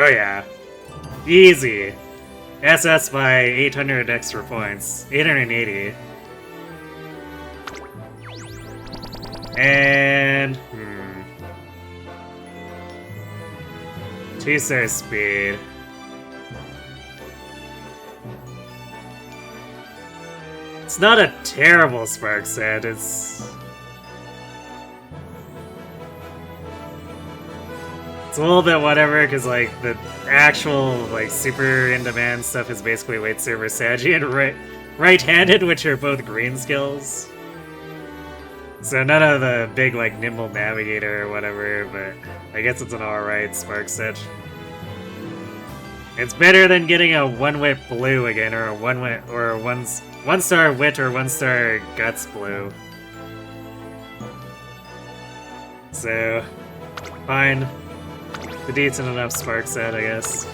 Oh yeah. Easy. SS by 800 extra points. 880. And 2-star speed. It's not a terrible spark set, it's a little bit whatever, because like the actual like super in-demand stuff is basically Weight Server Sagi and right-handed, which are both green skills. So none of the big like Nimble Navigator or whatever, but I guess it's an alright spark set. It's better than getting a 1-wit blue again, or a 1-wit, or a 1-star wit or 1-star guts blue. So, fine. A decent enough spark set, I guess.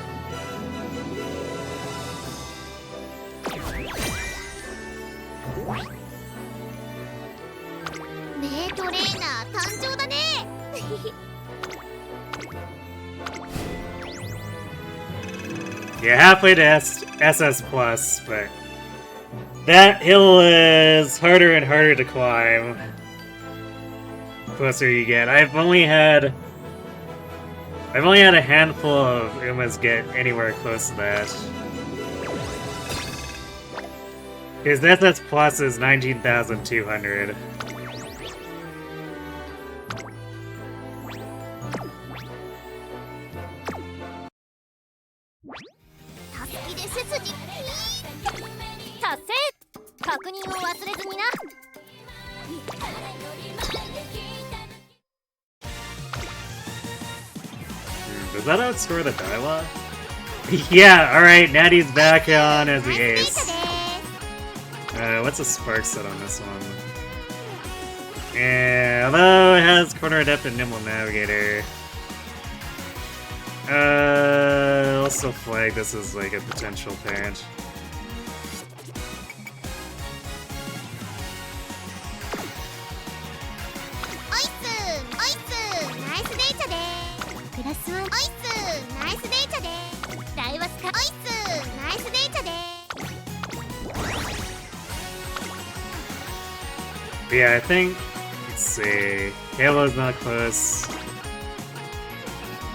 Yeah, halfway to SS plus, but that hill is harder and harder to climb. The closer you get. I've only had a handful of Umas get anywhere close to that. His SS plus is 19,200. Does that outscore the Daiwa? Yeah, alright, Natty's back on as the ace. What's a spark set on this one? Yeah, although it has Corner Adept and Nimble Navigator. Also flag this is like a potential parent. Yeah, I think, let's see, Halo's not close.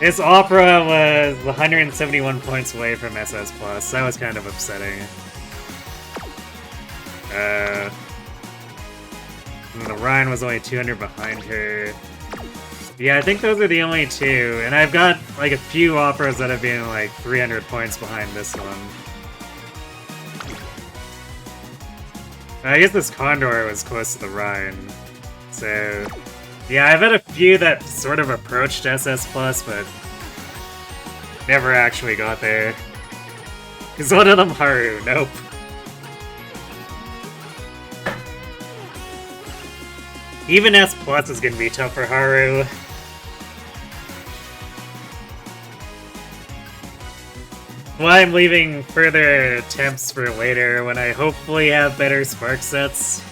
This Opera was 171 points away from SS+, that was kind of upsetting. And the Rhine was only 200 behind her. Yeah, I think those are the only two, and I've got like a few Operas that have been like 300 points behind this one. I guess this Condor was close to the Rhine, so... Yeah, I've had a few that sort of approached SS+, but never actually got there. Is one of them Haru? Nope. Even S+ is gonna be tough for Haru. Well, I'm leaving further attempts for later when I hopefully have better spark sets.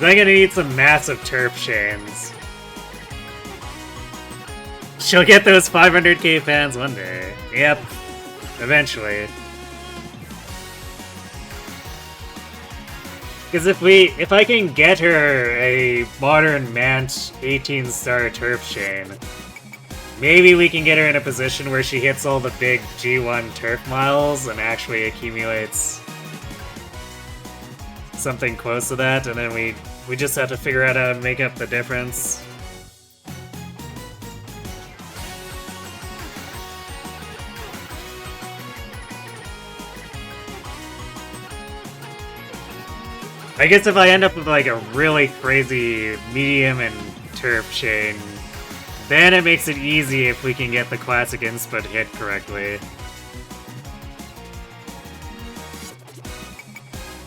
I'm gonna need some massive turf chains. She'll get those 500k fans one day. Yep. Eventually. Because if I can get her a modern Mant 18-star turf chain, maybe we can get her in a position where she hits all the big G1 turf miles and actually accumulates something close to that, and then we just have to figure out how to make up the difference. I guess if I end up with like a really crazy medium and turf chain, then it makes it easy if we can get the classic input hit correctly.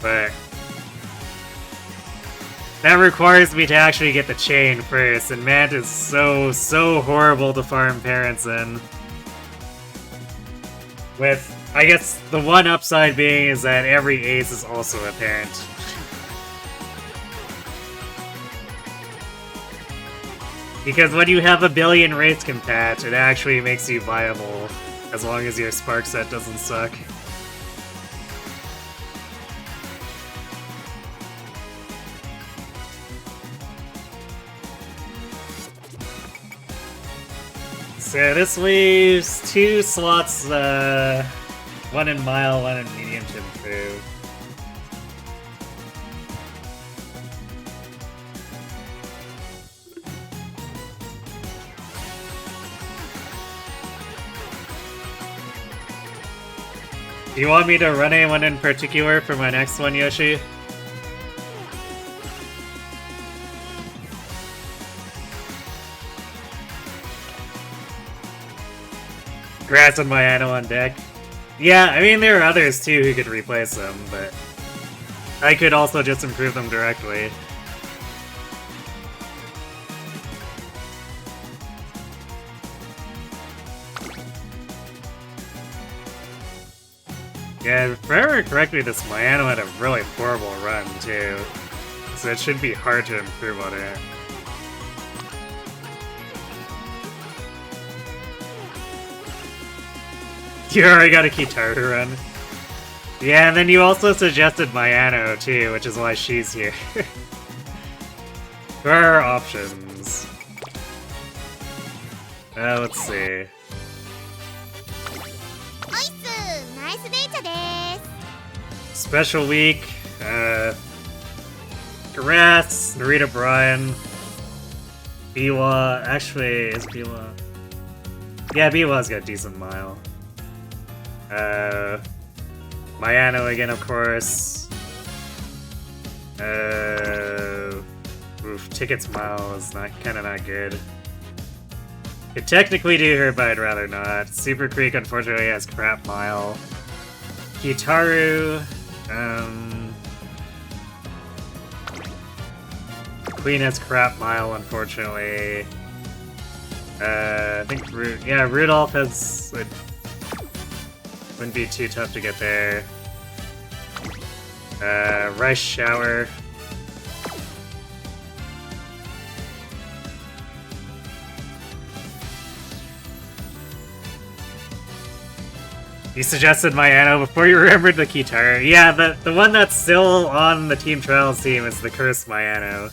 But that requires me to actually get the chain first, and Mant is so horrible to farm parents in. With, I guess, the one upside being is that every ace is also a parent. Because when you have a billion race compat, it actually makes you viable, as long as your spark set doesn't suck. So this leaves 2 slots, one in mile, one in medium to improve. Do you want me to run anyone in particular for my next one, Yoshi? Grass and Mayano on deck. Yeah, I mean, there are others too who could replace them, but I could also just improve them directly. Yeah, if I remember correctly, this Mayano had a really horrible run too, so it should be hard to improve on it. You already got a Kitaru run. Yeah, and then you also suggested Mayano too, which is why she's here. There are options. Let's see. Special week, Grass, Narita Bryan, Biwa. Actually, is Biwa? Yeah, Biwa's got a decent mile. Mayano again, of course. Ticket's Mile is kinda not good. Could technically do her, but I'd rather not. Super Creek unfortunately has Crap Mile. Kitaru, Queen has Crap Mile, unfortunately. I think Rudolph wouldn't be too tough to get there. Rice Shower. You suggested Mayano before you remembered the Kitaru. Yeah, the one that's still on the Team Trials team is the Cursed Mayano.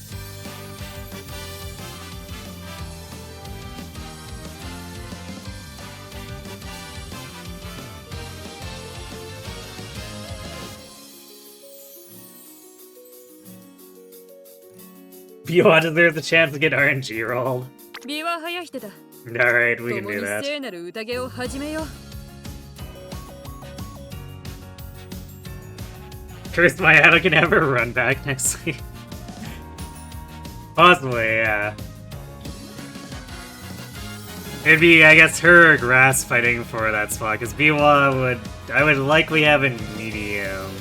You want to deserve the chance to get RNG rolled. Alright, we can do that. Cursed Mayano can have her run back next week. Possibly, yeah. It'd be, I guess, her or Grass fighting for that spot, because Biwa I would likely have in medium.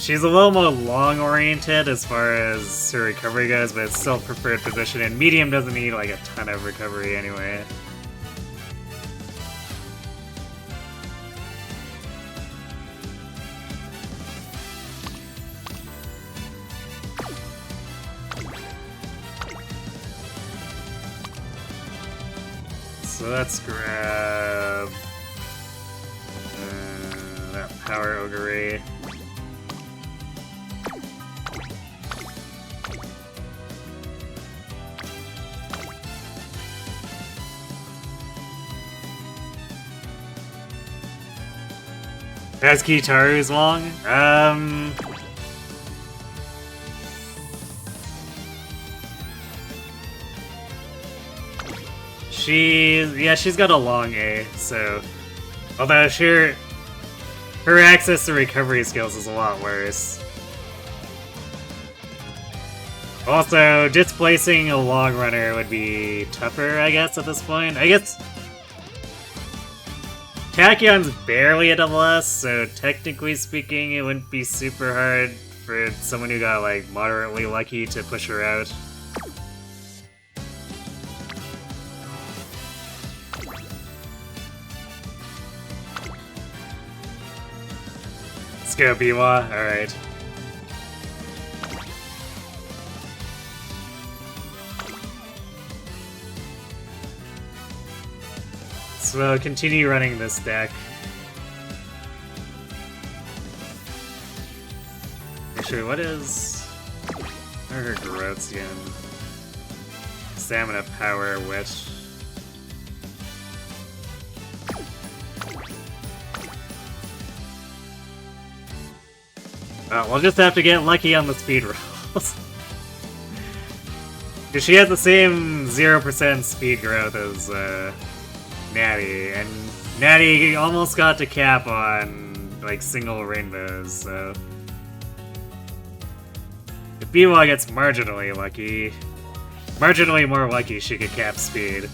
She's a little more long-oriented as far as her recovery goes, but it's still preferred position, and medium doesn't need like a ton of recovery anyway. So let's grab that Power Ogre. As Kitaru's long? She's got a long A, so... Although her access to recovery skills is a lot worse. Also, displacing a long runner would be tougher, I guess, at this point. I guess... Tachyon's barely a double S, so technically speaking, it wouldn't be super hard for someone who got, like, moderately lucky to push her out. Let's go, Biwa. Alright. So we'll continue running this deck. Actually, what is... her Garotzian? Stamina, Power, Witch. We'll just have to get lucky on the speed rolls. Because she has the same 0% speed growth as Natty, and Natty almost got to cap on like single rainbows, so if Biwa gets marginally lucky, marginally more lucky, she could cap speed.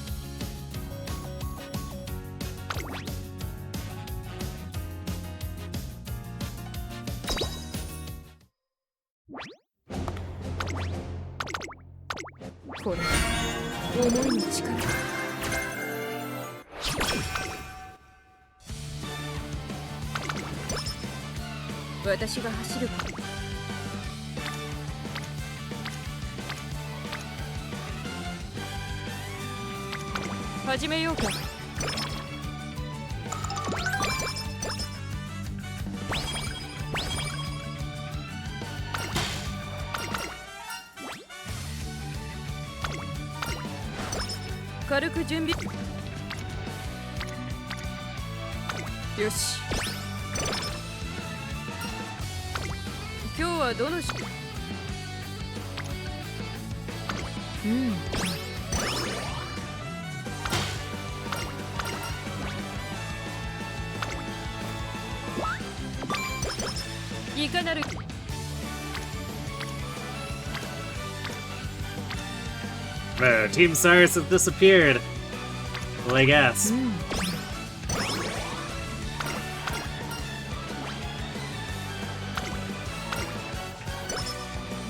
Team Cyrus has disappeared. Well, I guess.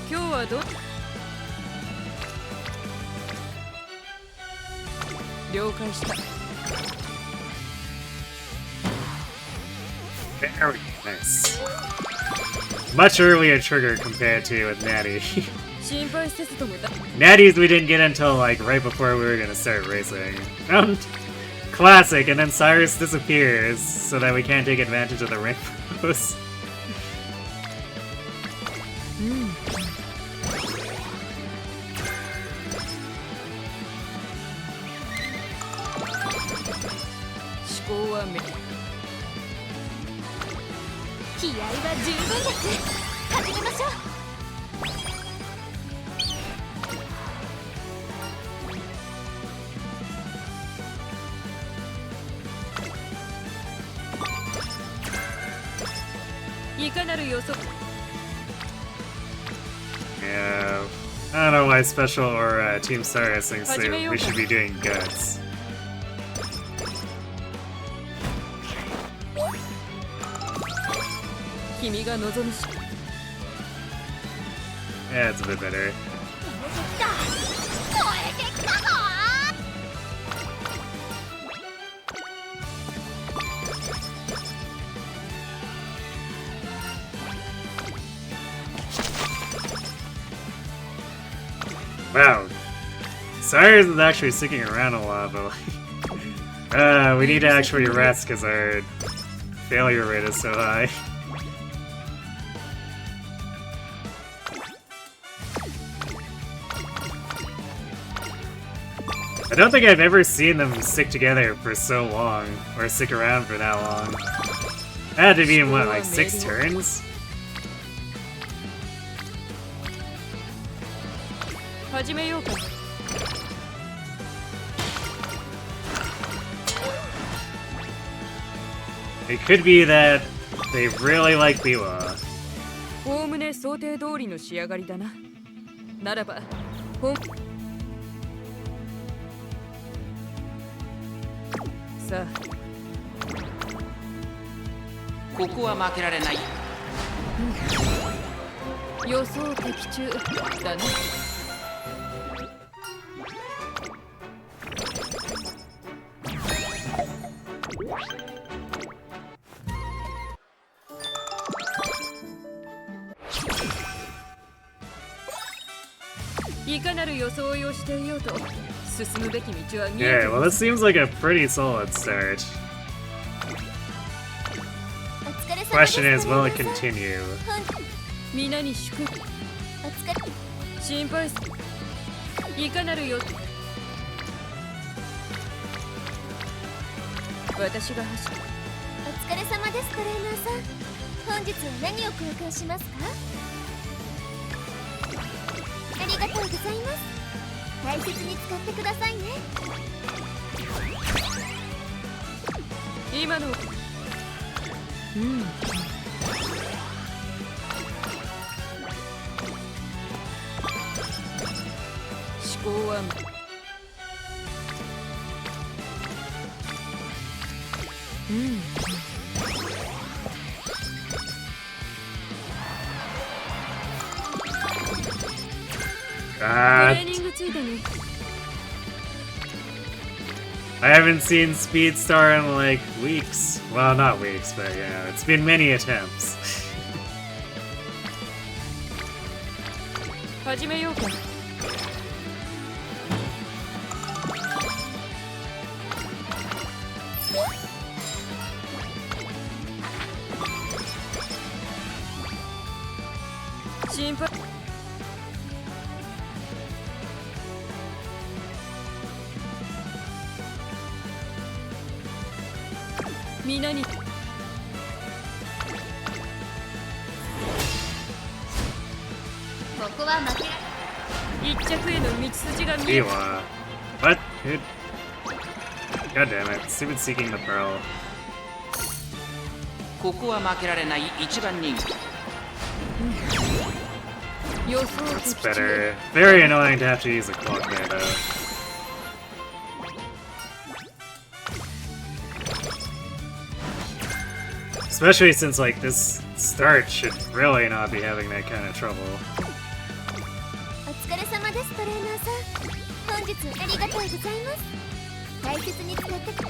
今日はど了解した。 Very nice. Much earlier trigger compared to with Natty. 心配せずともだ。 Natty's we didn't get until like right before we were gonna start racing. Classic, and then Cyrus disappears so that we can't take advantage of the rainbows. 思考はめ。気合は十分です。始めましょう。いかなる予測。 Yeah, I don't know why Special or Team Cyrus thinks that we should be doing guts. Yeah, it's a bit better. Wow, Cyrus is actually sticking around a lot, but like, we need to actually rest because our failure rate is so high. I don't think I've ever seen them stick together for so long, or stick around for that long. That had to be in what, like 6 turns? 始めようか。 It could be that they really like Biwa. おおむね想定通りの仕上がりだな。ならば、さあ、ここは負けられない。予想的中だな。いかなる装いをしていようと進むべき道は見えてい Yeah, well, this seems like a pretty solid start. Question is, will it continue? 皆に祝福。心配す。いかなるよ。私が走る。お疲れ様です、トレーナーさん。本日は何を交換しますか？ありがとうございます。大切に使ってくださいね。今の。思考は。I haven't seen Speedstar in like weeks. Well, not weeks, but yeah, it's been many attempts. 始めようか。心配。皆に。ここは負けられ。一着への道筋が見える。What? Dude. God damn it. Stupid seeking the pearl. ここは負けられない一番人気。That's better. Very annoying to have to use a clock there, though. Especially since, like, this start should really not be having that kind of trouble. お疲れ様ですトレーナーさん。本日ありがとうございます。大切に使ってくれ。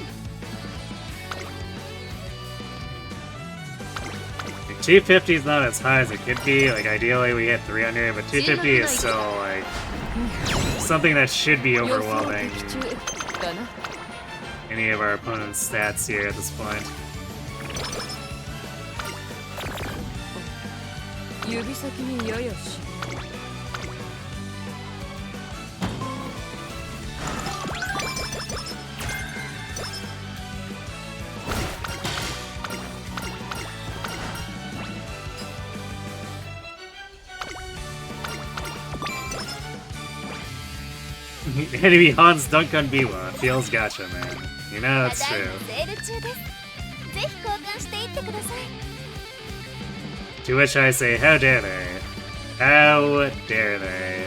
250 is not as high as it could be. Like, ideally we hit 300, but 250 is still, like, something that should be overwhelming any of our opponent's stats here at this point. 指先にややし Enemy Han's dunk on Biwa. Feels gotcha, man. You know that's ただい true. まセール中です。ぜひ交換していってください。 To which I say, how dare they? How dare they?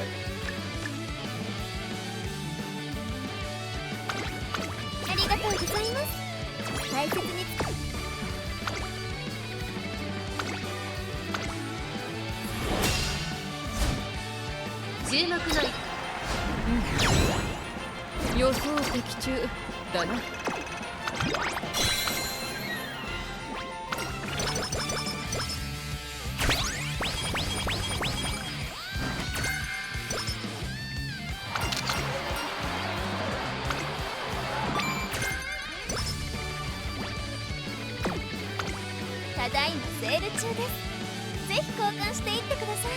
ありがとうございます。大切に使注目の予想的中だな。ただいまセール中です。ぜひ交換していってください。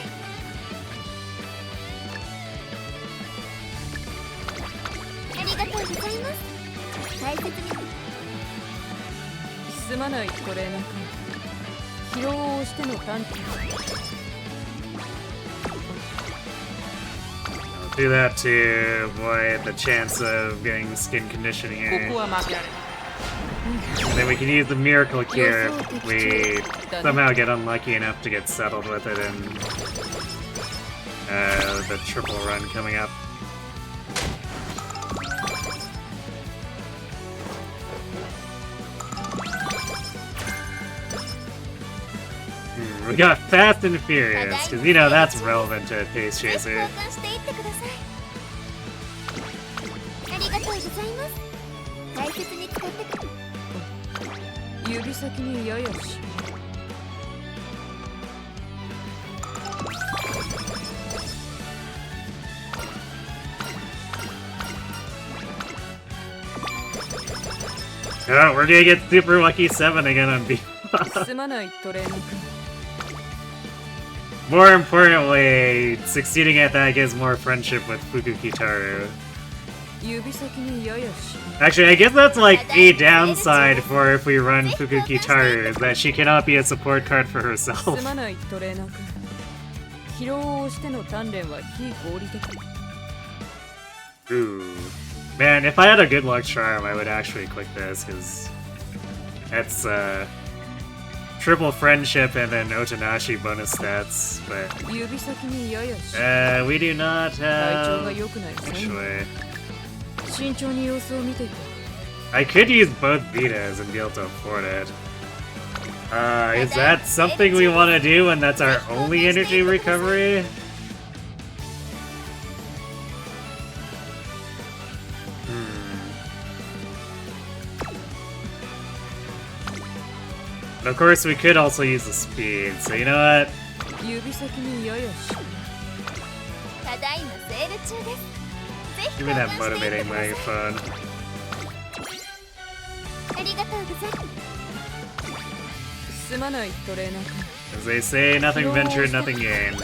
ありがとうございます。大切に。すまないトレーナー君。疲労をしての探偵。 I'll do that to avoid the chance of getting skin conditioning here. ここは負けられない And then we can use the miracle cure if we somehow get unlucky enough to get settled with it in the triple run coming up. We got Fast and Furious, because you know that's relevant to Pace ぜひ Chaser. 交換していってください。ありがとうございます。大切に使ってくれ。指先にややし Oh, we're gonna get super lucky 7 again on B. すまないトレーナー君。 More importantly, succeeding at that gives more friendship with Fukukitaru. 指先にややし Actually, I guess that's like a downside for if we run Fukukitaru, is that she cannot be a support card for す herself. まないトレーナー君。疲労をしての鍛錬は非合理的。 Ooh. Man, if I had a good luck charm, I would actually click this, because that's triple friendship and then Otanashi bonus stats, but 指先にややし we do not 体調が have... 良くない線 Actually, 慎重に様子を見ていこ I could use both Vitas and be able to afford it. Is that something we want to do when that's our only energy recovery? And of course, we could also use the speed, so you know what? う。指先にややし ただいまセール中です。ぜひ Give 交 me 換 that していって motivating ください。 microphone. ありがとうございます。すまないトレーナー君。 As they say, nothing ventured, nothing gained.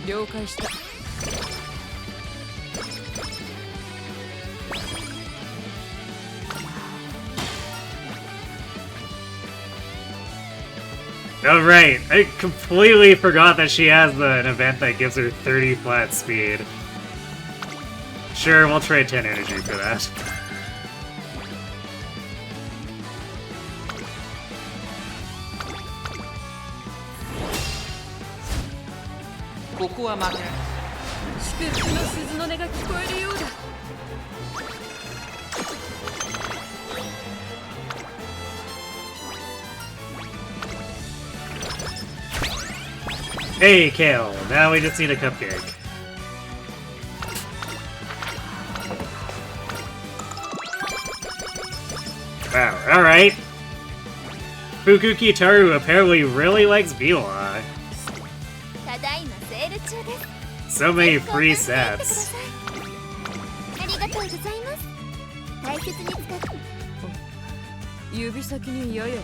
了解した。 Oh right, I completely forgot that she has an event that gives her 30 flat speed. Sure, we'll trade 10 energy for that. こは負けられない。祝福の鈴の音が聞こえるようだ。Hey, Kale. Now we just need a cupcake. Wow, alright. Fukuki Taru apparently really likes Biwa. ただいまセール中です。 So many free sets. ありがとうございます。大切に使って指先にややし。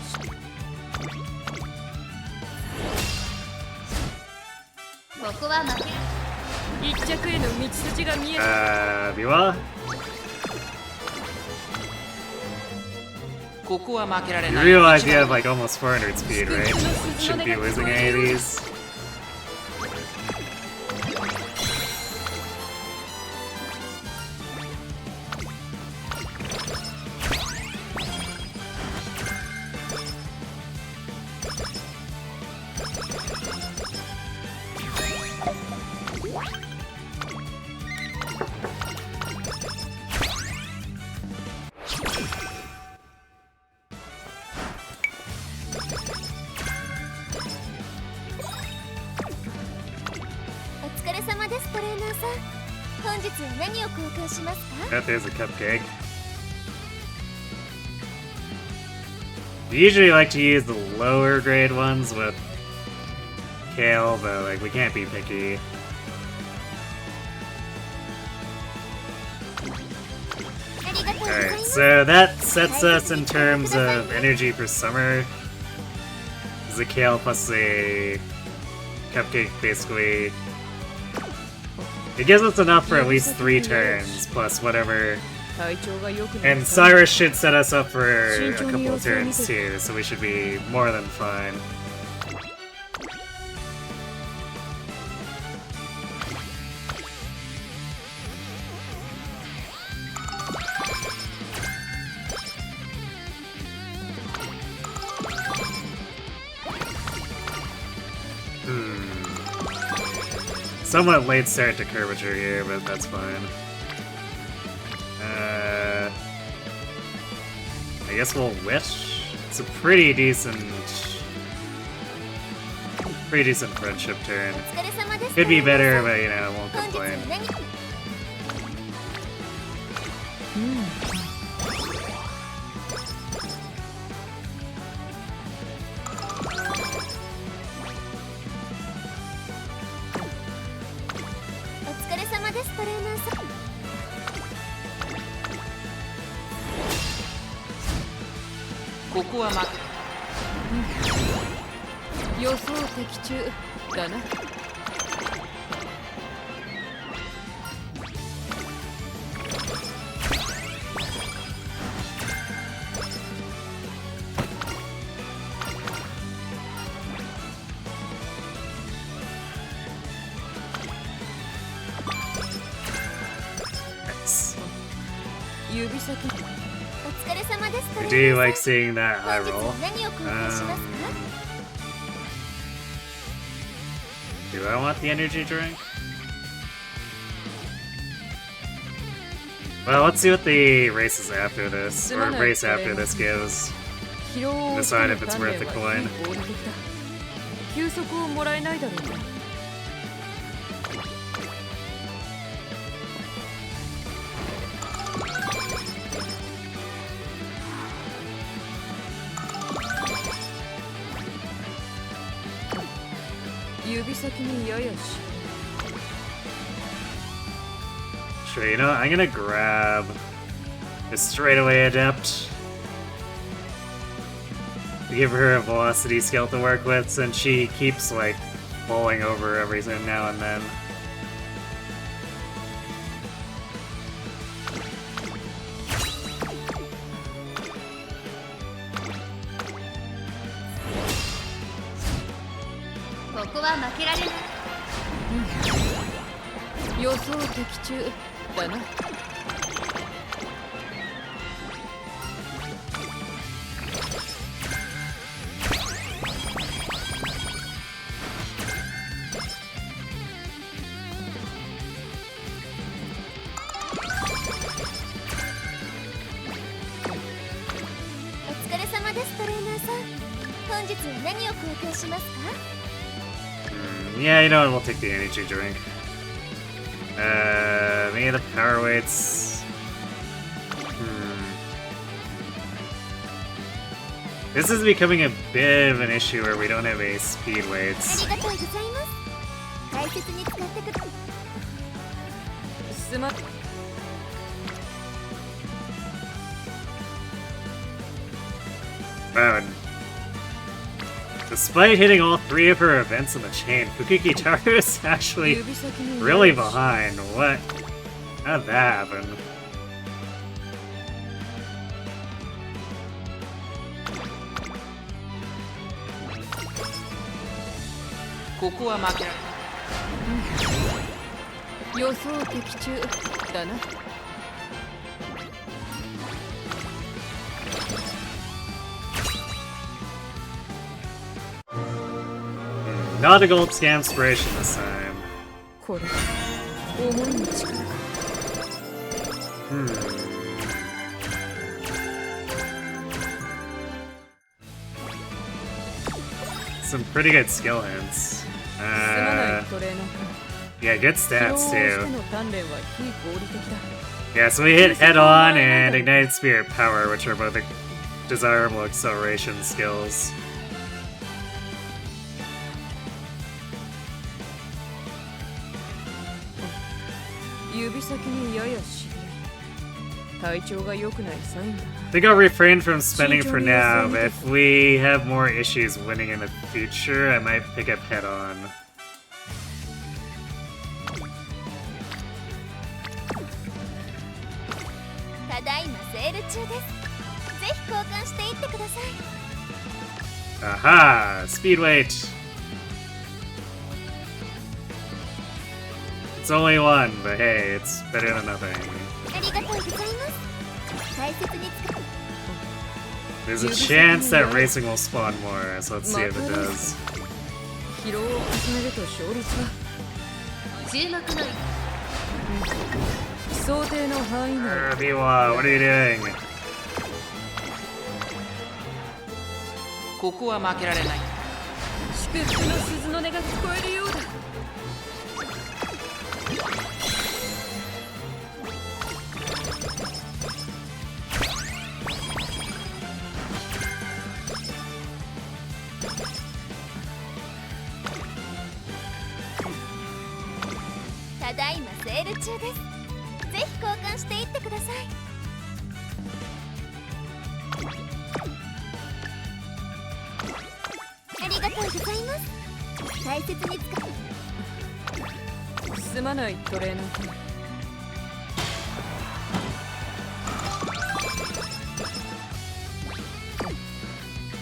ここは負け一着への道筋が見えた。Biwa? ここは負けられ You ない。 realize you have like almost 400 speed, right? Shouldn't be losing any of these. That is a cupcake. We usually like to use the lower grade ones with Kale, but like we can't be picky. Alright, so that sets us in terms of energy for summer. The Kale plus a cupcake basically. It gives us enough for at least 3 turns, plus whatever. And Cyrus should set us up for a couple of turns too, so we should be more than fine. Somewhat late start to curvature here, but that's fine. I guess we'll wish. It's a pretty decent friendship turn. Could be better, but you know, I won't complain. I do like seeing that high roll. Do I want the energy drink? Well, let's see what the races after this, or race after this gives. Decide if it's worth the coin. Sure, you know, I'm gonna grab a straightaway adept. Give her a velocity skill to work with, since she keeps like falling over every now and then. 日は何を交換しますか？ Yeah, you know what? We'll take the energy drink. Any of the power weights. This is becoming a bit of an issue where we don't have a speed weights. ありがとうございます。大切に使ってください。すまん。Wow. Despite hitting all 3 of her events in the chain, Fukikitaru is actually really behind. What? How did that happen? Not a gold scam inspiration this time. Some pretty good skill hints. Yeah, good stats too. Yeah, so we hit Head On and Ignited Spirit Power, which are both desirable acceleration skills. I think I'll refrain from spending for now, but if we have more issues winning in the future, I might pick up Head On. Aha! Speed weight! It's only 1, but hey, it's better than nothing. There's a chance that racing will spawn more, so let's see if it does. Miwa, what are you doing?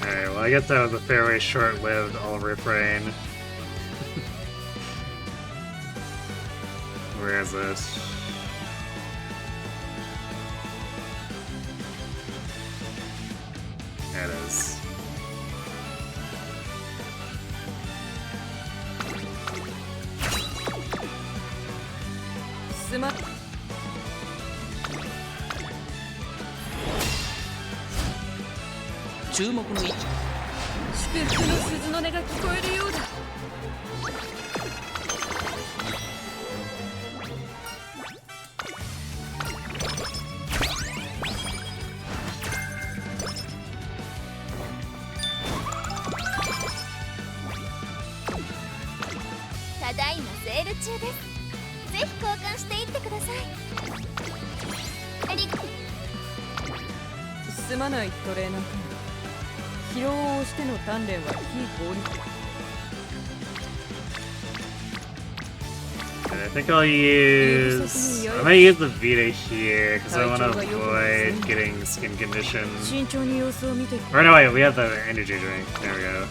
Alright, well I guess that was a fairly short-lived I'll refrain. Where is it? There it is. I think I'll use... I might use the Vita here, because I want to avoid getting skin condition. Or no, wait, we have the energy drink. There we go.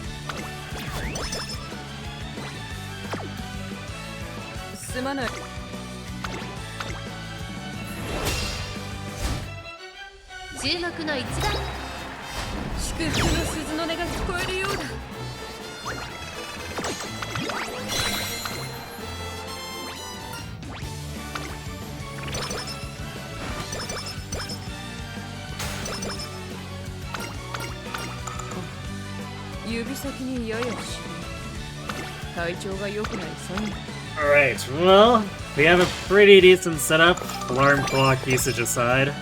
Alright, well, we have a pretty decent setup, alarm clock usage aside.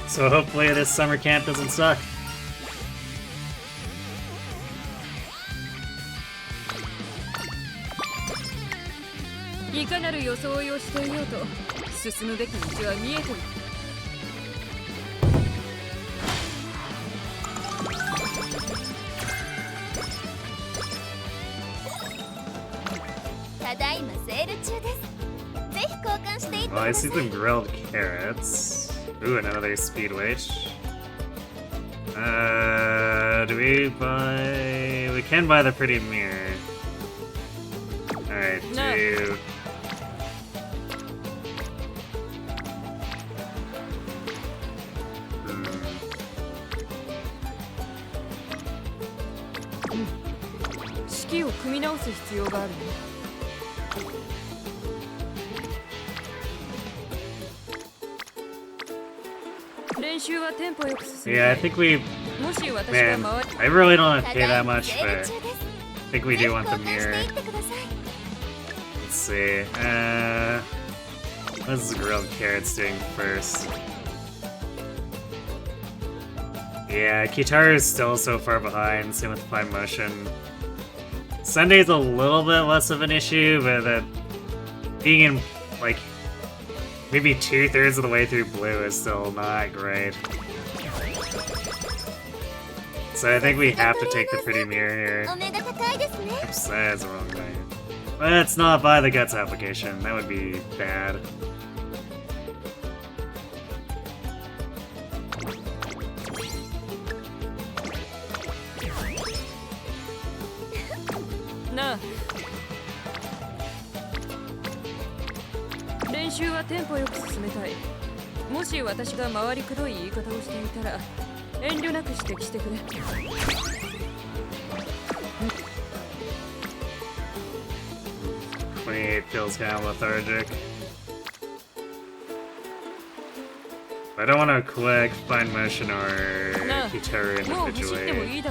So hopefully this summer camp doesn't suck. Well, I see some grilled carrots. Ooh, another speed witch. Do we buy... We can buy the pretty mirror. Alright, do... Yeah, I think we... Man, I really don't want to pay that much, but I think we do want the mirror. Let's see. What's the grilled carrots doing first? Yeah, Kitaru is still so far behind, same with Fine Motion. Sunday's a little bit less of an issue, but being in, like, maybe 2/3 of the way through blue is still not great. So I think we have to take the pretty mirror here. Oops, that's the wrong guy. Let's not buy the Guts application, that would be bad. No. 練習はテンポよく進めたい。もし私が回りくどい言い方をしていたら遠慮なく指摘してくれ。28 feels kind of lethargic. I don't want to click Fine Motion or Kitaru individually.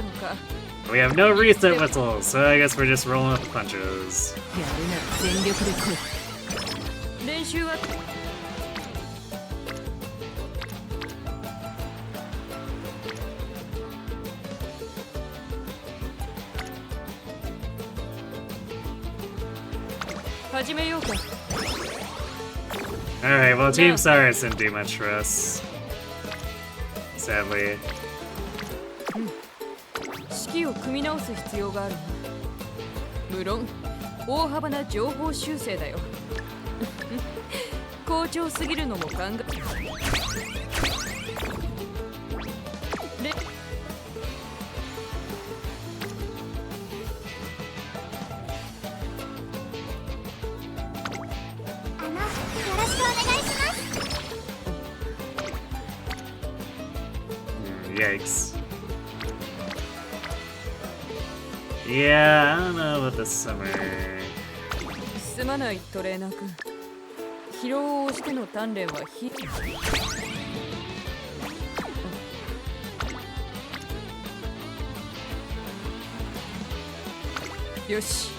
We have no reset whistles, so I guess we're just rolling with the punches. 練習は始めようか。Alright, well, Team Cyrus didn't do much for us. Sadly. 式を組み直す必要がある。無論、大幅な情報修正だよ。好調すぎるのも考え。Yikes. Yeah, I don't know about this summer. すまないトレーナー君。疲労をしての鍛錬はよし。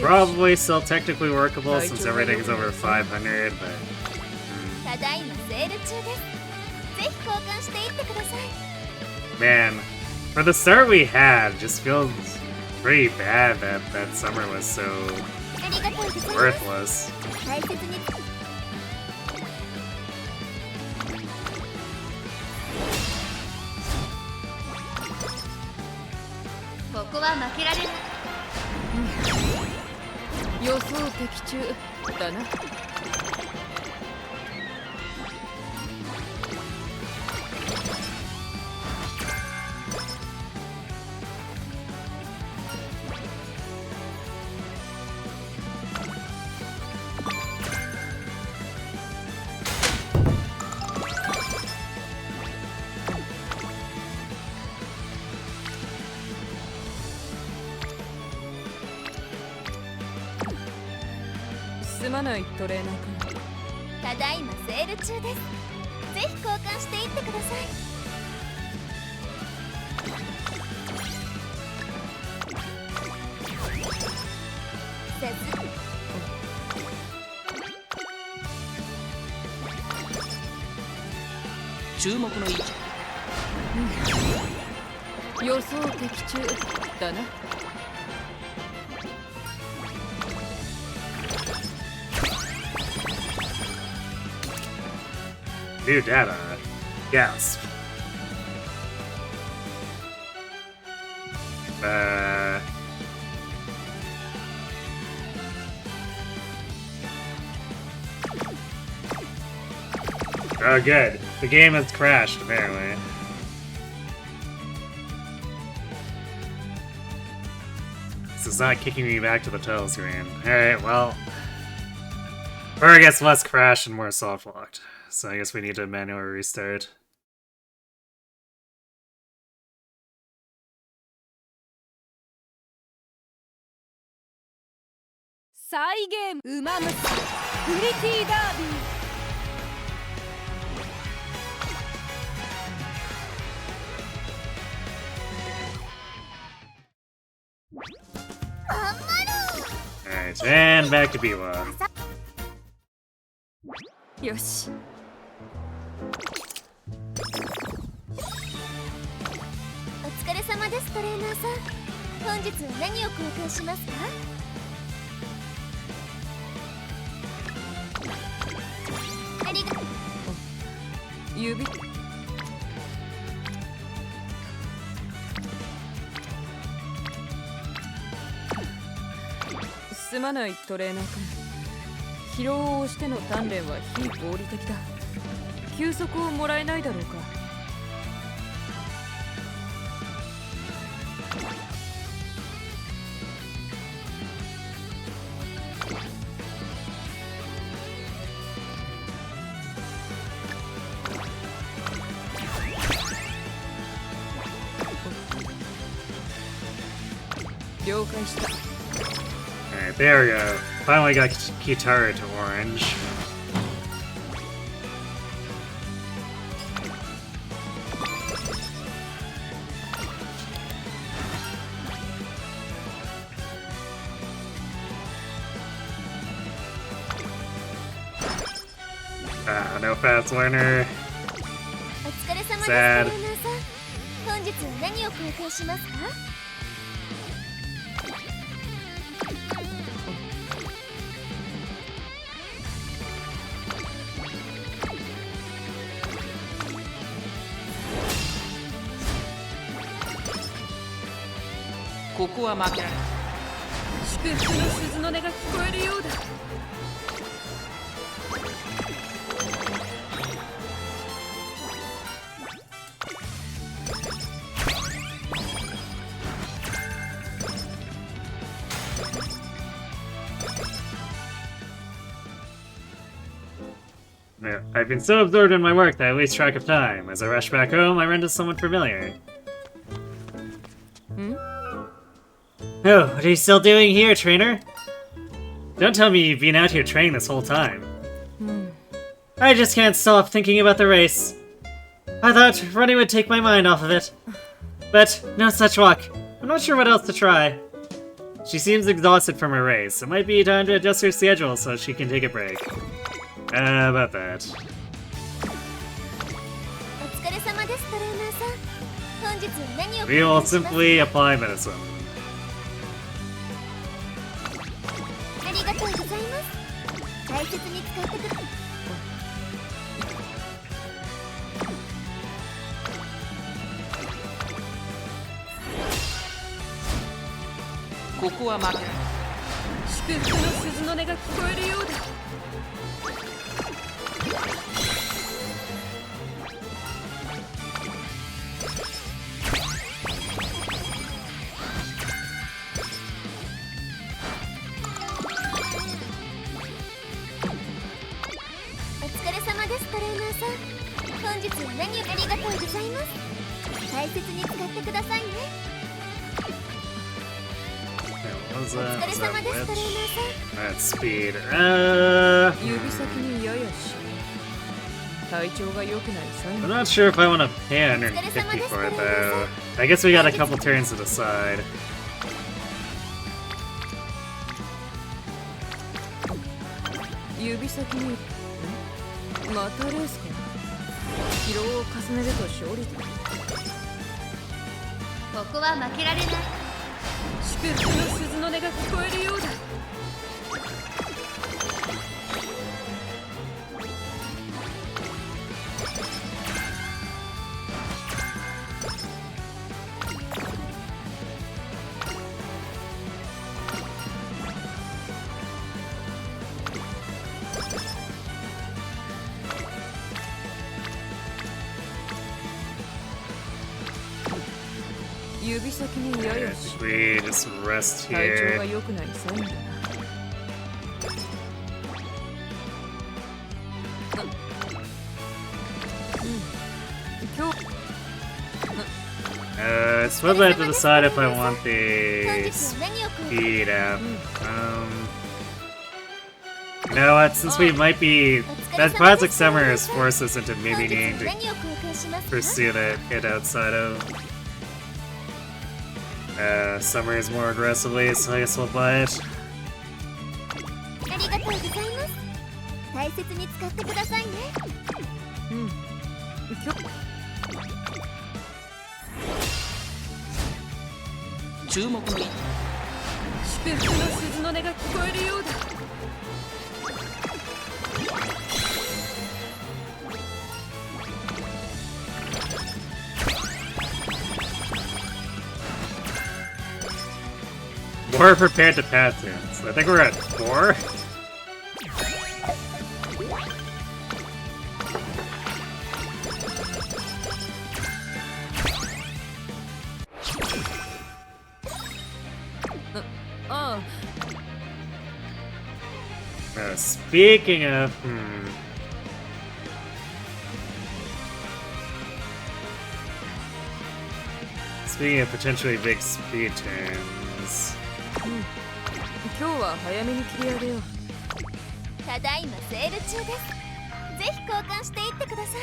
Probably still technically workable since everything's over 500, but... Man, for the start we had, just feels pretty bad that that summer was so worthless. すまないトレーナー君。ただいまセール中です。ぜひ交換していってください。注目の位置。予想的中だな。New data. Gasp. Oh, good. The game has crashed, apparently. This is not kicking me back to the title screen. Alright, well... Or I guess less crash and more soft-locked. So I guess we need to manually restart. Umamusume Pretty Derby. Alright, and back to Biwa. よし。お疲れ様です、トレーナーさん。本日は何を交換しますか？ありがとう。指。すまないトレーナー君。疲労を押しての鍛錬は非合理的だ。休息をもらえないだろうか。了解した。Alright, there we go. Finally got Kitara to orange. No fast learner. お疲れ様です、トレ Sad. ーナーさん。本日は何を交換しますか？ここは負けられない。祝福の鈴の音が聞こえるようだ。I've been so absorbed in my work that I lose track of time. As I rush back home, I run into someone familiar. Oh, what are you still doing here, trainer? Don't tell me you've been out here training this whole time. I just can't stop thinking about the race. I thought running would take my mind off of it. But no such luck. I'm not sure what else to try. She seems exhausted from her race. It might be time to adjust her schedule so she can take a break. About that. お疲れ様です、トレーナーさん。本日は何を We will simply apply medicine. ありがとうございます。大切に使ってください。ここは負けられない。祝福の鈴の音が聞こえるようだ。お疲れ様です、トレーナーさん。本日は何をありがとうございます。大切に使ってくださいね。was that? Was that which? That's speed. 指先にややし体調が良くなるサイン I'm not sure if I want to pay 150 for it though. I guess we got a couple turns to decide. 指先にまたレースか疲労を重ねると勝利だここは負けられない祝福の鈴の音が聞こえるようだ指先にややし We just rest 体調 here. が良くなりサインだな今日 I suppose I have to decide if I want the speed app. You know what? Since we might be, that Project Summer has forced us into maybe needing to pursue it outside of Summers more aggressively, so I guess we'll buy it. ありがとうございます大切に使ってくださいね今日注目に祝福の鈴の音が聞こえるようだ We're prepared to pass tunes. I think we're at 4. Speaking of, Speaking of potentially big speed turns. 今日は早めに切り上げようただいまセール中ですぜひ交換していってください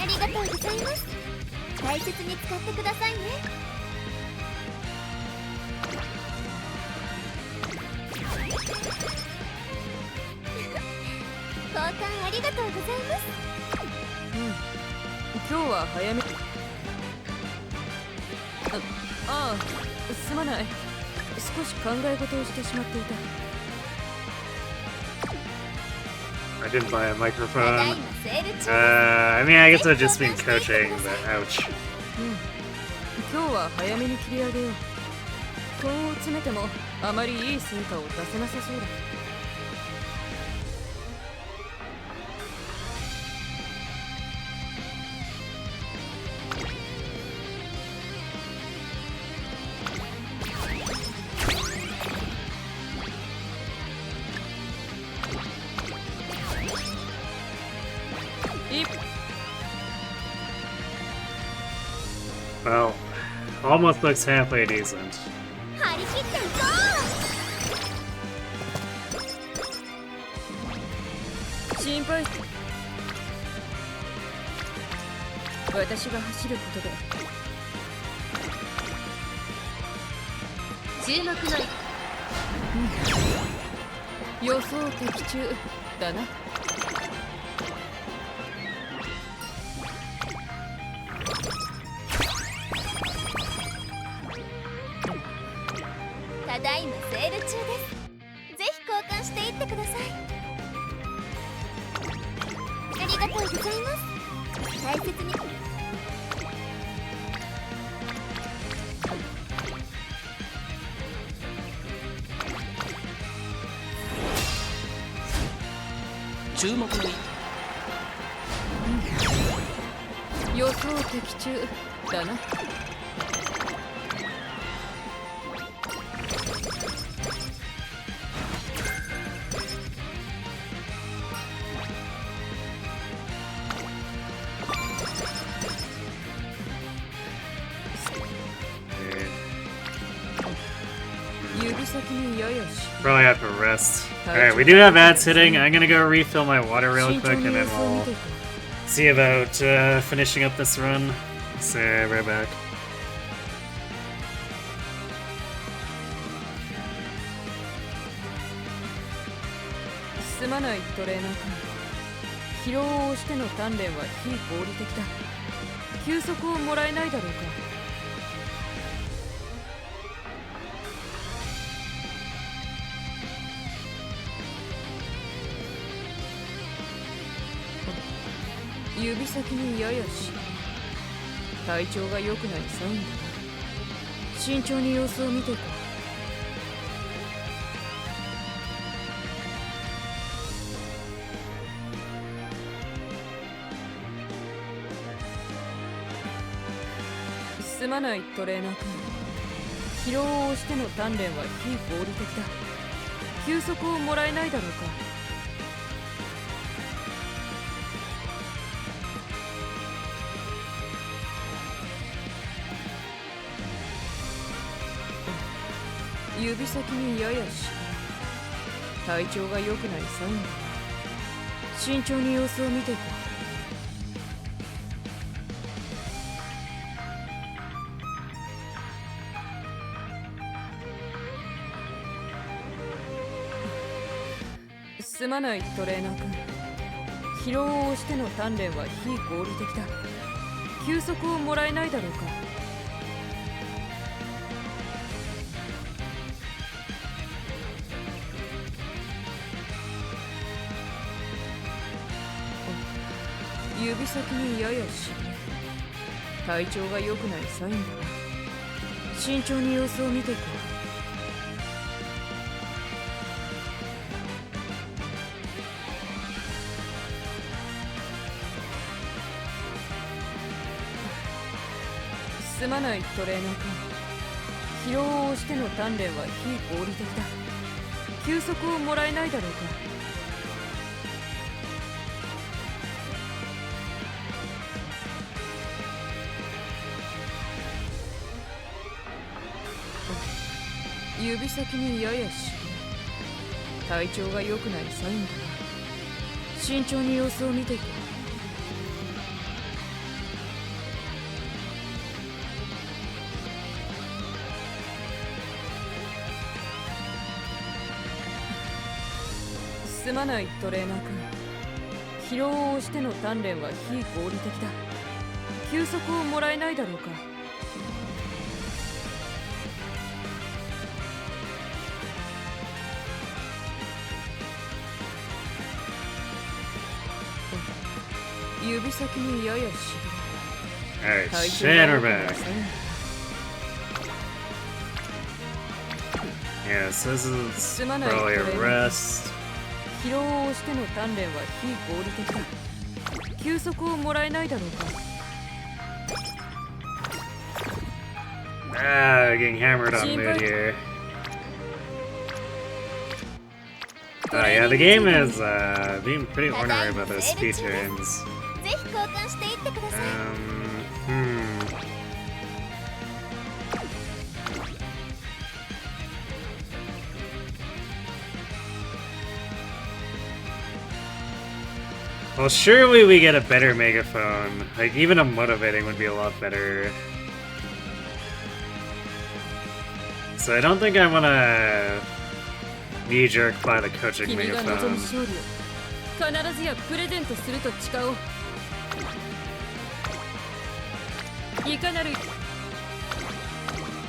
ありがとうございます大切に使ってくださいね交換ありがとうございます今日は早めああすまない少し考え事をしてしまっていた I didn't buy a microphone. I mean, I guess I've just been coaching, but ouch. 今日は早めに切り上げよう根を詰めてもあまりいい成果を出せなさそうだWell, almost looks halfway decent. 張り切っていこう心配私が走ることで注目の予想的中だなただいまセール中ですぜひ交換していってくださいありがとうございます大切に注目に予想的中だな Probably have to rest. Alright, we do have ads hitting. I'm gonna go refill my water real quick and then we'll see about finishing up this run. So, right back. すまないトレーナー君。疲労を押しての鍛錬は非合理的だ。休息をもらえないだろうか。指先にややし体調が良くないサインだな。慎重に様子を見ていこう。すまないトレーナー君。疲労を押しての鍛錬は非合理的だ。休息をもらえないだろうか。指先にややし体調が良くないサインだな。慎重に様子を見ていこう。すまないトレーナー君。疲労を押しての鍛錬は非合理的だ。休息をもらえないだろうか。指先にややし体調が良くないサインだな。慎重に様子を見ていこう。すまないトレーナー君。疲労を押しての鍛錬は非合理的だ。休息をもらえないだろうか。指先にややし体調が良くないサインだな。慎重に様子を見ていこう。すまないトレーナー君。疲労を押しての鍛錬は非合理的だ。休息をもらえないだろうか。指先にややし Alright, center back. Yes, this is probably a rest. 疲労をしての鍛錬は非合理的だ。休息をもらえないだろうか。Ah, getting hammered on mood here. Yeah, the game is being pretty ornery about those speed turns. ぜひ交換していってください。Well, surely we get a better megaphone. Like, even a motivating would be a lot better. So I don't think I want to knee-jerk by the coaching megaphone.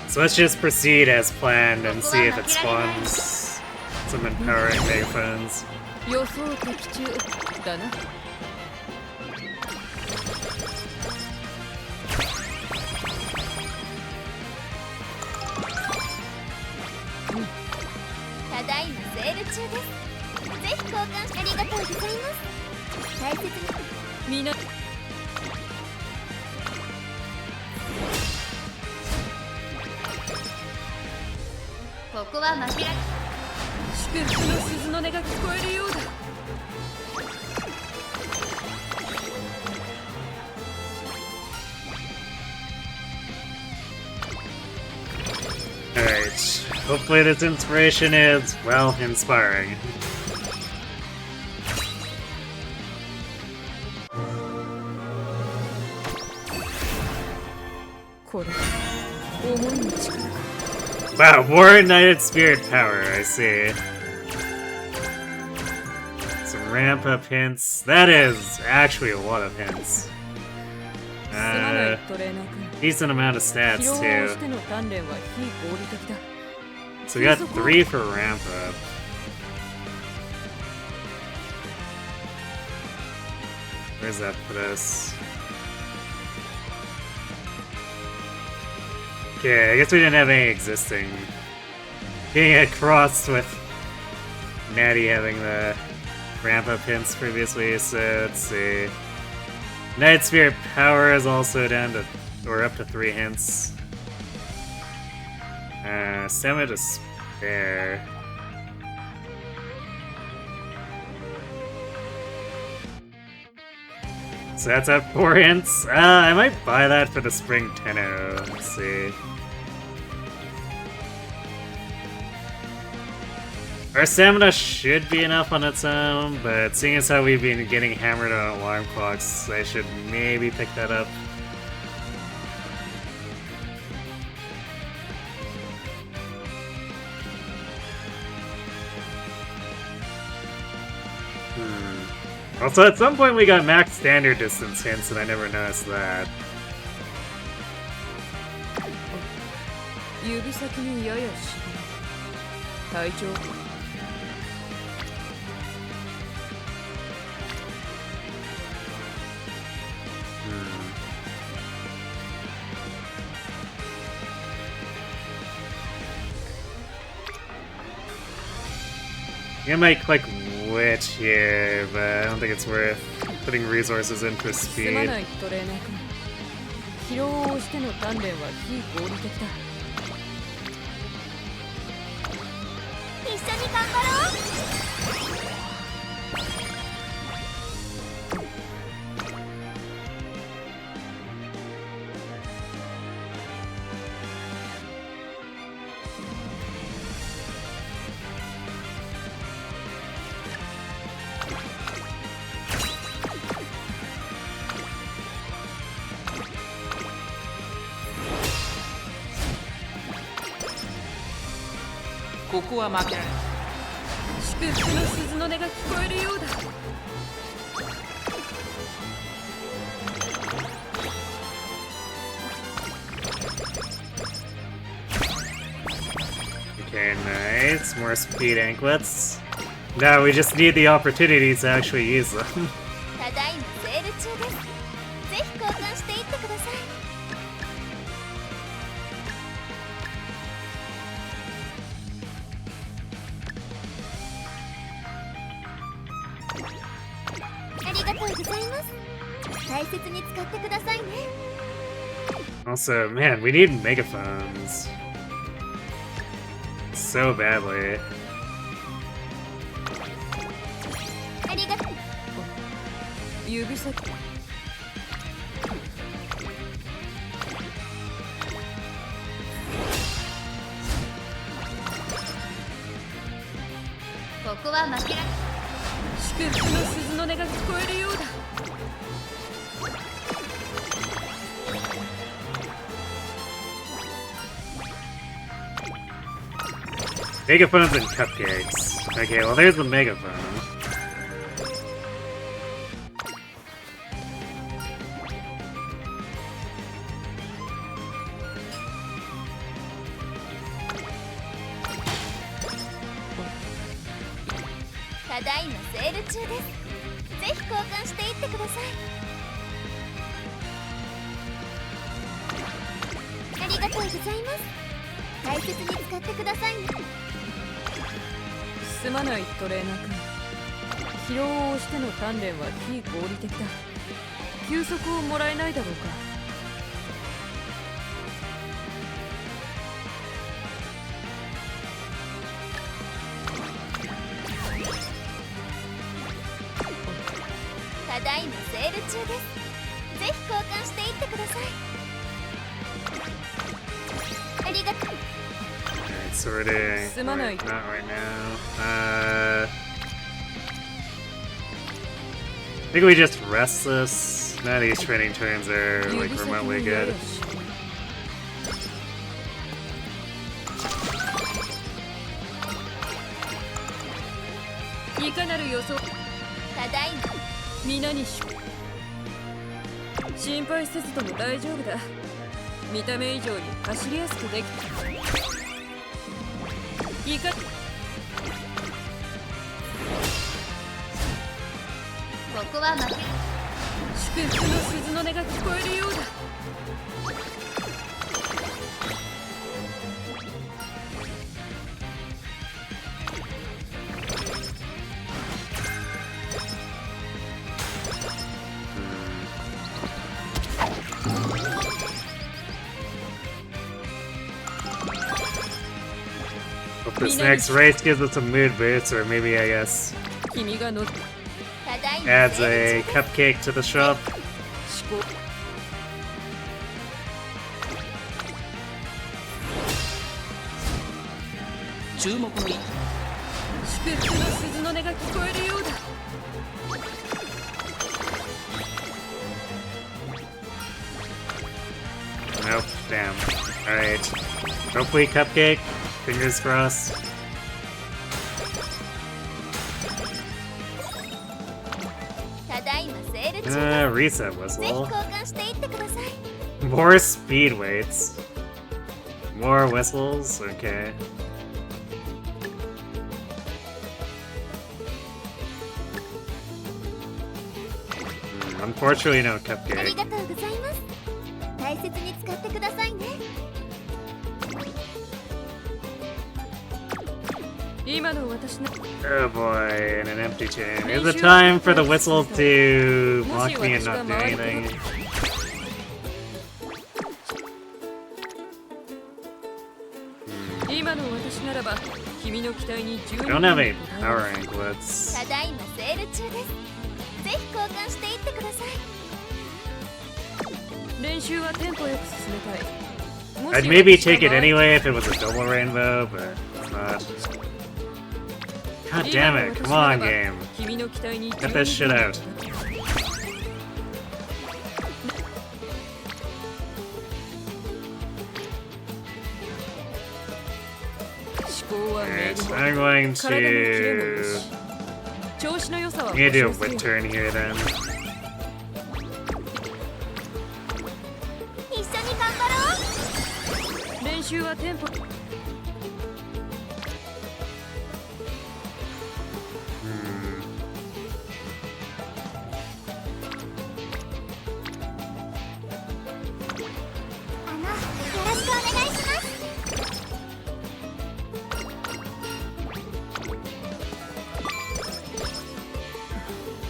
So let's just proceed as planned and see if it spawns some empowering megaphones. ただいまセール中です。ぜひ交換しありがとうございます。大切にみんなここは負けられ祝福の鈴の音が聞こえるようだ。Alright. Hopefully this inspiration is, well, inspiring. Wow, more Ignited Spirit Power, I see. Some ramp up hints. That is actually a lot of hints. Decent amount of stats too. So we got 3 for ramp up. Where's that put us? Okay, I guess we didn't have any existing. Getting it crossed with Natty having the ramp up hints previously, so let's see. Night Spirit Power is also down to, or up to 3 hints. Stamina to spare. So that's at 4 hints. I might buy that for the Spring Tenno. Let's see. Our stamina should be enough on its own, but seeing as how we've been getting hammered on alarm clocks, I should maybe pick that up. Also, at some point we got max standard distance hints, and I never noticed that. I might click Witch here, but I don't think it's worth putting resources into speed. Okay, nice. More speed anklets. Now we just need the opportunity to actually use them. Also, man, we need megaphones so badly. Megaphones and cupcakes. Okay, well there's the megaphone. sorting. Not right now. I think we just rest this. None of these training turns are like remotely good. Hope this next race gives us a mood boost, or maybe I guess adds a cupcake to the shop. Nope, damn. Alright. Hopefully cupcake. Fingers crossed. Reset whistle. More speed weights. More whistles? Okay. Unfortunately, no cupcake. Oh boy, and an empty chain. Is it time for the whistle to block me and not do anything? Don't have any power anklets. I'd maybe take it anyway if it was a double rainbow, but it's not. God damn it, come on, game. Get this shit out. Alright, I'm going to... I'm gonna do a whip turn here then.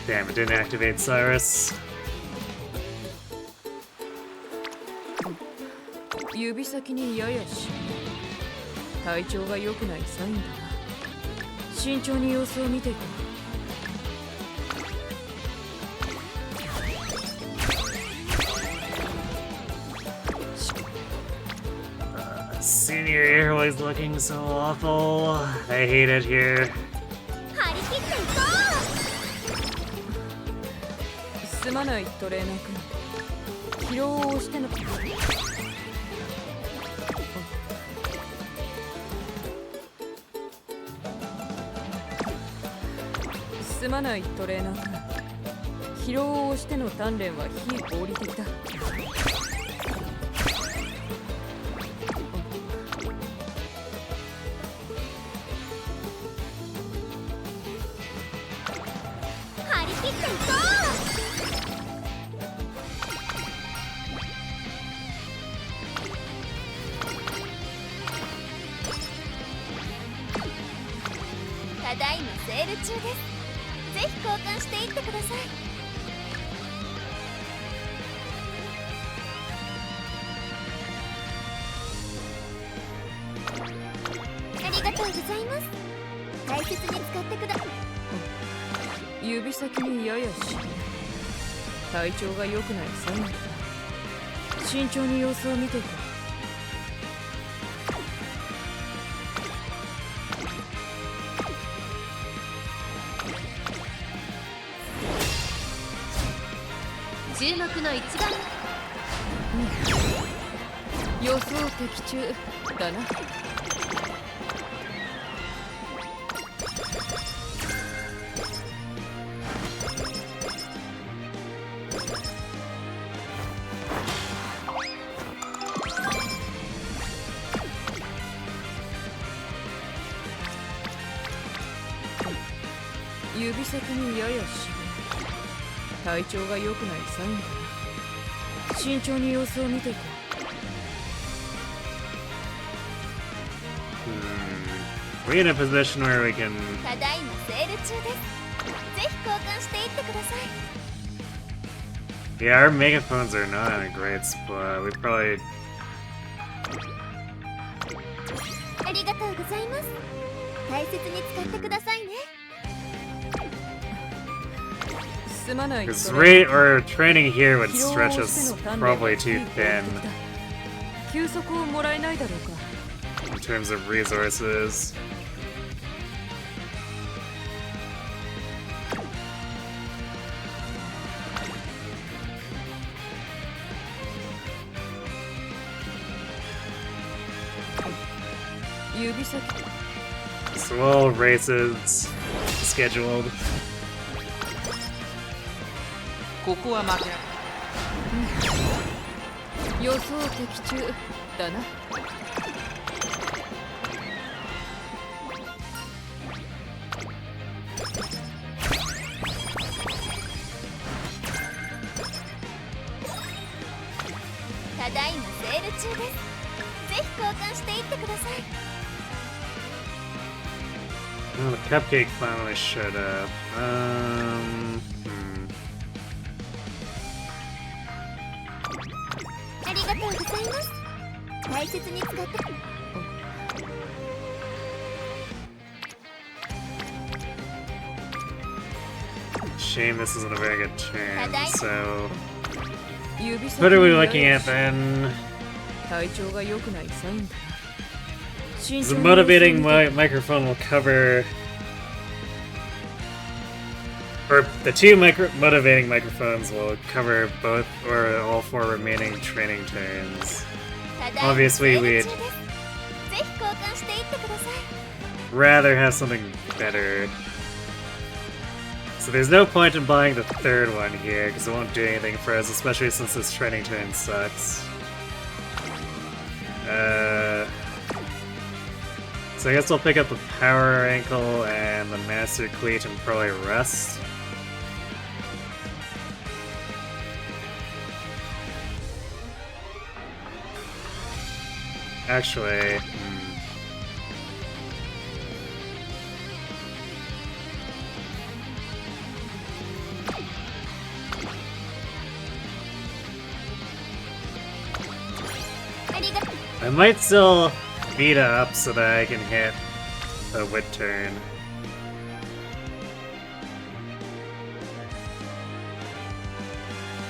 Damn, it didn't activate Cyrus. Senior year always looking so awful. I hate it here. 注目の1番。予想的中だな。指先にややしびれ、体調が良くないサインだな。慎重に様子を見ていこう。We're in a position where we can. ただいまセール中です。ぜひ交換していってください。Yeah, our megaphones are not in a great spot. We probably. ありがとうございます。大切に使ってくださいね。Because rate or training here would stretch us probably too thin in terms of resources. So all races scheduled. ここは負け。予想的中だな。ただいまセール中です。ぜひ交換していってください。Oh, the cupcake finally showed up. ありがとうございます。大切に使って。Shame this isn't a very good turn. So, what are we looking at then? The motivating microphone will cover, or the two motivating microphones will cover both or all 4 remaining training turns. Obviously, we'd rather have something better. So there's no point in buying the 3rd one here, because it won't do anything for us, especially since this training turn sucks. So I guess I'll pick up the Power Ankle and the Master Cleat and probably rest. Actually, I might still beat up so that I can hit a wit turn.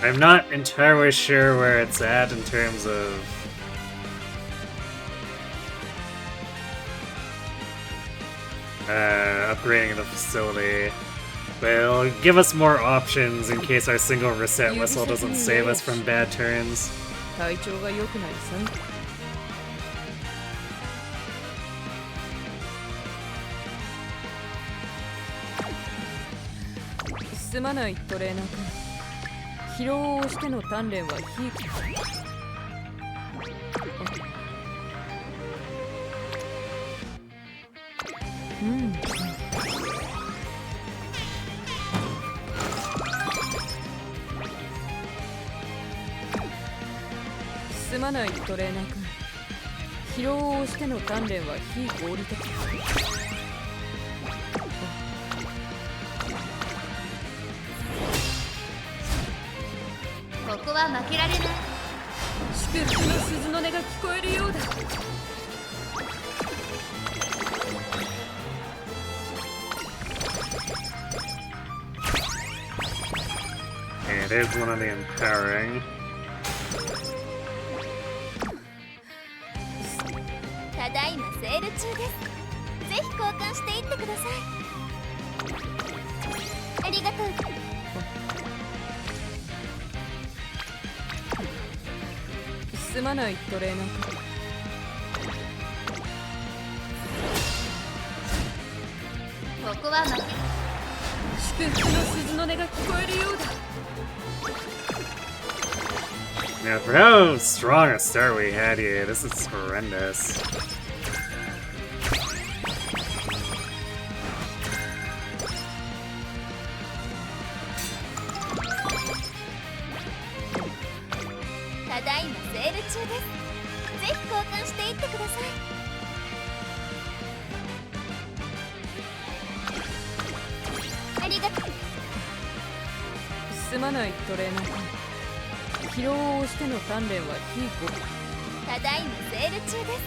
I'm not entirely sure where it's at in terms of upgrading the facility, but it'll give us more options in case our single reset whistle doesn't save us from bad turns. すまないトレーナー君。疲労をしての鍛錬はひいき。すまないトレーナー君。疲労をしての鍛錬は非合理的。ここは負けられない。祝福の鈴の音が聞こえるようだ。Okay, there's one of the empowering. ただいまセール中です。ぜひ交換していってください。ありがとう。すまないトレーナー。ここは負け。祝福の鈴の音が聞こえるようだ。Yeah, for how strong a start we had here, this is horrendous. ただいまセール中です。ぜひ交換していってください。ありがとう。すまないトレーナー。疲労を押しての鍛錬は非公。ただいまセール中です。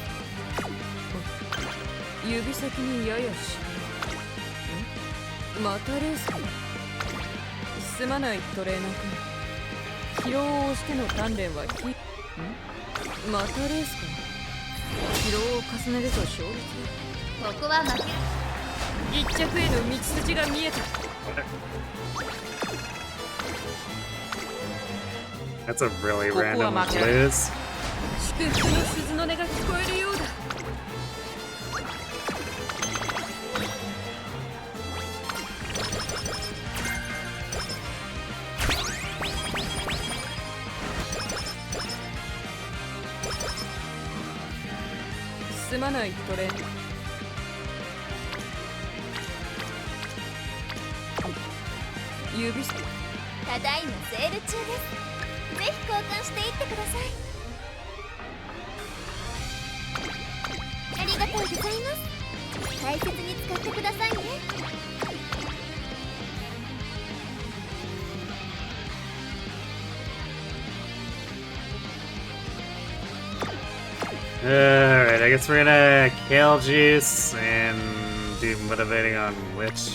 指先にややし。またレースか。すまないトレーナー君。疲労を押しての鍛錬は非。またレースか。疲労を重ねると勝率ここは負け。一着への道筋が見えた。That's a really random lose. 祝福の鈴の音が聞こえるようだ。すまないトレー。指ただいまセール中です。ぜひ交換していってください。ありがとうございます。大切に使ってくださいね。Alright, I guess we're gonna Kale Juice and do motivating on which.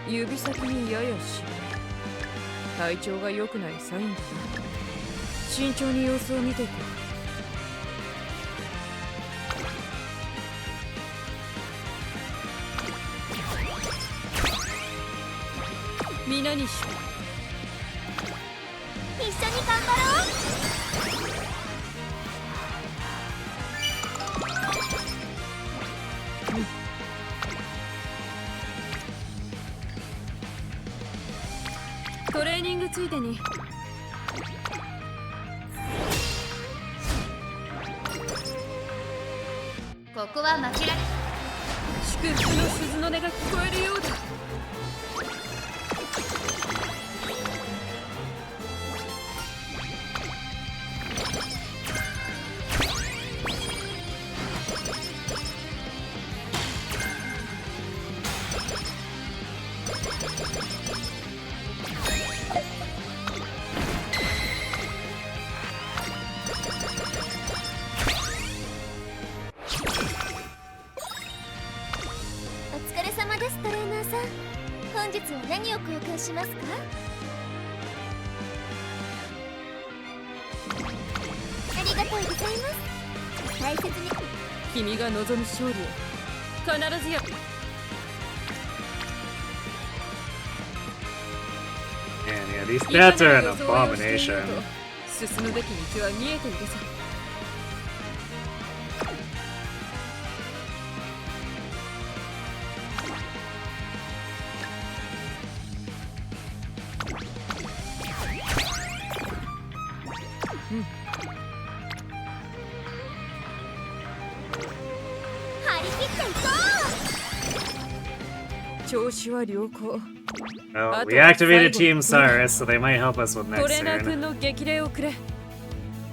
指先にややし。体調が良くないサインだな。慎重に様子を見ていこう。皆にし一緒に頑張ろう。トレーニングついでに。ここは負けられ。祝福の鈴の音が聞こえるようだ。お疲れ様ですトレーナーさん。本日は何を交換しますか？ありがとうございます。大切に。君が望む勝利を必ずや。Man, yeah, these stats are an abomination. 進むべき道は見えているさ。張り切っていこう。調子は良好。Oh, we activated Team Cyrus, so they might help us with ト next レーナー turn. 君の激励をくれ。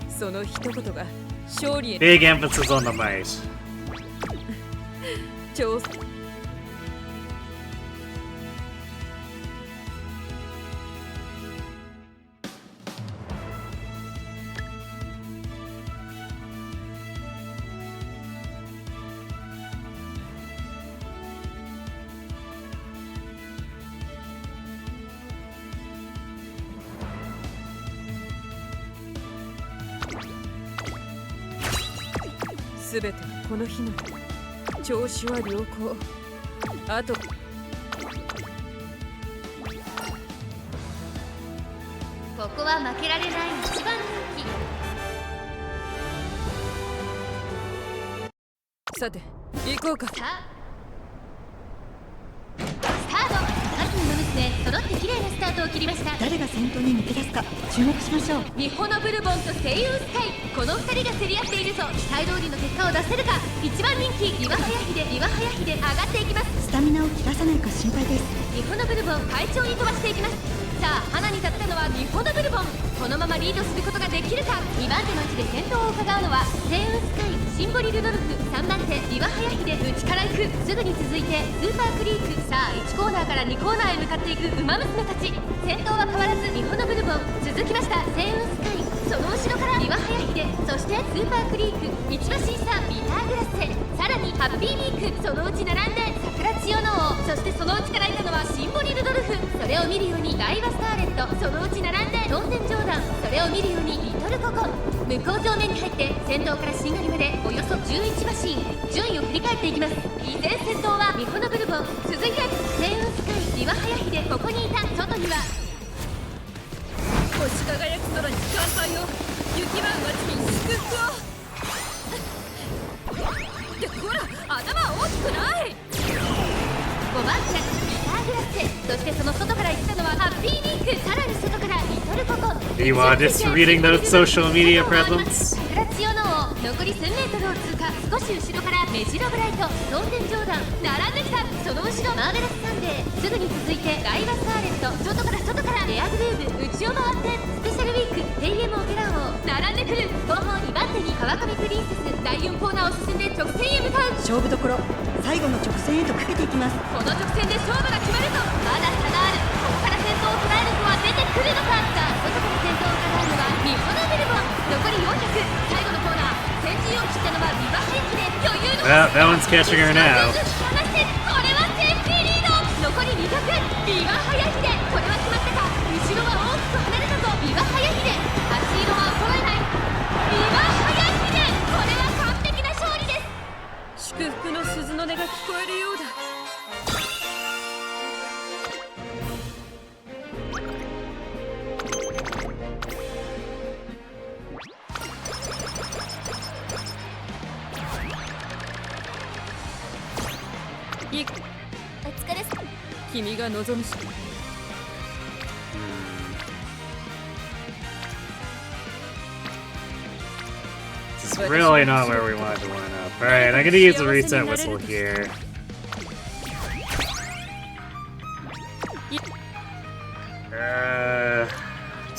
その一言が勝利へ。 Big emphasis on the might. 調すべてはこの日の調子は良好。あとここは負けられない一番人気。さて行こうか。気。さあスタート。各馬娘揃って綺麗なスタートを切りました。誰が先頭に抜け出すか注目しましょう。ミホノブルボンとセイウンスカイ、この2人が競り合っているぞ。期待通りの結果を出せるか。一番人気リワハヤヒデ、リワハヤヒデ上がっていきます。スタミナを切らさないか心配です。ミホノブルボン快調に飛ばしていきます。さあ花に立ったのはミホノブルボン、このままリードすることができるか。2番手の位置で先頭を伺うのはセイウンスカイ、シンボリルドルフ、3番手リワハヤヒデ、内から行く。すぐに続いてスーパークリーク。さあ1コーナーから2コーナーへ向かっていくウマ娘たち。先頭は変わらずミホノブルボン、続きましたセイウンスカイ、その後ろからリワハヤヒデ、そしてスーパークリーク、一馬審査ビターグラッセ、さらにハッピーミーク、そのうち並んで桜千代の王、そしてそのうちからいたのはシンボリルドルフ。それを見るようにダイワスターレット、そのうち並んでトンテンジョーダン、それを見るようにリトルココン。向こう上面に入って先頭からしんがりまでおよそ11馬身、順位を振り返っていきます。依然先頭はミホノブルボン、続いてセイウンスカイ、リワハヤヒデ、ここにいた。外には星輝く空に乾杯を、雪舞う街に祝福を。ってほら頭大きくない。5番手ビターグラッセ、そしてその外から行ったのはハッピーミーク、さらに外からリトルココン。You are just reading those social media presents. 桜千代の王、残り1000メートルを通過。少し後ろからメジロブライト、トンテンジョーダン並んできた。その後ろマーベラスサンデー、すぐに続いてダイワスターレット、外からレアグルーブ、内を回ってスペシャルウィーク、テイエムオペラ王並んでくる。後方2番手に川上プリンセス、第4コーナーを進んで直線へ向かう。勝負どころ、最後の直線へとかけていきます。この直線で勝負が決まるぞ。まだ差がある。ここから先頭を捉える子は出てくるのか。さあ外から先頭を捉えるのはミホノブルボン、残り400、最後のコーナー、先陣を切ったのはリバハヤヒデ、余裕の That one's catching her now. これはセーフティーリード。残り200、リバハヤヒデ、これは決まったか。後ろは大きく離れたぞ。リバハヤヒデ、足色は衰えない。リバハヤヒデ、これは完璧な勝利です。祝福の鈴の音が聞こえるようだ。お疲れ様。君が望むし。This is really not where we wanted to line up. Alright, I'm gonna use a reset whistle here.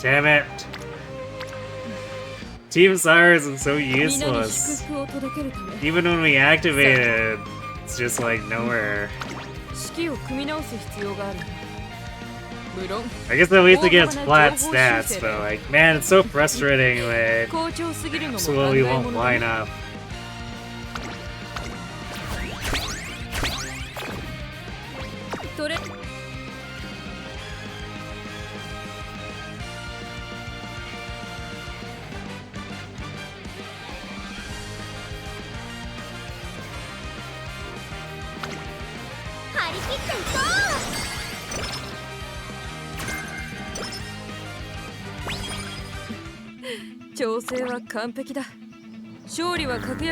Damn it. Team Cyrus is so useless. Even when we activate it, it's just like nowhere. I guess at least it gets flat stats, but like, man, it's so frustrating when absolutely won't line up.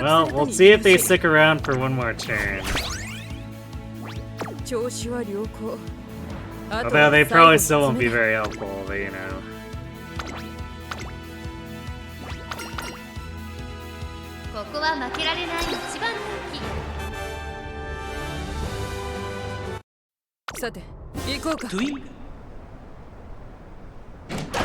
Well, we'll see if they stick around for one more turn. Although they probably still won't be very helpful, but you know. ここは負けられない一番人気。さて行こうか。トゥイン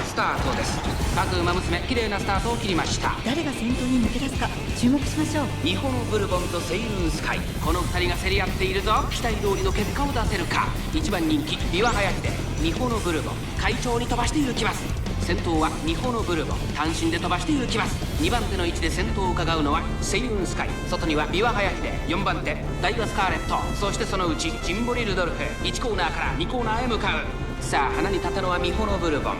スタートです。各馬娘綺麗なスタートを切りました。誰が先頭に抜け出すか注目しましょう。ミホノブルボンとセイウンスカイ、この2人が競り合っているぞ。期待通りの結果を出せるか。1番人気リワハヤヒデ、ミホノブルボン快調に飛ばして行きます。先頭はミホノブルボン単身で飛ばして行きます。2番手の位置で先頭を伺うのはセイウンスカイ、外にはリワハヤヒデ、4番手ダイワスカーレット、そしてそのうちシンボリルドルフ。1コーナーから2コーナーへ向かう。さあ花に立ったのはミホノブルボン。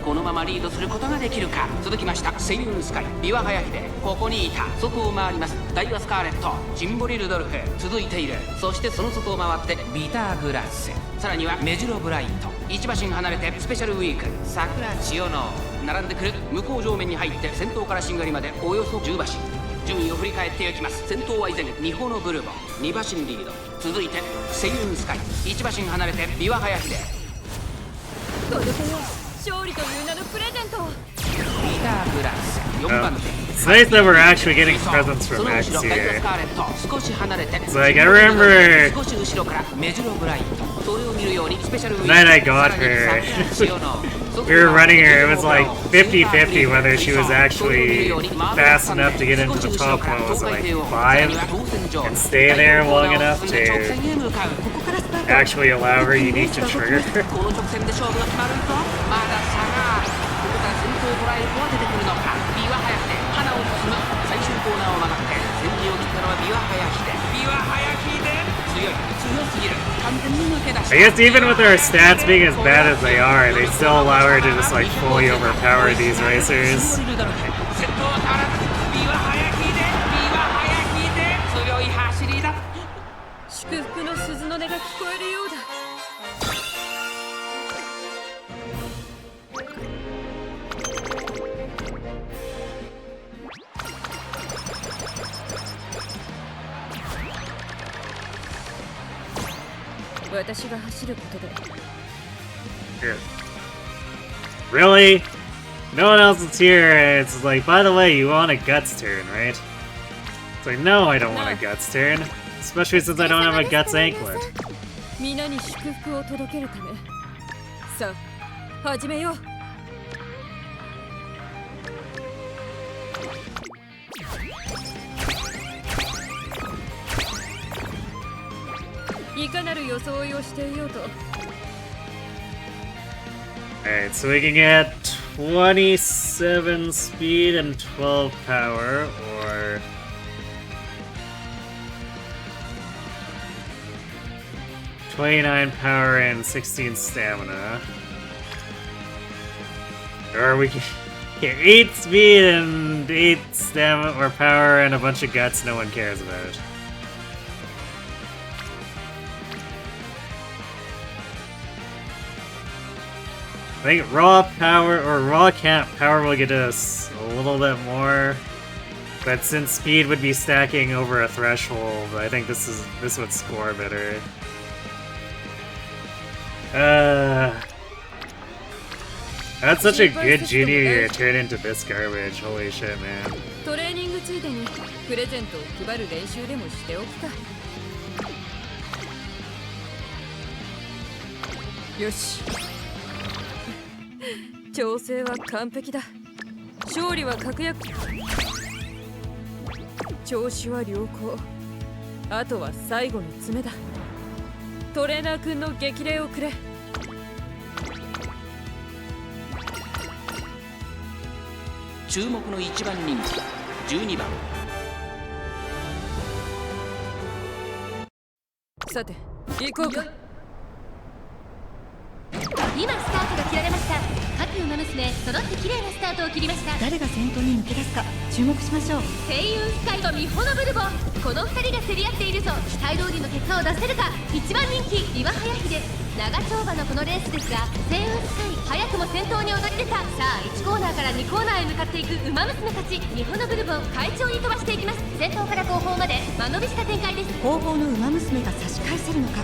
このままリードすることができるか。続きました星雲スカイ、ビワハヤヒデ、ここにいた。外を回ります、ダイワスカーレット、シンボリルドルフ続いている。そしてその外を回ってビターグラス、さらにはメジロブライト。1馬身離れてスペシャルウィーク、桜千代の並んでくる。向こう上面に入って先頭からしんがりまでおよそ10馬身。順位を振り返っていきます。先頭は依然ニホノブルボン、2馬身リード。続いて星雲スカイ、1馬身離れてビワハヤヒデ。届けよ勝利という名のプレゼントを。ビターグラス4番手。 It's nice that we're actually getting presents from X ダイワ here. スカーレット少し離れて It's like I remember 少し後ろからメジロブライト。それを見るようにスペシャルウィーク。 night I got her. We were running her. It was like 50-50 whether she was actually fast enough to get into the top one. Was it like 5 and stay there long enough to actually allow her unique to trigger? この直線で勝負が決まるぞ。まだ差がある。ここから先頭を捉える子は出てくるのか。ビワハヤヒデ花を進む。最終コーナーを曲がって先陣を切ったのはビワハヤヒデ。ビワハヤヒデ強い、強すぎる。完全に抜け出した。 I guess even with her stats being as bad as they are, they still allow her to just like fully overpower these racers. 先頭は変わらずビワハヤヒデ、ビワハヤヒデ強い走りだ。祝福の鈴の音が聞こえるようだ。私が走ることで。 Here. Really? No one else is here. It's like, by the way, you want a guts turn, right? It's like, no, I don't want a guts turn. Especially since I don't have a guts anklet. 皆に祝福を届けるため。さあ、始めよう。いかなる装いをしていようと。 Alright, so we can get 27 speed and 12 power, or... $29 power and 16 stamina. Or we can get 8 speed and 8 stamina or power and a bunch of guts no one cares about. I think raw power or raw camp power will get us a little bit more, but since speed would be stacking over a threshold, I think this would score better. That's such a good junior year turn into this garbage. Holy shit, man. トレーニングついでにプレゼントを配る練習でもしておくか。よし。調整は完璧だ。勝利は確約。調子は良好。あとは最後の詰めだ。トレーナー君の激励をくれ。注目の1番人気12番。さて行こうか。今スタートが切られました。各馬娘揃って綺麗なスタートを切りました。誰が先頭に抜け出すか注目しましょう。星雲スカイとミホノブルボン、この2人が競り合っているぞ。期待通りの結果を出せるか。1番人気ビワハヤヒデ、長丁場のこのレースですが、星雲スカイ早くも先頭に躍り出た。さあ1コーナーから2コーナーへ向かっていく馬娘たち。ミホノブルボン快調に飛ばしていきます。先頭から後方まで間延びした展開です。後方の馬娘が差し返せるのか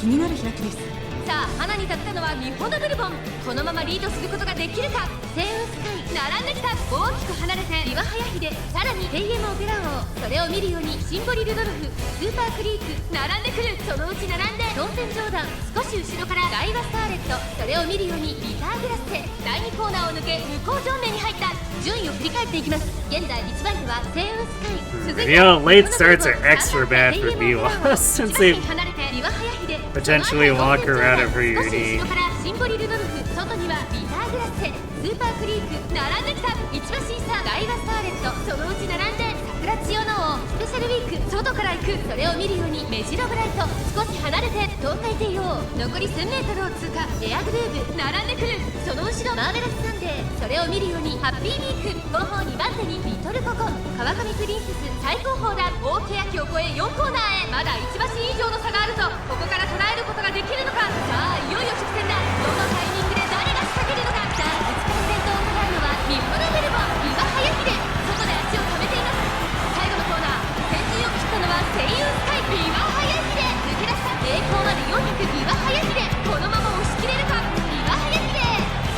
気になる開きです。さあ花に立ったのはミホノブルボン、このままリードすることができるか。星雲スカイ並んできた。大きく離れてビワハヤヒデ、さらにペイエムオペラ王、それを見るようにシンボリルドルフ、スーパークリーク並んでくる。そのうち並んで当選上段、少し後ろからダイワスターレット、それを見るようにビターグラステ、第2コーナーを抜け向こう正面に入った。順位を振り返っていきます。現在1番手は星雲スカイ、続いて late starts are extra bad for Biwa since they potentially lock her out of her uni. 後ろからシンボリルドルフ、外にはビターグラステ、スーパークリーク並んできた。1馬審査ダイワスターレット、そのうち並んで桜千代の王、スペシャルウィーク外から行くそれを見るように目白ブライト少し離れて東海帝王残り1000メートルを通過エアグルーヴ並んでくるその後ろマーベラスサンデーそれを見るようにハッピーウィーク後方2番手にリトルココン川上プリンセス最高峰だ大欅を越え4コーナーへまだ1馬身以上の差があるぞここから捉えることができるのかさあいよいよ直線だどのタイミングで誰が仕掛けるのかさあ内から先頭を捉えるのはミホルベルボン岩早秀外で足を止めています最後のコーナー先陣を切ったのは声優スカイ岩早秀抜け出した栄光まで400岩早秀このまま押し切れるか岩早秀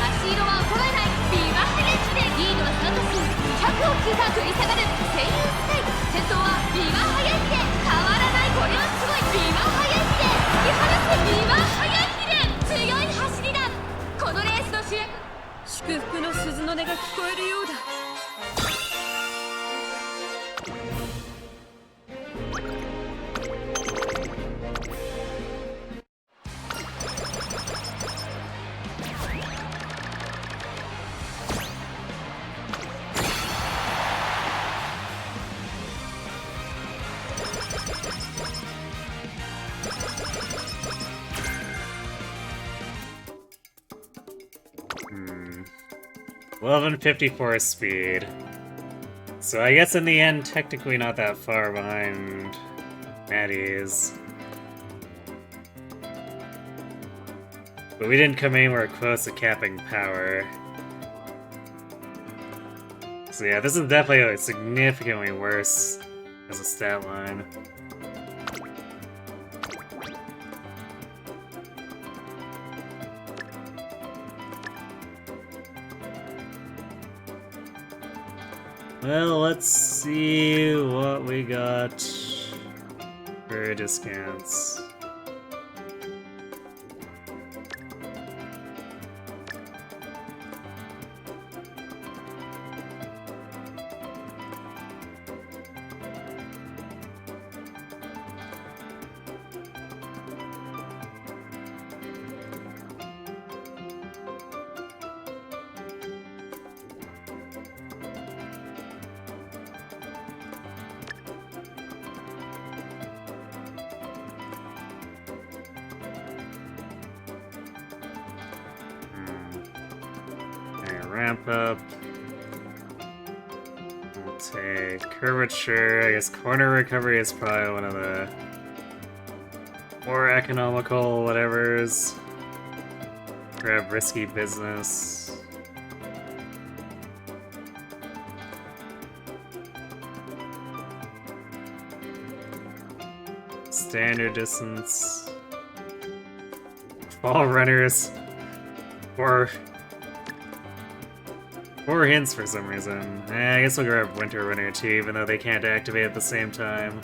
足色は衰えない岩早秀リードは3馬身200を通過繰り下がる声優スカイ先頭は岩早秀変わらないこれはすごい岩早秀突き放す岩早秀強い走りだこのレースの主役祝福の鈴の音が聞こえるようだ。1154 speed. So I guess in the end, technically not that far behind Maddie's. But we didn't come anywhere close to capping power. So yeah, this is definitely like, significantly worse as a stat line. Well, let's see what we got for discounts. Ramp up. We'll take curvature. I guess corner recovery is probably one of the more economical whatevers. Grab risky business. Standard distance. Fall runners. Four hints for some reason. I guess we'll grab Winter Runner too, even though they can't activate at the same time.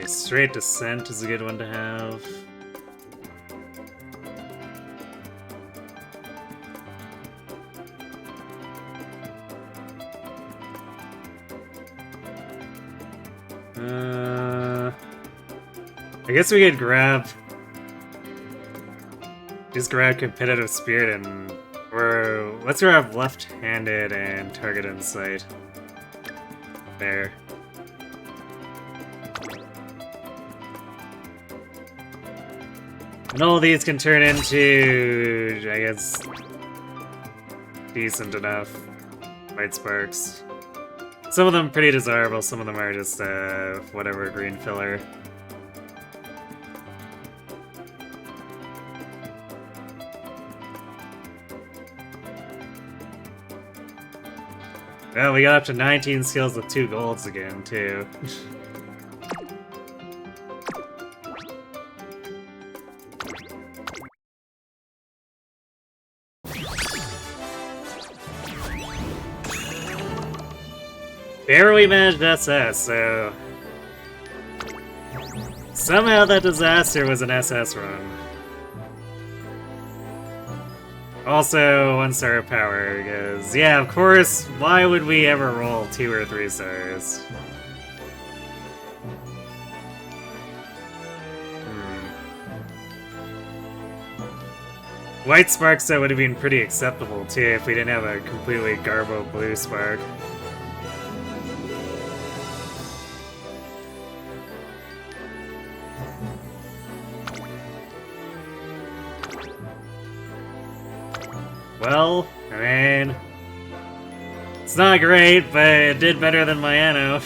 Straight Descent is a good one to have. I guess we could just grab Competitive Spirit and let's grab Left-Handed and Target Insight. There. And all these can turn into, I guess, decent enough White Sparks. Some of them pretty desirable, some of them are just, whatever, green filler. Well, we got up to 19 skills with 2 golds again, too. Barely managed SS, so... Somehow that disaster was an SS run. Also, 1-star power, because, yeah, of course, why would we ever roll 2 or 3 stars? White sparks, though, would have been pretty acceptable, too, if we didn't have a completely garbo blue spark. Well, I mean, it's not great, but it did better than my Anno.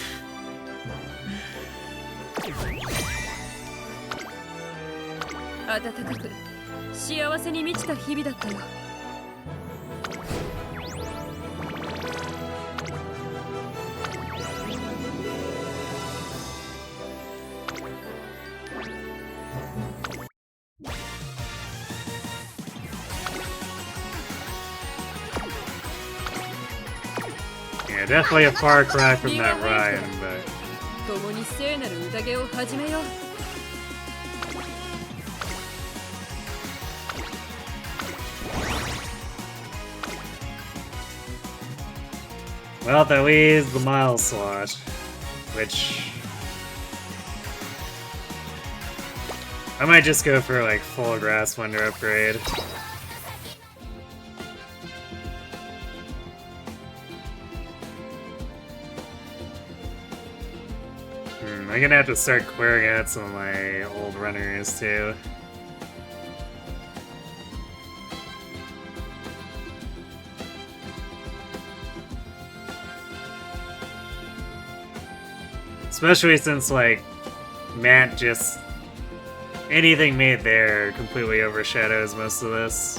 Yeah, definitely a far cry from that Ryan, but... Well, that leaves the mile slot, which... I might just go for, like, full Grass Wonder upgrade. I'm gonna have to start clearing out some of my old runners, too. Especially since, like, Matt just... anything made there completely overshadows most of this.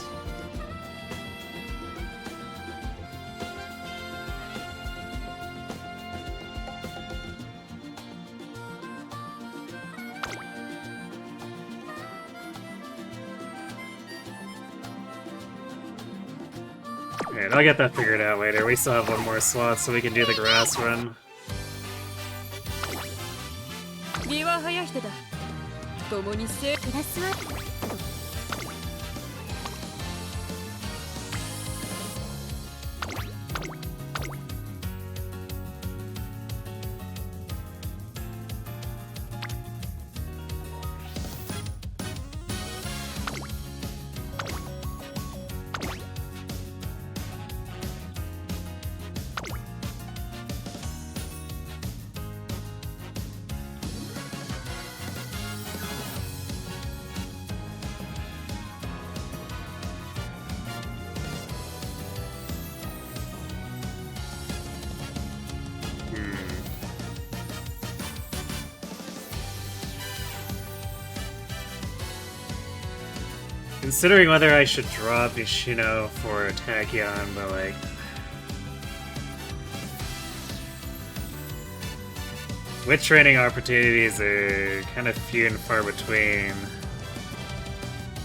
Alright, I'll get that figured out later. We still have one more slot so we can do the grass run. Considering whether I should drop Ishino for Tachyon, but like... Witch training opportunities are kind of few and far between.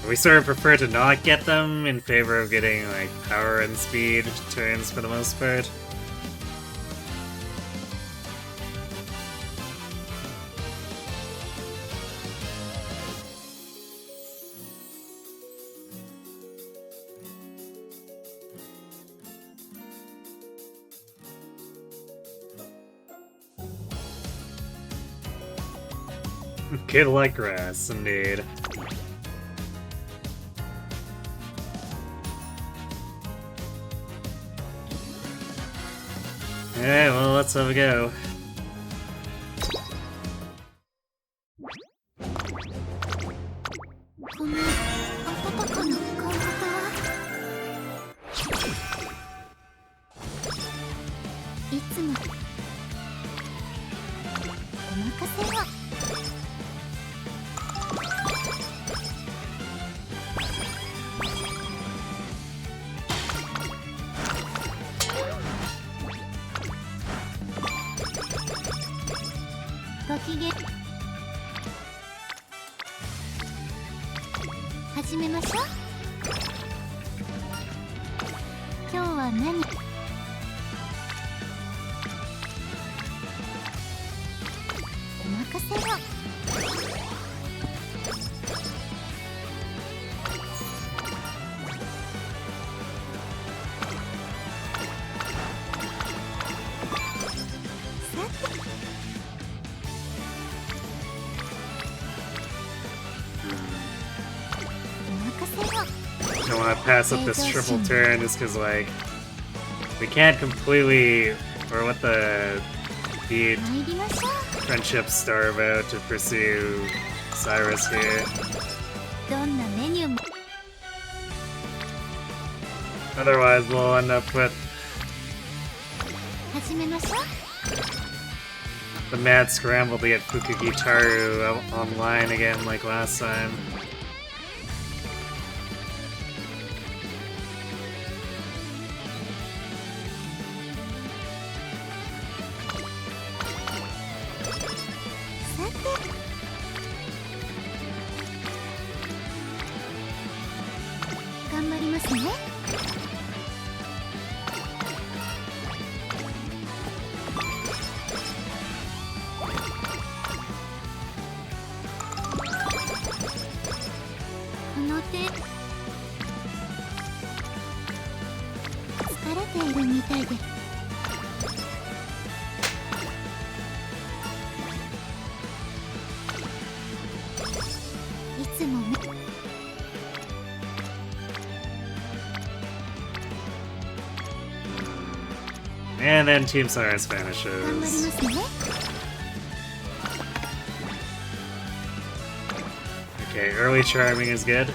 We sort of prefer to not get them in favor of getting like power and speed turns for the most part. Kid like grass, indeed. Okay, well, let's have a go. 始めましょう。今日は何？お任せを。Don't want to pass up this triple turn just because, like, we can't completely, or what the friendship star about to pursue Cyrus here. Otherwise, we'll end up with the mad scramble to get Fukugitaru online again like last time. And then Team Cyrus vanishes. Okay, early charming is good.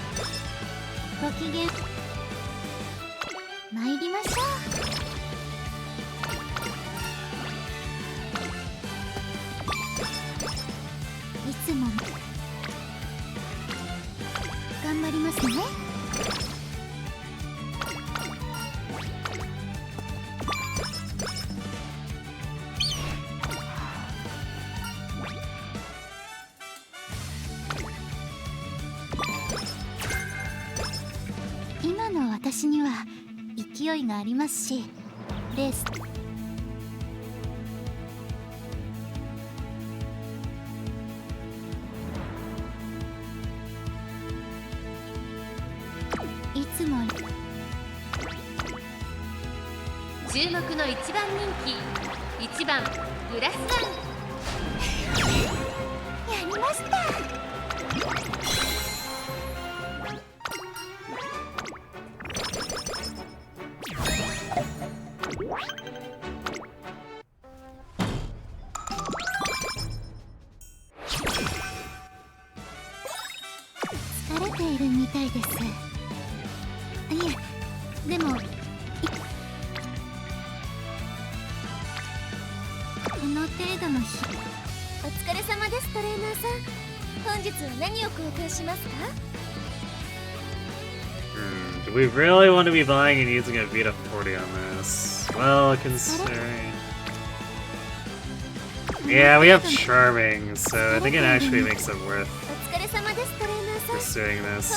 Do we really want to be buying and using a Vita 40 on this? Well, considering... Yeah, we have Charming, so I think it actually makes it worth pursuing this.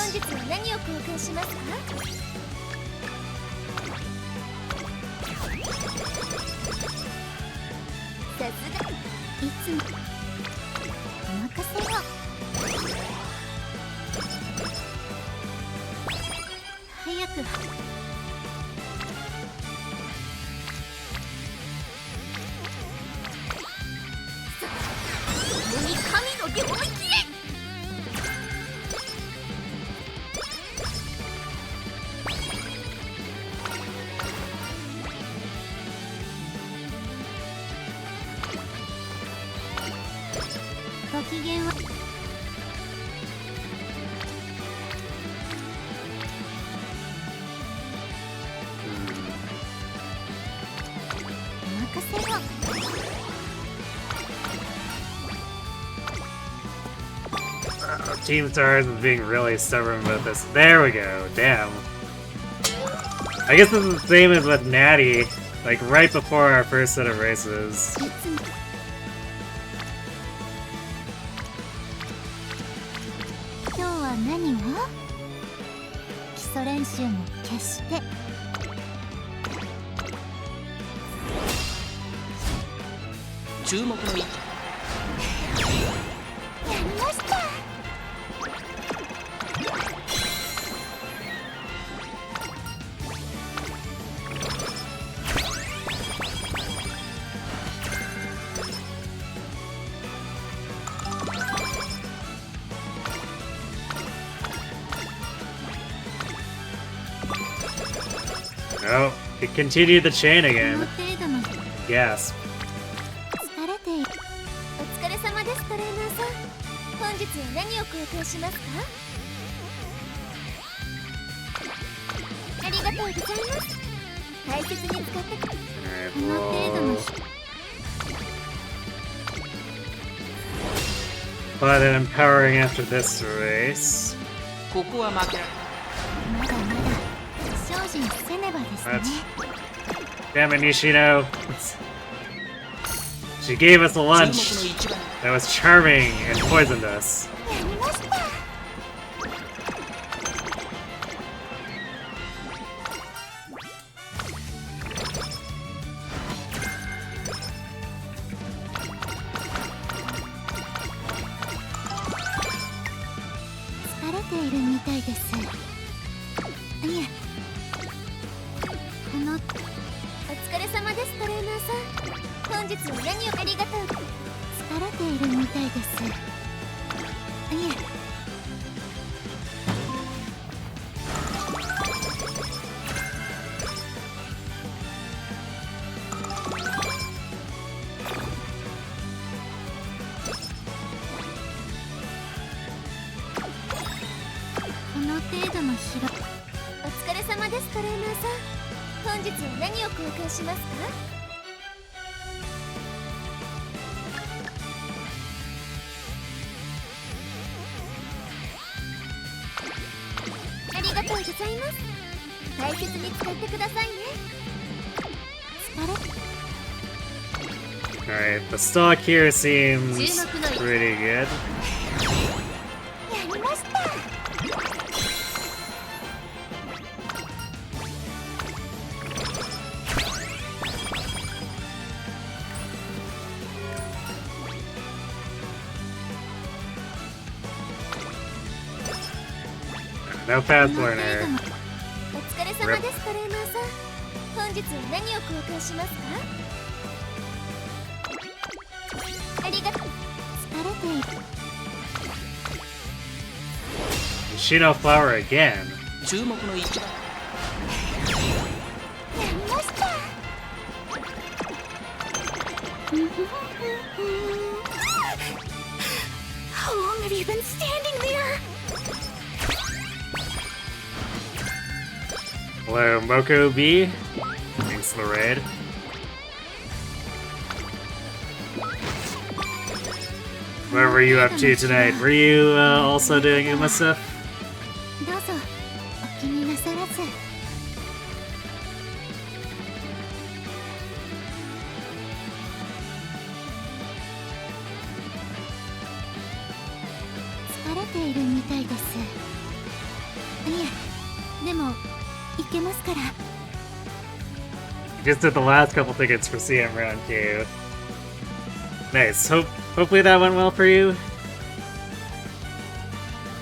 Team Stars is being really stubborn about this. There we go. Damn. I guess this is the same as with Natty, like right before our first set of races. 礎練習も決して注目の位置。やりました。Oh, it continued the chain again. Gasp. 疲れている。お疲れ様です、トレーナーさん。本日は何を交換しますか？ありがとうございます。大切に使ってこの程度の But empowering after this race. ここは負けられまだまだ精進せねばですね。 Damn it, Nishino. She gave us a lunch that was charming and poisoned us. やりました。疲れているみたいです。いえ、このお疲れ様です、トレーナーさん。本日は何をありがとう。疲れているみたいです。いえ。この程度の疲労。お疲れ様です、トレーナーさん。本日は何を交換しますか？ありがとうございます。大切に使ってくださいね。疲れ。Alright, the stock here seems pretty good. やりました。No path learner. お疲れ様です、トレーナーさん。本日は何を交換しますか？ありがとう。疲れている。Shino flower again. 注目の位置。やりました。How long have you been standing there? Hello, Moko B. Thanks for the raid. What were you up to tonight? Were you also doing Uma stuff? どうぞお気になさらず。疲れているみたいです。いえ、でもいけますから。 Just did the last couple tickets for CM round 2. Nice. Hopefully that went well for you.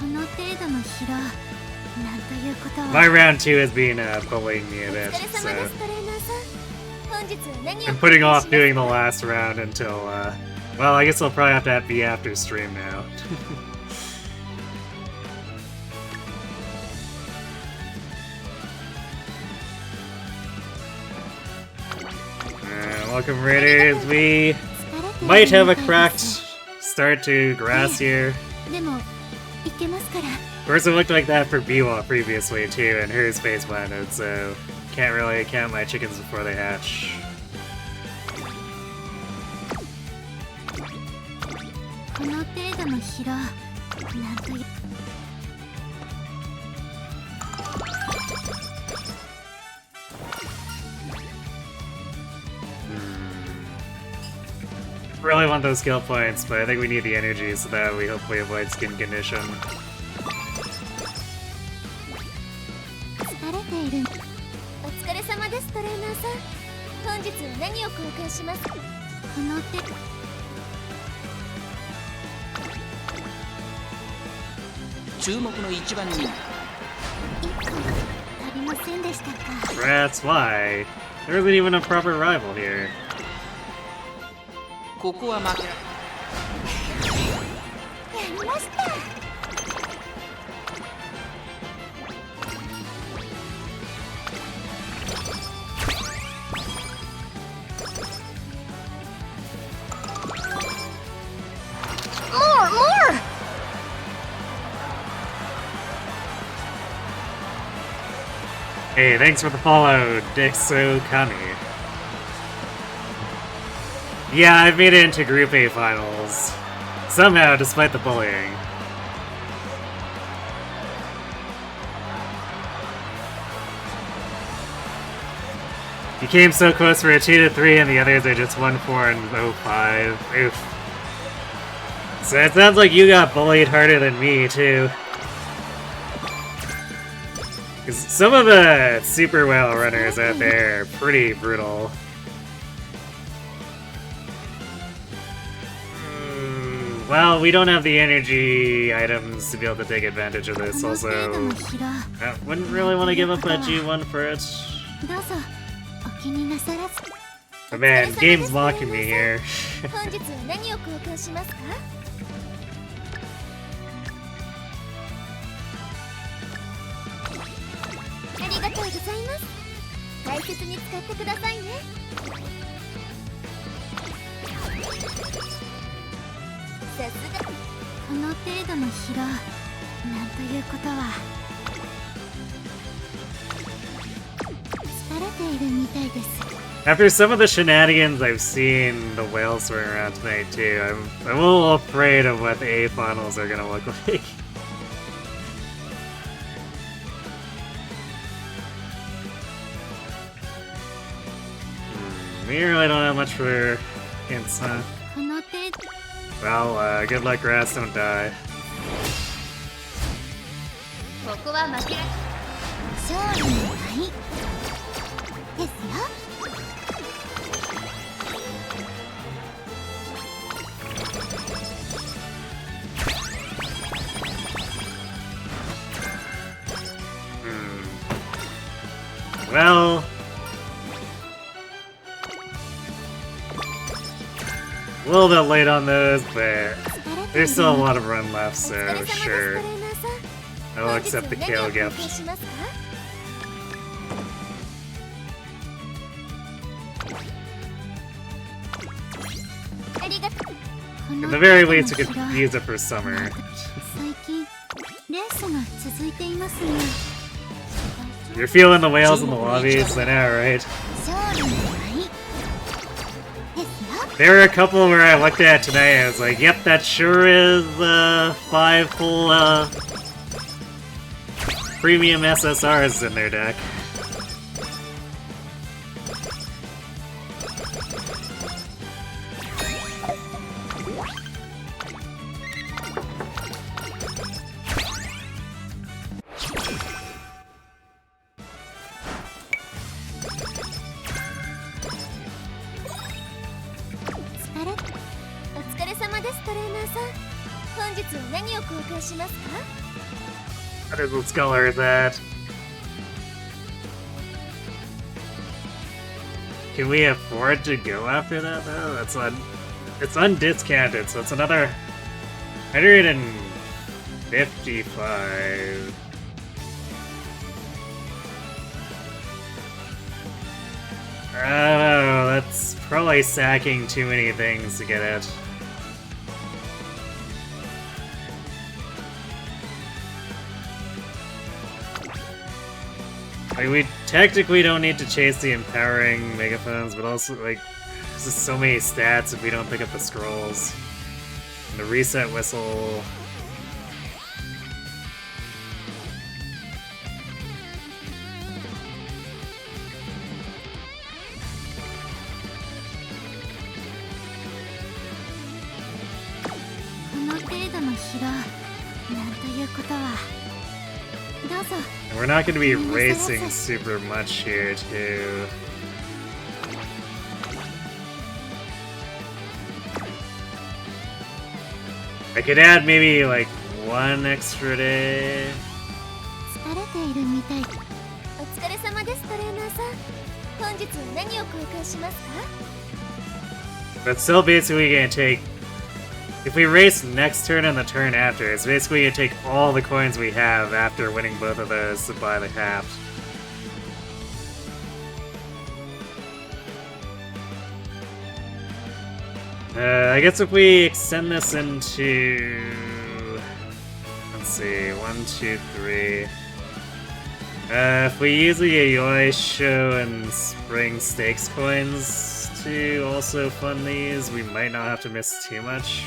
この程度の疲労、なんということは。 My round 2 has been bullying me a お bit, 疲れ様です、 so トレーナーさん。本日は何を I'm putting off doing the last round until, well, I guess I'll probably have to be after stream now. Welcome, Raiders. We might have a cracked start to grass here. でもいけますから。 Of course, it looked like that for Biwa previously too, and her space planted, so can't really count my chickens before they hatch. この程度の疲労、なんという。 Really want those skill points, but I think we need the energy so that we hopefully avoid skin condition. トレーナーさん。本日は何を交換しますか？この手。注目の一番人。1個足りませんでしたか。 That's why. There isn't even a proper rival here. ここは負けら。やりました。Hey, thanks for the follow, Dixo Kami. Yeah, I've made it into Group A finals. Somehow, despite the bullying. You came so close for a 2-3 and the others are just 1-4 and 0-5. Oof. So it sounds like you got bullied harder than me, too. Because some of the super whale runners out there are pretty brutal. Well, we don't have the energy items to be able to take advantage of this. Also, I wouldn't really want to give up that G1 for it. But man, game's mocking me here. 本日は何を交換しますか？ありがとうございます。大切に使ってくださいね。さすが。この程度の疲労、なんということは。疲れているみたいです。 After some of the shenanigans I've seen the whales swim around tonight too, I'm a little afraid of what the A finals are gonna look like. We really don't have much for hints, huh? Well, good luck, Grass, don't die. ここは負けら勝利のないですよ。Well, a little bit late on those, but there's still a lot of run left, so sure. I'll accept the KO gift. At the very least, we could use it for summer. You're feeling the whales in the lobbies, I know, right? There were a couple where I looked at today and I was like, yep, that sure is 5 full premium SSRs in their deck. What is what color is that? Can we afford to go after that though? That's it's undiscounted, so it's another 155. I don't know, that's probably sacking too many things to get it. Like, we technically don't need to chase the empowering megaphones, but also, like, there's just so many stats if we don't pick up the scrolls. And the reset whistle. And we're not going to be racing super much here, too. I could add maybe like 1 extra day. But still basically gonna take... If we race next turn and the turn after, it's basically gonna take all the coins we have after winning both of those to buy the cap. I guess if we extend this into... Let's see, 1, 2, 3... if we use the Yayoi Show and Spring Stakes coins to also fund these, we might not have to miss too much.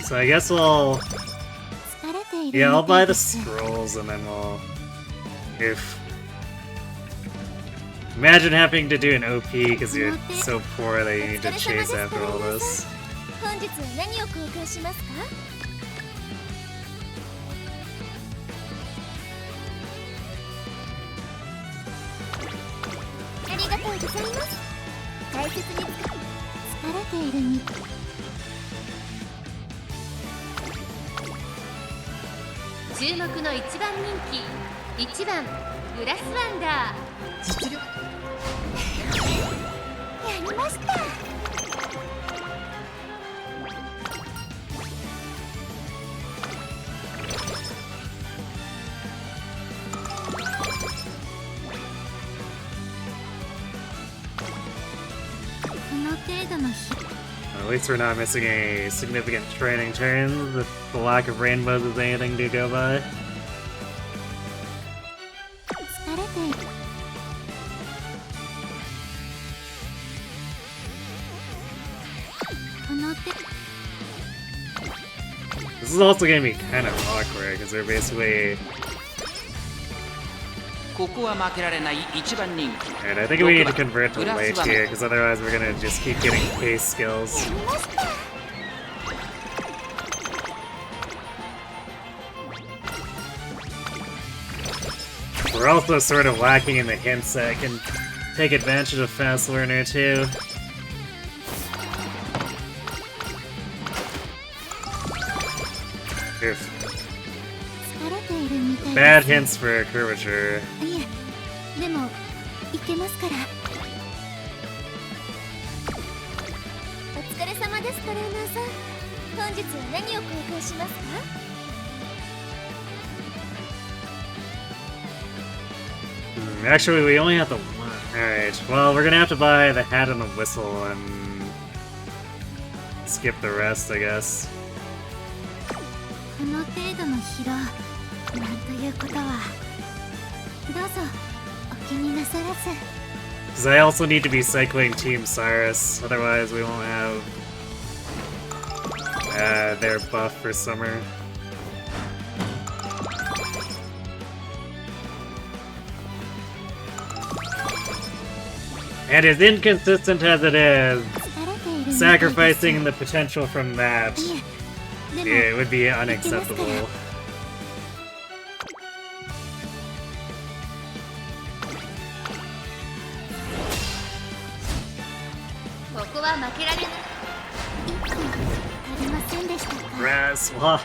So I guess we'll... Yeah, I'll buy the scrolls and then we'll... Imagine having to do an OP because you're so poor that you need to chase after all this. At least we're not missing any significant training turns if the lack of rainbows is anything to go by. This is also going to be kind of awkward because they're basically... Alright, I think we need to convert to late here because otherwise we're going to just keep getting pace skills. We're also sort of lacking in the hints that can take advantage of Fast Learner too. Oof. Bad hints for curvature. Actually, we only have the one. Alright, well, we're gonna have to buy the hat and the whistle and skip the rest, I guess. Because I also need to be cycling Team Cyrus, otherwise we won't have their buff for summer. And as inconsistent as it is, sacrificing the potential from that, it would be unacceptable. Grass, why?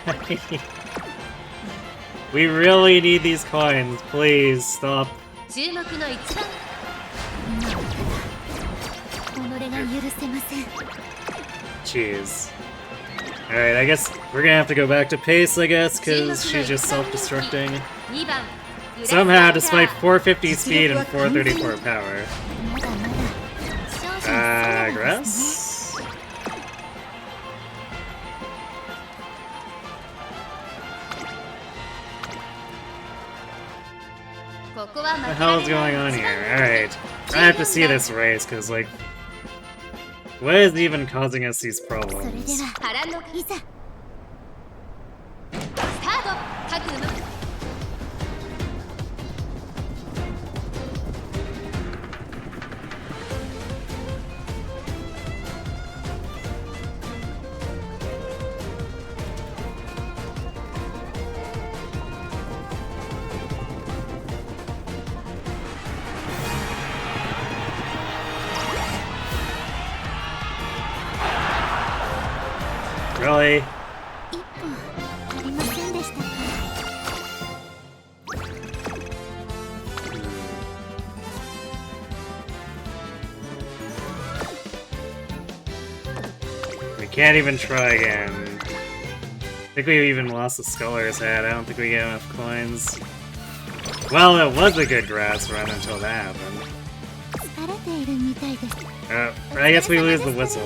We really need these coins, please stop. Jeez. Alright, I guess we're gonna have to go back to Pace, I guess, because she's just self-destructing. Somehow, despite 450 speed and 434 power. Grass? What the hell is going on here? Alright. I have to see this race, because, like, what is even causing us these problems? 各馬 Really? 一歩ありませんでしたか。We can't even try again. I think we even lost the Sculler's Hat. I don't think we get enough coins. Well, it was a good grass run until that happened. 疲れているみたいです。 I guess we lose the whistle.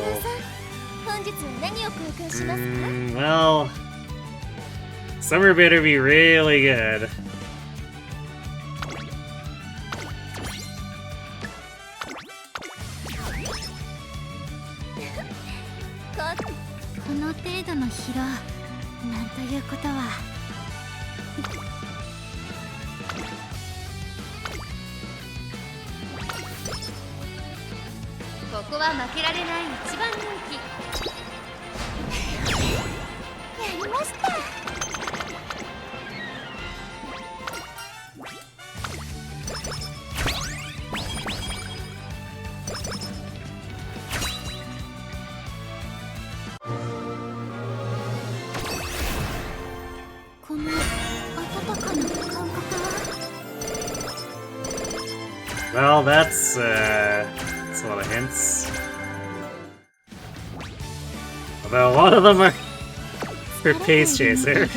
本日は何を交換しますか。 Well, summer better be really good. この程度の疲労、なんということは。ここは負けられない一番人気。やりました。この温かな感覚は。 Well, that's a lot of hints. Although a lot of them are for Pace Chaser.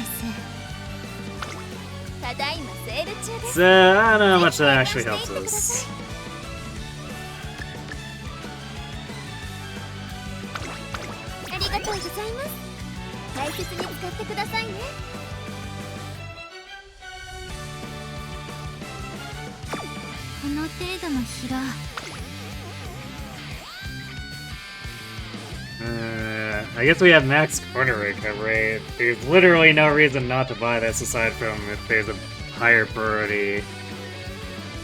ただいまセール中です。 So, I don't know how much that actually helps us. ありがとうございます。大切に使ってくださいね。この程度の疲労。 I guess we have max corner recovery. There's literally no reason not to buy this aside from if there's a higher priority.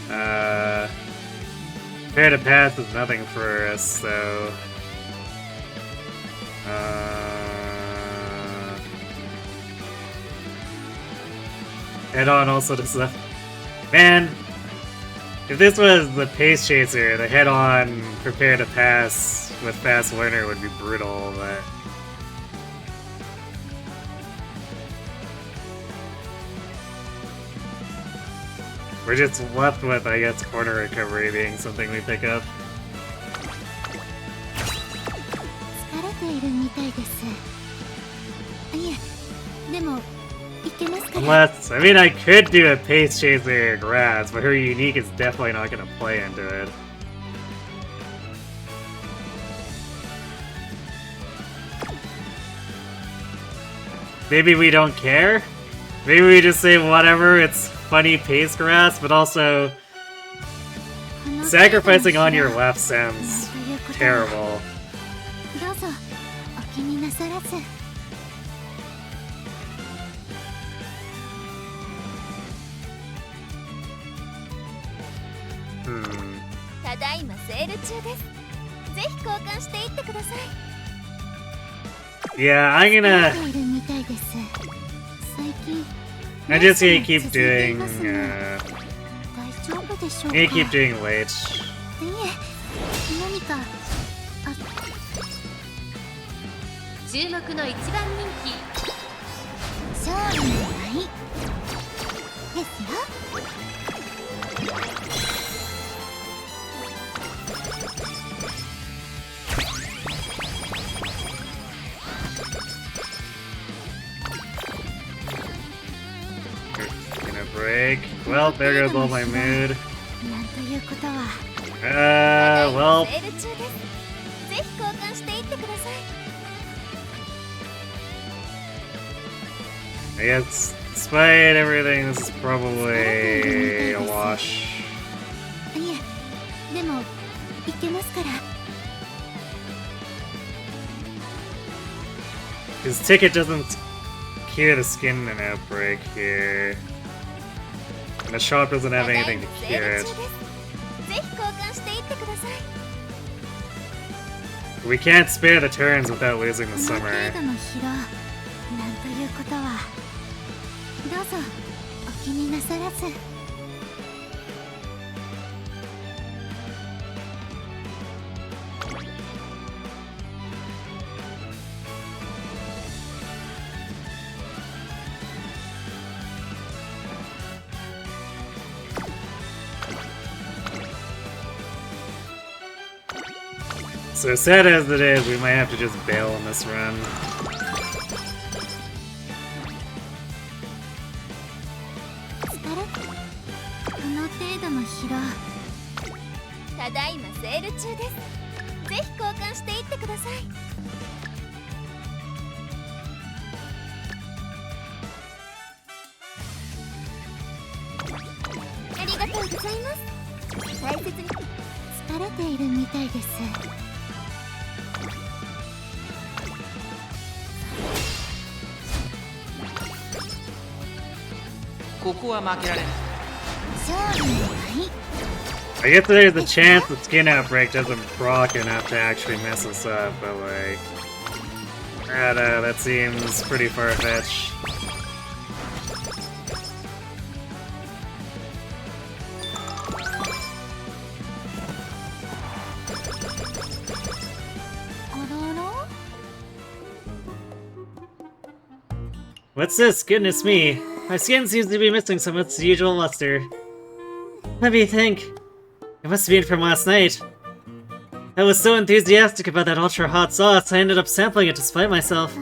Fair to pass is nothing for us, so... Head on also does that. Man! If this was the Pace Chaser, the head on prepare to pass with Fast Learner would be brutal, but... We're just left with, I guess, corner recovery being something we pick up. 疲れているみたいです。いえ、でもいけますから。 Unless, I mean, I could do a Pace Chaser grass, but her unique is definitely not going to play into it. Maybe we don't care? Maybe we just say whatever, it's funny pace grass, but also sacrificing on your left sounds terrible. どうぞお気になさらず。 ただいまセール中です。ぜひ交換していってください。 Yeah, I'm gonna 疲れているみたいです。最近 I just gonna keep doing 大丈夫でしょうか。 gonna keep doing late. いえ、何か注目の一番人気。勝利の舞ですよ。 Gonna break. Well, there goes all my mood. なんということは。 Well, セール中です。ぜひ交換していってください。 I guess, despite everything, this is probably a wash. いえ、でもいけますから。 His ticket doesn't cure the skin and outbreak here. And the shop doesn't have anything to cure it. We can't spare the turns without losing the summer. So sad as it is, we might have to just bail on this run. I guess there's a chance the skin outbreak doesn't proc enough to actually mess us up, but like... I don't know, that seems pretty far-fetched. What's this? Goodness me. My skin seems to be missing some of its usual luster. What do you think? It must have been from last night. I was so enthusiastic about that ultra-hot sauce, I ended up sampling it to spite myself.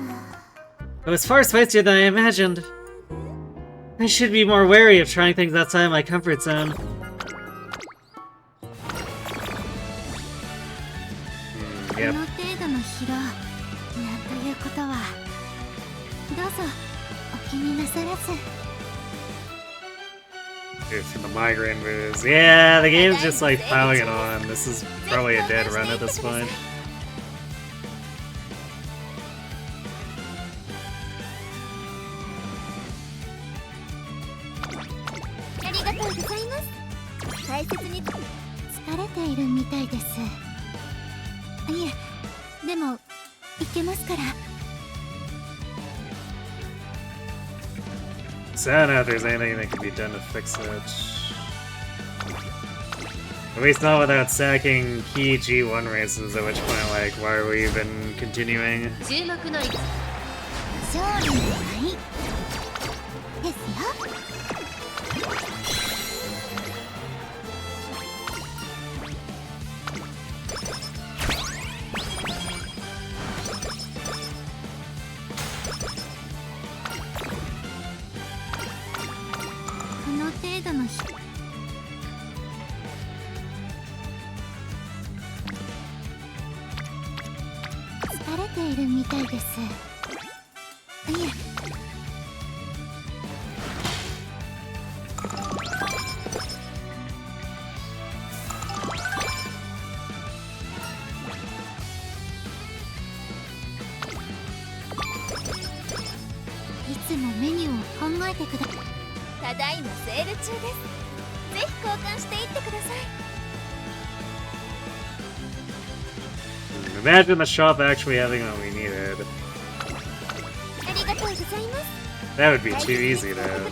It was far spicier than I imagined. I should be more wary of trying things outside my comfort zone. Yep. From the migraine booze. Yeah, the game's just like piling it on. This is probably a dead run at this point. So I don't know if there's anything that can be done to fix it. At least not without sacking key G1 races, at which point, like, why are we even continuing? Imagine the shop actually having what we needed. That would be too easy though.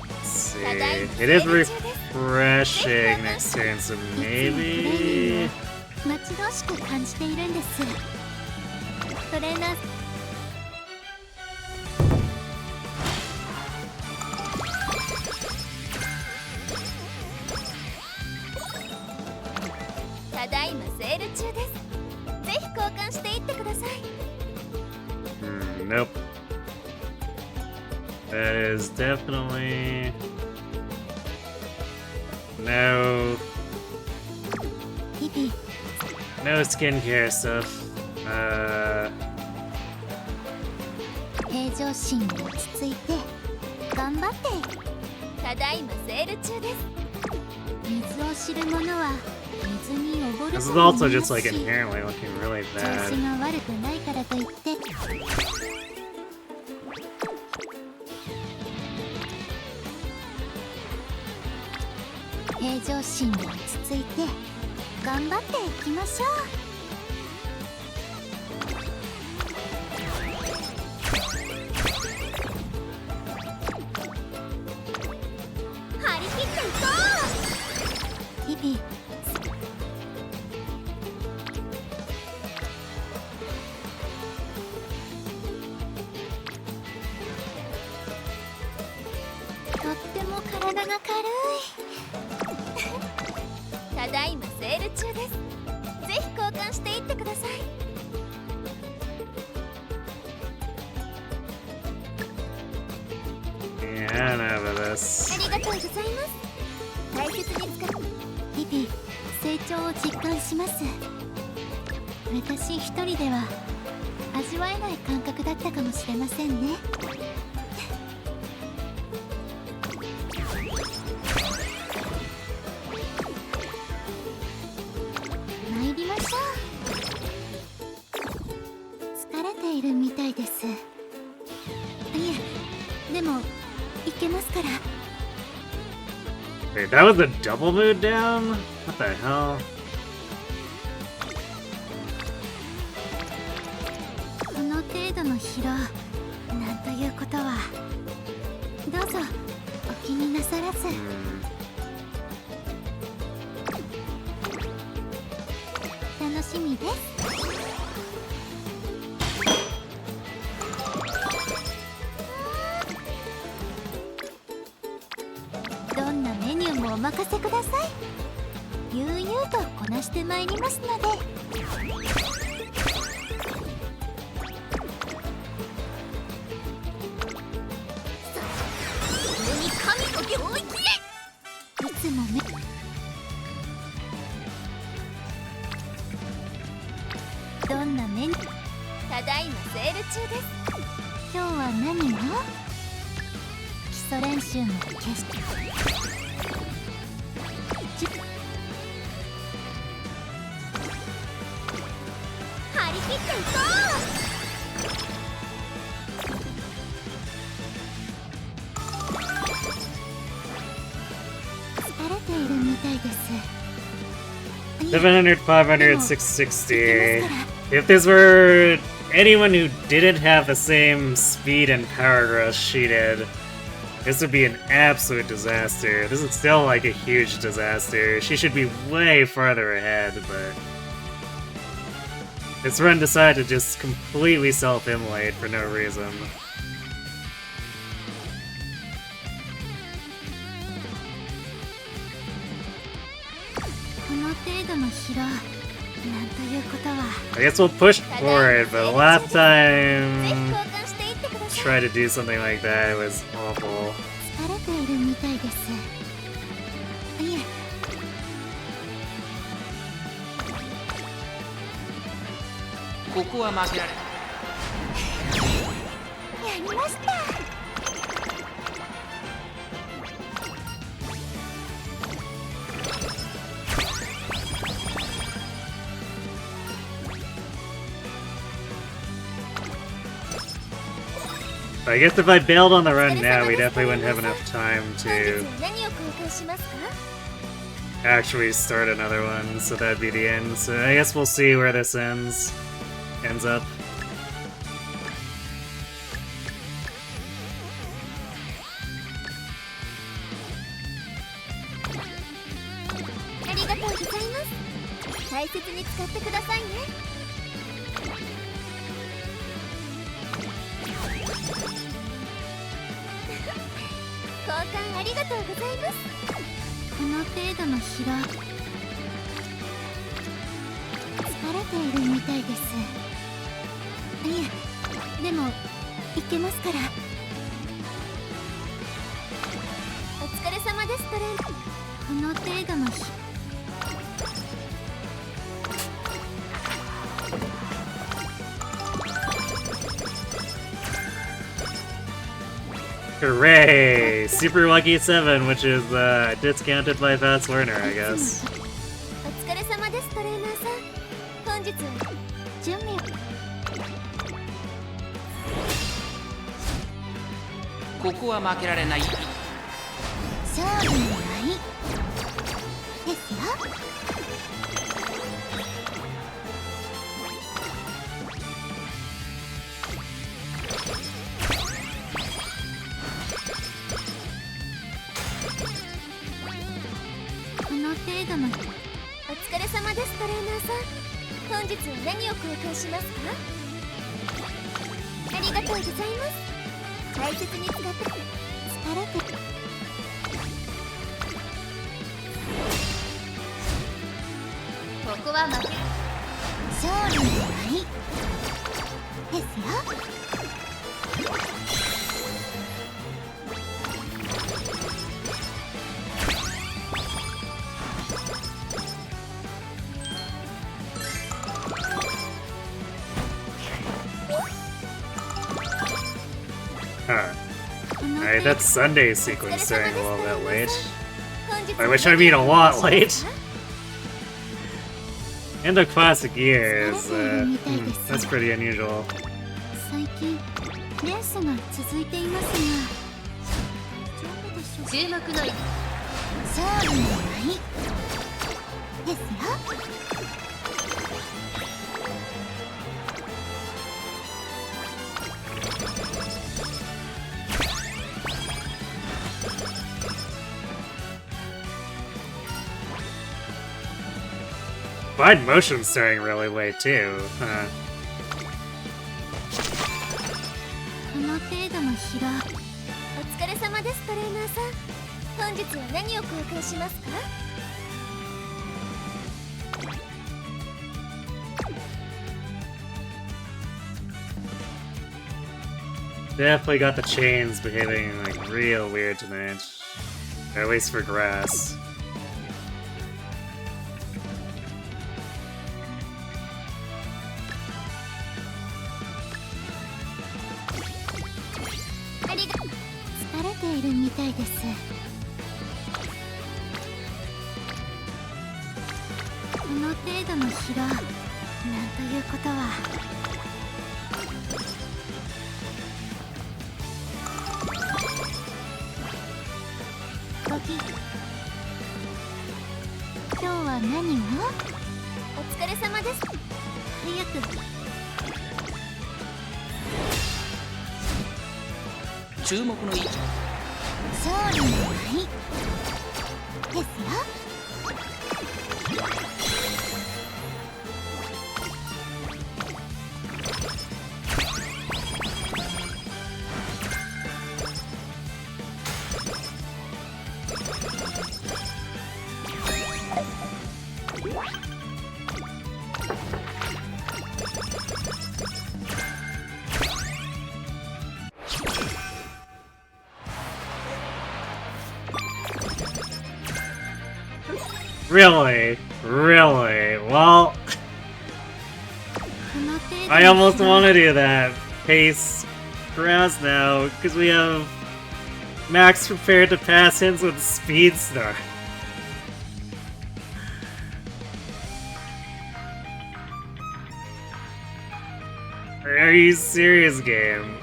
Let's see. It is refreshing next turn, so maybe... Nope. That is definitely... No skincare stuff. This is also just like inherently looking really bad. 平常心で落ち着いて頑張っていきましょう。張り切っていこう。日々とっても体が軽い。ただいまセール中です。ぜひ交換していってください。Yeah, I don't know about this. ありがとうございます。大切に使って日々成長を実感します。私一人では味わえない感覚だったかもしれませんね。参りましょう。疲れているみたいです。いえ、でもいけますから。 Wait, that was a double mood down? What the hell? この程度の疲労、なんということは。どうぞお気になさらず。楽しみです。どんなメニューもお任せください。悠々とこなしてまいりますので。それに神の領域へ。いつもどんなメニュー。ただいまセール中です。今日は何を？基礎練習も決して張り切っていこう。疲れているみたいです。 700, 500, 660. If this were anyone who didn't have the same speed and power growth she did, this would be an absolute disaster. This is still like a huge disaster. She should be way farther ahead, but this run decided to just completely self-immolate for no reason. この程度の疲労、なんということは。 I guess we'll push forward, but last time try to do something like that was awful. 疲れているみたいです。いえ。ここは負けられやりました。I guess if I bailed on the run now, we definitely wouldn't have enough time to actually start another one, so that'd be the end. So I guess we'll see where this ends up. ありがとうございます。大切に使ってくださいね。交換ありがとうございます。この程度の疲労、疲れているみたいです。いえ、でもいけますから。お疲れ様ですトレン。この程度の疲労。 Hooray! Super Lucky 7, which is discounted by Fast Learner, I guess. お疲れ様トレーナーさん。本日は準備を。ここは負けられない。勝利のないですよ。この程度の。お疲れ様ですトレーナーさん。本日は何を交換しますか？ありがとうございます。大切に使って疲れて。ここは負け。勝利のないですよ。Huh. Alright, that Sunday sequence starting a little bit late. By which I mean a lot late. In the classic years, that's pretty unusual. 最近レースが続いていますが、注目の勝利のないですよ。Wide motion starting really late too. Huh. この程度の疲労。お疲れ様ですトレーナーさん。本日は何を交換しますか？Definitely got the chains behaving like real weird tonight. Or at least for grass. 疲れているみたいです。この程度の疲労、なんということは。今日は何を？お疲れ様です。早く。注目の位置。勝利のないですよ。Really? Really? Well, I almost want to do that. Pace grass now, because we have Max prepared to pass hints with Speedster. Are you serious, game?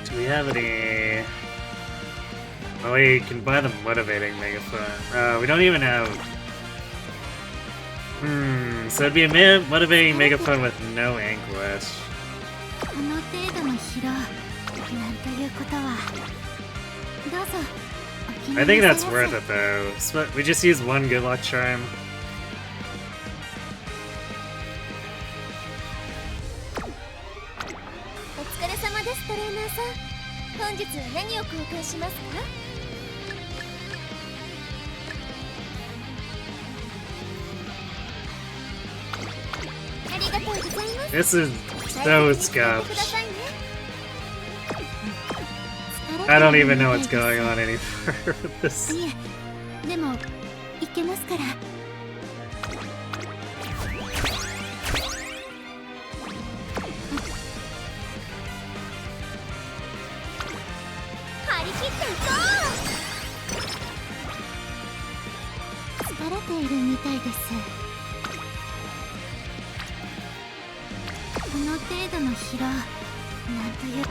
Do we have any... Oh, we can buy the motivating megaphone. We don't even have... So it'd be a motivating megaphone with no anklet. I think that's worth it though. So we just use one good luck charm. This is so scuffed. I don't even know what's going on anymore with this. でもいけますから。張り切っていこう。疲れているみたいです。この程度の疲労、なんという。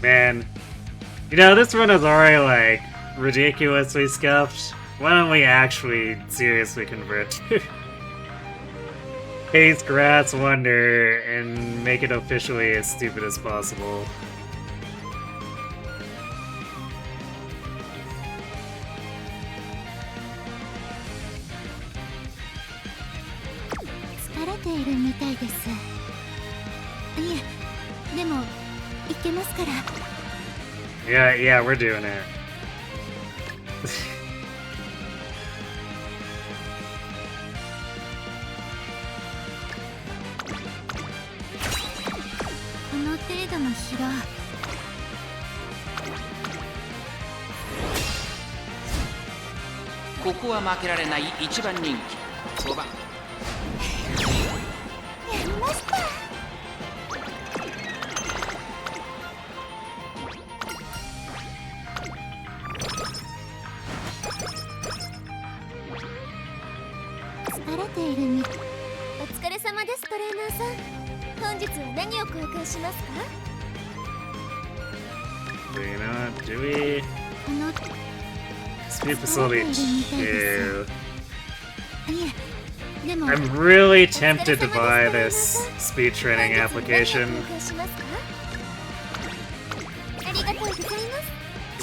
Man, you know, this run is already, like, ridiculously scuffed. Why don't we actually seriously convert to Haze, Grass, Wonder, and make it officially as stupid as possible? Yeah, we're doing it. Koko wa makerarenai 1番人気5番。やりました。疲れているみ。お疲れ様です、トレーナーさん。本日は何を交換しますか？ You know what, do we? Speed Facility 2. I'm really tempted to buy this speed training application.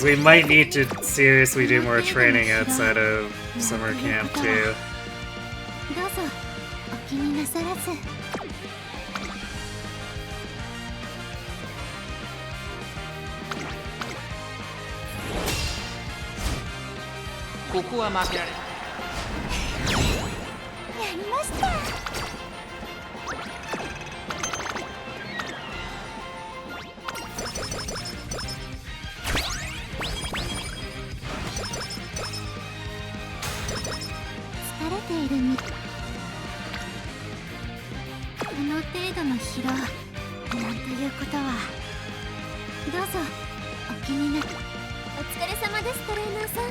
We might need to seriously do more training outside of summer camp too. Koko wa makerarenai. やりました。疲れているみ。この程度の疲労、なんということは。どうぞお気にな。お疲れ様です、トレーナーさん。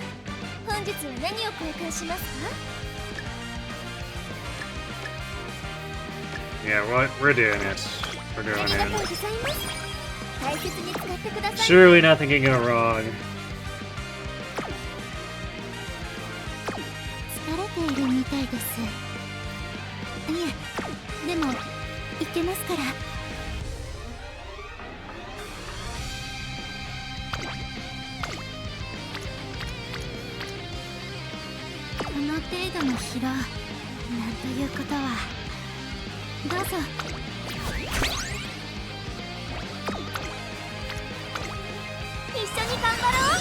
本日は何を交換しますか？ Yeah, we're doing it. We're going ありがとう in. ございます。大切に使ってください。 Surely nothing can go wrong. 疲れているみたいです。いえ、でもいけますから。この程度の疲労、なんということは。どうぞ。一緒に頑張ろう。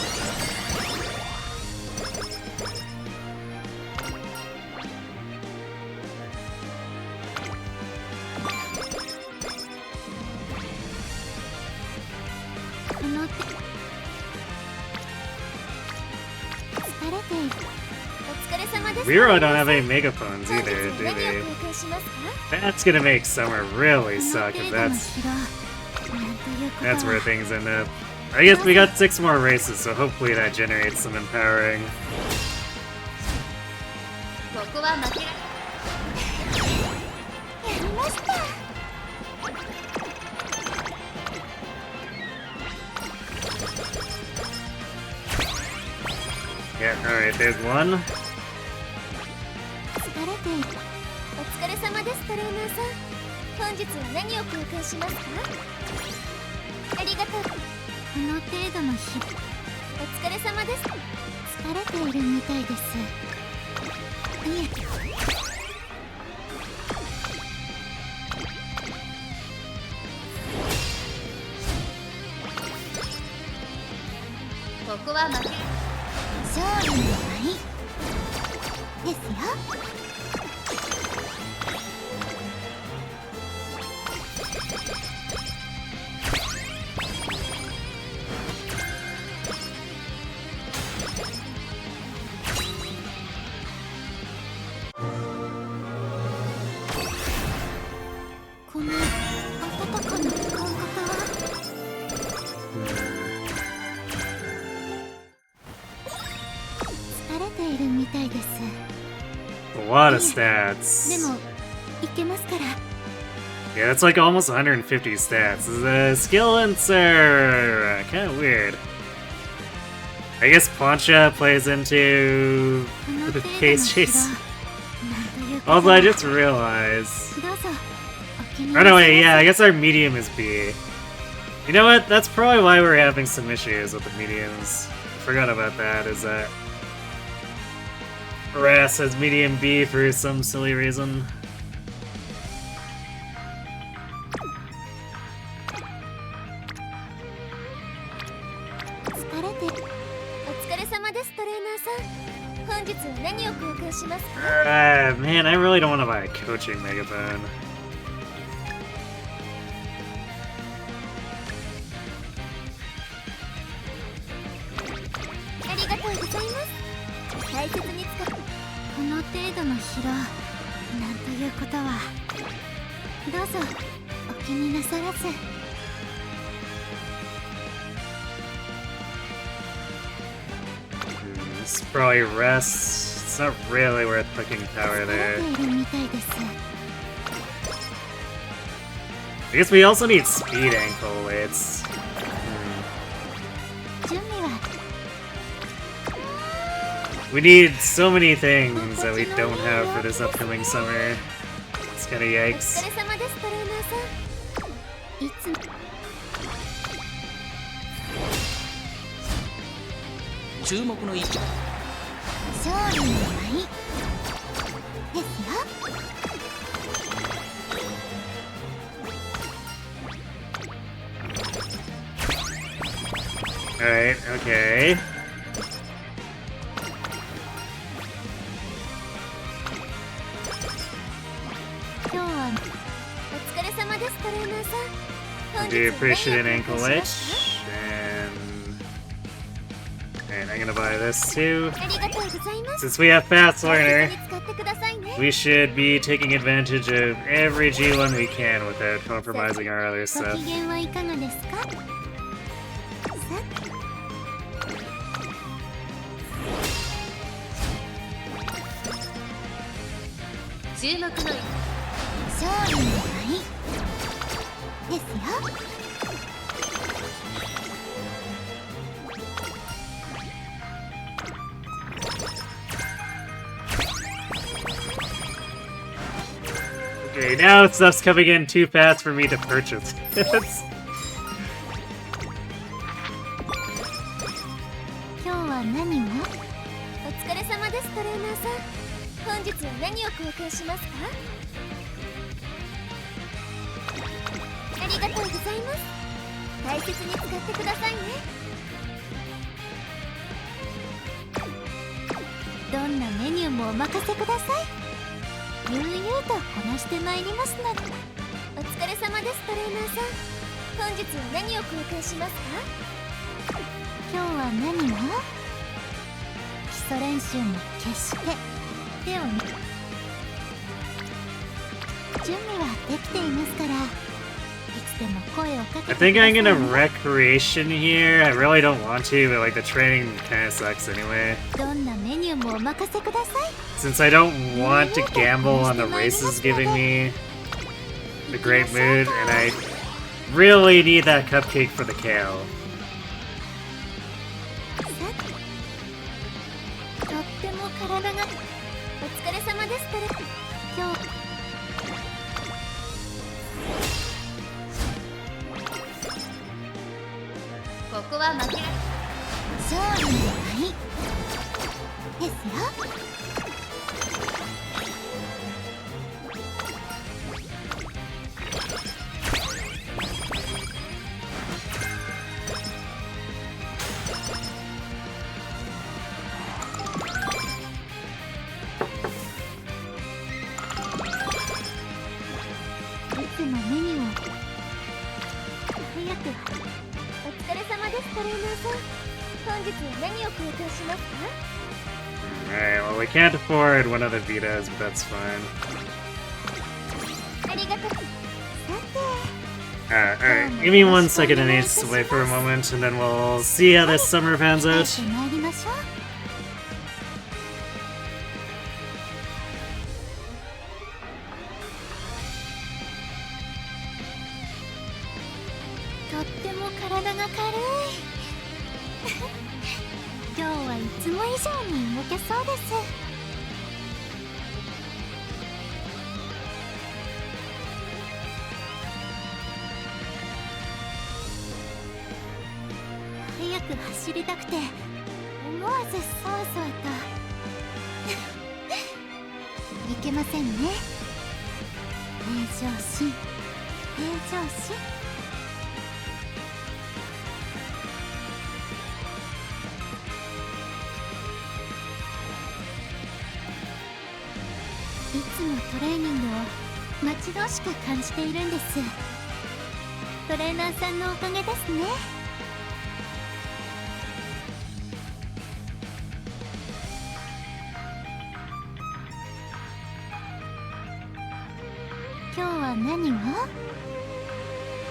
この手。疲れている。お疲れ様です。 We really don't have any megaphones either, do they? That's gonna make summer really suck if that's where things end up. I guess we got 6 more races, so hopefully that generates some empowering. Yeah, alright, there's one. お疲れ様です、トレーナーさん。本日は何を交換しますか？ありがとう。この程度の日。お疲れ様です。疲れているみたいです。いえ。ここは負け。勝利の舞。lot of stats. でもいけますから。 Yeah, that's like almost 150 stats. The skill links are kind of weird. I guess Plancha plays into the pace chase. Although I just realized. どうぞお気に Oh no, wait, yeah, I guess our medium is B. You know what? That's probably why we're having some issues with the mediums. I forgot about that, is that Ras has medium B for some silly reason. 疲れてる。お疲れ様ですトレーナーさん。本日は何を交換しますか？ Man, I really don't want to buy a coaching megaphone. ありがとうございます。大切に使う。この程度の疲労、なんということは。どうぞお気になさらず。 It's probably rest. It's not really worth putting power 疲 there. れているみたいです。 I guess we also need speed ankle weights. 準備は We need so many things that we don't have for this upcoming summer. It's kinda お yikes. 疲れ様ですトレーナーさん。いつも 注目の位置。勝利の舞ですよ。 Alright, okay. 今日はお疲れ様ですトレーナーさん。 I do appreciate an ankle wedge. And I'm gonna buy this too. ありがとうございます。 Since we have fast 大 learner, 切に使ってくださいね。 we should be taking advantage of every G1 we can without compromising our other ご stuff. 機嫌はいかがですか？さ注目の勝利の舞ですよ。 Okay, now stuff's coming in too fast for me to purchase. 今日は何を？お疲れ様ですトレーナーさん。本日は何を交換しますか？ありがとうございます。大切に使ってくださいね。どんなメニューもお任せください。悠々とこなしてまいりますので。お疲れ様ですトレーナーさん。本日は何を交換しますか？今日は何を？基礎練習も決して手を抜く。準備はできていますから、いつでも声をかけ I てください think I'm ね。 gonna recreation here. I really don't want to, but like the training kinda sucks anyway. どんなメニューもお任せください。 Since I don't want to gamble on the races giving me the great mood, and I really need that cupcake for the kale. とっても体が。お疲れ様ですトレ。今日。ここは負けら勝利の舞ですよ。 いつもメニューを早く。お疲れ様ですトレーナーさん。本日は何を交換しますか？ Alright, well, we can't afford one of the Vitas, but that's fine. ありがとう。さて。 Alright, give me 1 second and Ace to wait for a moment, and then we'll see how this summer pans out. 参りましょう。体が軽い今日はいつも以上に動けそうです。早く走りたくて思わずそわそわといけませんね。平常心平常心。いつもトレーニングを待ち遠しく感じているんです。トレーナーさんのおかげですね。今日は何を？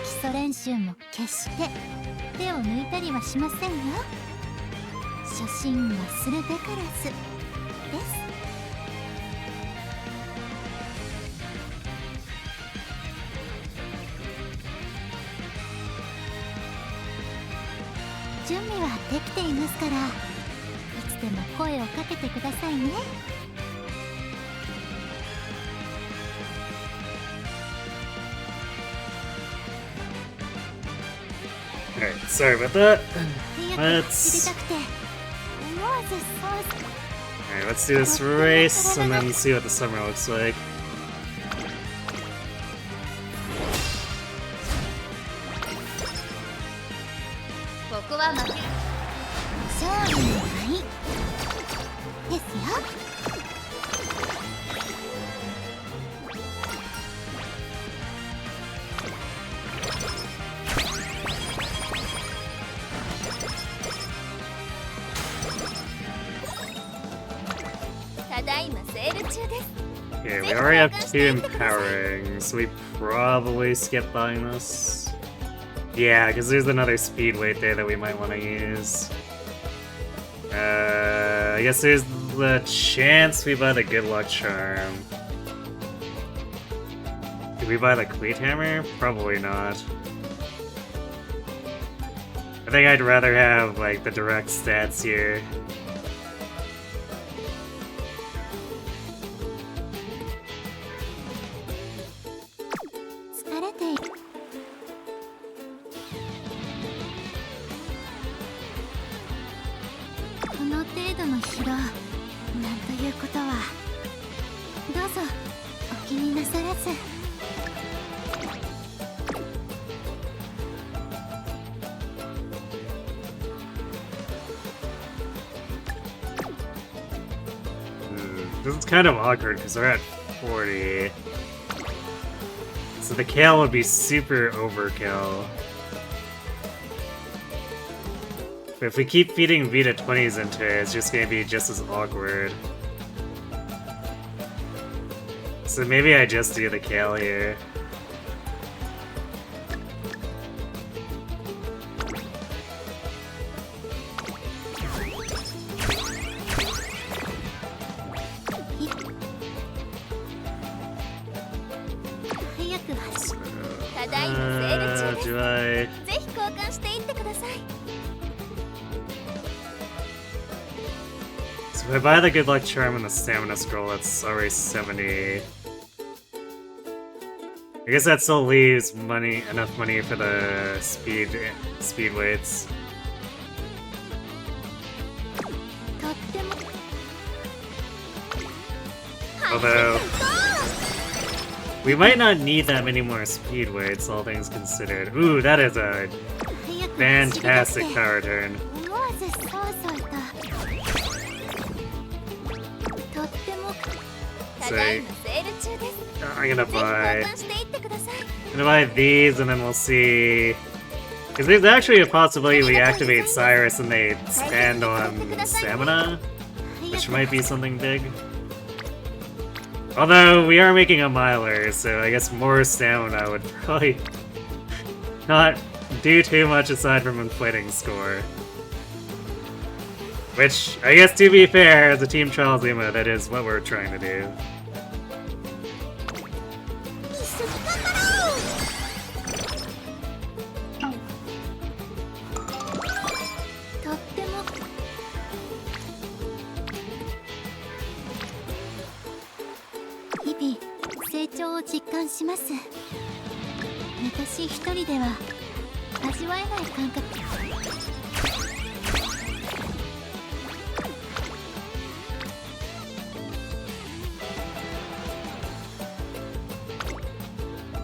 基礎練習も決して手を抜いたりはしませんよ。初心忘れてからずです。準備はできていますから、いつでも声をかけてくださいね。Alright, sorry about that. 早く走りたくて思わずそう。 Alright, let's do this race and then see what the summer looks like. ここは負ける。勝利の舞ですよ。ただいまセール中です。 Okay, we already have 2 empowering, so we probably skip buying this. Yeah, because there's another speed weight there that we might want to use. I guess there's the chance we buy the good luck charm. Did we buy the cleat hammer? Probably not. I think I'd rather have like the direct stats here. This is kind of awkward because we're at 40. So the kale would be super overkill. But if we keep feeding Vita 20s into it, it's just gonna be just as awkward. So maybe I just do the kale here. Do I? ぜひ交換していってください。 So if I buy the good luck charm and the stamina scroll, that's already 70. I guess that still leaves enough money for the speed weights. Although we might not need that many more speed weights, all things considered. Ooh, that is a fantastic power turn. So, I'm gonna buy these and then we'll see. Because there's actually a possibility we activate Cyrus and they stand on stamina, which might be something big. Although, we are making a miler, so I guess more stamina would probably not do too much aside from inflating score. Which, I guess to be fair, as a Team Trial Zuma, that is what we're trying to do. 成長を実感します。私一人では味わえない感覚。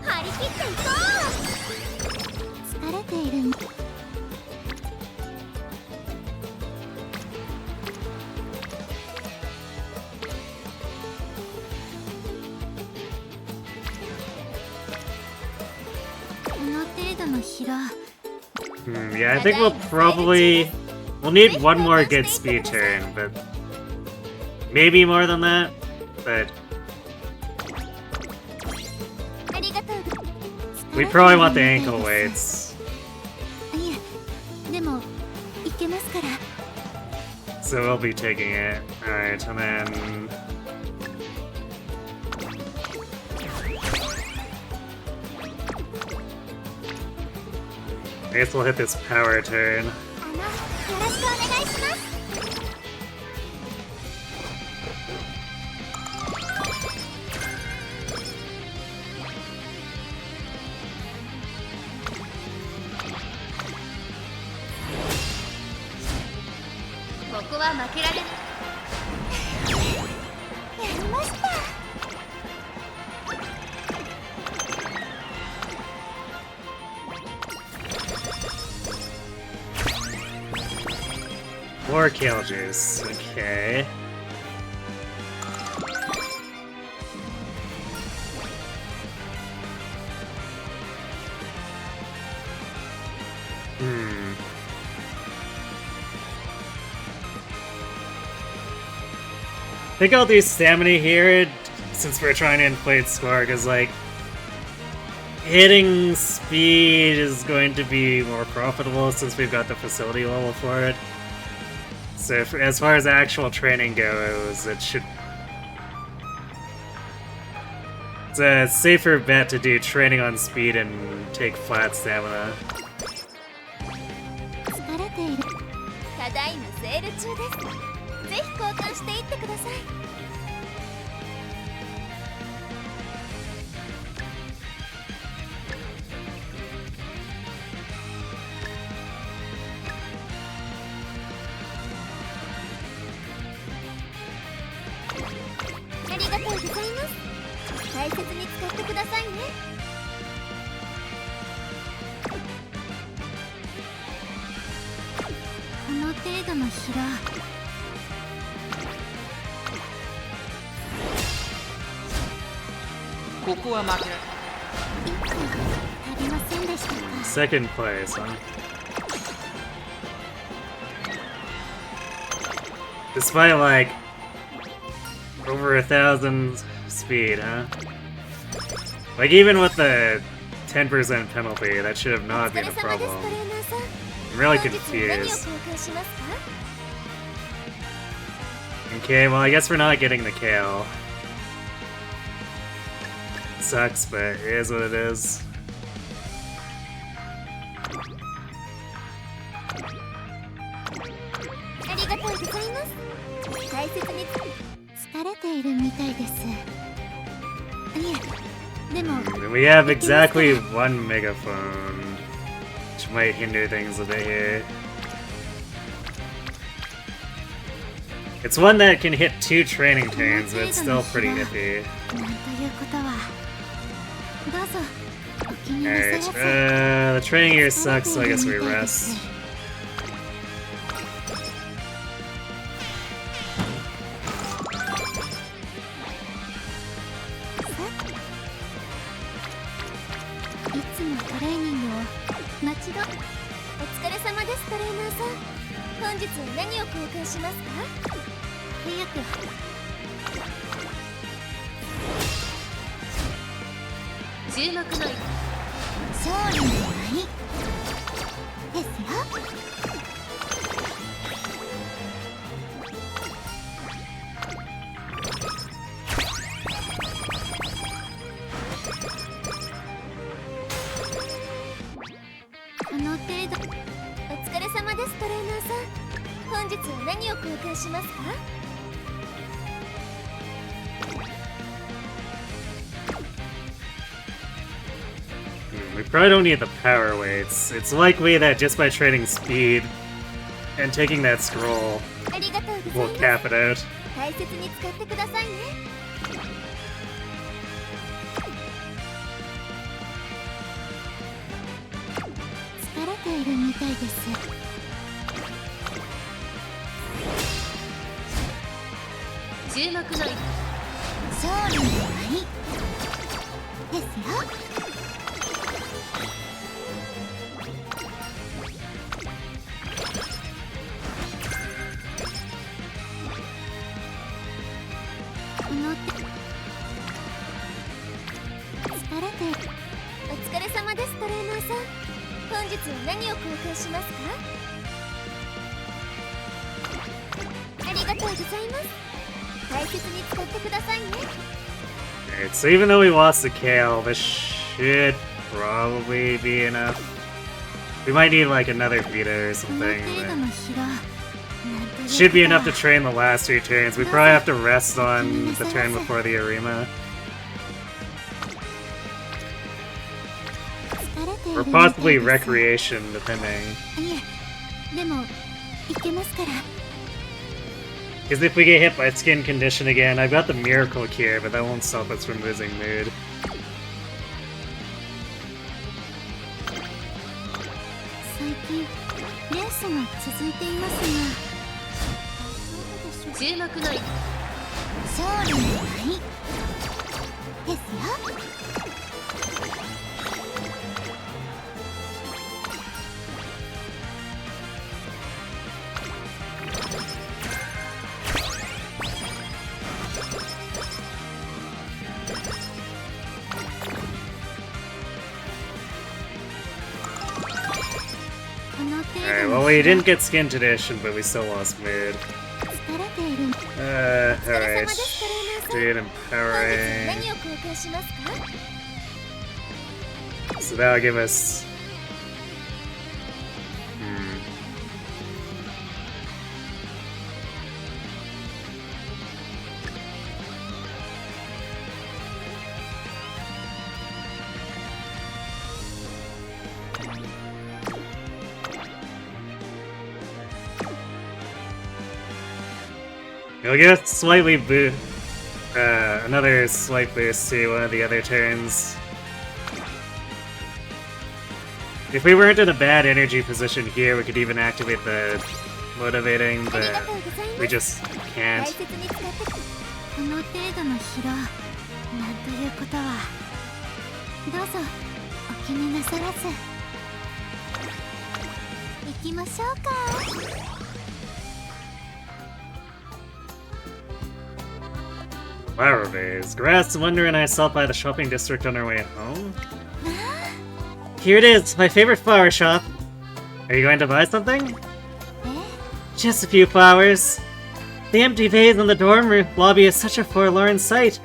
張り切っていこう。疲れている。Yeah, I think we'll need one more good speed turn, but maybe more than that, but we probably want the ankle weights. So we'll be taking it. Alright, and then I guess we'll hit this power turn. More kale juice, okay. I think I'll do stamina here since we're trying to inflate score, because like hitting speed is going to be more profitable since we've got the facility level for it. So as far as actual training goes, it should... It's a safer bet to do training on speed and take flat stamina. Second place, huh? Despite like over 1,000 speed, huh? Like even with the 10% penalty, that should have not been a problem. I'm really confused. Okay, well I guess we're not getting the kale. Sucks, but it is what it is. We have exactly one megaphone, which might hinder things a bit here. It's one that can hit 2 training turns, but it's still pretty iffy. Alright, the training here sucks, so I guess we rest. We probably don't need the power weights. It's likely that just by trading speed and taking that scroll, we'll cap it out. 大切に使ってくださいね。疲れているみたいです。注目の勝利の舞ですよ。この手疲れている。お疲れ様です、トレーナーさん。本日は何を交換しますか？ありがとうございます。大切に使ってくださいね。 Alright, so even though we lost the Kale, this should probably be enough. We might need like another Vita or something. But should be enough to train the last 3 turns. We probably have to rest on the turn before the Arima. Or possibly Recreation, depending. Because if we get hit by Skin Condition again, I've got the Miracle Cure, but that won't stop us from losing mood. Alright, well we didn't get Skin Condition, but we still lost mood. Alright. Dude, Empowering. So that'll give us... We'll get slightly another slight boost to one of the other turns. If we weren't in a bad energy position here, we could even activate the motivating, but we just can't. Flower vase. Grass, Wonder, and I stopped by the shopping district on our way home. Here it is, my favorite flower shop. Are you going to buy something? Just a few flowers. The empty vase in the dorm room lobby is such a forlorn sight.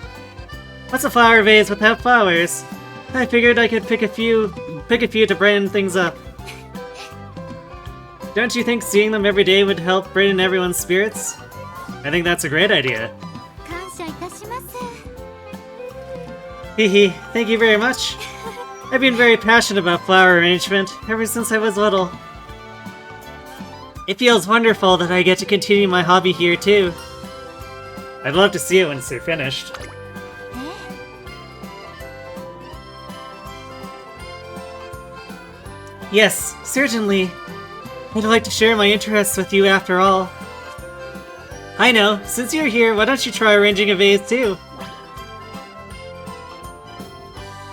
What's a flower vase without flowers? I figured I could pick a few to brighten things up. Don't you think seeing them every day would help brighten everyone's spirits? I think that's a great idea. Hehe, thank you very much. I've been very passionate about flower arrangement ever since I was little. It feels wonderful that I get to continue my hobby here too. I'd love to see it once they're finished. Yes, certainly. I'd like to share my interests with you after all. I know, since you're here, why don't you try arranging a vase too?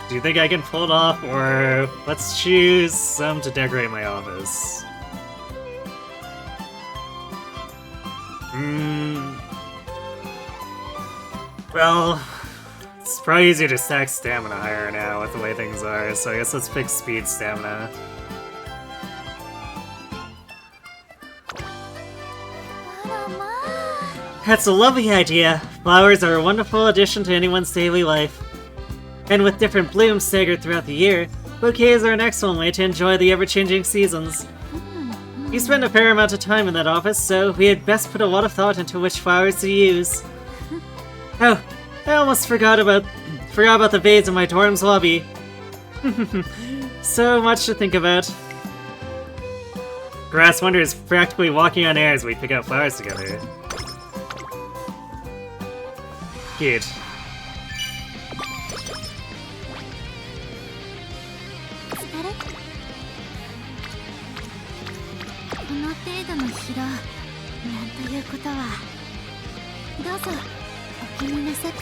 Do you think I can pull it off, or let's choose some to decorate my office? Well, it's probably easier to stack stamina higher now with the way things are, so I guess let's pick speed stamina. That's a lovely idea. Flowers are a wonderful addition to anyone's daily life. And with different blooms staggered throughout the year, bouquets are an excellent way to enjoy the ever-changing seasons. You spend a fair amount of time in that office, so we had best put a lot of thought into which flowers to use. Oh, I almost forgot about the vase in my dorm's lobby. So much to think about. Grass Wonder is practically walking on air as we pick out flowers together. Cute. この程度の疲労、なんということは。どうぞ、お気になさって。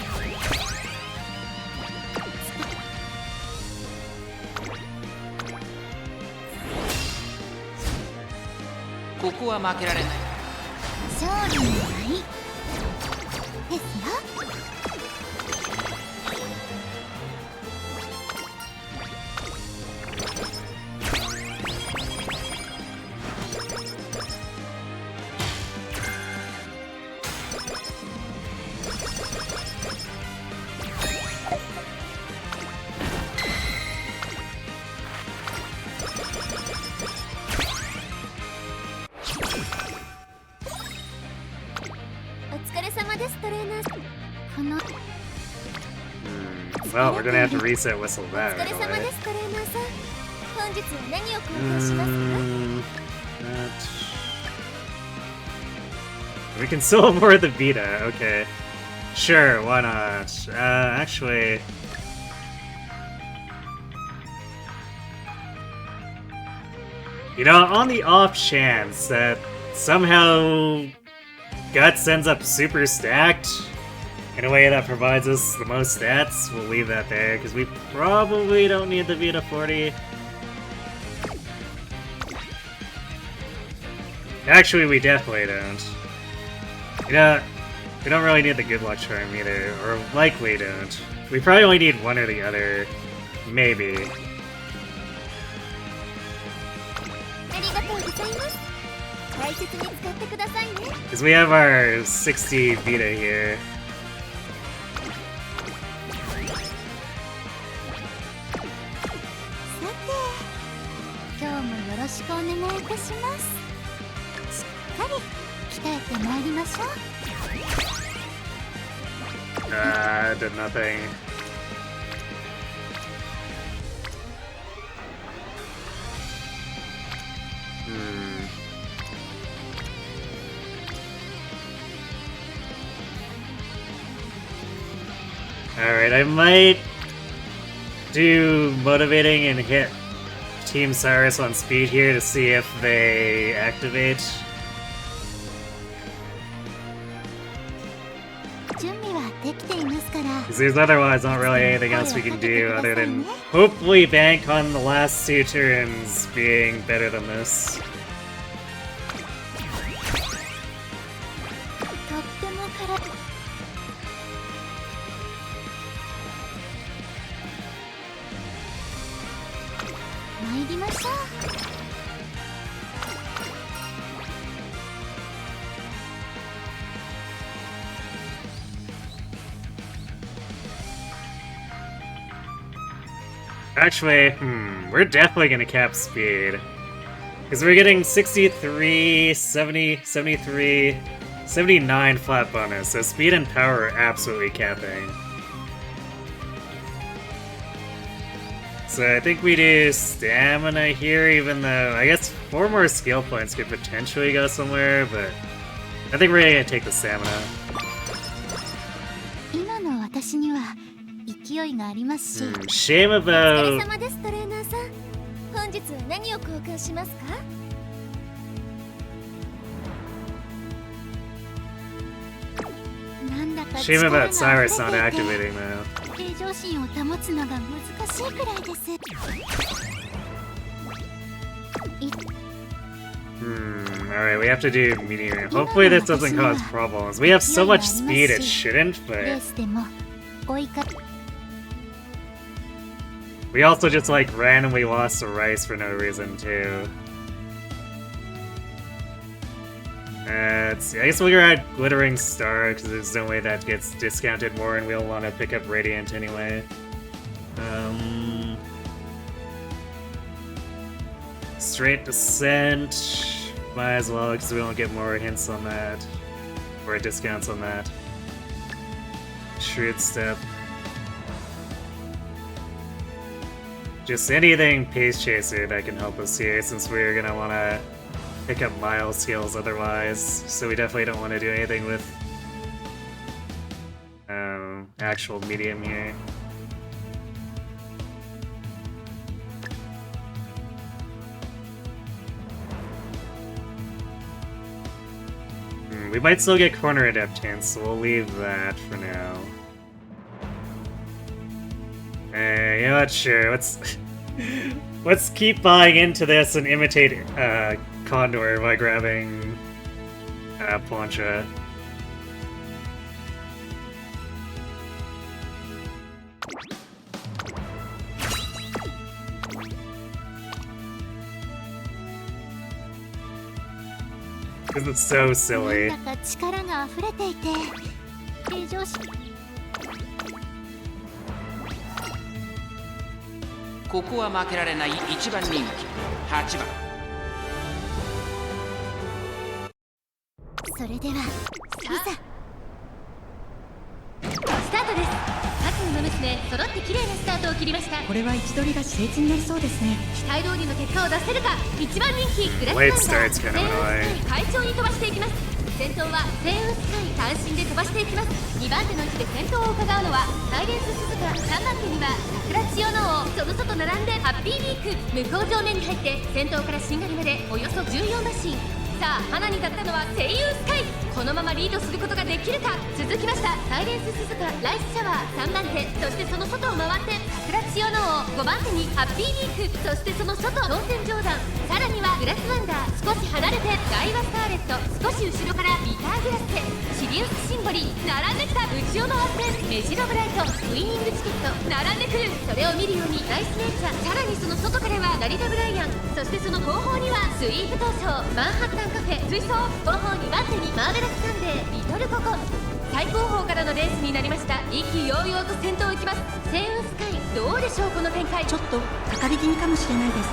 ここは負けられない。勝利の舞ですよ。Well, we're gonna have to reset whistle that right away. We can still more of the Vita, okay. Sure, why not? Actually... You know, on the off chance that somehow Guts ends up super stacked in a way that provides us the most stats, we'll leave that there, because we probably don't need the Vita 40. Actually, we definitely don't. You know, we don't really need the Good Luck Charm either, or likely don't. We probably only need one or the other. Maybe. Because we have our 60 Vita here. Did nothing. Alright, I might do motivating and hit Team Cyrus on speed here to see if they activate. Because there's otherwise not really anything else we can do other than hopefully bank on the last two turns being better than this. Actually, we're definitely gonna cap speed. Because we're getting 63, 70, 73, 79 flat bonus, so speed and power are absolutely capping. So I think we do stamina here, even though I guess 4 more skill points could potentially go somewhere, but I think we're gonna take the stamina. Shame about... Shame about Cyrus not activating though. Alright, we have to do medium. Hopefully this doesn't cause problems. We have so much speed it shouldn't, but... We also just like randomly lost to Rice for no reason too. I guess we'll grab Glittering Star because there's no way that gets discounted more and we'll want to pick up Radiant anyway. Straight Descent, might as well because we won't get more hints on that, or discounts on that. Shrewd Step. Just anything pace chaser that can help us here, since we're gonna want to pick up mile skills otherwise. So we definitely don't want to do anything with actual medium here. We might still get corner adaptants, so we'll leave that for now. You know what, sure, let's keep buying into this and imitate Condor by grabbing Plancha. Because it's so silly. ここは負けられない1番人気8番。それではいざスタートです。各馬娘揃って綺麗なスタートを切りました。これは位置取りが熾烈になりそうですね。期待通りの結果を出せるか。1番人気グラスワンダ Late ー start's kind of セイウン annoying. スカイ快調に飛ばしていきます。先頭はセイウンスカイ単身で飛ばしていきます。2番手の位置で先頭を伺うのはサイレンス鈴鹿。3番手には桜千代の王。その外並んでハッピーウィーク。向こう上面に入って先頭からしんがりまでおよそ14馬身。さあ花に立ったのはセイウンスカイ。このままリードすることができるか。続きましたサイレンス鈴鹿ライスシャワー3番手。そしてその外を回って桜千代の王5番手にハッピーウィーク。そしてその外当選ジョーダン。さらにはグラスワンダー。少し離れてガイワスカーレット。少し後ろからビターグラステシリウスシンボリ並んできた。内を回ってメジロブライトウイニングチケット並んでくる。それを見るようにナイスネイチャー。さらにその外からはダリダブライアン。そしてその後方にはスイープ東証マンハッタンカフェ追走。後方2番手にマーベラスサンデーリトルココ。最高峰からのレースになりました。意気揚々と先頭を行きます。セイウンスカイどうでしょうこの展開。ちょっとかかり気味かもしれないです。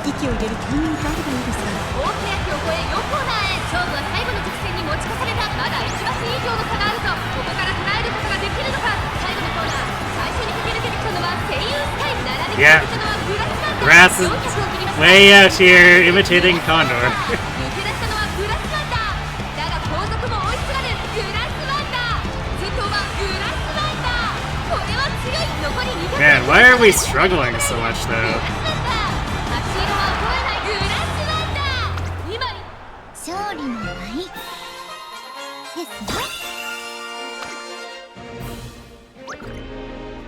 息を入れるタイミングがあればいいですが。大欅を越え4コーナーへ。勝負は最後の直線に持ち越された。まだ1馬身以上の差があると。ここから捉えることができるのか。最後のコーナー最初に駆け抜けてきたのはセイウンスカイ。並びに来たのはグラスワンダー。 Grass is 400を切りました。 way out here imitating Condor. 抜け出したのはグラスワンダー。だが後続も追いすがるグラスワンダー。先頭はグラスワンダー。これは強い。残り200。 Man, why are we struggling so much グラ though? スワンダー。走りは衰えないグラスワンダー。今勝利の舞ですね。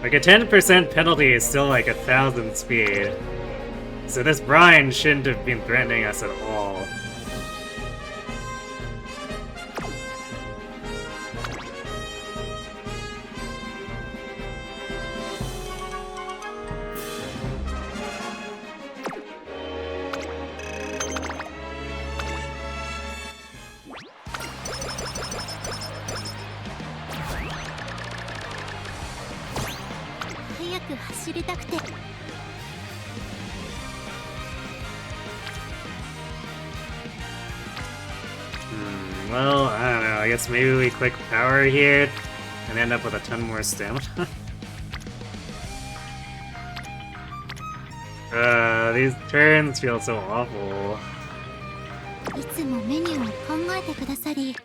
Like a 10% penalty is still like 1,000 speed. So this brine shouldn't have been threatening us at all.早く走りたくて。 Well, I don't know. I guess maybe we click power here and end up with a ton more stamina. These turns feel so awful. いつもメニューを考えてくださり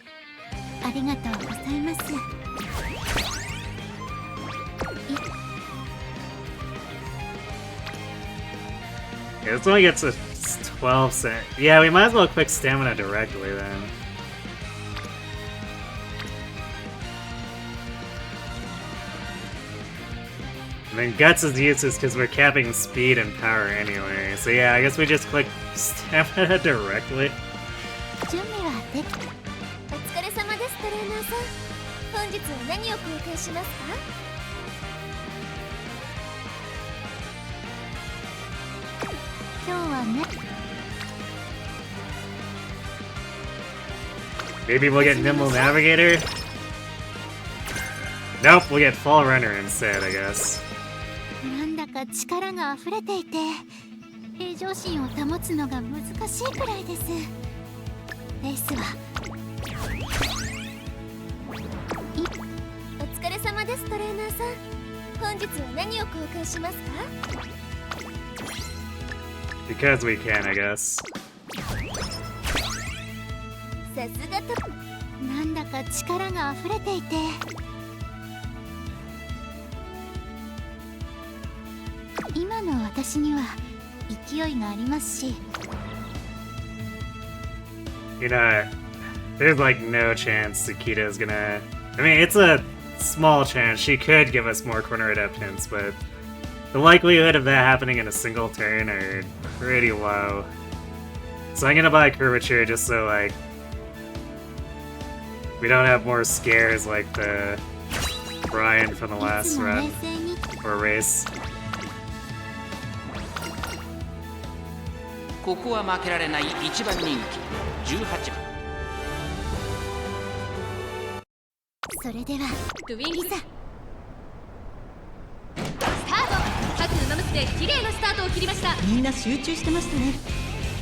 ありがとうございます。 Yeah, this only gets a 12 cent. Yeah, we might as well click stamina directly then. And then guts is useless because we're capping speed and power anyway. So yeah, I guess we just click stamina directly. 準備はでき。お疲れ様ですトレーナーさん。本日は何を交換しますか？ 今日はね。 Maybe we'll get Nimble Navigator? Nope, we'll get Fall Runner instead, I guess. なんだか力が溢れていて平常心を保つのが難しいくらいです。レースはお疲れ様ですトレーナーさん。本日は何を交換しますか？ Because we can, I guess. さすがとなんだか力が溢れていて今の私には勢いがありますし You know, there's like no chance Tsukita's gonna... I mean, it's a small chance. She could give us more corner adept hints, but the likelihood of that happening in a single turn are pretty low. So I'm gonna buy Curvature just so, like, we don't have more scares like the Brian from the last run or race. ここは負けられない一番人気18番。それではトゥインギザスタート。各馬娘綺麗なスタートを切りました。みんな集中してましたね。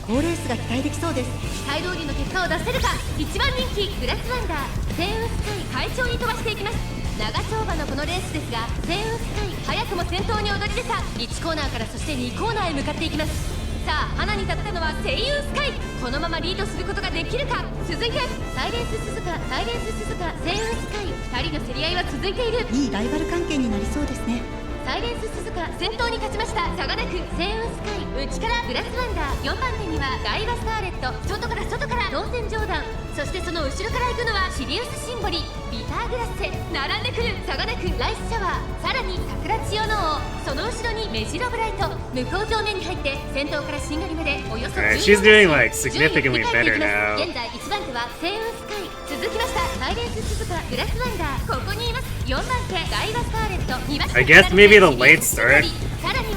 好レースが期待できそうです。期待通りの結果を出せるか。一番人気グラスワンダーセンウスカイ快調に飛ばしていきます。長丁場のこのレースですがセンウスカイ早くも先頭に躍り出た。1コーナーからそして2コーナーへ向かっていきます。さあ花に立ったのはセイユースカイ。このままリードすることができるか。続いてサイレンス鈴鹿セイユースカイ2人の競り合いは続いている。いいライバル関係になりそうですね。サイレンス鈴鹿先頭に立ちました。差がなくセイウスカイ内からグラスワンダー4番手にはダイワスターレット外から当選ジョーダンそしてその後ろから行くのはシリウスシンボリビターグラッセ並んでくる。差がなくライスシャワーさらに桜千代の王その後ろにメジロブライト向こう上面に入って先頭からしんがりまでおよそ10 She's doing like significantly better now. 現在1番手はセイウスカイ続きましたサイレンス鈴鹿グラスワンダーここにいます。4番手ダイワスターレット2番手 I guess maybe the late start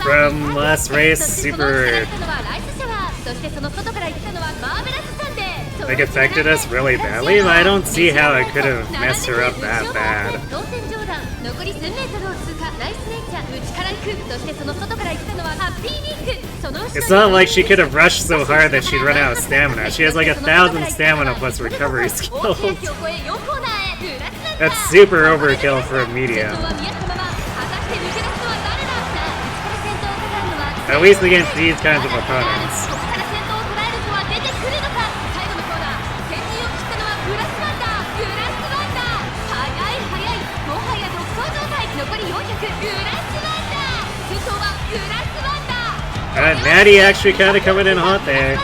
from last race super like affected us really badly, but I don't see how it could have messed her up that bad. It's not like she could have rushed so hard that she'd run out of stamina. She has like 1,000 stamina plus recovery skills. That's super overkill for a medium. At least against these kinds of opponents. Natty actually kind of coming in hot there.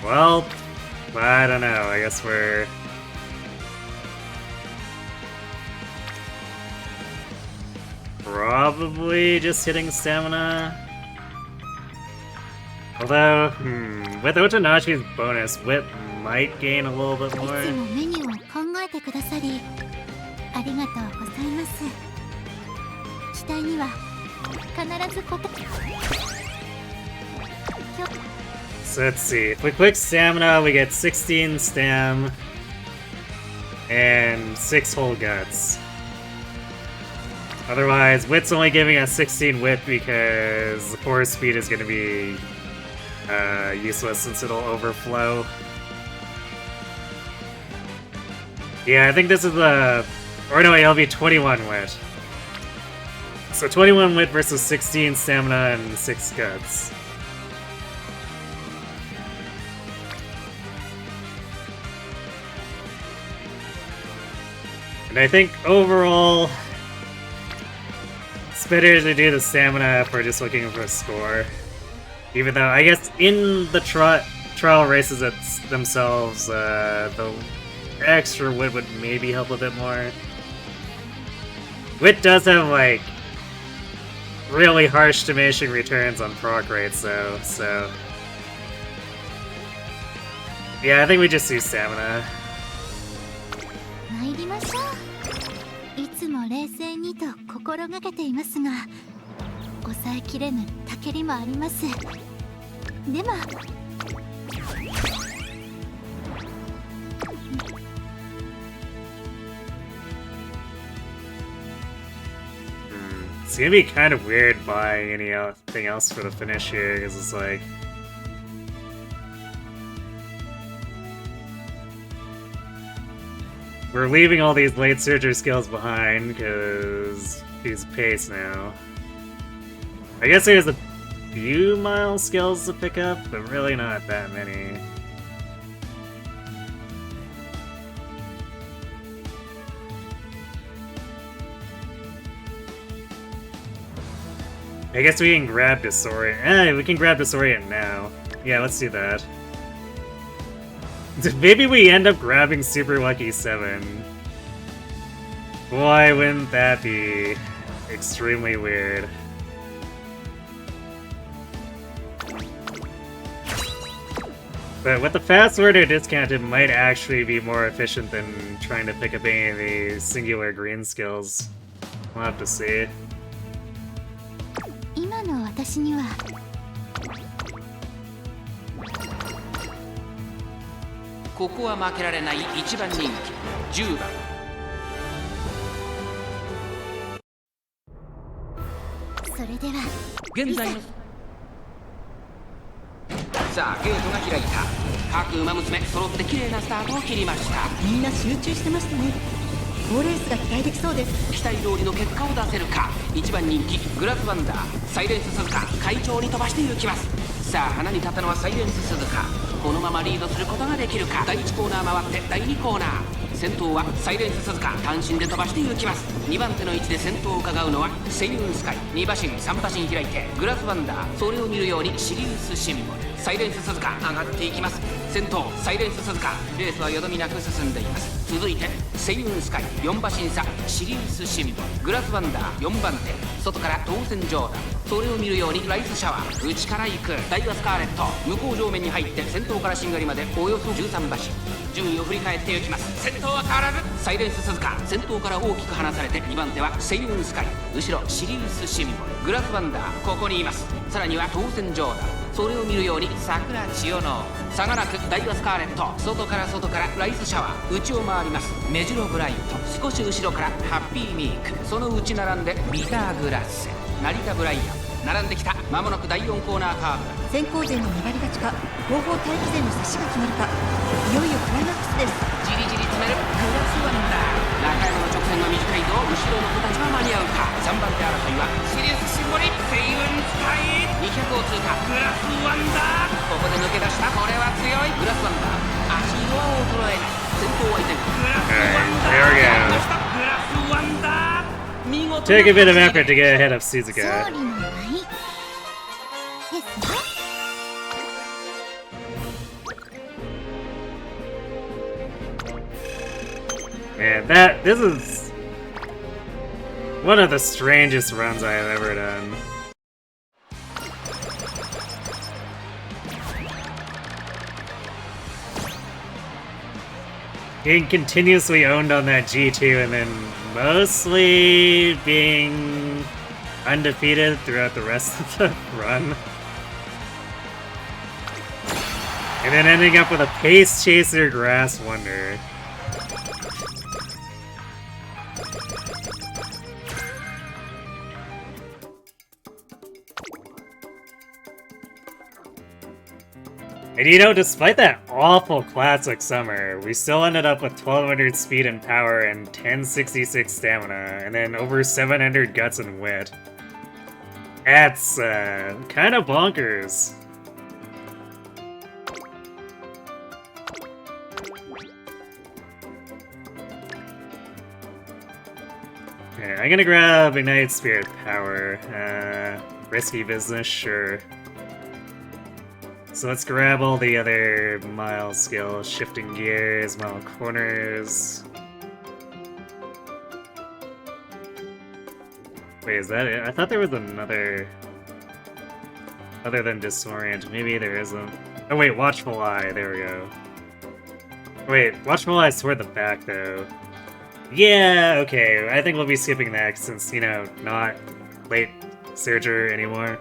Well, I don't know. I guess we're... probably just hitting stamina. Although, with Otonachi's bonus, Whip might gain a little bit more. So let's see. If we click stamina, we get 16 stam and 6 whole guts. Otherwise, Wit's only giving us 16 wit because the force speed is going to be useless since it'll overflow. Yeah, I think this is the... or no, it'll be 21 wit. So 21 wit versus 16 stamina and 6 guts. And I think overall, it's better to do the stamina if we're just looking for a score. Even though, I guess in the trial races themselves, the extra wit would maybe help a bit more. Wit does have, like, really harsh diminishing returns on proc rates, though, so... yeah, I think we just do stamina. いつも冷静にと心がけていますが、お抑えきれぬたけりもあります。でもIt's gonna be kind of weird buying anything else for the finish here, because it's like... We're leaving all these late surger skills behind, because he's pace now. I guess there's a few mile skills to pick up, but really not that many. I guess we can grab Disorient. We can grab Disorient now. Yeah, let's do that. Maybe we end up grabbing Super Lucky 7. Boy, wouldn't that be extremely weird. But with the fast order discount, it might actually be more efficient than trying to pick up any of the singular green skills. We'll have to see. 今の私にはここは負けられない一番人気10番。それでは現在のさあゲートが開いた。各馬娘揃って綺麗なスタートを切りました。みんな集中してましたね。好レースが期待できそうです。期待通りの結果を出せるか。一番人気グラスワンダーサイレンス鈴鹿快調に飛ばして行きます。さあ花に立ったのはサイレンス鈴鹿。このままリードすることができるか。第1コーナー回って第2コーナー。先頭はサイレンス鈴鹿単身で飛ばして行きます。2番手の位置で先頭を伺うのはセイウンスカイ。2馬身3馬身開いてグラスワンダーそれを見るようにシリウスシンボル。サイレンス鈴鹿上がっていきます。先頭サイレンス鈴鹿レースはよどみなく進んでいます。続いてセイウンスカイ4馬身差シリウスシンボル。グラスワンダー4番手外から当選ジョーダンそれを見るようにライスシャワー内から行くダイワスカーレット向こう上面に入って先頭からしんがりまでおよそ13馬身順位を振り返っていきます。先頭は変わらずサイレンス鈴鹿先頭から大きく離されて2番手はセイウンスカイ後ろシリウスシンボルグラスワンダーここにいます。さらには当選ジョーダンそれを見るように桜千代の差がなくダイワスカーレット外からライスシャワー内を回ります。メジロブライト少し後ろからハッピーミークその内並んでビターグラッセ成田ブライアン並んできた。間もなく第4コーナーカーブ。先行勢の粘り勝ちか後方待機勢の差しが決まるか。いよいよクライマックスです。じりじり詰めるグラスワンダー中山の直線が短いぞ。後ろの子たちは間に合うか。3番手争いはシリウスシンボリセイウンスカイ200を通過グラスワンダーここで抜け出した。これは強いグラスワンダー足色は衰えない。先頭は依然グラスワンダーグラスワンダー見事 Take a bit of effort to get ahead of Suzuka. 勝利の舞ですね。Man, this is one of the strangest runs I have ever done. Being continuously owned on that G2 and then mostly being undefeated throughout the rest of the run. And then ending up with a Pace Chaser Grass Wonder. And you know, despite that awful classic summer, we still ended up with 1200 speed and power and 1066 stamina, and then over 700 guts and wit. That's, kind of bonkers. Okay, I'm gonna grab Ignite Spirit Power. Risky business, sure. So let's grab all the other mile skills, shifting gears, mile corners. Wait, is that it? I thought there was another... Other than Disorient, maybe there isn't. Oh wait, Watchful Eye, there we go. Wait, Watchful Eye's toward the back though. Yeah, okay, I think we'll be skipping that since, you know, not late Surger anymore.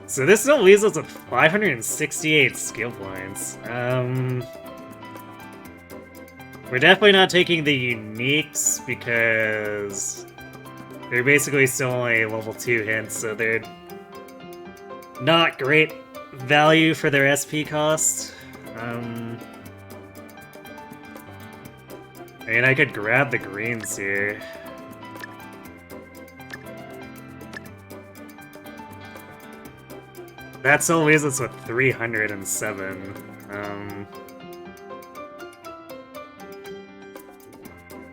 So this still leaves us with 568 skill points. We're definitely not taking the uniques because they're basically still only level 2 hints, so they're not great value for their SP cost. I mean, I could grab the greens here. That still leaves us with 307.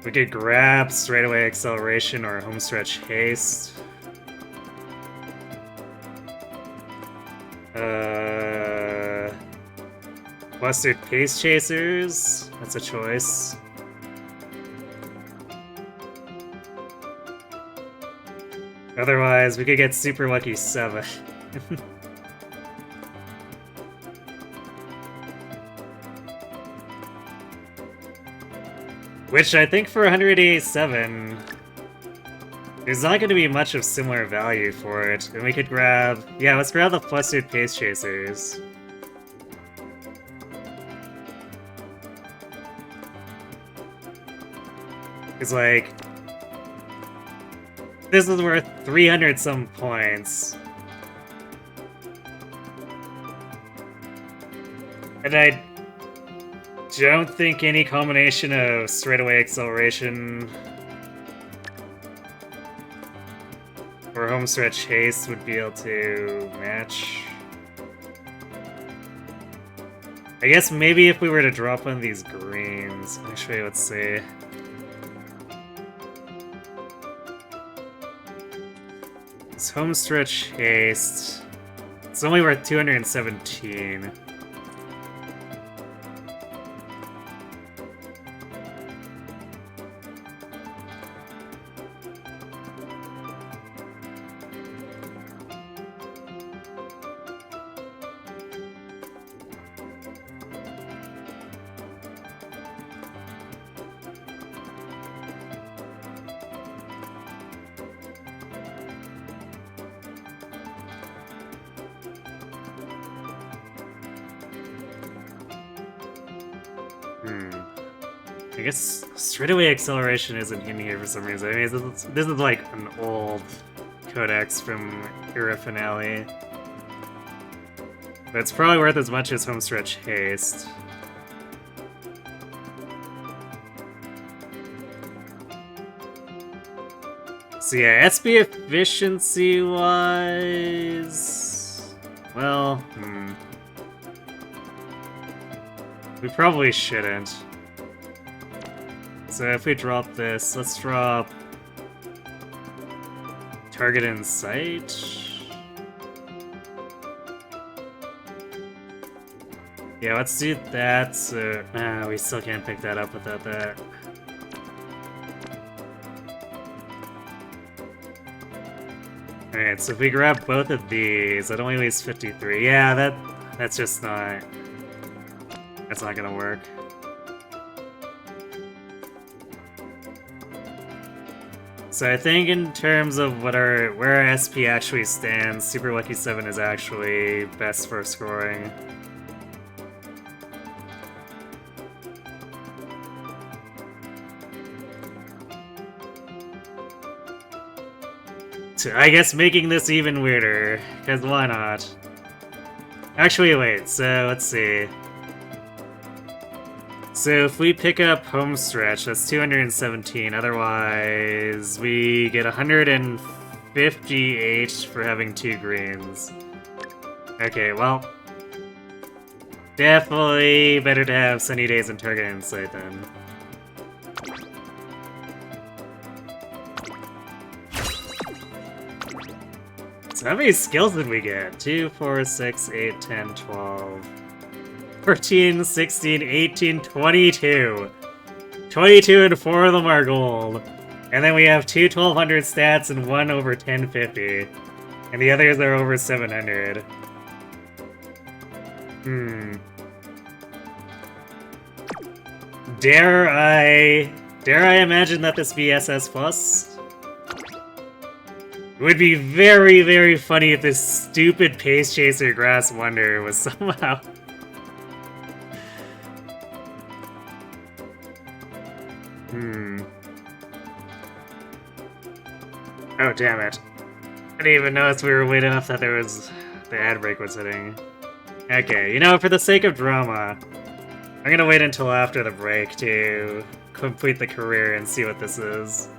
We could grab straightaway acceleration or homestretch haste. Clustered pace chasers. That's a choice. Otherwise, we could get super lucky 7. Which I think for 187, there's not going to be much of similar value for it. And we could grab... Yeah, let's grab the Flustered Pace Chasers. It's like... This is worth 300 some points. And I don't think any combination of straightaway acceleration or homestretch haste would be able to match. I guess maybe if we were to drop one of these greens. Actually, let's see. This homestretch haste. It's only worth 217. I guess straightaway acceleration isn't in here for some reason. I mean, this is like an old codex from Era Finale. But it's probably worth as much as homestretch haste. So yeah, SP efficiency-wise... Well, we probably shouldn't. So if we drop this, let's drop target in sight. Yeah, let's do that. So we still can't pick that up without that. Alright, so if we grab both of these, that only leaves 53. Yeah, that's just not... That's not gonna work. So I think in terms of where our SP actually stands, Super Lucky 7 is actually best for scoring. So I guess making this even weirder, because why not? Actually, wait, so let's see. So if we pick up homestretch, that's 217, otherwise we get 158 for having 2 greens. Okay, well, definitely better to have Sunny Days and Target Insight then. So how many skills did we get? 2, 4, 6, 8, 10, 12... 14, 16, 18, 22. 22 and 4 of them are gold. And then we have 2 1200 stats and 1 over 1050. And the others are over 700. Dare I Dare I imagine that this be SS Plus? It would be very, very funny if this stupid Pace Chaser Grass Wonder was somehow... Oh, damn it. I didn't even notice we were late enough that there was... the ad break was hitting. Okay, you know, for the sake of drama, I'm gonna wait until after the break to complete the career and see what this is.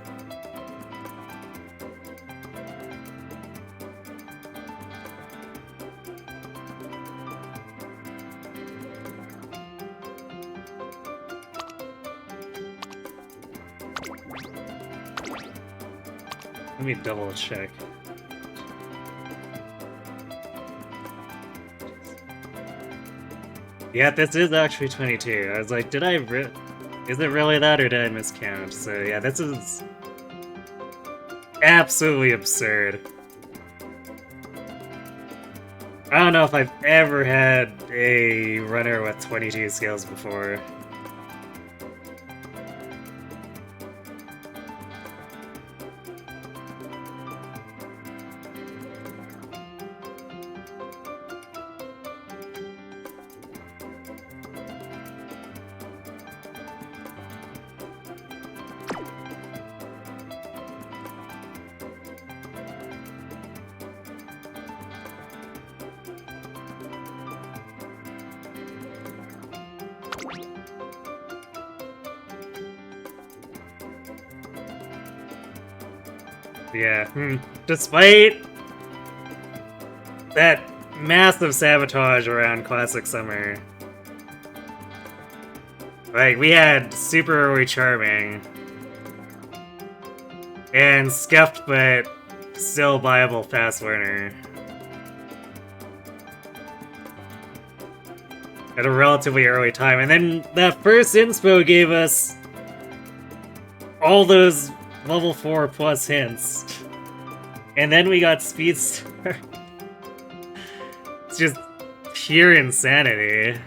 Let me double check. Yeah, this is actually 22. I was like, did I is it really that or did I miscount? So yeah, this is absolutely absurd. I don't know if I've ever had a runner with 22 skills before. Yeah, despite that massive sabotage around Classic Summer, like, we had Super Early Charming and Scuffed but still viable Fast Learner at a relatively early time, and then that first inspo gave us all those level 4 plus hints. And then we got Speedster. It's just pure insanity.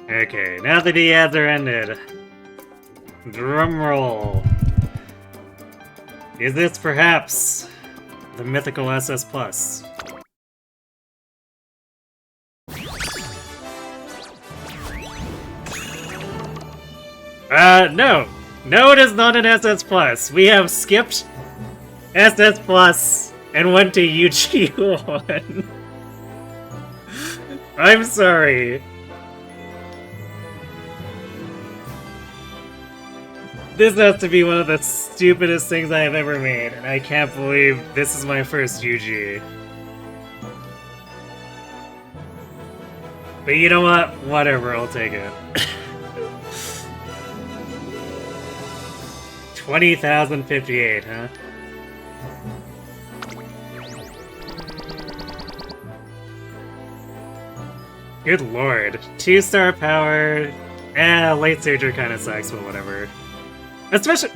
Okay, now that the ads are ended. Drumroll. Is this perhaps the mythical SS Plus? No. No, it is not an SS Plus. We have skipped SS Plus and went to UG1. I'm sorry. This has to be one of the stupidest things I have ever made, and I can't believe this is my first UG. But you know what? Whatever, I'll take it. 20,058, huh? Good lord. 2-star power. Late Surger kinda sucks, but whatever. Especially,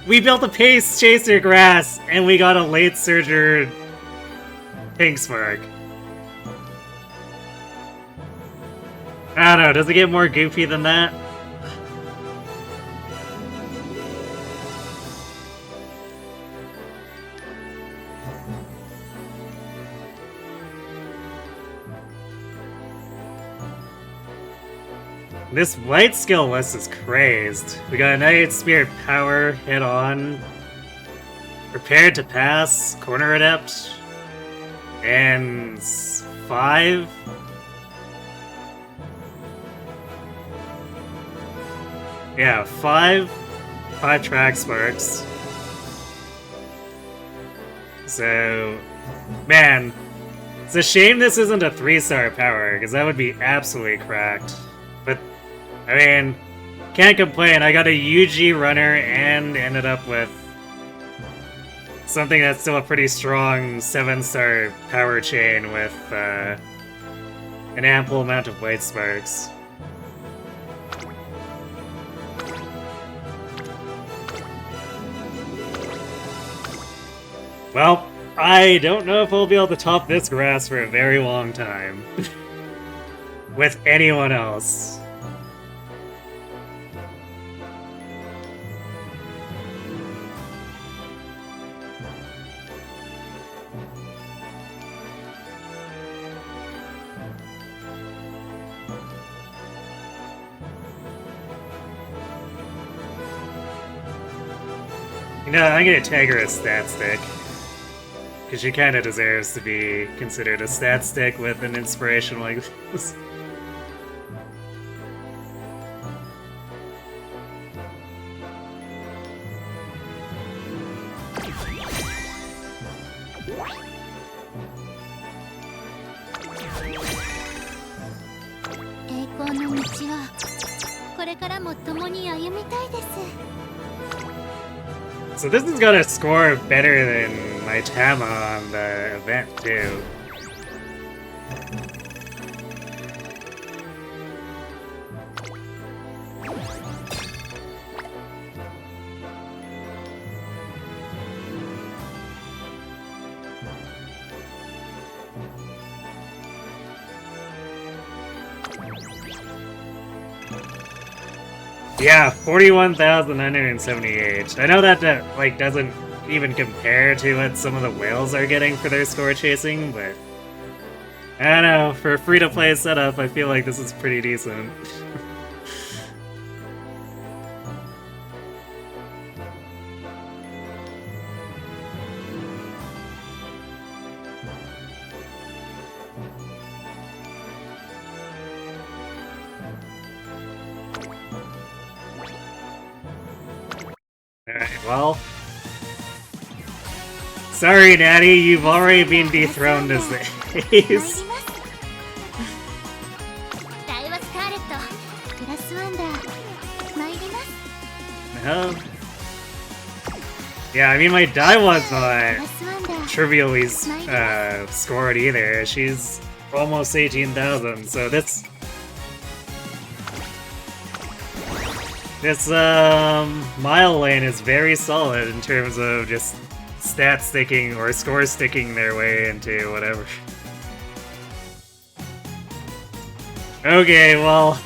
we built a Pace Chaser Grass, and we got a Late Surger Pink Spark. I don't know, does it get more goofy than that? This white skill list is crazed. We got United Spirit Power, Hit On, Prepared to Pass, Corner Adept, and 5? Yeah, 5 Track Sparks. So, man, it's a shame this isn't a 3-star power, because that would be absolutely cracked. But, I mean, can't complain. I got a UG runner and ended up with something that's still a pretty strong 7-star power chain with an ample amount of white sparks. Well, I don't know if we'll be able to top this grass for a very long time. With anyone else. You know, I'm gonna tag her a stat stick. Because she kinda deserves to be considered a stat stick with an inspiration like this. So this is gonna score better than my Tama on the event too. Yeah, 41,978. I know that like doesn't even compare to what some of the whales are getting for their score chasing, but I don't know, for a free-to-play setup, I feel like this is pretty decent. Alright, well... Sorry, Natty, you've already been dethroned as the ace. No. Yeah, I mean, my Daiwa's not trivially scored either. She's almost 18,000, so this mile lane is very solid in terms of just stat sticking or score sticking their way into whatever. Okay, well,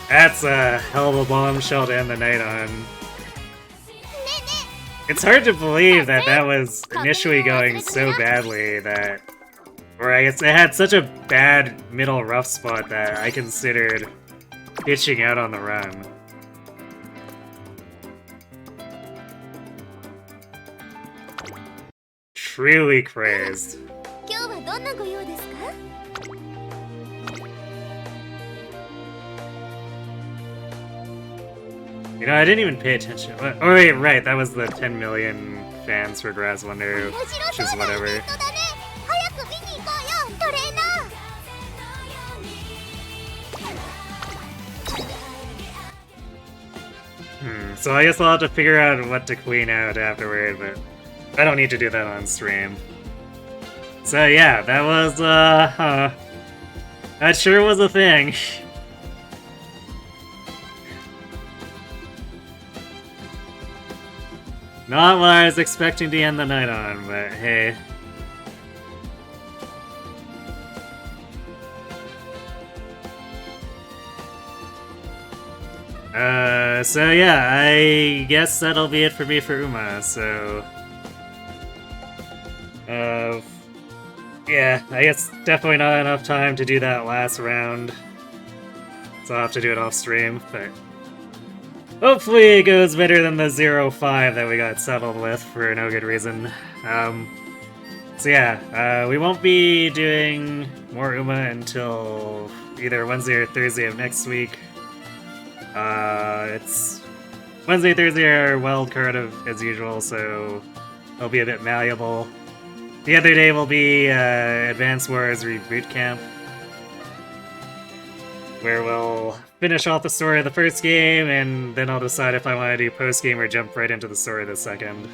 that's a hell of a bombshell to end the night on. It's hard to believe that that was initially going so badly that... Or I guess it had such a bad middle rough spot that I considered pitching out on the run. Truly crazed. You know, I didn't even pay attention. Oh wait, right, that was the 10 million fans for Grass Wonder, which is whatever. So I guess I'll have to figure out what to clean out afterward, but I don't need to do that on stream. So yeah, that was, that sure was a thing. Not what I was expecting to end the night on, but hey. So yeah, I guess that'll be it for me for Uma, so... yeah, I guess definitely not enough time to do that last round. So I'll have to do it off stream, but... Hopefully it goes better than the 0-5 that we got settled with for no good reason. So yeah, we won't be doing more Uma until either Wednesday or Thursday of next week. It's Wednesday, Thursday are wild card as usual, so it'll be a bit malleable. The other day will be Advanced Wars Reboot Camp, where we'll finish off the story of the first game, and then I'll decide if I want to do post-game or jump right into the story of the second.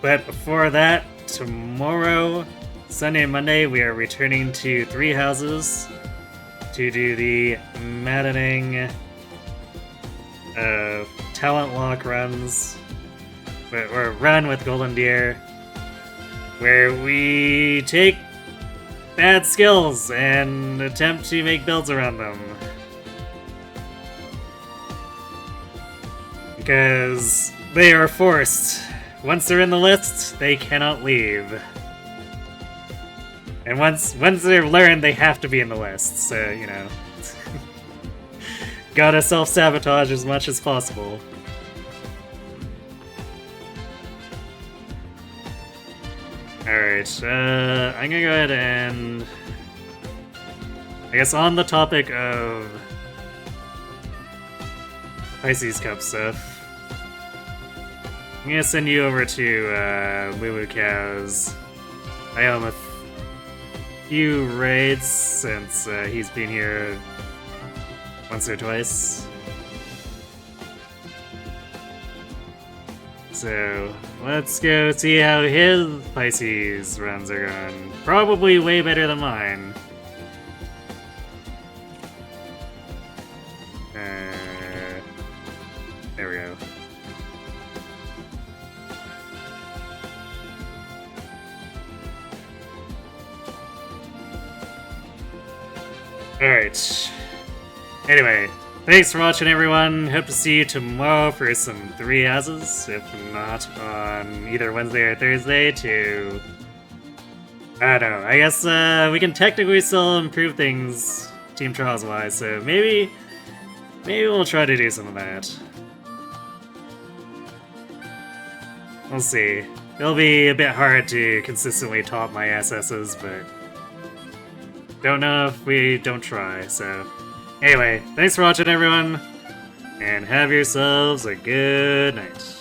But before that, tomorrow, Sunday and Monday, we are returning to Three Houses to do the maddening talent lock runs or run with Golden Deer, where we take bad skills and attempt to make builds around them. Because they are forced. Once they're in the list, they cannot leave. And once they're learned, they have to be in the list, so, you know. Gotta self-sabotage as much as possible. Alright, I'm gonna go ahead and... I guess on the topic of Pisces Cup stuff, I'm gonna send you over to Moo Cow's. I owe him a few raids since he's been here once or twice. So, let's go see how his Pisces runs are going. Probably way better than mine. There we go. Alright. Anyway, thanks for watching, everyone. Hope to see you tomorrow for some 3 houses, if not on either Wednesday or Thursday to... I don't know, I guess we can technically still improve things Team Trials-wise, so maybe we'll try to do some of that. We'll see. It'll be a bit hard to consistently top my SSs, but don't know if we don't try, so... Anyway, thanks for watching, everyone, and have yourselves a good night.